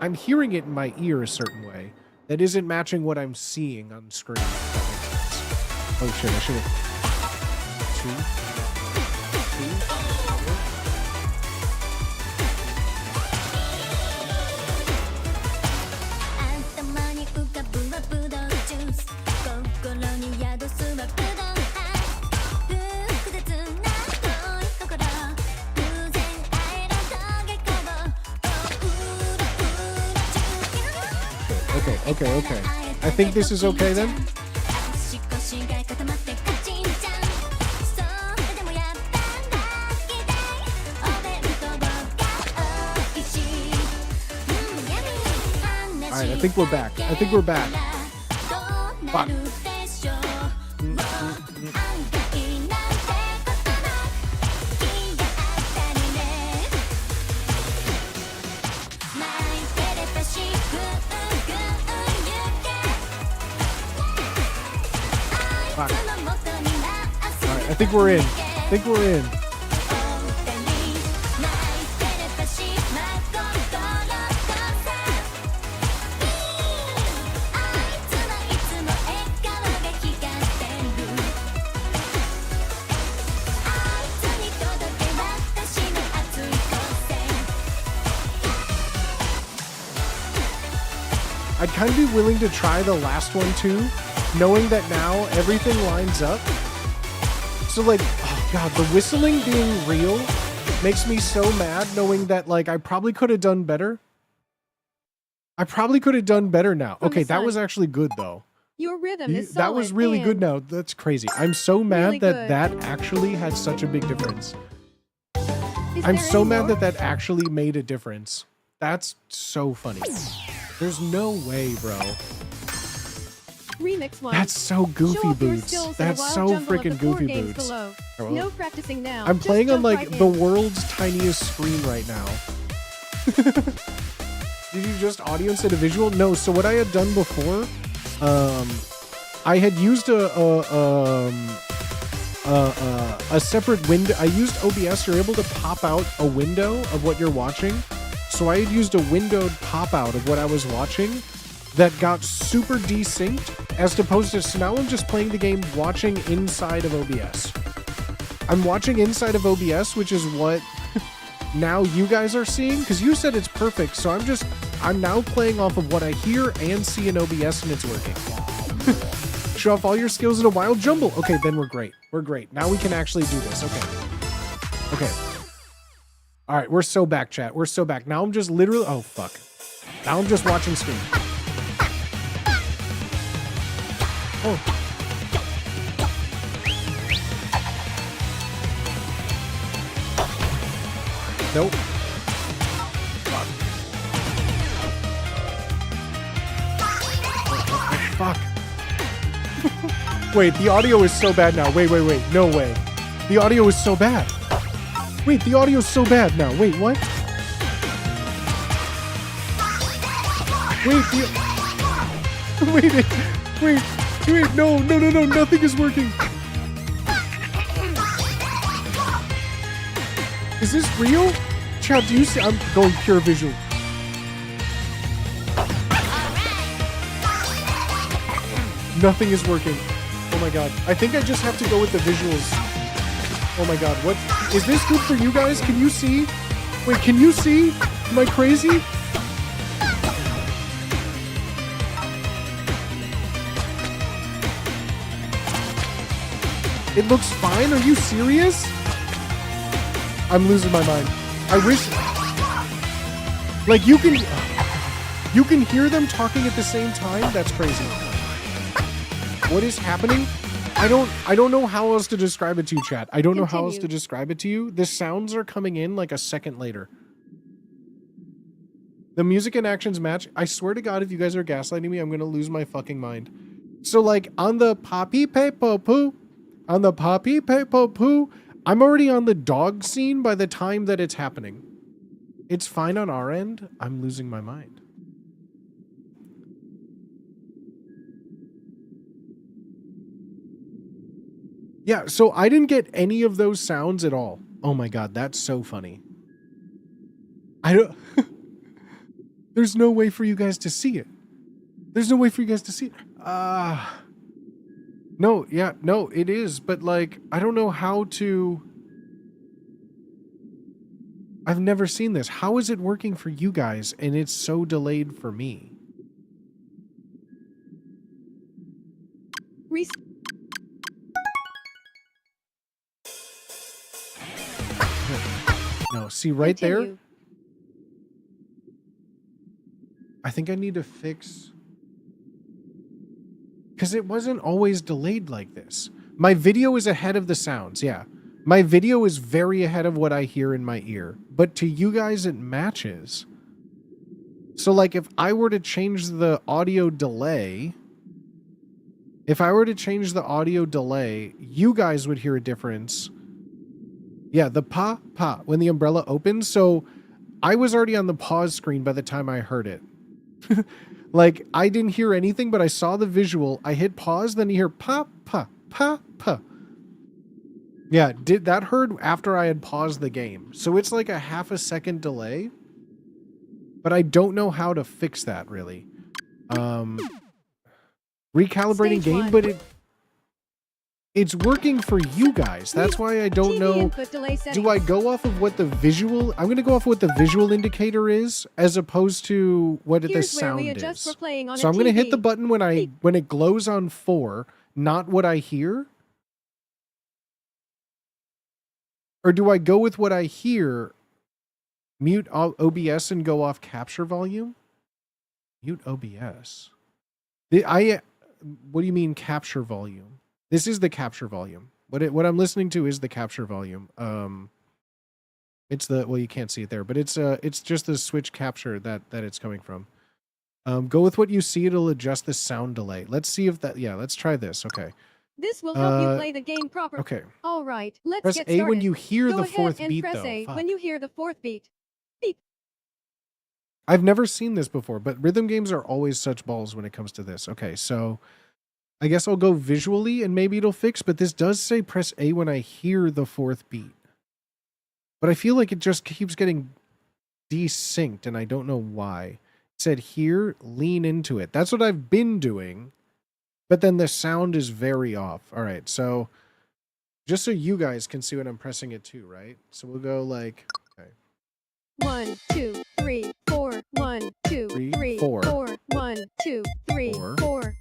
I'm hearing it in my ear a certain way that isn't matching what I'm seeing on screen. Oh shit! I should have. 2, 2. Okay. I think this is okay then. Alright, I think we're back. Fuck. Alright, I think we're in. I'd kind of be willing to try the last one too, knowing that now everything lines up. So like, oh god, the whistling being real makes me so mad, knowing that like I probably could have done better. Now. Okay, that was actually good though. Your rhythm is solid. That was really good now. That's crazy. I'm so mad Really that good. that actually had such a big difference. I'm so mad that that actually made a difference. That's so funny. There's no way, bro. Remix one. That's so Show goofy, off your Boots. skills in a That's wild so jungle of the freaking core goofy, games Boots. below. Oh, No practicing now. I'm Just playing on jump like right the in. world's tiniest screen right now. Did you just audio instead of visual? No. So what I had done before, I had used a separate window. I used OBS. You're able to pop out a window of what you're watching. So I had used a windowed pop out of what I was watching that got super desynced, as opposed to, so now I'm just playing the game watching inside of OBS. I'm watching inside of OBS, which is what now you guys are seeing, because you said it's perfect, so I'm now playing off of what I hear and see in OBS, and it's working. Show off all your skills in a wild jumble. Okay, then we're great. Now we can actually do this. Okay. All right, we're so back, chat. We're so back. Now I'm just literally, oh fuck. Now I'm just watching screen. Oh. Nope. Fuck. Wait, the audio is so bad now. Wait. No way. The audio is so bad. Wait, the audio is so bad now. Wait, what? Wait, no, nothing is working. Is this real? Chat, do you see? I'm going pure visual. Nothing is working. Oh my god. I think I just have to go with the visuals. Oh my god, what? Is this good for you guys? Can you see? Wait, can you see? Am I crazy? It looks fine? Are you serious? I'm losing my mind. I wish... Like, you can hear them talking at the same time? That's crazy. What is happening? I don't know how else to describe it to you, chat. I don't know how else to describe it to you. The sounds are coming in like a second later. The music and actions match. I swear to God, if you guys are gaslighting me, I'm going to lose my fucking mind. So, like, on the poppy pepo poo, I'm already on the dog scene by the time that it's happening. It's fine on our end. I'm losing my mind. Yeah, so I didn't get any of those sounds at all. Oh my God, that's so funny. I don't... There's no way for you guys to see it. There's no way for you guys to see it. No, yeah, no, it is. But, like, I don't know how to... I've never seen this. How is it working for you guys and it's so delayed for me? No, see right there? I think I need to fix... Because it wasn't always delayed like this. My video is ahead of the sounds, yeah. My video is very ahead of what I hear in my ear. But to you guys, it matches. So, like, if I were to change the audio delay... If I were to change the audio delay, you guys would hear a difference. Yeah, the pa, when the umbrella opens. So, I was already on the pause screen by the time I heard it. Like, I didn't hear anything, but I saw the visual. I hit pause, then you hear pa. Yeah, that heard after I had paused the game. So it's like a half a second delay. But I don't know how to fix that, really. Recalibrating Stage game, one. but it's working for you guys. That's why I don't TV know. input delay settings. Do I go off of what the visual... I'm going to go off what the visual indicator is, as opposed to what the Here's where we sound adjust is. for playing on So a I'm going to hit TV. the button when it glows on 4, not what I hear. Or do I go with what I hear, mute OBS and go off capture volume? Mute OBS. What do you mean capture volume? This is the capture volume. What I'm listening to is the capture volume. It's the... Well, you can't see it there, but it's just the switch capture that it's coming from. Go with what you see. It'll adjust the sound delay. Let's see if that... Yeah, let's try this. Okay. This will help you play the game proper. Okay. All right, let's Press get A started. when you hear Go the ahead fourth and beat, press though. A Fuck. when you hear the fourth beat. I've never seen this before, but rhythm games are always such balls when it comes to this. Okay, so I guess I'll go visually and maybe it'll fix, but this does say press A when I hear the fourth beat. But I feel like it just keeps getting desynced and I don't know why. It said here, lean into it. That's what I've been doing, but then the sound is very off. All right, so just so you guys can see what I'm pressing it to, right? So we'll go like... 1, 2, 3, 4. 1, 2, 3, 4. 4. 1, 2, 3, 4. 4.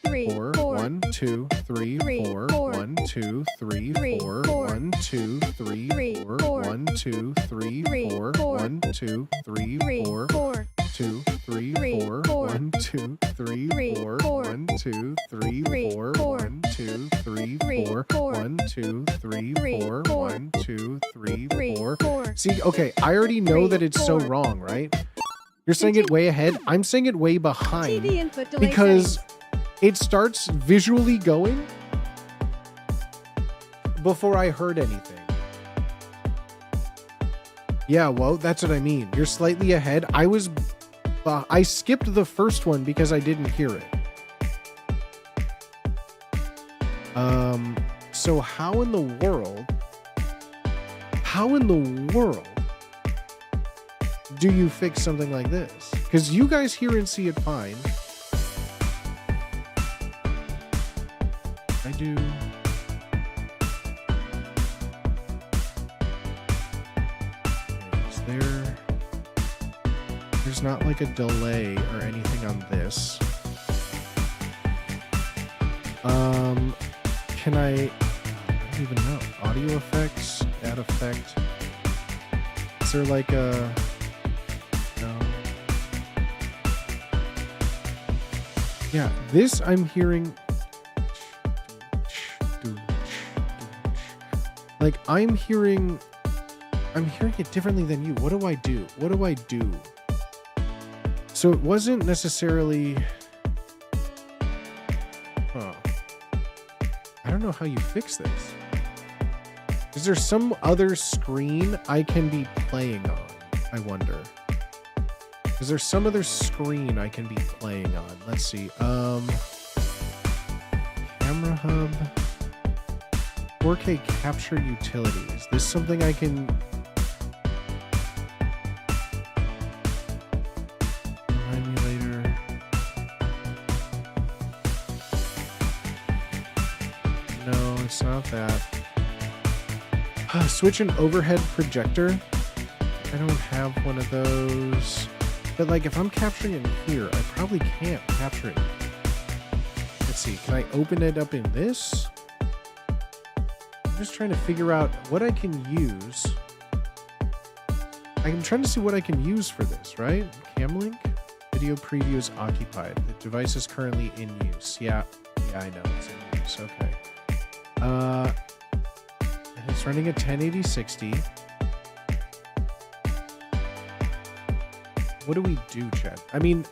3, 4. 4. 1, 2, 3, 4. 1, 2, 3, 4. 1, 2, 3, 4. 1, 2, 3, 4. 1, 2, 3, 4. 4. 2, 3, 4. 1, 2, 3, 4. 1, 2, 3, 4. 1, 2, 3, 4. 1, 2, 3, 4. 1, 2, 3, 4. See, okay, I already know that it's so wrong, right? You're saying it way ahead. I'm saying it way behind TV input delay because settings. it starts visually going before I heard anything. Yeah, well, that's what I mean. You're slightly ahead. I skipped the first one because I didn't hear it. So how in the world do you fix something like this? Because you guys hear and see it fine. I do. There's not like a delay or anything on this. Can I don't even know. Audio effects, that effect. Is there like a... No. Yeah, this I'm hearing... Like, I'm hearing it differently than you. What do I do? What do I do? So it wasn't necessarily... Huh. I don't know how you fix this. Is there some other screen I can be playing on? I wonder. Is there some other screen I can be playing on? Let's see. Camera hub. 4K capture utility. Is this something I can... Emulator. No, it's not that. Switch an overhead projector. I don't have one of those. But like if I'm capturing it in here, I probably can't capture it. Let's see, can I open it up in this? I'm just trying to figure out what I can use. I'm trying to see what I can use for this, right? Camlink? Video preview is occupied. The device is currently in use. Yeah, I know it's in use. Okay. It's running at 1080-60. What do we do, Chad? I mean,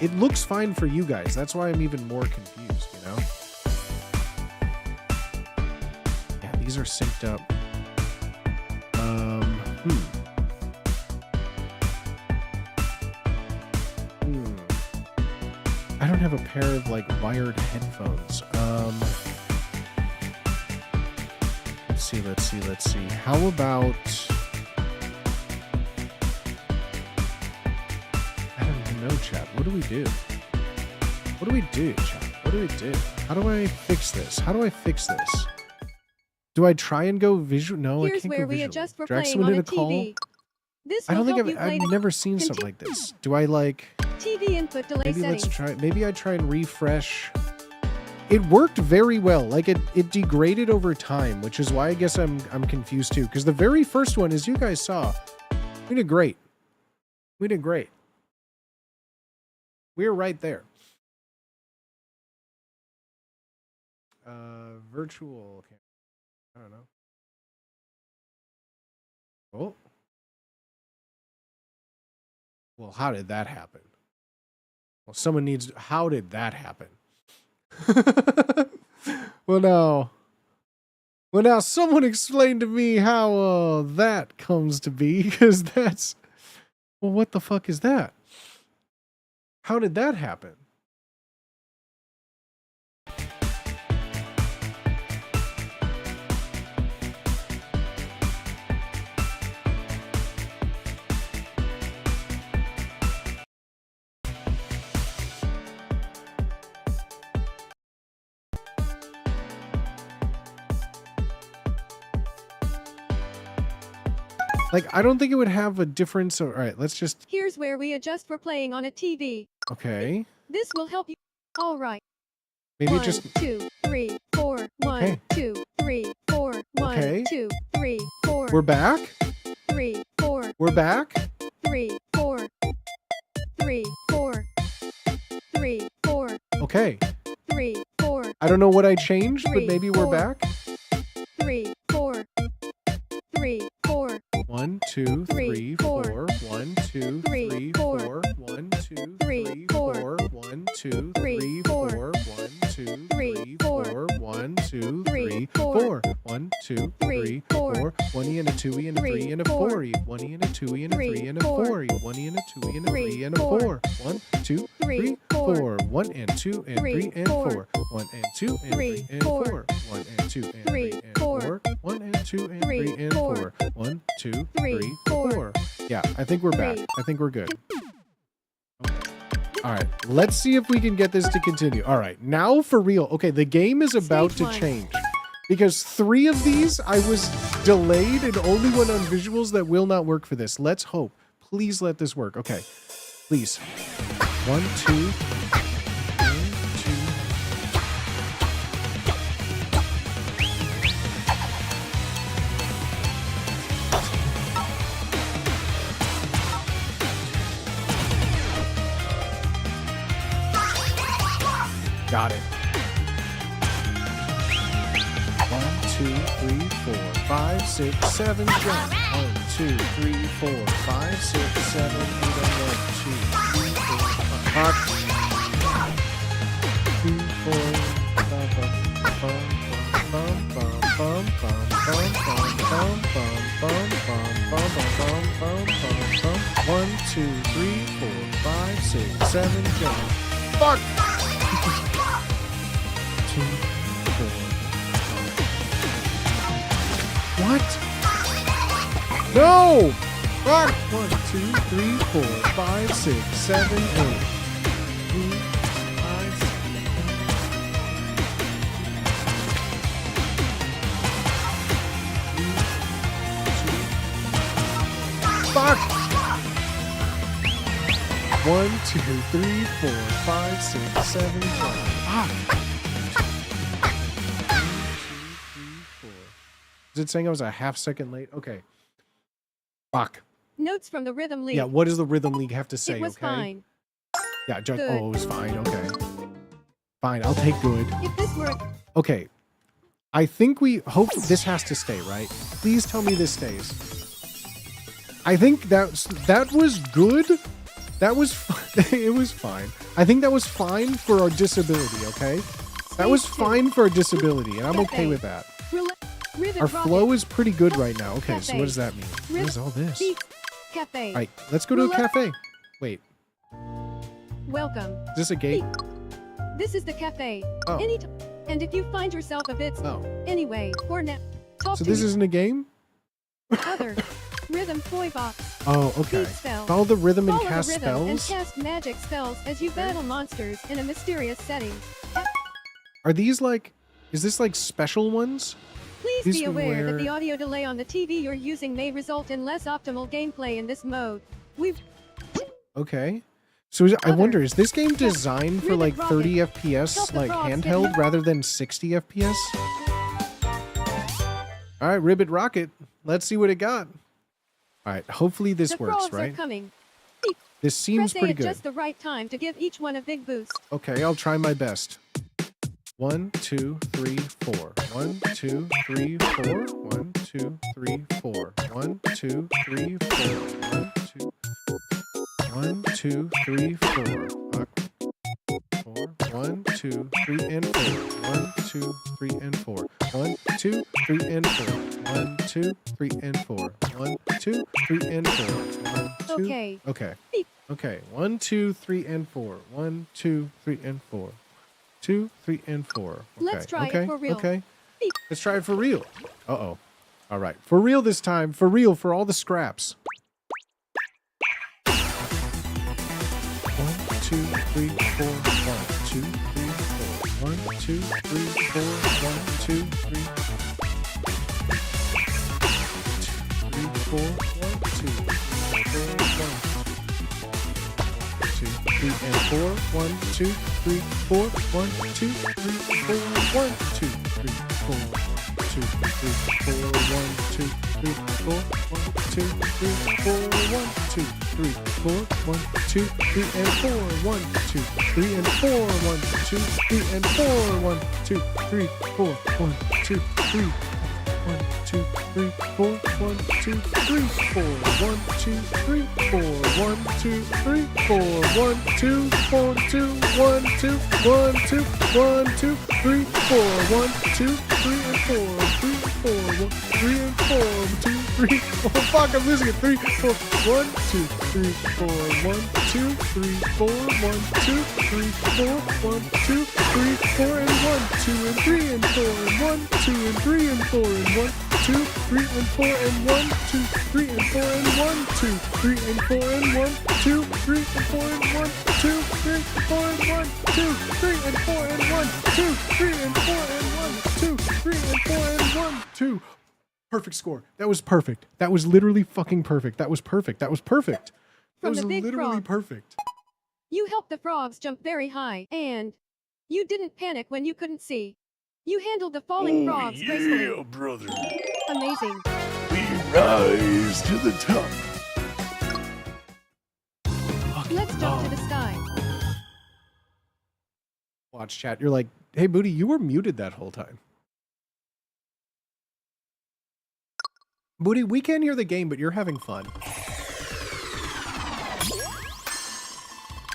it looks fine for you guys. That's why I'm even more confused, you know? Yeah, these are synced up. I don't have a pair of, like, wired headphones. Let's see. How about... I don't even know, chat. What do we do? What do we do, chat? What do we do? How do I fix this? Do I try and go visual? No, I Here's can't where go we visual. adjust for Drag playing someone on in a a call? TV. This I will don't think help you I've play never seen something like this. Do I like... TV input delay Maybe settings. let's try... Maybe I try and refresh... It worked very well. Like, it degraded over time, which is why I guess I'm confused too. Because the very first one, as you guys saw, we did great. We were right there. Virtual... I don't know. Oh. Well, how did that happen? Well, someone needs... How did that happen? Well, now someone explain to me how that comes to be, because that's... Well, what the fuck is that? How did that happen? Like, I don't think it would have a difference. All right, let's just... Here's where we adjust for playing on a TV. Okay. This will help you. All right. Maybe 1, just... 2, 3, 4. 1, Okay. 2, 3, 4. 1, Okay. 2, 3, 4. We're back? 3, 4. We're back? 3, 4. 3, 4. 3, 4. Okay. 3, 4. I don't know what I changed, but 3, maybe we're 4. back. 3, 4. 3, 4. 1, 2, 3, 4. 1, 2, 3, 4. 1, 2, 3, 4. 1, 2, 3, 4. 1, 2, 3, 4. 1, 2, 3, 4. 1, 2, 3, 4. 1 E and a 2 E and a 3 and a 4 E. 1 E and a 2 E and a 3 and a 4 E. 1 E and a 2 E and a 3 and a 4. 1, 2, 3, 4. 1 and 2 and 3 and 4. 1 and 2 and 3 and 4. 1 and 2 and 3 and 4. 1 and 2 and 3 and 4. 1, 2, 3, 4. Yeah, I think we're back. I think we're good. Okay. All right, let's see if we can get this to continue. All right, now for real. Okay, the game is about to change. Because 3 of these, I was delayed and only went on visuals that will not work for this. Let's hope. Please let this work. Okay, please. 1, 2... Got it. 1, 2, 3, 4, 5, 6, 7, jump. 1, 2, 3, 4, 5, 6, 7, 8, 1, 2, 3, 4, 5. 2, 4, 1, 2, 3, 4, 5, 6, 7, jump. Fuck! 2, 4. What? No! Fuck! 1, 2, 3, 4, 5, 6, 7, 8. 2, 5, 6, 7. Fuck! 1, 2, 3, 4, 5, 6, 7, 8. Fuck! 1, 2, 3, 4. Is it saying I was a half second late? Okay. Fuck. Notes from the Rhythm League. Yeah, what does the Rhythm League have to say, It was okay? fine. Yeah, just, Good. oh, it was fine, okay. Fine, I'll take good. If this were Okay. I think we hope this has to stay, right? Please tell me this stays. I think that was good. That was it was fine. I think that was fine for our disability, okay? That was fine for our disability, and I'm okay with that. Rhythm Our Rocket. flow is pretty good right now. Okay, so Cafe. what does that mean? What is all this? Beats. Cafe. All right, let's go to a cafe. Wait, Welcome. is this a gate? This is the cafe. Oh. And if you find yourself a bit Oh. anyway, or now, talk So to this isn't a game? other Rhythm Toy Box. Oh, okay. Beat spell. Follow the rhythm and Follow cast the rhythm and spells? cast magic spells as you battle monsters in a mysterious setting. Are these like, is this like special ones? Please These be aware were- that the audio delay on the TV you're using may result in less optimal gameplay in this mode. Okay. So I wonder, is this game designed for Ribbit like 30 Rocket. FPS, Help the like frogs get handheld, hit. rather than 60 FPS? All right, Ribbit Rocket. Let's see what it got. All right, hopefully this The works, frogs right? are coming. This seems Press A pretty at good. just the right time to give each one a big boost. Okay, I'll try my best. 1, 2, 3, 4. 1, 2, 3, 4. 1, 2, 3, 4. 1, 2, 3, 4. 1, 2, 3, 4. Fuck. 4. 1, 2, 3, and 4. 1, 2, 3, and 4. 1, 2, 3, and 4. 1, 2, 3, and 4. 1, 2, 3, and 4. 1, 2. Okay. Okay. Okay. 1, 2, 3, and 4. 1, 2, 3, and 4. 2, 3, and 4. Okay. Let's try it okay. for real. Okay. Let's try it for real. Uh-oh. All right. For real this time. For real. For all the scraps. 1, 2, 3, 4. 1, 2, 3, 4. 1, 2, 3, 4. 1, 2, 3, 4. 1, 2, 3, and 4. 1, 2, 3, 4. 1, 2, 3, 4. 1, 2, 3, 4. 2, 3, 4. 1, 2, 3, 4. 1, 2, 3, 4. 1, 2, 3, 4. 1, 2, 3, and 4. 1, 2, 3, and 4. 1, 2, 3, and 4. 1, 2, 3, 4. 1, 2, 3. 1, 2, 3, 4. 1, 2, 3, 4. 1, 2, 3, 4. 1, 2, 3, 4. 1, 2, 4, 2, 1, 2, 1, 2, 1, 2, 3, 4. 1, 2, 3, and 4. 3, 4. 1, 3, and 4. 2, 3, 4. Fuck, I'm losing it. 3, 4. 1, 2, 3, 4. 1, 2, 3, 4. 1, 2, 3, 4. 1, 2, 3, 4, and 1, 2, and 3, and 4, and 1, 2, and 3, and 4, and 1, 2, 3, and 4, and 1, 2, 3, and 4, and 1, 2, 3, and 4, and 1, 2, 3, and 4, and 1, 2, 3, and 4, and 1, 2, 3, and 4, and 1, 2, 3, and 4, and 1, 2, 3, and 4, and 1, 2. Perfect score. That was perfect. That was literally fucking perfect. That was perfect. That was perfect. That From was the big literally frog. perfect. You helped the frogs jump very high, and you didn't panic when you couldn't see. You handled the falling frogs gracefully. brother. Amazing. We rise to the top. Let's jump to the sky. watch chat. You're like, hey, Booty, you were muted that whole time. Booty, we can't hear the game, but you're having fun.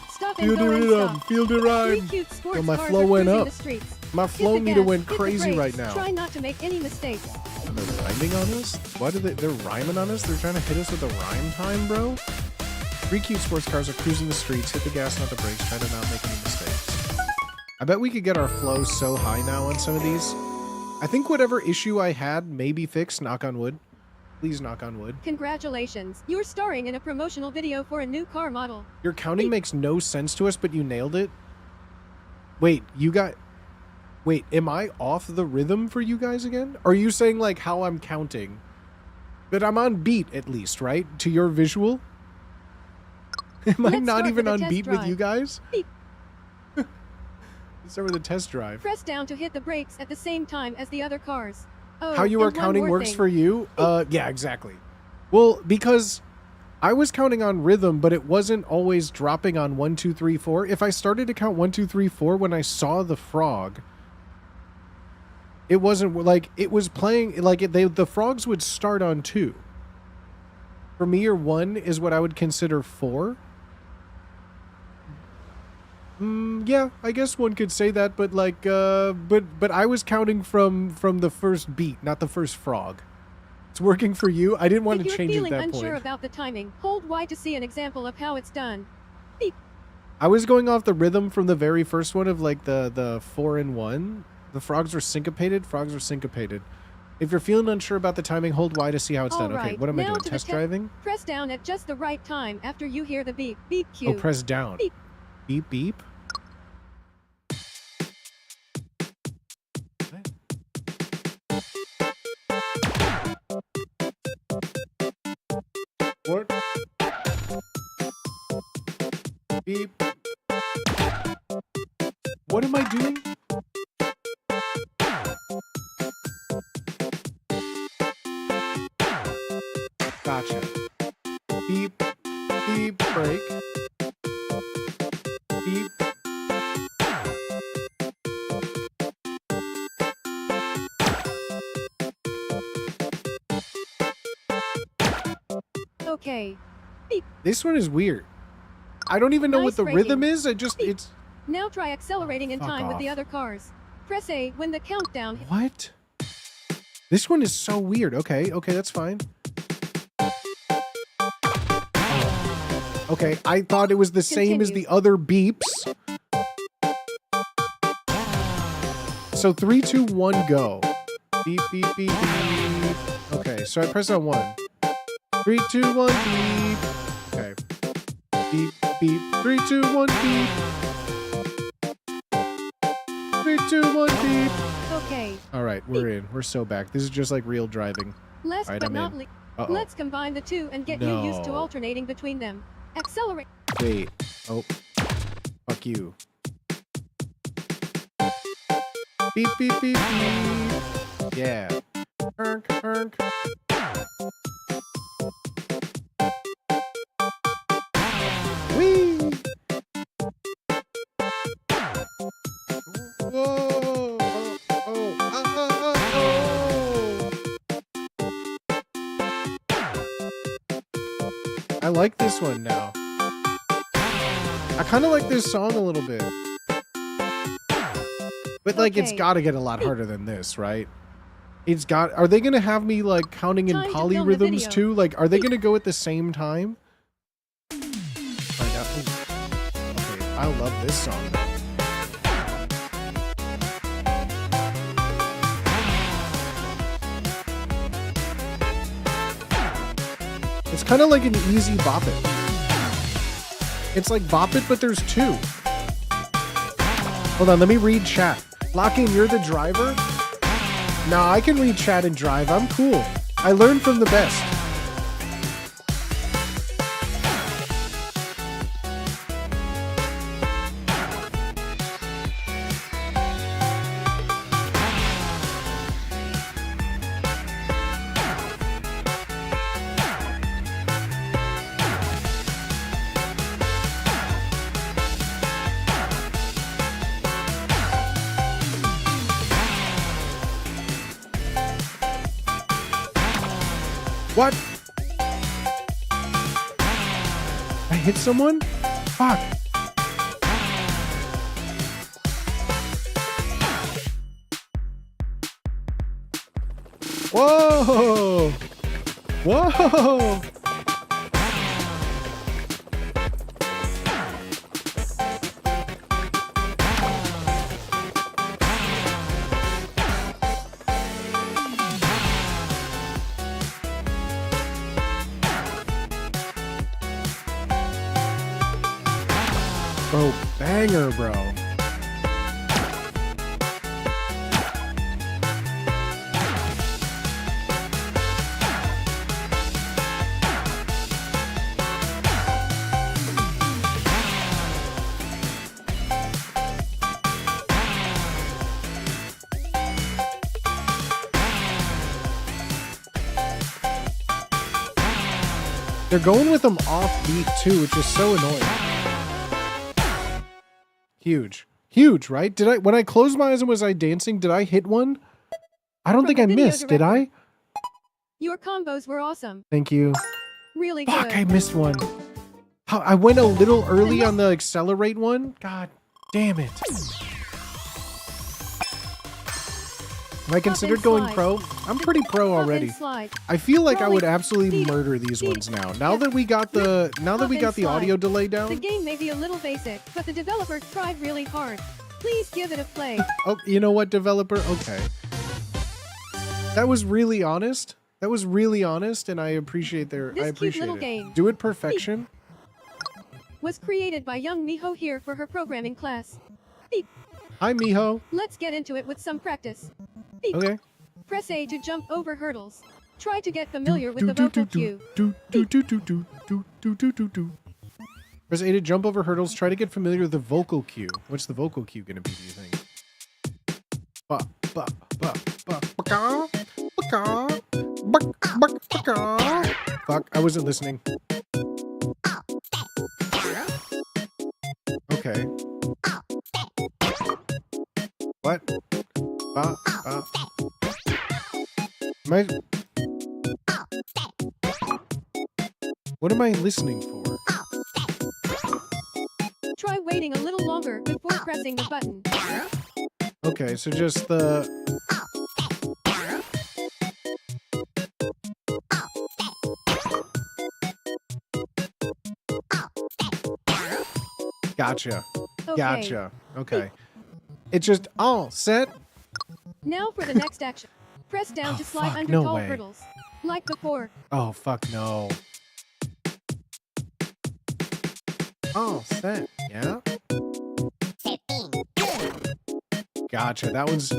Stop and go and stop. Feel the Three rhyme. cute sports Yo, my cars flow are went cruising up. the streets. My Hit flow the meter gas, went hit the crazy brakes. right now. Try not to make any mistakes. And they're rhyming on us? Why do they're rhyming on us? They're trying to hit us with a rhyme time, bro? Three cute sports cars are cruising the streets. Hit the gas, not the brakes. Try to not make any mistakes. I bet we could get our flow so high now on some of these. I think whatever issue I had may be fixed. Knock on wood. Please knock on wood. Congratulations, you're starring in a promotional video for a new car model. Your counting makes no sense to us, but you nailed it. Wait, Wait, am I off the rhythm for you guys again? Are you saying like how I'm counting? But I'm on beat at least, right? To your visual? Am I Let's not start even with a on test beat with drive. you guys? Beep. Let's start with a test drive. Press down to hit the brakes at the same time as the other cars. Oh, How you are and one counting more works thing. for you? Yeah, exactly. Well, because I was counting on rhythm, but it wasn't always dropping on 1, 2, 3, 4. If I started to count 1, 2, 3, 4 when I saw the frog, it wasn't like it was playing like the frogs would start on 2. For me, or 1 is what I would consider 4. Yeah, I guess one could say that, but like, but I was counting from the first beat, not the first frog. It's working for you. I didn't want If to you're change it at feeling that unsure point. about the timing, hold Y to see an example of how it's done. Beep. I was going off the rhythm from the very first one of like the 4 and 1. The frogs were syncopated. Frogs were syncopated. If you're feeling unsure about the timing, hold Y to see how it's done. All Okay, right, what am I now doing? to the Test driving? Press down at just the right time after you hear the beep. Beep cue. Oh, press down. Beep. Beep, beep. What? Beep. What am I doing? Gotcha. Beep. Beep. Break. Beep. Okay. This one is weird. I don't even know Nice what the braking. rhythm is. It's Now try accelerating in Fuck time with the off. other cars. Press A when the countdown. what? This one is so weird. Okay, that's fine. Okay, I thought it was the same as the Continue. other beeps. So 3, 2, 1, go. Beep, beep, beep, beep. Okay, so I press on 1. 3, 2, 1, beep. Okay. Beep, beep. 3, 2, 1, beep. 3, 2, 1, beep. Okay. All right, we're in. We're so back. This is just like real driving. Last Alright, but I'm not in. least, Uh-oh. let's combine the two and get you used to No. alternating between them. Accelerate. Wait. Oh. Fuck you. Beep, beep, beep, beep. Yeah. Erk, erk. Whee! Whoa! Oh, oh, I like this one now. I kind of like this song a little bit. But like it's Okay. got to get a lot harder than this, right? It's got Are they going to have me like counting in Time to film the polyrhythms video. too? Like are they going to go at the same time? Find out. Ooh. Okay, I love this song though. It's kind of like an easy Bop It. It's like Bop It, but there's 2. Hold on, let me read chat. Locking, you're the driver? Nah, I can read chat and drive. I'm cool. I learned from the best. What? I hit someone? Fuck. Whoa! Whoa! Bro, banger, bro. They're going with them off beat too, which is so annoying. Huge. Huge, right? Did I, when I closed my eyes and was I dancing, did I hit one? I don't think I missed, did I? Your combos were awesome. Thank you. Really Fuck, good. I missed one. How, I went a little early on the accelerate one? God damn it. Am I considered going pro? I'm pretty pro already. I feel like I would absolutely murder these ones now. Now that we got the audio delay The down. game may be a little basic, but the developer tried really hard. Please give it a play. Oh, you know what, developer? Okay. That was really honest. That was really honest, and I appreciate This I cute appreciate little it. game. Do it perfection. Was created by young Miho here for her programming class. Beep. Hi, Miho. Let's get into it with some practice. Beep. Okay. Press A to jump over hurdles. Try to get familiar with the vocal cue. Press A to jump over hurdles. Try to get familiar with the vocal cue. What's the vocal cue gonna be, do you think? Fuck, I wasn't listening. Okay. What? What am I listening for? Try waiting a little longer before pressing the button. Okay, so just the... Gotcha. Okay. Gotcha. Okay. It's just all set. Now for the next action. Press down to slide fuck, under no tall way. hurdles. Like before. Oh, fuck no. All set. Yeah? Gotcha. That was...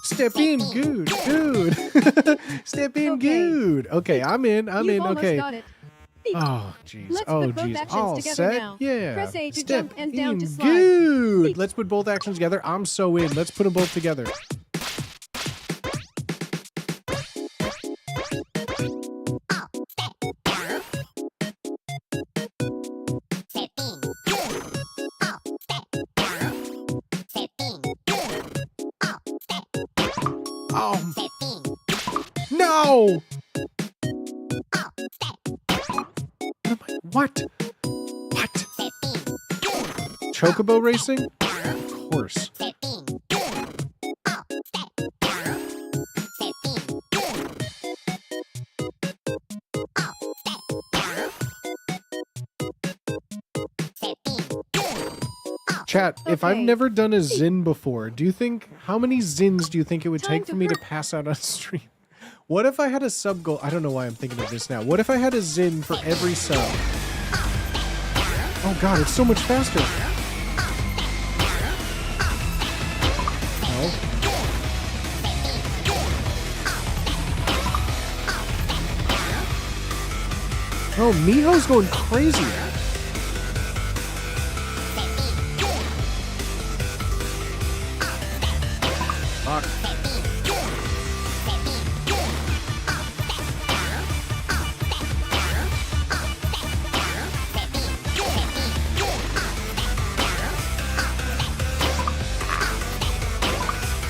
Step in, good, good. Step in, good. Okay, I'm in. I'm You've in. almost Okay. got it. Oh, jeez. Let's Oh, put both jeez. actions All together set. now. Yeah. Press A to Step jump and down to in, slide. good. Beep. Let's put both actions together. I'm so in. Let's put them both together. Oh. No! What? What? Chocobo racing? Of course. Chat, if I've Okay. never done a Zin before, do you think, how many Zins do you think it would Time take to for me to pass out on stream? What if I had a sub goal? I don't know why I'm thinking of this now. What if I had a Zin for every sub? Oh god, it's so much faster. No. Oh, Miho's going crazy. Fuck.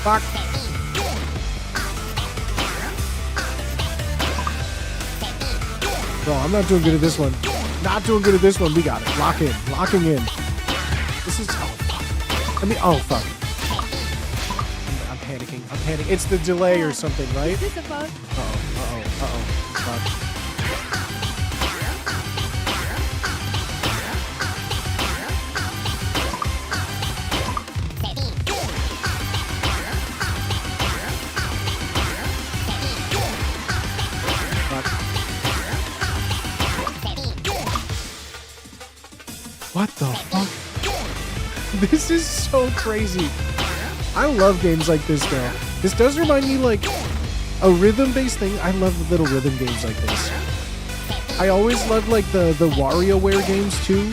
Fuck. Bro, I'm not doing good at this one. Not doing good at this one. We got it. Lock in. Locking in. This is... Oh, fuck. I mean... Oh, fuck. I'm panicking. I'm panicking. It's the delay or something, right? Is this a bug? Fuck. What the fuck? This is so crazy. I love games like this, though. This does remind me, like, a rhythm-based thing. I love little rhythm games like this. I always loved, like, the WarioWare games, too.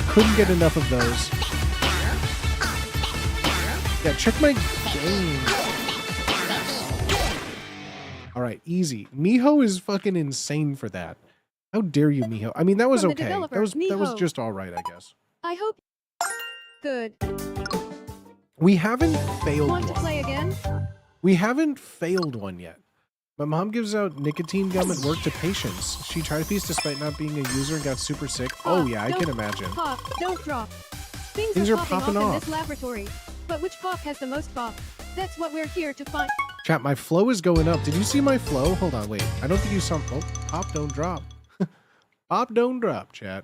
Couldn't get enough of those. Yeah, check my game. Alright, easy. Miho is fucking insane for that. How dare you, Miho? I mean, that was okay. That was just alright, I guess. I hope. Good. We haven't failed Want to one. play again? We haven't failed one yet. My mom gives out nicotine gum at work to patients. She tried a piece despite not being a user and got super sick. Oh yeah, I can imagine. Pop, don't drop. Things are popping off in this laboratory. But which pop has the most pop? That's what we're here to find. Chat, my flow is going up. Did you see my flow? Hold on, wait. I don't think you saw... Oh, pop, don't drop. Pop, don't drop, chat.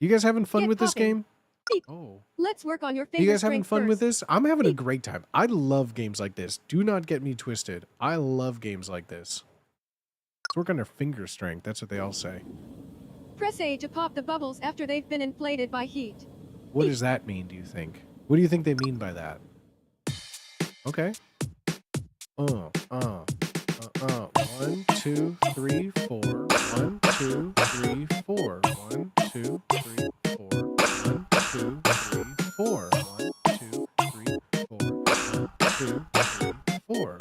You guys having fun with this game? Beep. Oh. Let's work on your favorite You guys having fun with first. this? I'm having a Beep. great time. I love games like this. Do not get me twisted. I love games like this. Let's work on their finger strength. That's what they all say. Press A to pop the bubbles after they've been inflated by heat. What does that mean, do you think? What do you think they mean by that? Okay. 1, 2, 3, 4. 1, 2, 3, 4. 1, 2, 3, 4. 1, 2, 3, 4. 1, 2, 3, 4. 1, 2, 3, 4. 1,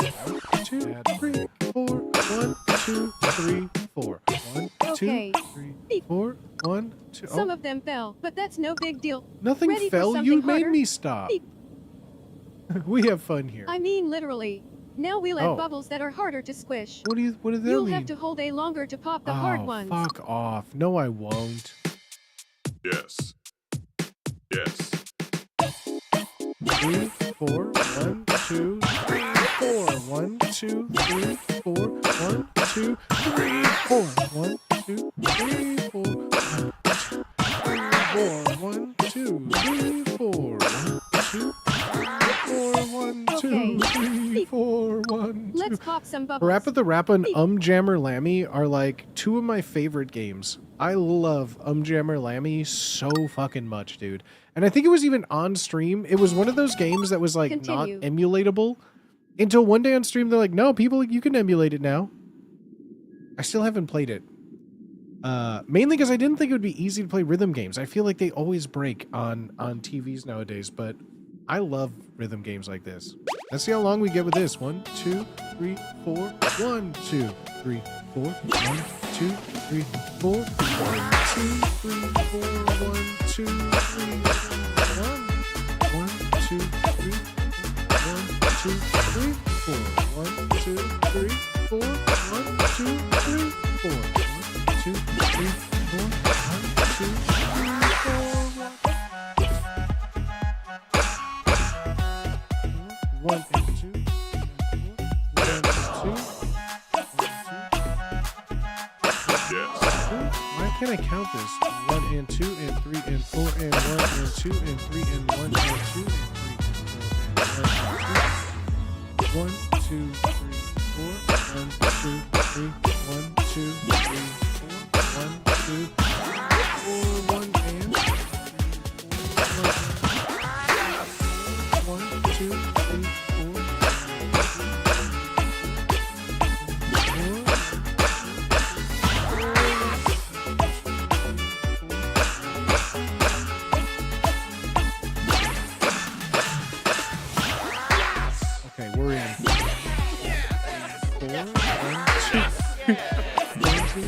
2, 3, 4. 1, 2, 3, 4. 1, 2, Okay. 3, 4. 1, 2. Some of them fell, but that's no big deal. Nothing Ready for fell. You something made harder? me stop. Beep. We have fun here. I mean literally. Now we'll add Oh. bubbles that are harder to squish. What does that You'll mean? have to hold A longer to pop the hard Oh, ones. fuck off. No, I won't. Yes. Yes. 3, 4. 1, 2, 3, 4. 1, 2, 3, 4. 1, 2, 3, 4. 1, 2, 3, 4. 1, 2, 3, 4. 1, 2, 3, 4. 1, 2, 3, 4. 1, 2. Let's pop some bubbles. Parappa the Rappa and Jammer Lammy are like two of my favorite games. I love Jammer Lammy so fucking much, dude. And I think it was even on stream. It was one of those games that was like Continue. not emulatable. Until one day on stream, they're like, no, people, you can emulate it now. I still haven't played it. Mainly because I didn't think it would be easy to play rhythm games. I feel like they always break on TVs nowadays, but I love rhythm games like this. Let's see how long we get with this. 1, 2, 3, 4. 1, 2, 3, 4. 1, 2, 3, 4. 1, 2, 3, 4. 1, 2, 3, 4. 1, 2, 3, 1, 2, 3, 4. 1, 2, 3, 4. 1, 2, 3, 4. 1, 2, 3, 4. 1, 2, 3, 4. 1 and 2. 1 and 2. Yes. Why can't I count this? 1 and 2 and 3 and 4 and 1 and 2 and 3 and 1 and 2 and 3 and 4 and 1 and 2. 1, 2, 3, 4. 1, 2, 3. 1, 2, 3, 4. 1, 2, 3, 4. 1 and 1, 2, 3, 4. Okay, we're in. 4, 1, 2, 3, 1, 2.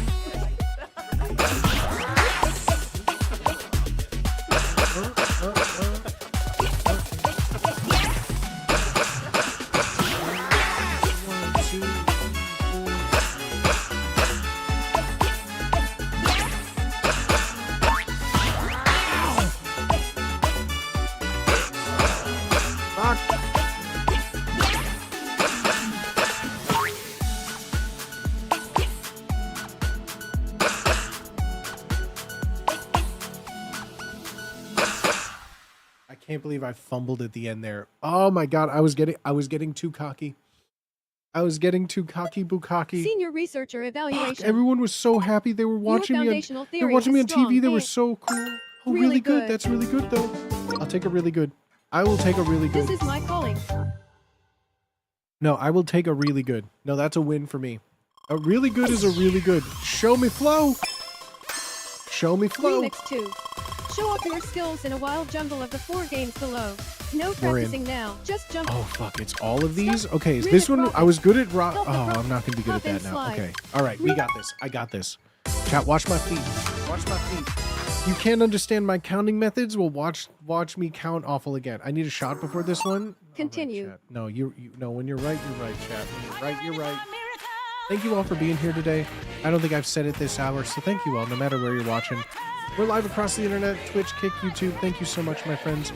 can't believe I fumbled at the end there. Oh my god, I was getting too cocky. I was getting too cocky bukkake. Senior researcher evaluation. Fuck, everyone was so happy they were watching me on, they were watching me on TV. They were so cool. Oh, really good. That's really good though. I'll take a really good. I will take a really good. This is my calling. No, I will take a really good. No, that's a win for me. A really good is a really good. Show me flow. Show me flow. Remix 2. Show off your skills in a wild jungle of the 4 games below. No practicing now. Just jump. Oh fuck, it's all of these? Okay, is this one I was good at rock. Oh, I'm not gonna be good at that now. Okay. Alright, we got this. I got this. Chat, watch my feet. Watch my feet. You can't understand my counting methods? Well, watch me count awful again. I need a shot before this one. Continue. Right, no, no, when you're right, chat. When you're right, you're right. Thank you all for being here today. I don't think I've said it this hour, so thank you all, no matter where you're watching. We're live across the internet, Twitch, Kick, YouTube. Thank you so much, my friends.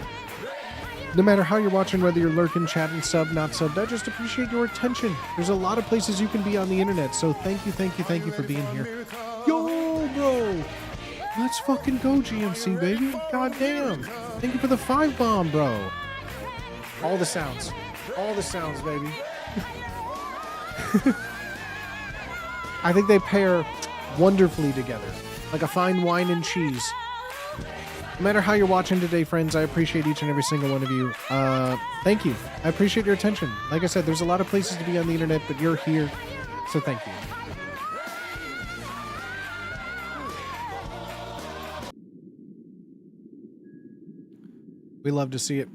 No matter how you're watching, whether you're lurking, chatting, sub, not subbed, I just appreciate your attention. There's a lot of places you can be on the internet, so thank you for being here. Yo, bro! Let's fucking go, GMC, baby. God damn. Thank you for the 5 bomb, bro. All the sounds. All the sounds, baby. I think they pair wonderfully together. Like a fine wine and cheese. No matter how you're watching today, friends, I appreciate each and every single one of you. Thank you. I appreciate your attention. Like I said, there's a lot of places to be on the internet, but you're here, so thank you. We love to see it.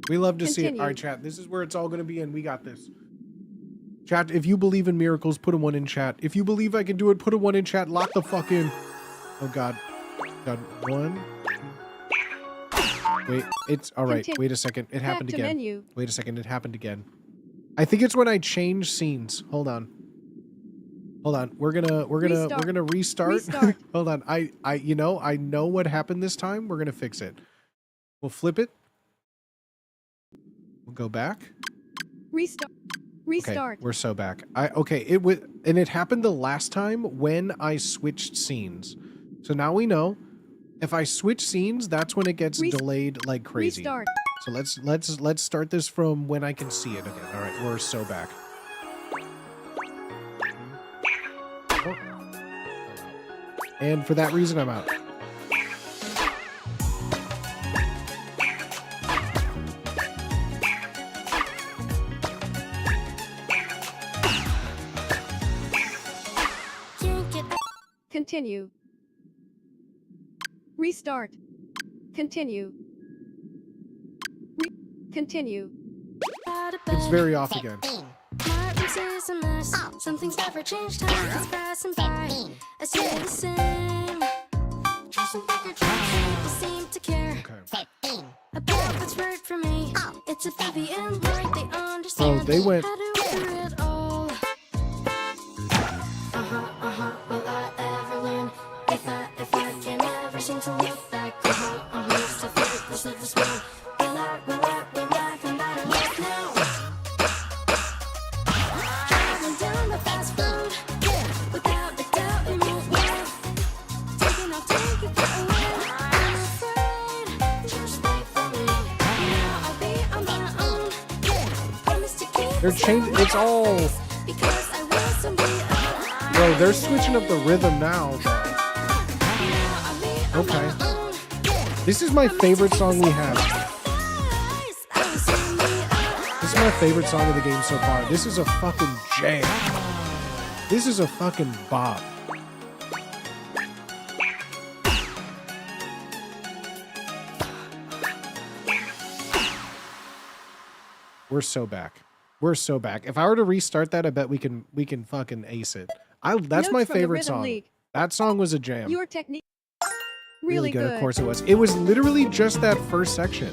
We love to see it. All right, chat. This is where it's all going to be, and we got this. Chat, if you believe in miracles, put a 1 in chat. If you believe I can do it, put a 1 in chat. Lock the fuck in. Oh, God. God, 1. Wait, it's... All right, wait a second. It happened again. Menu. Wait a second. It happened again. I think it's when I change scenes. Hold on. Hold on. We're gonna restart. Hold on. I know what happened this time. We're gonna fix it. We'll flip it. We'll go back. Restart. Okay, we're so back. It happened the last time when I switched scenes. So now we know if I switch scenes, that's when it gets delayed like crazy. Restart. So let's start this from when I can see it again. All right, we're so back. Oh. And for that reason, I'm out. Continue. Restart. Continue. Continue. It's very off again. Something's never changed. Time is passing by. I stay the same. Trust and think people seem to care. About what's right for me. It's a baby and light. They understand. Oh, they went. How to wear it all. Will I ever learn? If I can never seem to look back. Still focus of this world. Will I find out a life now? Driving down the fast road, without a doubt it won't work. I'll take it away. I'm afraid, just wait for me. Now I'll be on my own. Promise to keep. They're changing. It's all. Because I will someday. Bro, they're switching up the rhythm now. Okay. This is my favorite song we have. This is my favorite song of the game so far. This is a fucking jam. This is a fucking bop. We're so back. We're so back. If I were to restart that, I bet we can fucking ace it. That's my favorite song. League. That song was a jam. Your technique really good. Of course it was. It was literally just that first section.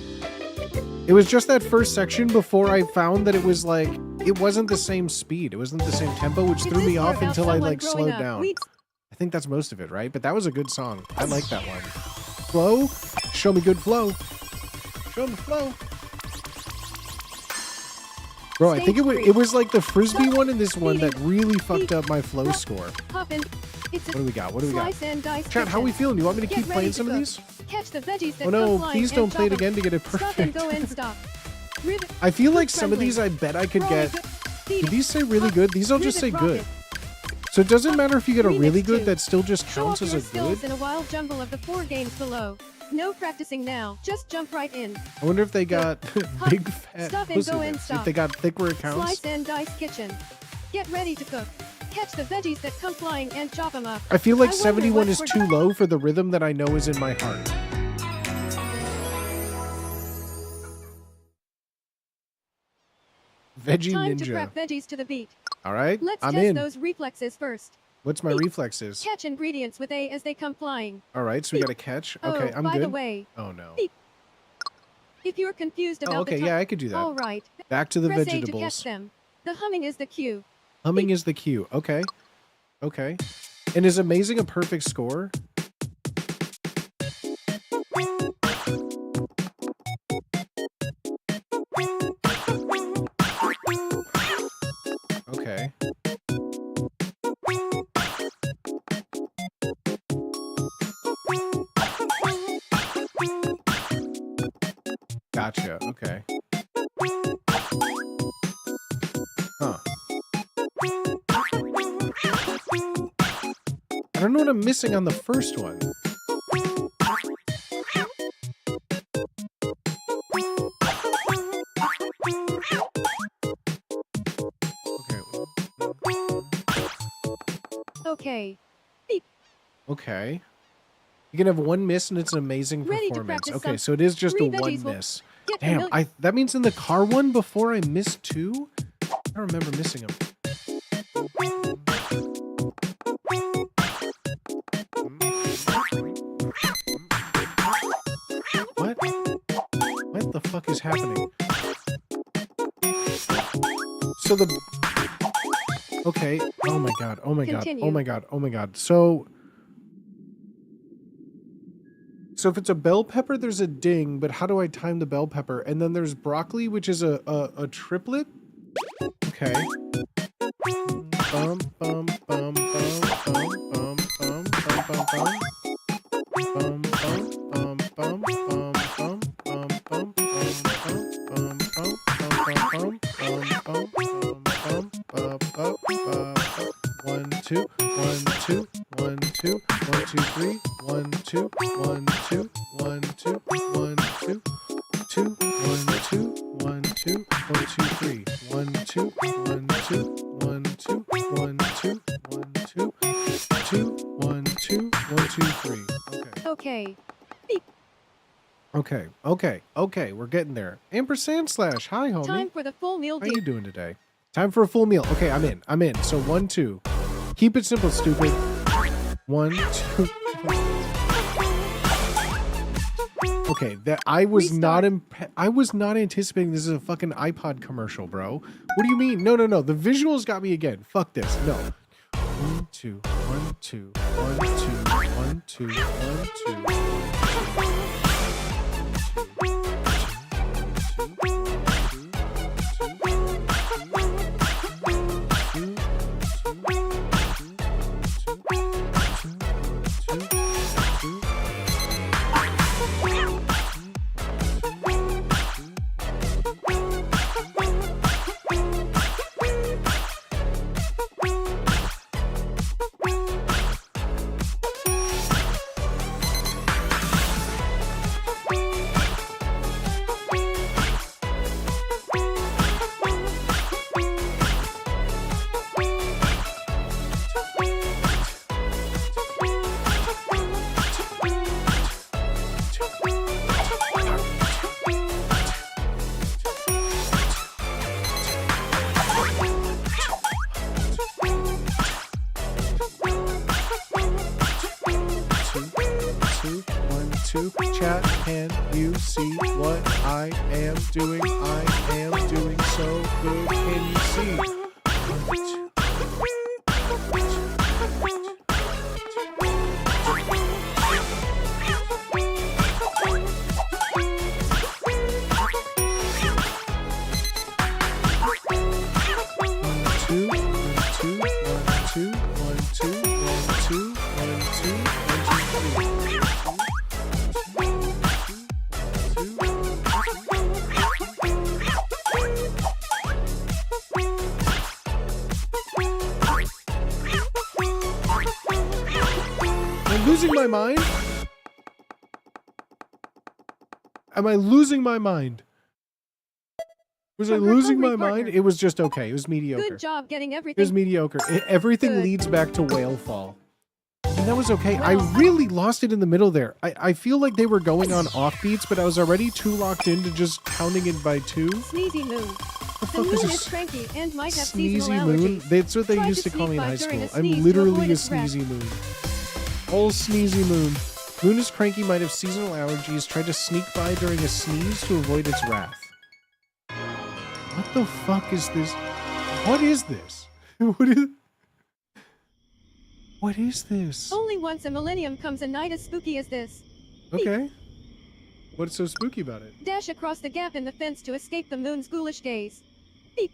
It was just that first section before I found that it was like it wasn't the same speed. It wasn't the same tempo, which threw me off until I like slowed down. I think that's most of it, right? But that was a good song. I like that one. Flow, show me good flow. Show me flow. Bro, I think it was like the Frisbee one and this one that really fucked up my flow score. It's a What do we got? What do we got? slice and dice Chat, how we kitchen. feeling? You want me to Get keep ready playing to some of cook. these? Catch the veggies that Oh come no, flying please and don't play it chop 'em. again to get it Stop and perfect. go and stop. Rivet. I feel like Food some of friendly. these I bet I could Roll get. it. Do Feed it. these say really good? These all just say Rivet good. rocket. So it doesn't matter if you get a Remix really good, two. that still just Show counts off as your a skills good. in a wild jumble of the 4 games below. No practicing now. Just jump right in. I wonder if they got big fat Stop and pussy go and lips. If stop. they got thick where it counts. Slice and dice kitchen. Get ready to cook. Catch the veggies that come flying and chop them up. I feel like I wonder 71 what is we're- too low for the rhythm that I know is in my heart. Veggie Time to Ninja. crack veggies to the beat. All right, Let's I'm test in. those reflexes first. What's my reflexes? Catch ingredients with A as they come flying. All right, so we got to catch. Okay, oh, I'm by good. the way, Oh no. beep. If you're confused about Oh, okay, the yeah, I could do that. All right. Back to the Press A to catch vegetables. them. The humming is the cue. Humming is the cue. Okay. Okay. And is amazing a perfect score? Okay. Gotcha. Okay. Huh. I don't know what I'm missing on the first one. Okay. Okay. You can have one miss and it's an amazing Ready to performance. practice Okay, some so it is just a three one veggies will miss. Get Damn, familiar. that means in the car one before I missed 2? I don't remember missing them. What? What the fuck is happening? So the... Okay. Oh my god. Oh my god. Oh Continue. my god. Oh my god. So if it's a bell pepper, there's a ding, but how do I time the bell pepper? And then there's broccoli, which is a triplet. Okay. Bum bum bum bum bum bum bum bum bum bum. Bum bum bum bum bum bum bum bum bum bum bum bum bum bum bum. 1 2 1 2 1 2 1 2 3 1 2 1 2 1 2 1 2 2 1 2 1 2 1 2 3 1 2 1 2 1 2 1 2 1 2 2 1 2 1 2 3. Okay. Okay. Okay, we're getting there. Ampersand slash, hi homie. Time for the full meal How you deal. doing today? Time for a full meal. Okay, I'm in. So 1 2. Keep it simple, stupid. 1 2. Okay, that I was not I was not anticipating this is a fucking iPod commercial, bro. What do you mean? No. The visuals got me again. Fuck this. No. 1 2 1 2 1 2 1 2 1 2. Chat, can you see what I am doing? I am doing so good. Can you see? 1 2 1 2 1 2 1 2 1 2 losing my mind? Am I losing my mind? Was I From her losing my hungry mind? partner. It was just okay. It was mediocre. Good job getting It was everything. mediocre. Everything Good. leads back to whale fall. And that was okay. I Well, really lost it in the middle there. I feel like they were going on offbeats, but I was already too locked into just counting it by 2. Sneezy moon. The The fuck moon is is a cranky and might have seasonal sneezy moon? allergies. That's what they Try used to to call me in sneak high by during school. a sneeze I'm to literally avoid a its breath. sneezy moon. Old sneezy moon. Moon is cranky, might have seasonal allergies. Tried to sneak by during a sneeze to avoid its wrath. What the fuck is this? What is this? What is this? Only once a millennium comes a night as spooky as this. Okay. What's so spooky about it? Dash across the gap in the fence to escape the moon's ghoulish gaze. Beep.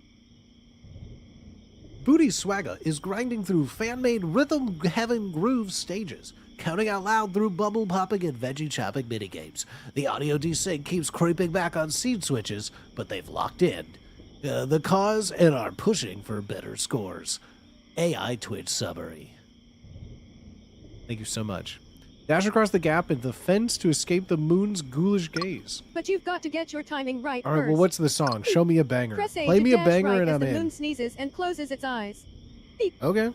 Booty Swagger is grinding through fan-made rhythm heaven groove stages, counting out loud through bubble popping and veggie chopping minigames. The audio desync keeps creeping back on seed switches, but they've locked in the cause and are pushing for better scores. AI Twitch summary. Thank you so much. Dash across the gap in the fence to escape the moon's ghoulish gaze. But you've got to get your timing right All right, first. well, what's the song? Show me a banger. Press A Play to me a dash banger right and as I'm the moon in. sneezes and closes its eyes. Okay.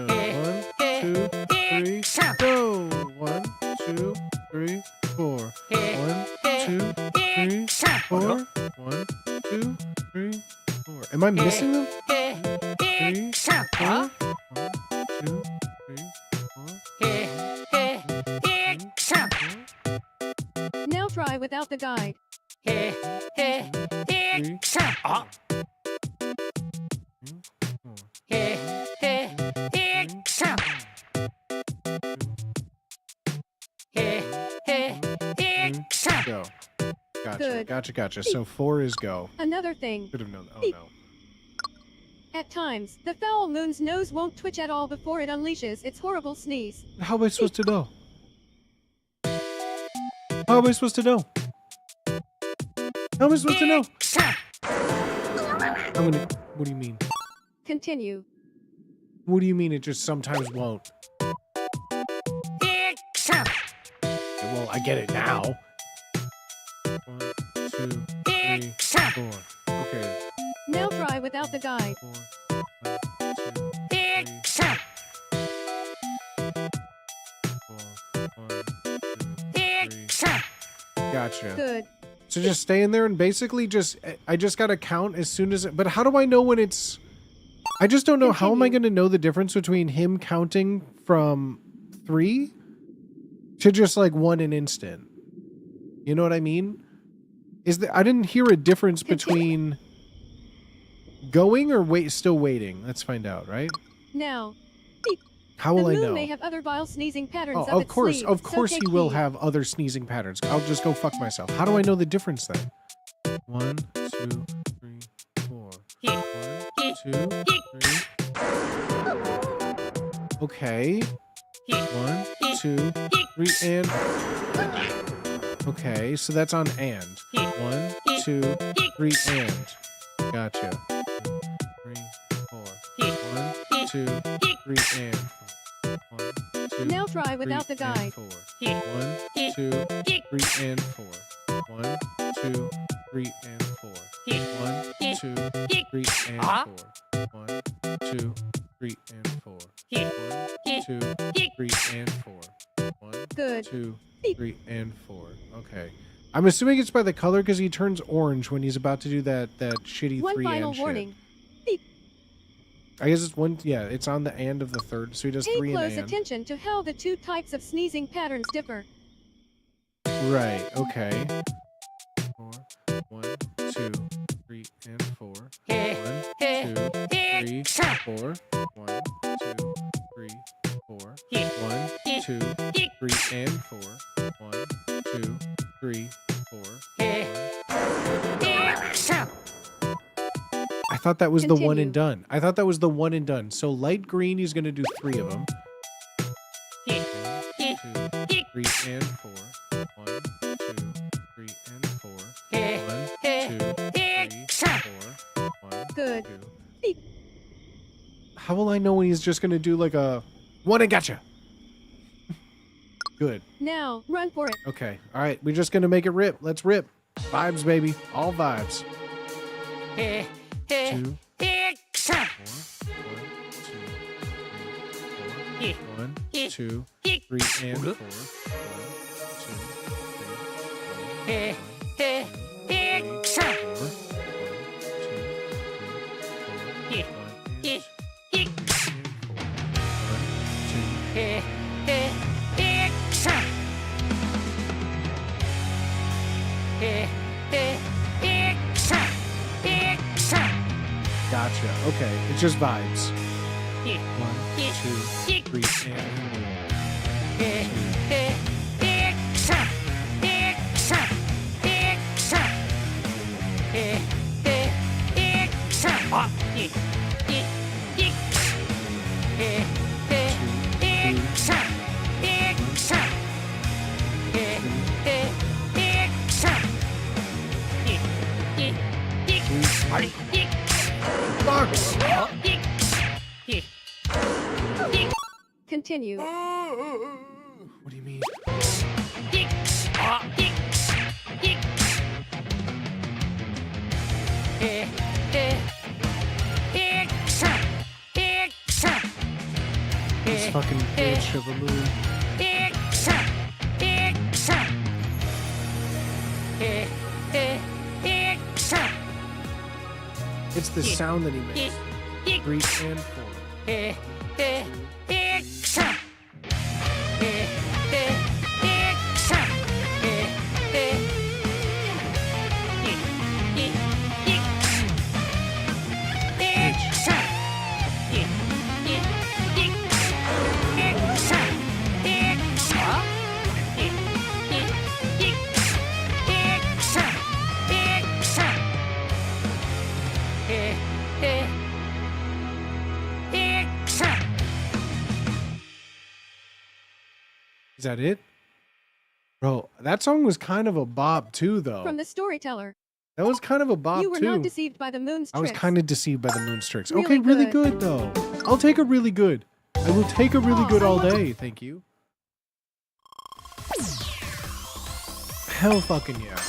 One, two, three, go! 1, 2, 3, 4. 1, 2, 3, 4. 1, 2, 3, 4. Am I missing them? 3, 4. 1, 2, 3, 4. Now try without the guide. 3, 4. Go. Gotcha, Good. gotcha. So 4 is go. Another thing. Should have known that. Oh no. At times, the foul moon's nose won't twitch at all before it unleashes its horrible sneeze. How am I supposed to know? How am I supposed to know? How am I supposed to know? I'm gonna. What do you mean? Continue. What do you mean it just sometimes won't? Well, I get it now. 1, 2, 3, 4. Okay. Now try without the guide. 4, 1, 2, 3, 4. 1, 2, 3. Gotcha. Good. So just stay in there and basically I just gotta count as soon as but how do I know when it's I just don't know how am I gonna know the difference between him counting from 3 to just like 1 an instant? You know what I mean? I didn't hear a difference between going or still waiting. Let's find out, right? Now. How will the I moon know? may have other vile sneezing patterns Oh, up of its course, sleeve, of so course take he will heed. have other sneezing patterns. I'll just go fuck myself. How do I know the difference then? 1, 2, 3, 4. 1, 2, 3. Okay. 1, 2, 3, and. Okay, so that's on and. 1, 2, 3, and. Gotcha. 3, 4. 1, 2, 3, and. 1, 2, Now try without 3, the guide. and 4. 1, 2, 3, and 4. 1, 2, 3, and 4. 1, 2, 3, and 4. 1, 2, 3, and 4. 1, 2, 3, and 4. 1, Good. 2, 3, and 4. Okay. I'm assuming it's by the color because he turns orange when he's about to do that shitty One 3 final and warning. shit. I guess it's one. Yeah, it's on the and of the third, so he does Pay 3 close and. attention to how the two types of sneezing patterns differ. Right. Okay. 4, 1, 2, 3, and 4. 1, 2, 3, 4. 1, 2, 3, 4. 1, 2, 3, and 4. 1, 2, 3, 4. 1. I thought that was the one and Continue. done. I thought that was the one and done. So light green, he's gonna do 3 of them. 1, 2, 3, and 4. 1, 2, 3, and 4. 1, 2, 3, 4. 1, Good. 2. Beep. How will I know when he's just gonna do like a one and gotcha? Good. Now, run for it. Okay. All right. We're just gonna make it rip. Let's rip. Vibes, baby. All vibes. 2, 4. 1, 2, 3, and 4. 1, 2, 3, Gotcha. Okay. It's just vibes. 1, 2, 3, and 4. Continue. What do you mean? This fucking bitch of a moon. It's the sound that he makes. 3 and 4. Is that it? Bro, that song was kind of a bop too, though. From the storyteller. That was kind of a bop You were too. not deceived by the moon's I was tricks. kind of deceived by the moon's tricks. Really Okay, really good. good though. I'll take a really good. I will take a really good all day. Thank you. Hell fucking yeah.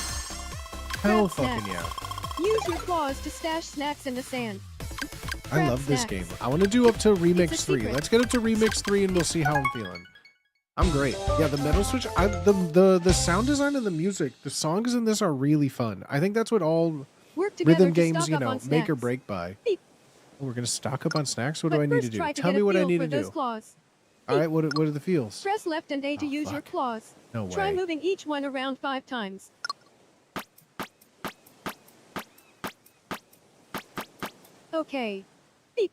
Hell Grab fucking snacks. yeah. Use your claws to stash snacks in the sand. I Grab love this snacks. game. I want to do up to Remix It's a 3. secret. Let's get up to Remix 3 and we'll see how I'm feeling. I'm great. Yeah, the metal switch, the sound design and the music, the songs in this are really fun. I think that's what all Work together rhythm to games, stock you up know, on make or snacks. break by. Beep. Oh, we're going to stock up on snacks? What But do I need to first do? try to Tell get me a what I feel need for to those do. claws. All right, what are the feels? Press left and A to Oh, use your fuck. claws. No Try way. moving each one around 5 times. Okay. Beep.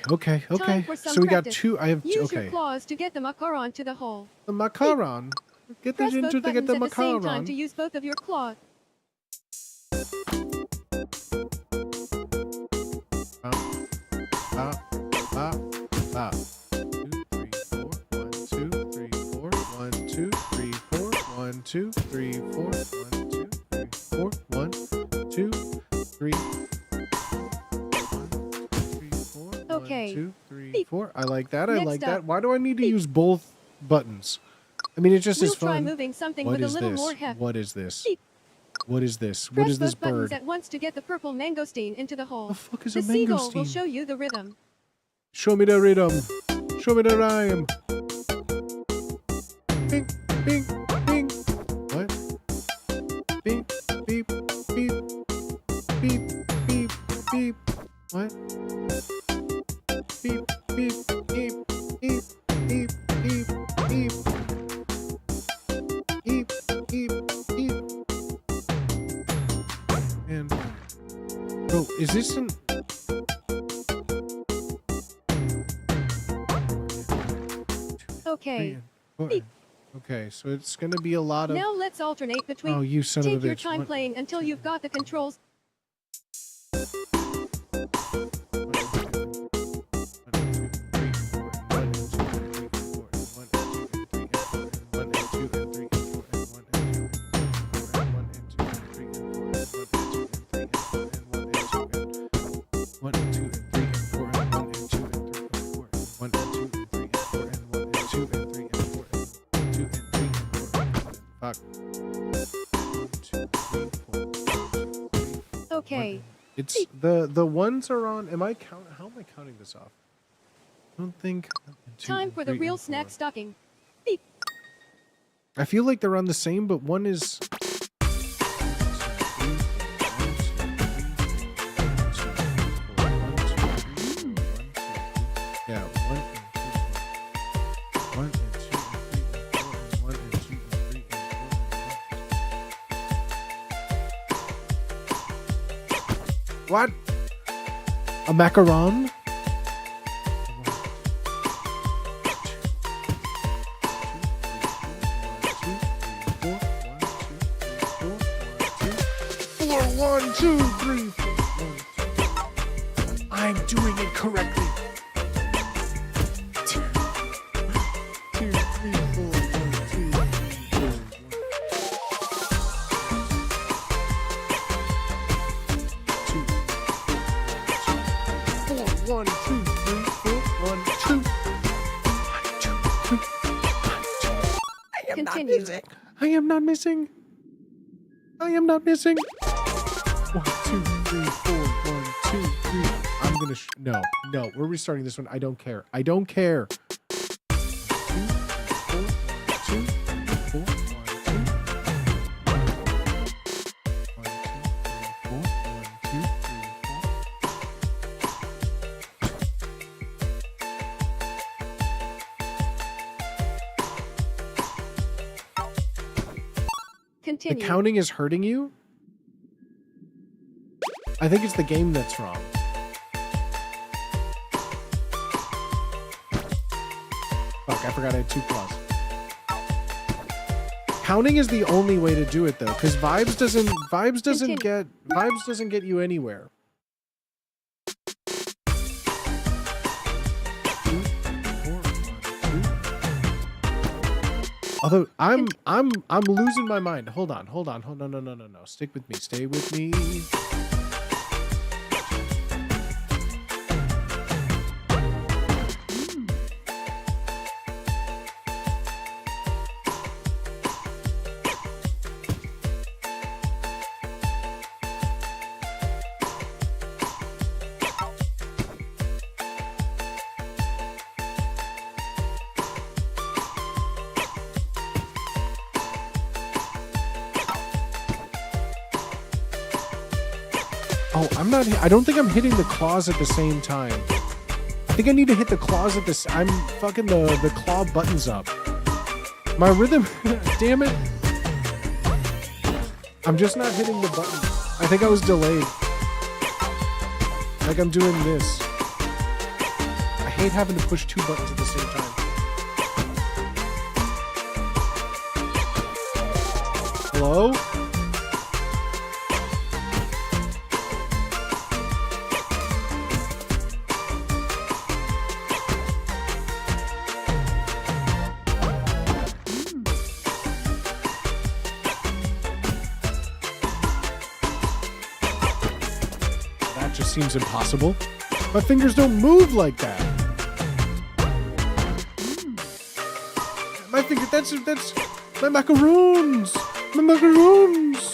Okay. Time for some So we got practice. 2. I have Use okay. your claws to get the macaron to the hole. The macaron. Get Press this both into to get buttons the at the same time to macaron. use both of your claws. Ba. 2, 3, 4. 1, 2, 3, 4. 1, 2, 3, 4. 1, 2, 3, 4. 1, 2, 3. 4. Okay. 1, 2, 3, Beep. 4. I like that. I Next like up. that. Why do I need to Beep. use both buttons? I mean, it just We'll is try fun. moving something What with a is little this? more heft. What is this? Beep. What is this? Press What is this both buttons bird? at once to get the purple mangosteen into the hole. The fuck is The a seagull will mangosteen? show you the rhythm. Show me the rhythm. Show me the rhyme. Bing, bing, bing. What? Beep, beep, beep. Beep, beep, beep. What? Beep, beep, beep, beep, beep, beep, beep. Beep, beep, beep. And, bro, is this an... Okay. Man, Beep. Okay, so it's gonna be a lot of. Now let's alternate between. Oh, you son Take of a your bitch! time What- playing until you've got the controls. Fuck. Okay. It's the ones are on. Am I count? How am I counting this off? I don't think. Time for the real snack stocking. Beep. I feel like they're on the same, but one is. Yeah, one and two, one and two, and three, and four, What? A macaron? One, two, three, four. I'm doing it correctly. 2, 3, 4, 1, 2, 3, 4, 1, 2, 3, 4, 1, 2. Continue. I am not missing. I am not missing. 1, 2, 3, 4, 1, 2, 3. I'm gonna no, we're restarting this one. I don't care. I don't care. 2, 3, 4, 1, 2, 2. Continue. The counting is hurting you? I think it's the game that's wrong. Fuck, I forgot I had 2 claws. Counting is the only way to do it though, because vibes doesn't get you anywhere. 2, 4, 1, 2. Although I'm losing my mind. Hold on. No. Stick with me. Stay with me. Oh, I don't think I'm hitting the claws at the same time. I think I need to hit the claws at this. I'm fucking the claw buttons up. My rhythm, damn it. I'm just not hitting the button. I think I was delayed. Like I'm doing this. I hate having to push 2 buttons at the same time. Hello? Seems impossible. My fingers don't move like that. My finger, that's my macaroons. My macaroons.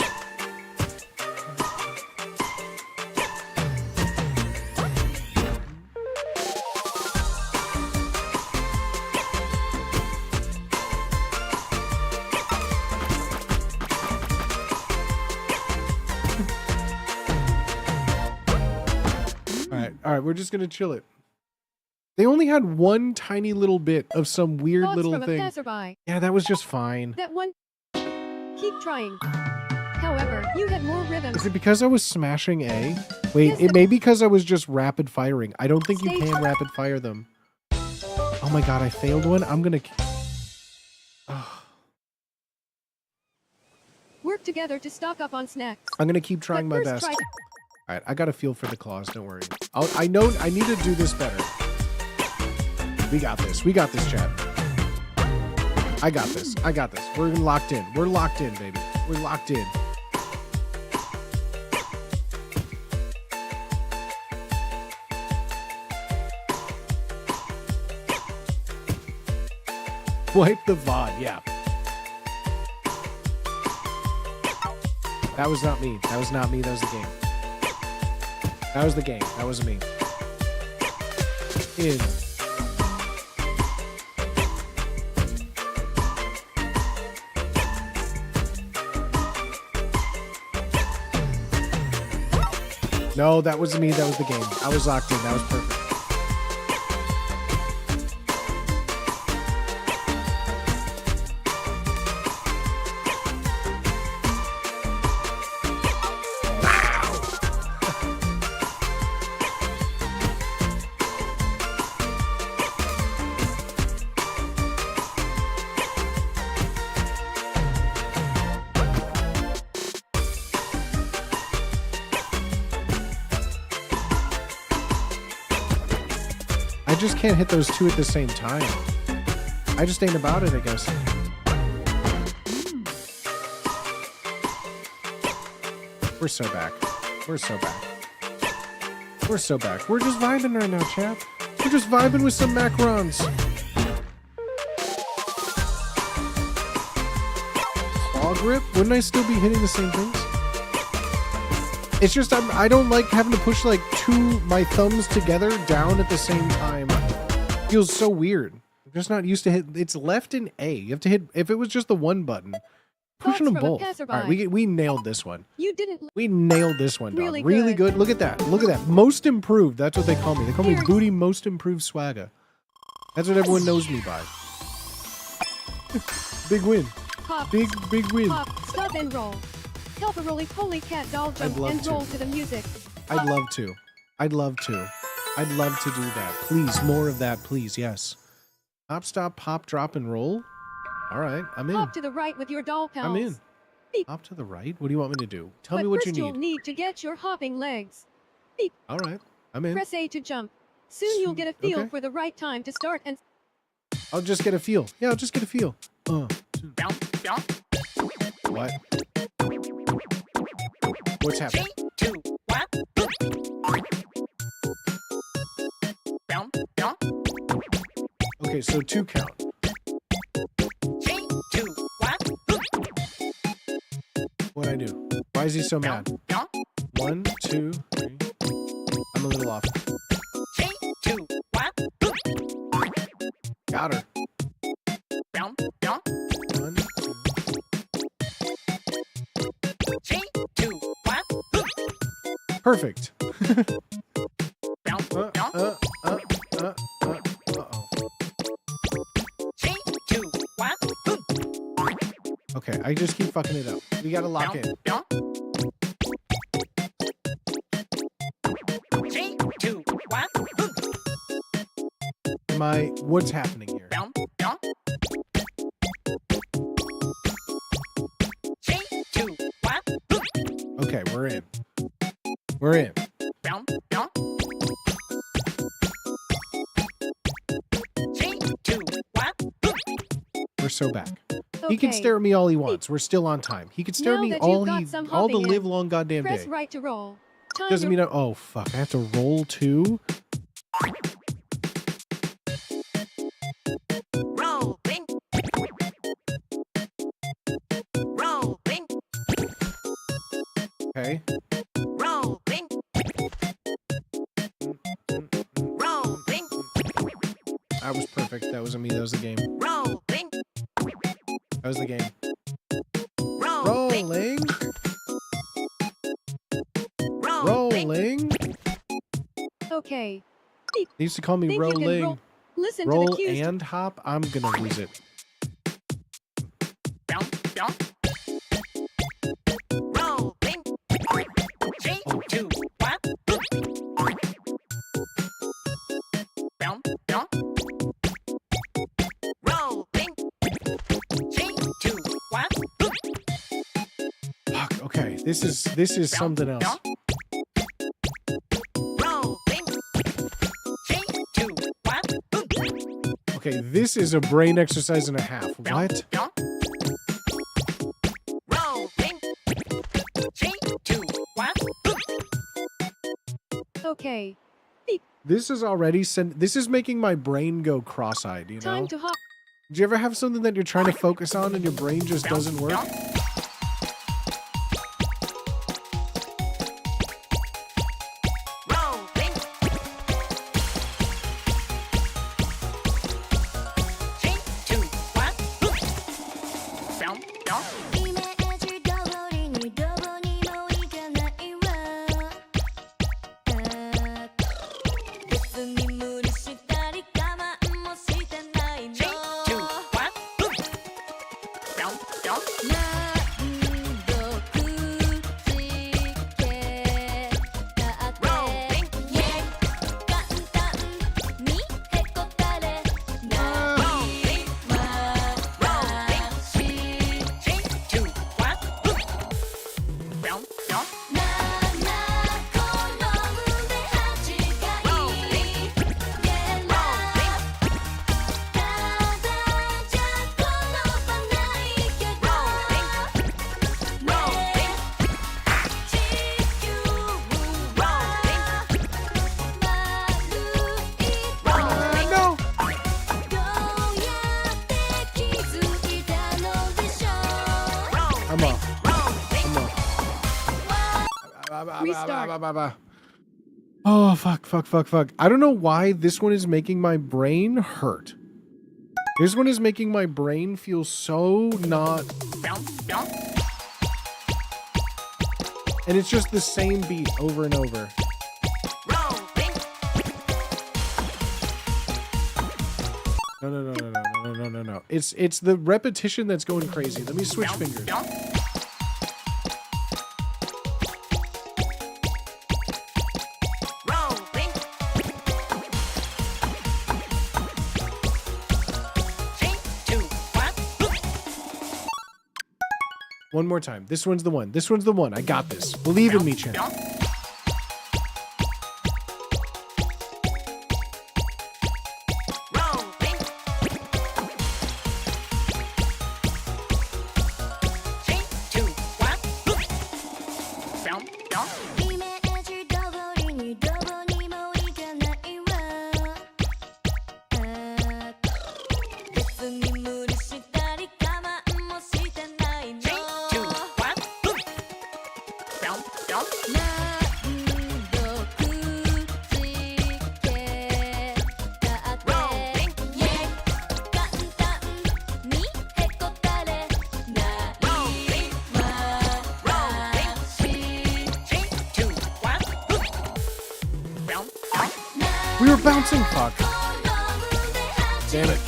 All right, we're just gonna chill it. They only had one tiny little bit of some weird Thoughts little from thing. A passerby. Yeah, that was just fine. That one. Keep trying. However, you had more rhythm. Is it because I was smashing A? Wait, Yes, it may be because I was just rapid firing. I don't think you Stage- can rapid fire them. Oh my god, I failed one. I'm gonna. Oh. together to stock up on snacks. I'm gonna keep trying my But first best. try- All right, I got a feel for the claws. Don't worry. I know I need to do this better. We got this. We got this, chat. I got this. I got this. We're locked in. We're locked in, baby. We're locked in. Wipe the VOD, yeah. That was not me. That was not me. That was the game. That was the game. That wasn't me. In. No, that wasn't me. That was the game. I was locked in. That was perfect. I just can't hit those two at the same time. I just ain't about it, I guess. We're so back. We're so back. We're so back. We're just vibing right now, chap. We're just vibing with some macarons. Claw grip? Wouldn't I still be hitting the same things? It's just I don't like having to push like my thumbs together down at the same time. Feels so weird. I'm just not used to hit. It's left and A. You have to hit. If it was just the one button, pushing them Thoughts from a both. All passerby. right, we nailed this one. You didn't. We nailed this one, dog. Really Really good. good. Look at that. Look at that. Most improved. That's what they call me. They call me Here. Booty Most Improved Swagger. That's what everyone knows me by. Big win. Pop. Big win. Pop. Stop and roll. Help a roly-poly cat doll jump love and to. roll to the music. I'd love to. I'd love to. I'd love to do that. Please, more of that, please. Yes. Hop, stop, pop, drop, and roll. All right, I'm in. Hop to the right with your doll pals. I'm in. Beep. Hop to the right. What do you want me to do? Tell But me what first you you'll need. need to get your hopping legs. All right, I'm in. Press A to jump. Soon you'll get a feel Okay. for the right time to start and I'll just get a feel. Yeah, I'll just get a feel. What? What's happening? Okay, so 2 count. What'd I do? Why is he so mad? 1, 2, 3. I'm a little off. Got her. 1, 2. Perfect. Okay, I just keep fucking it up. We gotta lock in. What's happening here? Okay, we're in. We're in. We're so back. He can Okay. stare at me all he wants. We're still on time. He can stare at Now me that all you've got some all the hopping in, live long goddamn press day. right to roll. Time Doesn't to mean oh fuck, I have to roll too. Okay. That was perfect. That wasn't me. That was the game. That was the game. Rolling. Rolling. Okay. They used to call me Think you can rolling. roll- Listen to Roll the cues. and hop. I'm gonna lose it. This is something else. Okay, this is a brain exercise and a half. What? Okay. This is already this is making my brain go cross-eyed, you know? Time to hop. Do you ever have something that you're trying to focus on and your brain just doesn't work? Oh, fuck. I don't know why this one is making my brain hurt. This one is making my brain feel so not... And it's just the same beat over and over. No. It's the repetition that's going crazy. Let me switch fingers. One more time. This one's the one. This one's the one. I got this. Believe in me, Chen. We were bouncing, fuck. Damn it.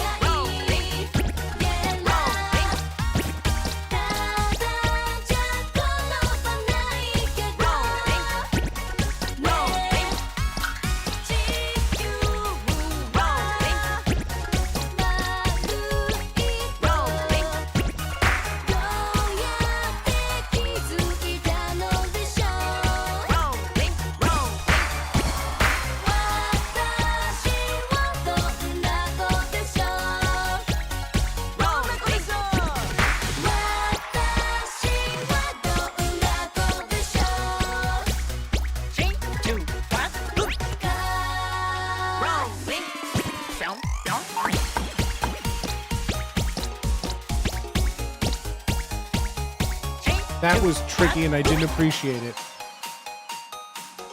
That was tricky and I didn't appreciate it.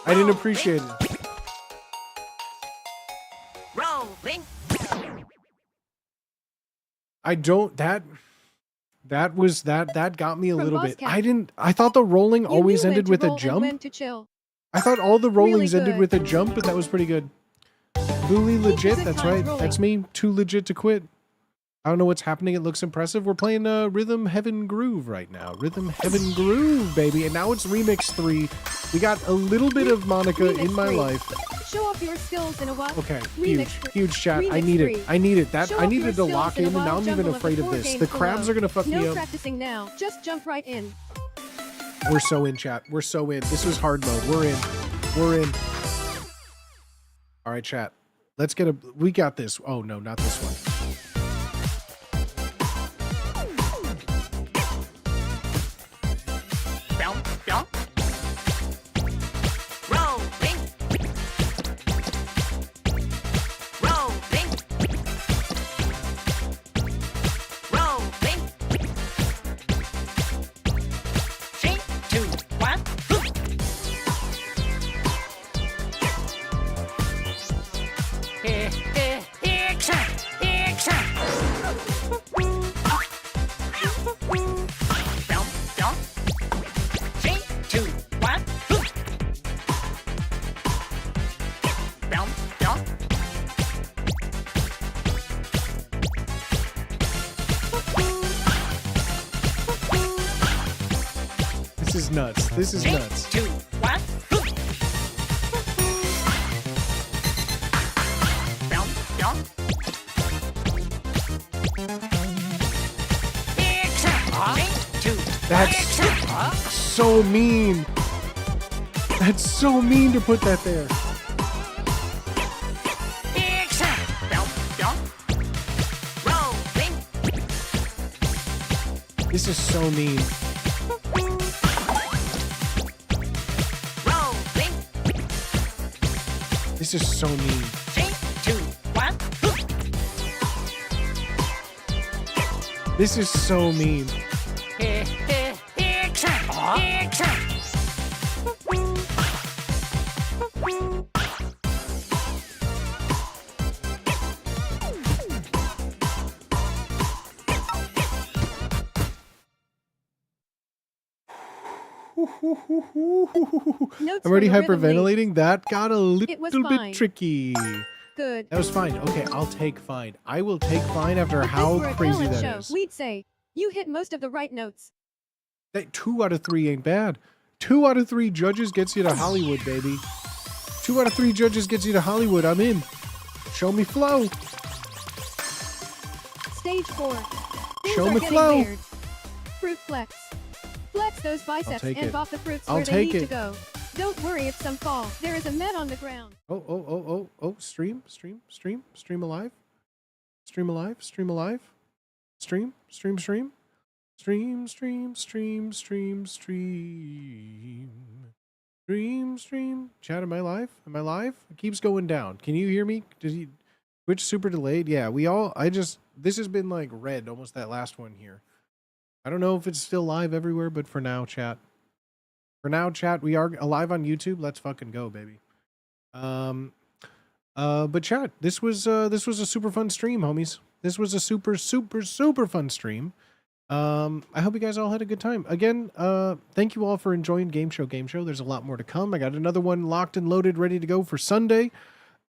I didn't appreciate it. I don't, that got me a little bit. I thought the rolling always ended with a jump. I thought all the rollings ended with a jump, but that was pretty good. Luli legit, that's right. That's me. Too legit to quit. I don't know what's happening. It looks impressive. We're playing Rhythm Heaven Groove right now. Rhythm Heaven Groove, baby. And now it's Remix 3. We got a little bit of Monica in my life. Show off your skills in a while. Okay, huge chat. I need it. I need that. I needed to lock in, and now I'm even afraid of this. The crabs are gonna fuck me up. No practicing now. Just jump right in. We're so in, chat. We're so in. This was hard mode. We're in. We're in. All right, chat. Let's get a... We got this. Oh, no, not this one. This is nuts. This is nuts. That's so mean. That's so mean to put that there. This is so mean. This is so mean. This is so mean. Notes I'm already from the rhythm lead. hyperventilating. That got a It was little fine. bit tricky. Good. That was fine. Okay, I'll take fine. I will take fine after If how this were a crazy talent that show, is. we'd say, you hit most of the right notes. That 2 out of 3 ain't bad. 2 out of 3 judges gets you to Hollywood, baby. 2 out of 3 judges gets you to Hollywood. I'm in. Show me flow. Stage 4. Things Show are me getting flow. weird. Fruit flex. Flex those biceps take and it. bop the fruits I'll where they take need to it. go. Don't worry if some fall. There is a med on the ground. Oh. Stream alive. Stream alive. Stream alive. Stream. Chat, am I live? Am I live? It keeps going down. Can you hear me? Twitch super delayed? Yeah, this has been like red, almost that last one here. I don't know if it's still live everywhere, but for now, chat. We are alive on YouTube. Let's fucking go, baby. But chat, this was a super fun stream, homies. This was a super fun stream. I hope you guys all had a good time. Again, thank you all for enjoying Game Show. There's a lot more to come. I got another one locked and loaded, ready to go for Sunday.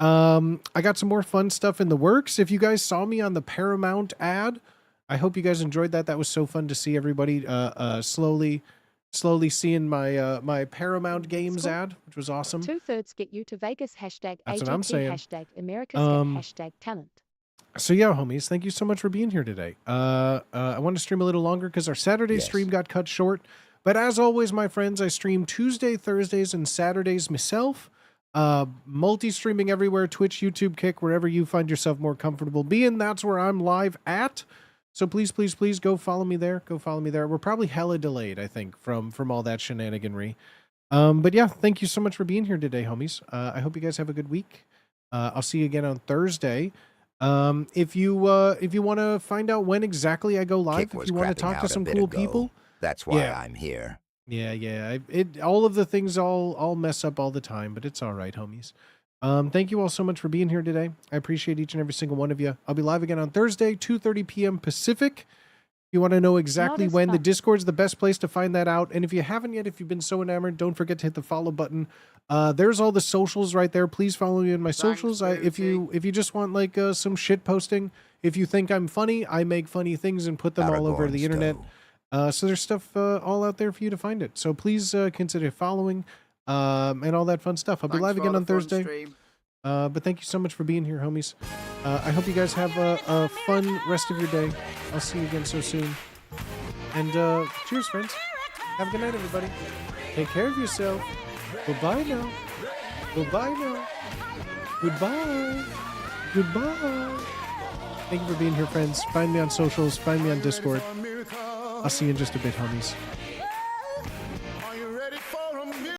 I got some more fun stuff in the works. If you guys saw me on the Paramount ad, I hope you guys enjoyed that. That was so fun to see everybody slowly seeing my Paramount Games ad, which was awesome. 2/3 get you to Vegas. Hashtag That's what I'm AGT. saying. Hashtag America's Got Um, Hashtag Talent. So yeah, homies, thank you so much for being here today. I want to stream a little longer because our Saturday stream got cut short. But as always, my friends, I stream Tuesday, Thursdays, and Saturdays myself. Multi-streaming everywhere, Twitch, YouTube, Kick, wherever you find yourself more comfortable being. That's where I'm live at. So please go follow me there. We're probably hella delayed, I think, from all that shenaniganry. But yeah, thank you so much for being here today, homies. I hope you guys have a good week. I'll see you again on Thursday. If you want to find out when exactly I go live, Kick if you want to was talk crapping to out a some bit cool ago. people, That's why Yeah. I'm here. yeah. All of the things all mess up all the time, but it's all right, homies. Thank you all so much for being here today. I appreciate each and every single one of you. I'll be live again on Thursday, 2:30 p.m. Pacific. If you want to know exactly Not as when, the fun. Discord's the best place to find that out. And if you haven't yet, if you've been so enamored, don't forget to hit the follow button. There's all the socials right there. Please follow me on my socials. If you just want like some shit posting, if you think I'm funny, I make funny things and put them all over the internet. So there's stuff all out there for you to find it. So please consider following and all that fun stuff. I'll be live again on Thursday. But thank you so much for being here, homies. I hope you guys have a fun rest of your day. I'll see you again so soon. And cheers, friends. Have a good night, everybody. Take care of yourself. Goodbye now. Goodbye now. Goodbye. Goodbye. Thank you for being here, friends. Find me on socials. Find me on Discord. I'll see you in just a bit, homies.